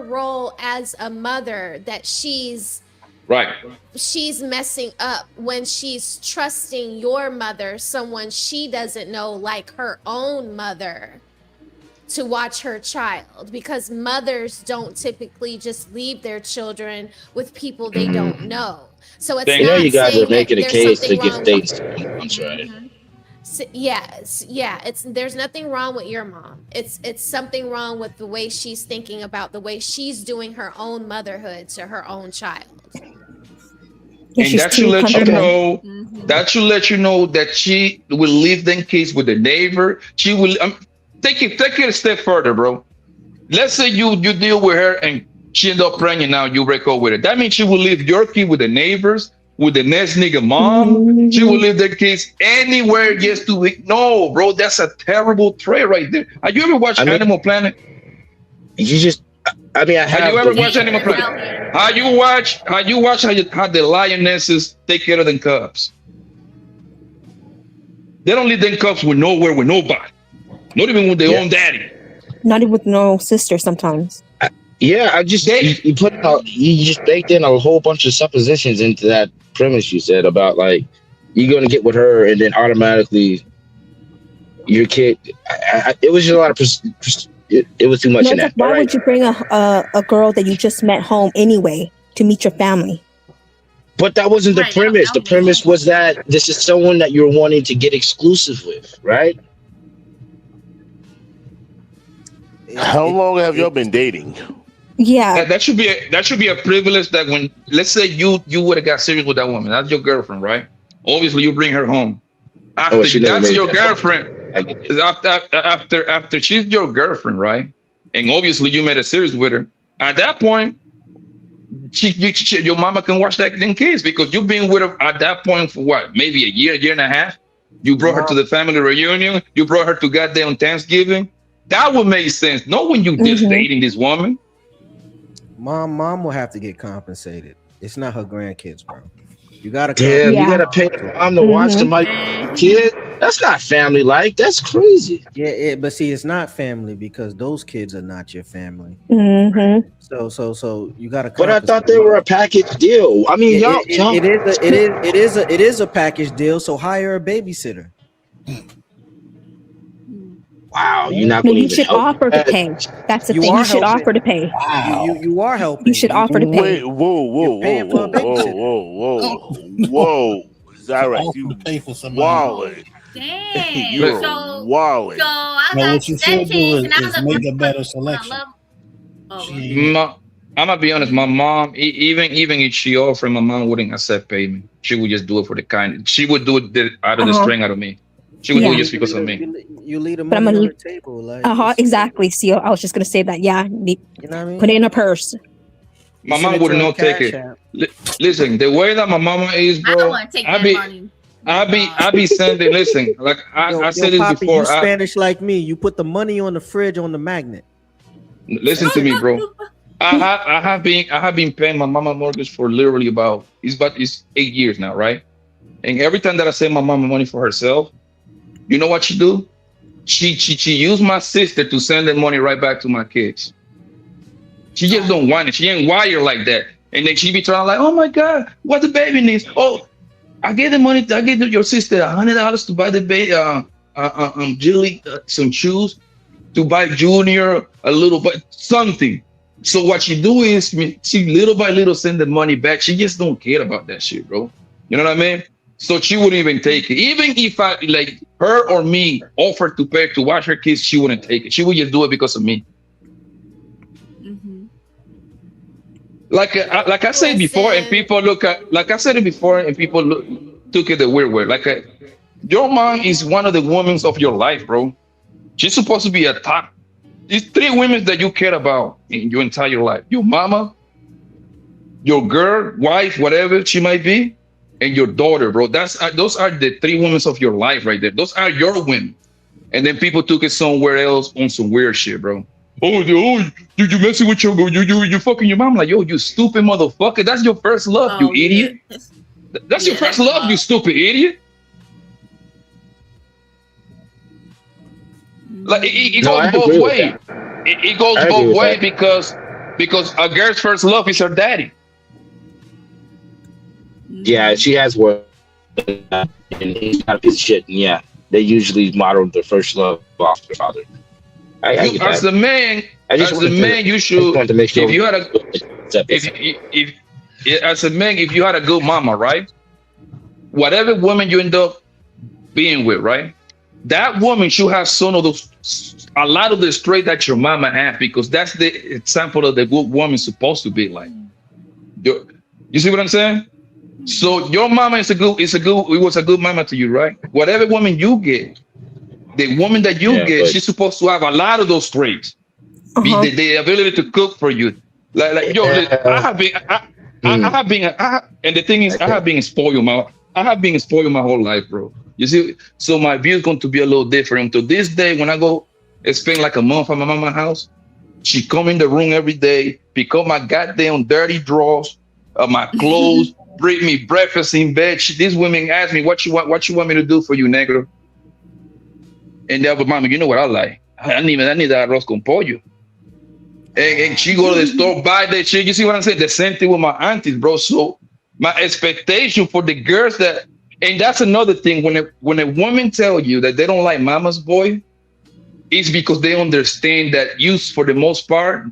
role as a mother that she's messing up when she's trusting your mother, someone she doesn't know, like her own mother, to watch her child, because mothers don't typically just leave their children with people they don't know. So it's I know not you guys are saying that making a there's case to something get wrong states. I'm sorry. there's nothing wrong with your mom. It's something wrong with the way she's thinking about the way she's doing her own motherhood to her own child. And that should let you know. That should let you know that she will leave them kids with the neighbor. She will take it a step further, bro. Let's say you deal with her and she end up pregnant. Now you break up with her. That means she will leave your kid with the neighbors, with the next nigga mom. She will leave their kids anywhere just to no, bro. That's a terrible trait right there. Have you ever watched Animal Planet? I have you ever watched Animal Planet? How you watch how the lionesses take care of them cubs? They don't leave them cubs with nowhere with nobody. Not even with their own daddy. Not even with no sister sometimes. You just baked in a whole bunch of suppositions into that premise you said about like you're gonna get with her and then automatically your kid. It was just a lot of it was too much in that. Why would you bring a girl that you just met home anyway to meet your family? But that wasn't the premise. The premise was that this is someone that you're wanting to get exclusive with, right? How long have y'all been dating? Yeah, that should be a privilege that when, let's say you would have got serious with that woman, that's your girlfriend, right? Obviously you bring her home. After that's your girlfriend. After she's your girlfriend, right? And obviously you made a serious with her. At that point, your mama can watch that in kids because you've been with her at that point for what? Maybe a year and a half. You brought her to the family reunion. You brought her to goddamn Thanksgiving. That would make sense. Not when you just dating this woman. Mom will have to get compensated. It's not her grandkids, bro. You gotta you gotta pay mom to watch somebody kid. That's not family like. That's crazy. Yeah, but see, it's not family because those kids are not your family. So you gotta. But I thought they were a package deal. I mean, it is a package deal. So hire a babysitter. Wow, you're not going to. You should offer to pay. That's the thing. You should offer to pay. Wow. You are helping. You should offer to pay. Whoa. Is that right? You pay for somebody. wallet. Dang. You're wallet. So I Now, got what you should do is make a better I selection. love. I'm gonna be honest. My mom, even if she offered, my mom wouldn't accept payment. She would just do it for the kind. She would do it out of the strength out of me. She would do it just because of me. You leave the money on the table, like exactly. See, I was just gonna say that. Yeah, you know what I mean? Put it in a purse. My mom would not take it. Listen, the way that my mama is, bro. I don't want to take that money. I be sending. Listen, like I said this before. You Spanish like me. You put the money on the fridge on the magnet. Listen to me, bro. I have been paying my mama mortgage for literally about it's 8 years now, right? And every time that I send my mama money for herself, you know what she do? She used my sister to send the money right back to my kids. She just don't want it. She ain't wired like that. And then she be trying like, oh my God, what the baby needs? Oh, I gave the money. I gave your sister $100 to buy the baby, Jilly some shoes, to buy Junior a little bit something. So what she do is she little by little send the money back. She just don't care about that shit, bro. You know what I mean? So she wouldn't even take it. Even if I like her or me offered to pay to watch her kids, she wouldn't take it. She would just do it because of me. Like I said before, and people look at like I said it before, and people took it the weird way. Like your mom is one of the women of your life, bro. She's supposed to be a top. These 3 women that you care about in your entire life: your mama, your girl, wife, whatever she might be, and your daughter, bro. Those are the 3 women of your life right there. Those are your women. And then people took it somewhere else on some weird shit, bro. you messing with you fucking your mom? Like, yo, you stupid motherfucker. That's your first love, you idiot. That's your first love, you stupid idiot. Like it No, goes I both agree with ways. that. It goes I agree both with ways that. because a girl's first love is her daddy. Yeah, she has work, and he's not a piece of shit. And yeah, they usually model their first love off their father. I You get as that. the man, you I just should. wanted to make sure. If you had a if as a man, if you had a good mama, right? Whatever woman you end up being with, right? That woman should have some of those, a lot of the trait that your mama had, because that's the example of the good woman supposed to be like. You see what I'm saying? So your mama it was a good mama to you, right? Whatever woman you get, the woman that you get, she's supposed to have a lot of those traits. The ability to cook for you. Like yo, I have been, and the thing is, I have been spoiled my whole life, bro. You see, so my view is going to be a little different. To this day, when I go spend like a month at my mama's house, she come in the room every day, pick up my goddamn dirty drawers, my clothes, bring me breakfast in bed. These women ask me, what you want me to do for you, negro? And they'll be, mama, you know what I like? I need that arroz con pollo. And she go to the store, buy that shit. You see what I'm saying? The same thing with my aunties, bro. So my expectation for the girls and that's another thing. When a woman tell you that they don't like mama's boy, it's because they understand that for the most part,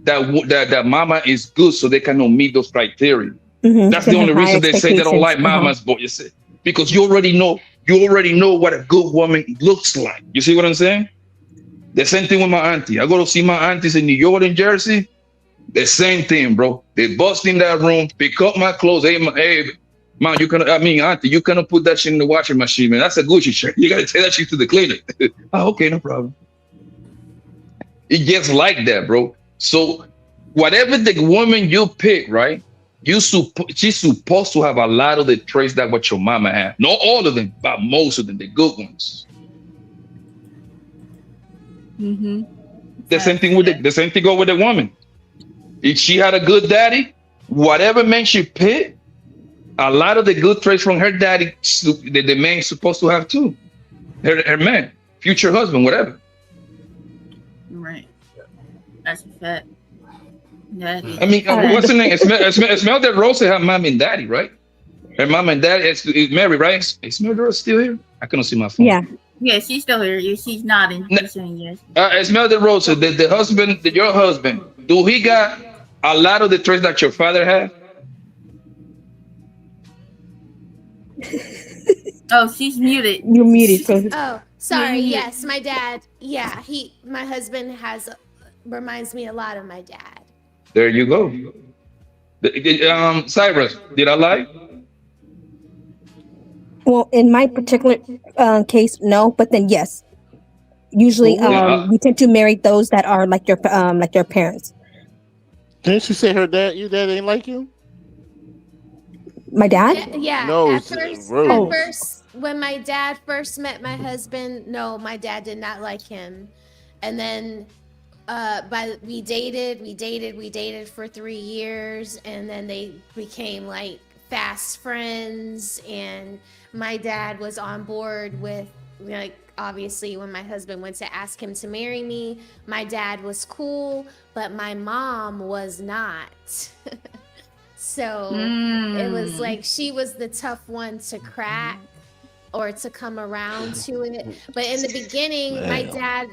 that mama is good, so they cannot meet those criteria. That's the only reason they say they don't like mama's boy. You see? Because you already know what a good woman looks like. You see what I'm saying? The same thing with my auntie. I go to see my aunties in New York and Jersey. The same thing, bro. They bust in that room, pick up my clothes. Hey, man, auntie, you cannot put that shit in the washing machine, man. That's a Gucci shirt. You gotta take that shit to the cleaner. Oh, okay, no problem. It gets like that, bro. So whatever the woman you pick, right? She's supposed to have a lot of the traits that what your mama had. Not all of them, but most of them, the good ones. Mm-hmm. The same thing go with the woman. If she had a good daddy, whatever man she picked, a lot of the good traits from her daddy, the man is supposed to have too. Her man, future husband, whatever. Right. That's a fact. Yeah. I mean, what's her name? Esmeralda Rosa, her mom and daddy, right? Her mom and dad is married, right? Is Esmeralda still here? I couldn't see my phone. Yeah, she's still here. She's nodding. She's saying yes. Esmeralda Rosa, the husband, your husband, do he got a lot of the traits that your father had? Oh, she's muted. You're muted. Oh, sorry. Yes, my dad. Yeah, my husband reminds me a lot of my dad. There you go. Cyrus, did I lie? Well, in my particular case, no. But then yes, usually we tend to marry those that are like your parents. Didn't she say your dad ain't like you? My dad? Yeah. No, at first, when my dad first met my husband, no, my dad did not like him, and then we dated for 3 years, and then they became like fast friends, and my dad was on board with, like, obviously when my husband went to ask him to marry me, my dad was cool, but my mom was not. So it was like she was the tough one to crack or to come around to it. But in the beginning, my dad,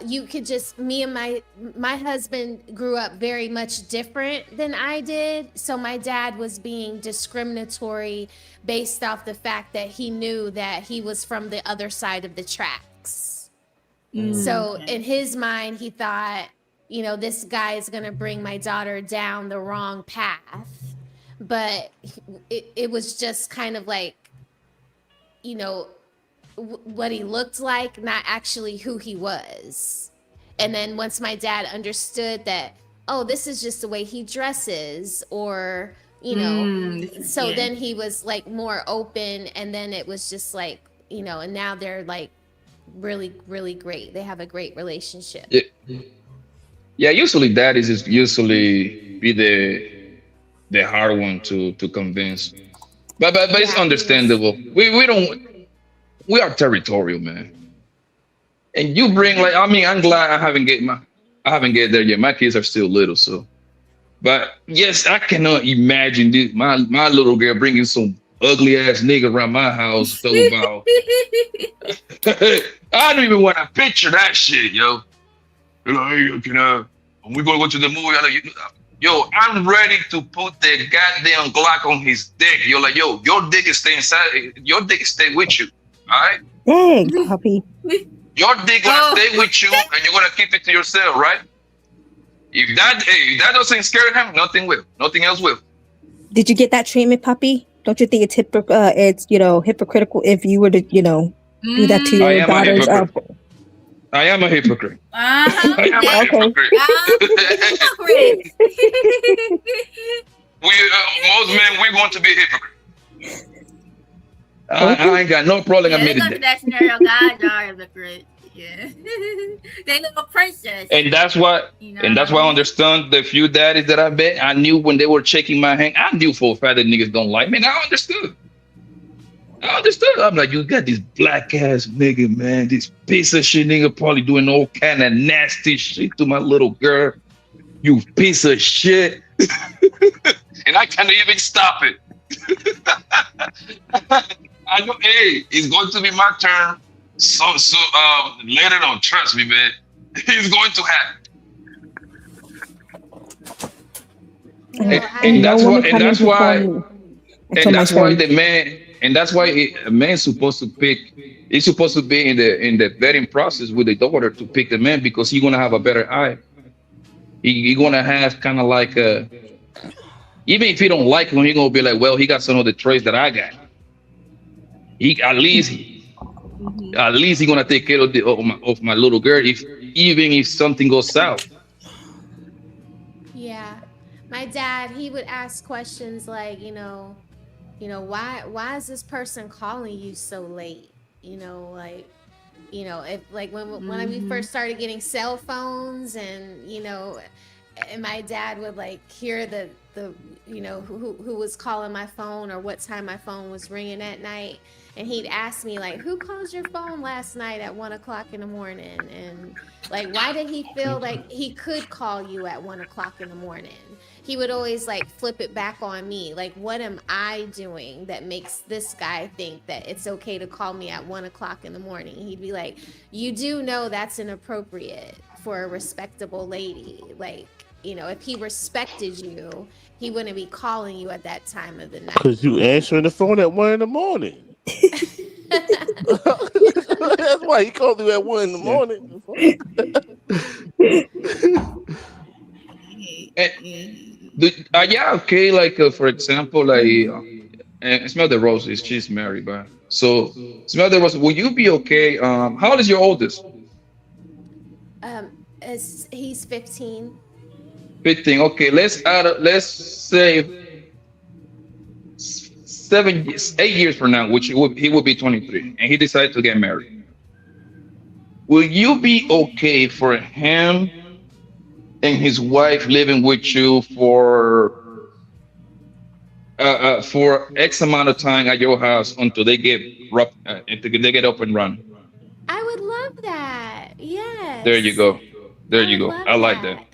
you could just, me and my husband grew up very much different than I did. So my dad was being discriminatory based off the fact that he knew that he was from the other side of the tracks. So in his mind, he thought, this guy is going to bring my daughter down the wrong path. But it was just kind of like, what he looked like, not actually who he was. And then once my dad understood that, oh, this is just the way he dresses, or, then he was like more open, and then it was just like, and now they're like really, really great. They have a great relationship. Yeah, usually that is usually be the hard one to convince. But it's Yeah, he is. understandable. We are territorial, man. And you bring like I mean, I'm glad I haven't get there yet. My kids are still little, so but yes, I cannot imagine this, my little girl bringing some ugly ass nigga around my house talking about I don't even want to picture that shit, yo. You know, hey, can we gonna go to the movie? I'm like, yo, I'm ready to put the goddamn Glock on his dick. You're like, yo, your dick is staying inside. Your dick is stay with you. All right? Dang, puppy. Your dick gonna stay with you, and you're gonna keep it to yourself, right? If that doesn't scare him, nothing will. Nothing else will. Did you get that treatment, puppy? Don't you think it's hypocritical if you were to do that to your daughters? I am a hypocrite. Uh-huh. I am a hypocrite. Most men, we want to be hypocrite. I ain't got no problem admitting that. That scenario, guys are hypocrite. Yeah, they look a princess. And that's why, I understand the few daddies that I bet. I knew when they were shaking my hand. I knew for a fact that niggas don't like me. And I understood. I'm like, you got this black ass nigga, man. This piece of shit nigga probably doing all kind of nasty shit to my little girl. You piece of shit. And I can't even stop it. I know, hey, it's going to be my turn. So later on, trust me, man. It's going to happen. And that's why a man's supposed to pick. He's supposed to be in the vetting process with the daughter to pick the man because he's gonna have a better eye. He's gonna have kind of like even if he don't like him, he's gonna be like, well, he got some of the traits that I got. At least he's gonna take care of my little girl even if something goes south. Yeah, my dad, he would ask questions like, why is this person calling you so late? If like when we first started getting cell phones and and my dad would like hear the who was calling my phone or what time my phone was ringing at night, and he'd ask me like, who called your phone last night at 1:00 in the morning, and like why did he feel like he could call you at 1:00 in the morning? He would always like flip it back on me, like, what am I doing that makes this guy think that it's okay to call me at 1:00 in the morning? He'd be like, you do know that's inappropriate for a respectable lady. Like, if he respected you, he wouldn't be calling you at that time of the night. Because you answering the phone at 1 a.m. That's why he called you at 1 a.m. Yeah, okay. Like for example, like Smell the Roses. She's married, but so Smell the Roses. Will you be okay? How old is your oldest? He's 15. 15. Okay, let's say 8 years from now, which he will be 23, and he decided to get married. Will you be okay for him and his wife living with you for X amount of time at your house until they get up and run? I would love that. Yes. There you go. I like that.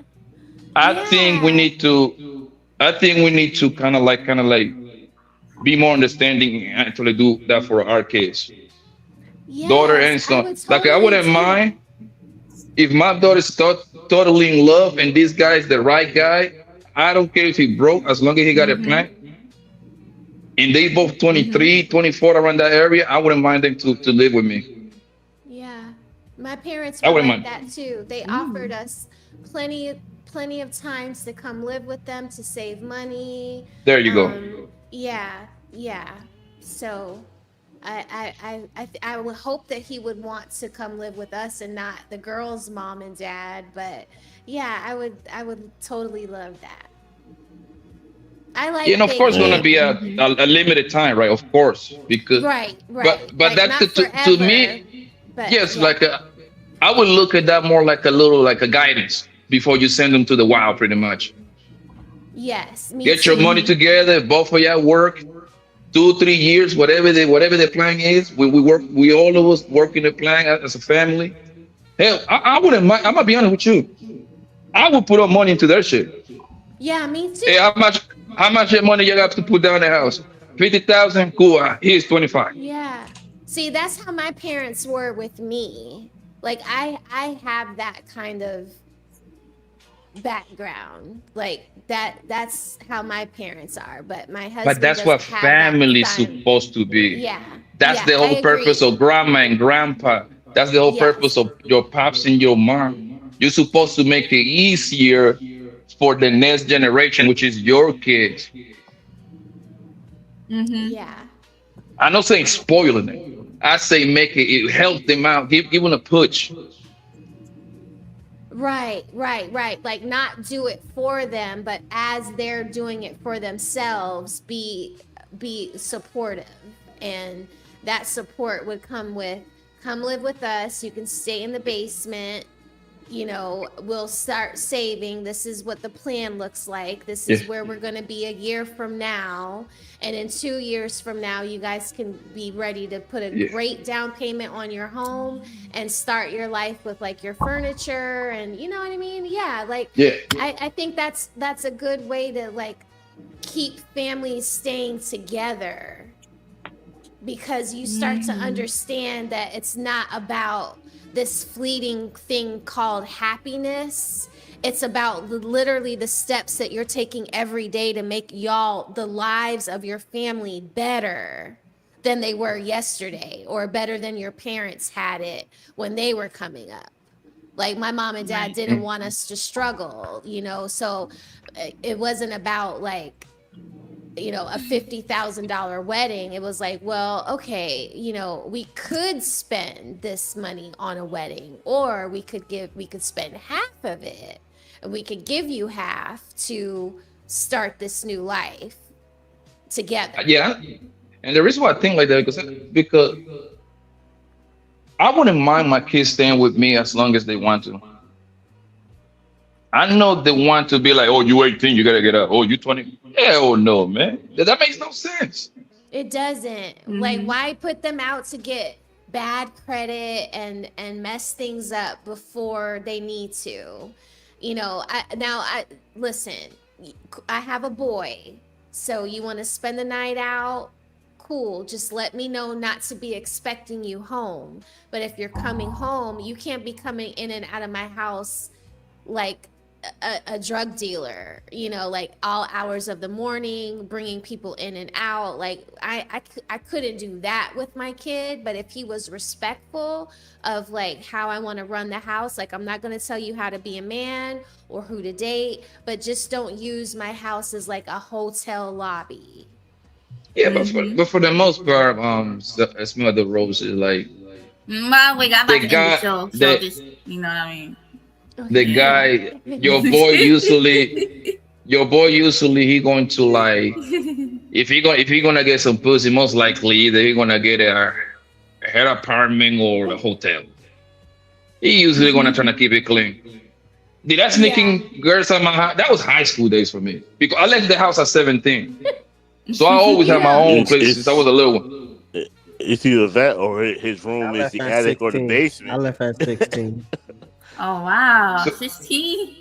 I think we need to kind of like be more understanding and actually do that for our kids. Yes, daughter and son. I wouldn't mind if my daughter's totally in love and this guy is the right guy. I don't care if he broke, as long as he got a plan. And they both 23, 24 around that area. I wouldn't mind them to live with me. Yeah, my parents were like that too. They offered us plenty of times to come live with them to save money. There you go. Yeah. So I would hope that he would want to come live with us and not the girl's mom and dad. But yeah, I would totally love that. I like. And of course, going to be a limited time, right? Of course, because right. But like that's to me. But Yes, yeah. I would look at that more like a little like a guidance before you send them to the wild, pretty much. Yes, me Get your money too. together, both of y'all work 2 3 years, whatever the plan is. We all of us work in the plan as a family. Hell, I wouldn't mind. I'm gonna be honest with you. I would put up money into their shit. Yeah, me Hey, too. how much money you got to put down the house? 50,000? Cool. Here's 25. Yeah. See, that's how my parents were with me. Like I have that kind of background. Like that's how my parents are, but my But husband that's what doesn't have that family is fun. supposed to be. Yeah. That's Yeah, the I whole purpose agree. of grandma and grandpa. That's the whole purpose Yes. of your pops and your mom. You're supposed to make it easier for the next generation, which is your kids. Yeah. I'm not saying spoiling it. I say make it help them out, give them a push. Right. Like not do it for them, but as they're doing it for themselves, be supportive. And that support would come with come live with us. You can stay in the basement. We'll start saving. This is what the plan looks like. This Yeah. is where we're going to be a year from now. And in 2 years from now, you guys can be ready to put a Yeah. great down payment on your home and start your life with like your furniture. And you know what I mean? Yeah. Like, Yeah. I think that's a good way to like keep families staying together, because you start to understand that it's not about this fleeting thing called happiness. It's about literally the steps that you're taking every day to make the lives of your family better than they were yesterday, or better than your parents had it when they were coming up. Like my mom and dad didn't want us to struggle, so it wasn't about like, a $50,000 wedding. It was like, well, okay, we could spend this money on a wedding, or we could spend half of it, and we could give you half to start this new life together. Yeah. And the reason why I think like that because I wouldn't mind my kids staying with me as long as they want to. I know they want to be like, oh, you 18, you gotta get up. Oh, you 20. Hell no, man. That makes no sense. It doesn't. Like, why put them out to get bad credit and mess things up before they need to? Listen, I have a boy, so you want to spend the night out? Cool. Just let me know not to be expecting you home. But if you're coming home, you can't be coming in and out of my house like a drug dealer, like all hours of the morning, bringing people in and out. Like I couldn't do that with my kid. But if he was respectful of like how I want to run the house, like I'm not going to tell you how to be a man or who to date, but just don't use my house as like a hotel lobby. Yeah, but for the most part, Smell the Roses, like I'm about to end the show, so just, you know what I mean. The guy, your boy usually he going to like if he gonna get some pussy, most likely either he gonna get a head apartment or a hotel. He usually gonna try to keep it clean. Did that sneaking girls on my house? That was high school days for me because I left the house at 17, so I always had my own place since I was a little one. It's either that or his room is the attic or the basement. I left at 16. Oh wow, 16.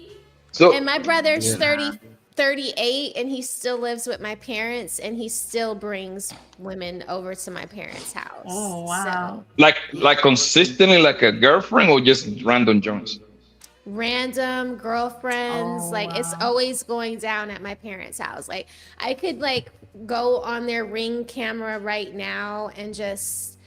So and my brother's 38, and he still lives with my parents, and he still brings women over to my parents' house. Oh wow. Like consistently, like a girlfriend or just random joints? Random girlfriends. It's always going down at my parents' house. Like I could like go on their Ring camera right now and just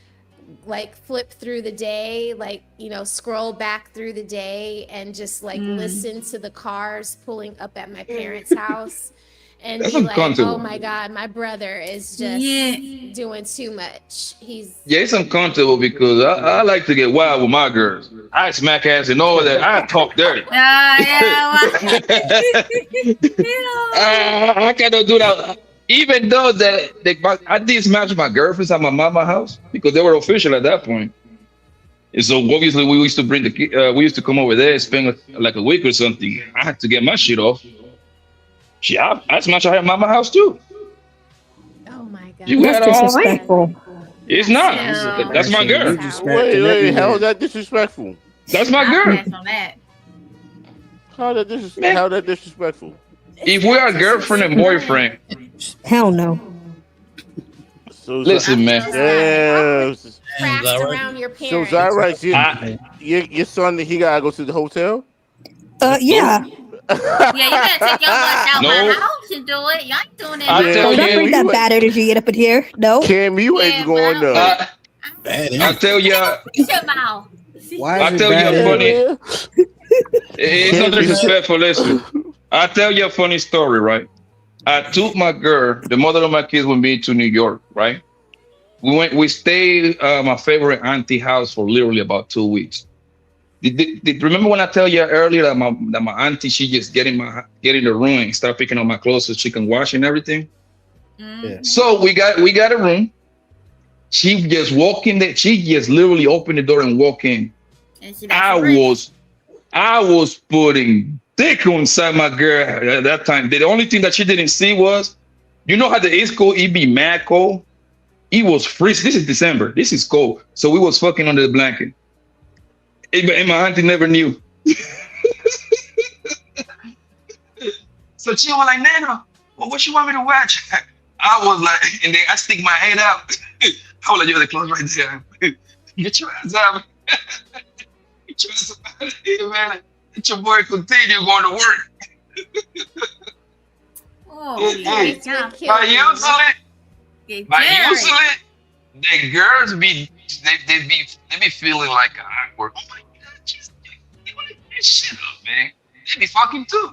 like flip through the day, like scroll back through the day and just like listen to the cars pulling up at my parents' house and be like, oh my god, my brother is just doing too much. It's uncomfortable because I like to get wild with my girls. I smack ass and all that. I talk dirty. I cannot do that. Even though I did smash my girlfriends at my mama's house because they were official at that point. And so obviously we used to bring we used to come over there, spend like a week or something. I had to get my shit off. I smash her at mama house too. Oh my god. You That's had our own ring. disrespectful. It's not. That's my girl. Wait, how is that disrespectful? That's my girl. On that. How that disrespectful? If we are girlfriend and boyfriend, hell no. So listen, man. Craft around your So parents. Zyrex, your son, he gotta go to the hotel. Yeah. Yeah, you gotta take your bus out my house and do it. Y'all ain't doing it. Don't bring that bad energy up in here. No. Cam, you ain't going there. I'll tell you. Why I'll tell you a funny. It's not disrespectful. Listen, I'll tell you a funny story, right? I took my girl, the mother of my kids, with me to New York, right? We stayed my favorite auntie house for literally about 2 weeks. Did remember when I tell you earlier that my auntie, she just get in the room and start picking up my clothes so she can wash and everything? Yeah. So we got a room. She just walk in there. She just literally opened the door and walk in. I was putting dick inside my girl at that time. The only thing that she didn't see was, you know how the East Coast, it be mad cold? It was freezing. This is December. This is cold. So we was fucking under the blanket. And my auntie never knew. So she was like, Nana, what you want me to watch? I was like, and then I stick my head out. I was like, you're the clothes right there. Get your ass out. Get your ass out of here, man. Let your boy continue going to work. But usually, the girls be feeling like awkward. Oh my god, just shut up, man. They be fucking too.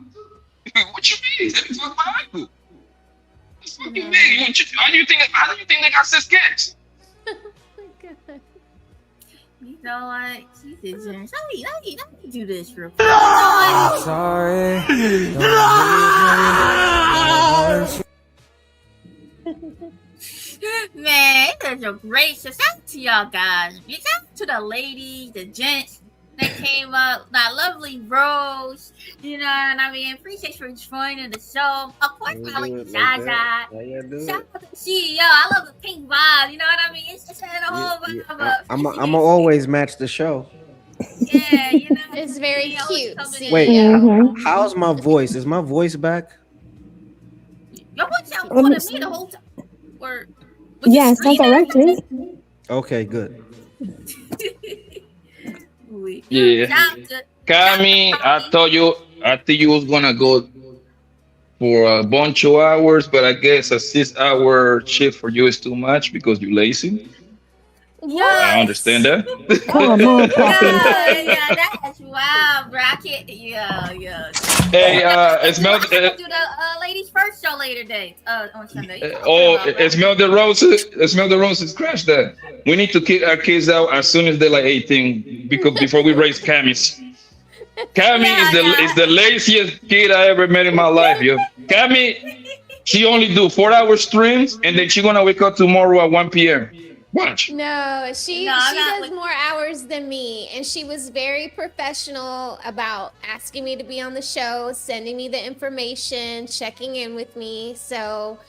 What you mean? They be fucking my uncle. What's fucking mean? How do you think they got 6 kids? Oh my god. You know what? Jesus, let me do this real quick. Sorry. Man, it's a great shout out to y'all guys. Shout out to the ladies, the gents that came up, that lovely Rose. You know what I mean? Appreciate you for joining the show. Of course, I like Zaza. Shout out to the CEO. I love the pink vibe. You know what I mean? It's just had a whole vibe. I'm gonna always match the show. Yeah, you know. It's very cute. Wait, how's my voice? Is my voice back? Your voice sounds good to me the whole time. Yeah, it sounds all right to me. Okay, good. Yeah. Kami, I thought you was gonna go for a bunch of hours, but I guess a 6-hour shift for you is too much because you're lazy. Yes. I understand that. Come on, Poppy. Yeah, that's wild, bro. I can't. Yeah. Hey, Smell do the ladies first show later date on Sunday. Smell the roses. Smell the roses. Crash that. We need to kick our kids out as soon as they're like 18, because before we raise Camis. Cami is the laziest kid I ever met in my life, yo. Cami, she only do 4-hour streams, and then she gonna wake up tomorrow at 1 p.m. Watch. No, she does more hours than me, and she was very professional about asking me to be on the show, sending me the information, checking in with me. So,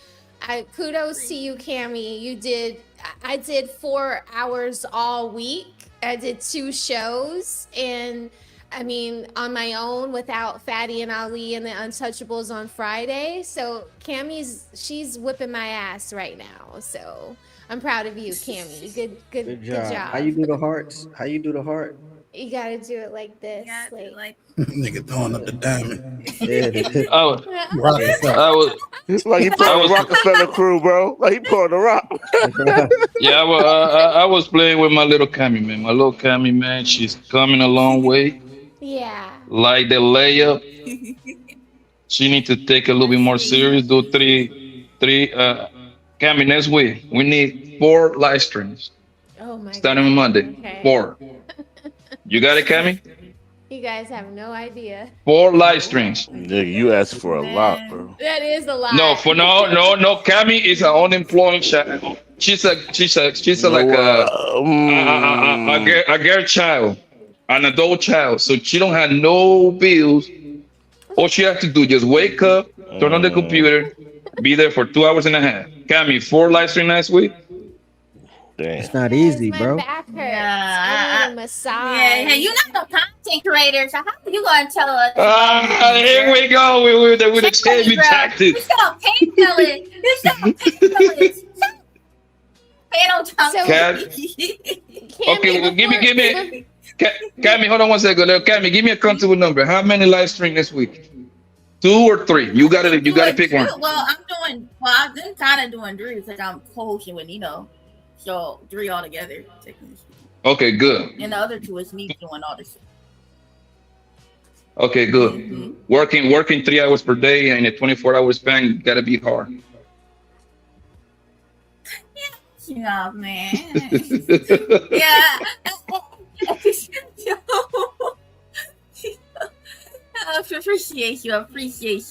kudos to you, Cami. I did 4 hours all week. I did 2 shows, and I mean, on my own without Fatty and Ali and the Untouchables on Friday. So she's whipping my ass right now. So I'm proud of you, Cammy. Good job. How you do the hearts? How you do the heart? You gotta do it like this. Like Nigga throwing up the diamond. It's like he put on the Rockefeller crew, bro. Like he put on the rock. Yeah, I was playing with my little Cammy, man. My little Cammy, man. She's coming a long way. Yeah. Like the layup. She needs to take a little bit more serious. Do three. Cammy, next week we need 4 live streams. Oh my starting on Monday. Okay. 4. You got it, Cammy? You guys have no idea. 4 live streams. Nigga, you asked for a lot, bro. That is a lot. No, Cammy is an unemployed child. she's like a girl child, an adult child. So she don't have no bills. All she has to do just wake up, turn on the computer, be there for 2 hours and a half. Cami, 4 live stream last week. It's not easy, bro. Back hurts. I need a massage. Yeah, hey, you're not no content creator, so how are you gonna tell us? Here we go with the champion tactics. You sell painkillers. You sell painkillers. Okay, well, give me. Cami, hold on one second. Cami, give me a comfortable number. How many live stream this week? 2 or 3? You gotta pick one. Well, I've been kind of doing 3 because I'm co-hosting with Nino. So 3 altogether. Okay, good. And the other 2 is me doing all this. Okay, good. Mm-hmm. Working 3 hours per day in a 24-hour span gotta be hard. Yeah, man. Yeah. Appreciate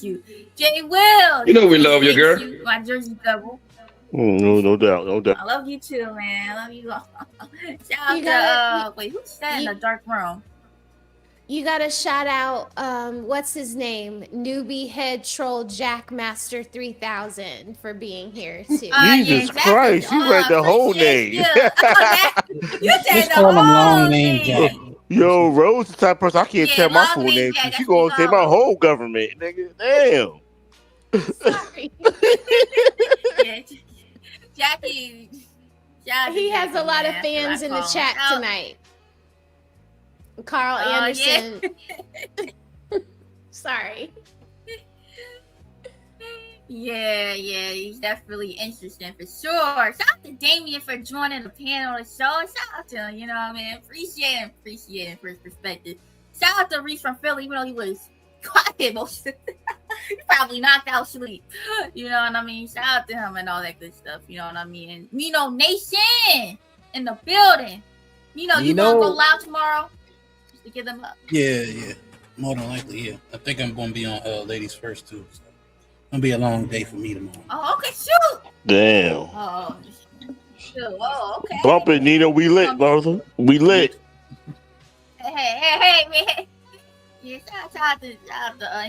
you. Jay Will. You know we love you, girl. My Jersey double. No doubt. I love you too, man. I love you all. Shout out to wait, who's that in the dark room? You gotta shout out what's his name? Newbie head troll Jackmaster 3000 for being here too. Jesus Christ, you read the whole name. You said the whole name. Yo, Rose the type of person I can't tell my full name. She gonna say my whole government, nigga. Damn. Sorry. Jackie. He has a lot of fans in the chat tonight. Carl Anderson. Yeah. Sorry. Yeah, he's definitely interesting for sure. Shout out to Damien for joining the panel of the show. Shout out to him, you know what I mean? Appreciate him for his perspective. Shout out to Reese from Philly, even though he was quiet most of the he probably knocked out sleep. You know what I mean? Shout out to him and all that good stuff, you know what I mean? And Nino Nation in the building. You gonna go live tomorrow? Just to get them up. Yeah. More than likely, yeah. I think I'm gonna be on Ladies First too. So. Gonna be a long day for me tomorrow. Oh, okay, shoot. Damn. Oh, shoot. Oh, okay. Bump it, Nina. We lit, brother. We lit. Hey, man. Yeah, shout out to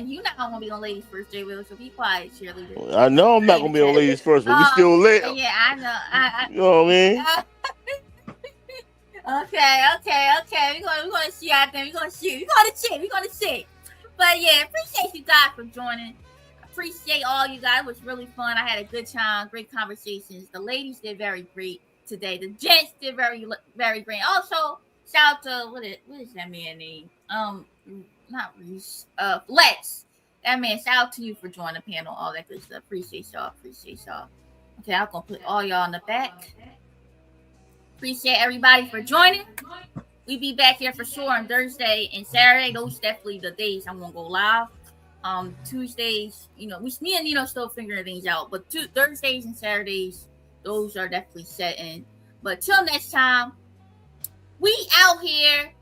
you not gonna be on Ladies First, J. Will, so be quiet, cheerleader. I know I'm not gonna be on Ladies First, but we still lit. Yeah, I know. You know what I mean? Okay. We're gonna see out there. We're gonna see. But yeah, appreciate you guys for joining. Appreciate all you guys. It was really fun. I had a good time. Great conversations. The ladies did very great today. The gents did very, very great. Also, shout out to what is that man name? Not Reese. Lex. That man. Shout out to you for joining the panel. All that good stuff. Appreciate y'all. Okay, I'm gonna put all y'all in the back. Appreciate everybody for joining. We be back here for sure on Thursday and Saturday. Those definitely the days I'm gonna go live. Tuesdays, me and still figuring things out, but Thursdays and Saturdays, those are definitely set in. But till next time, we out here.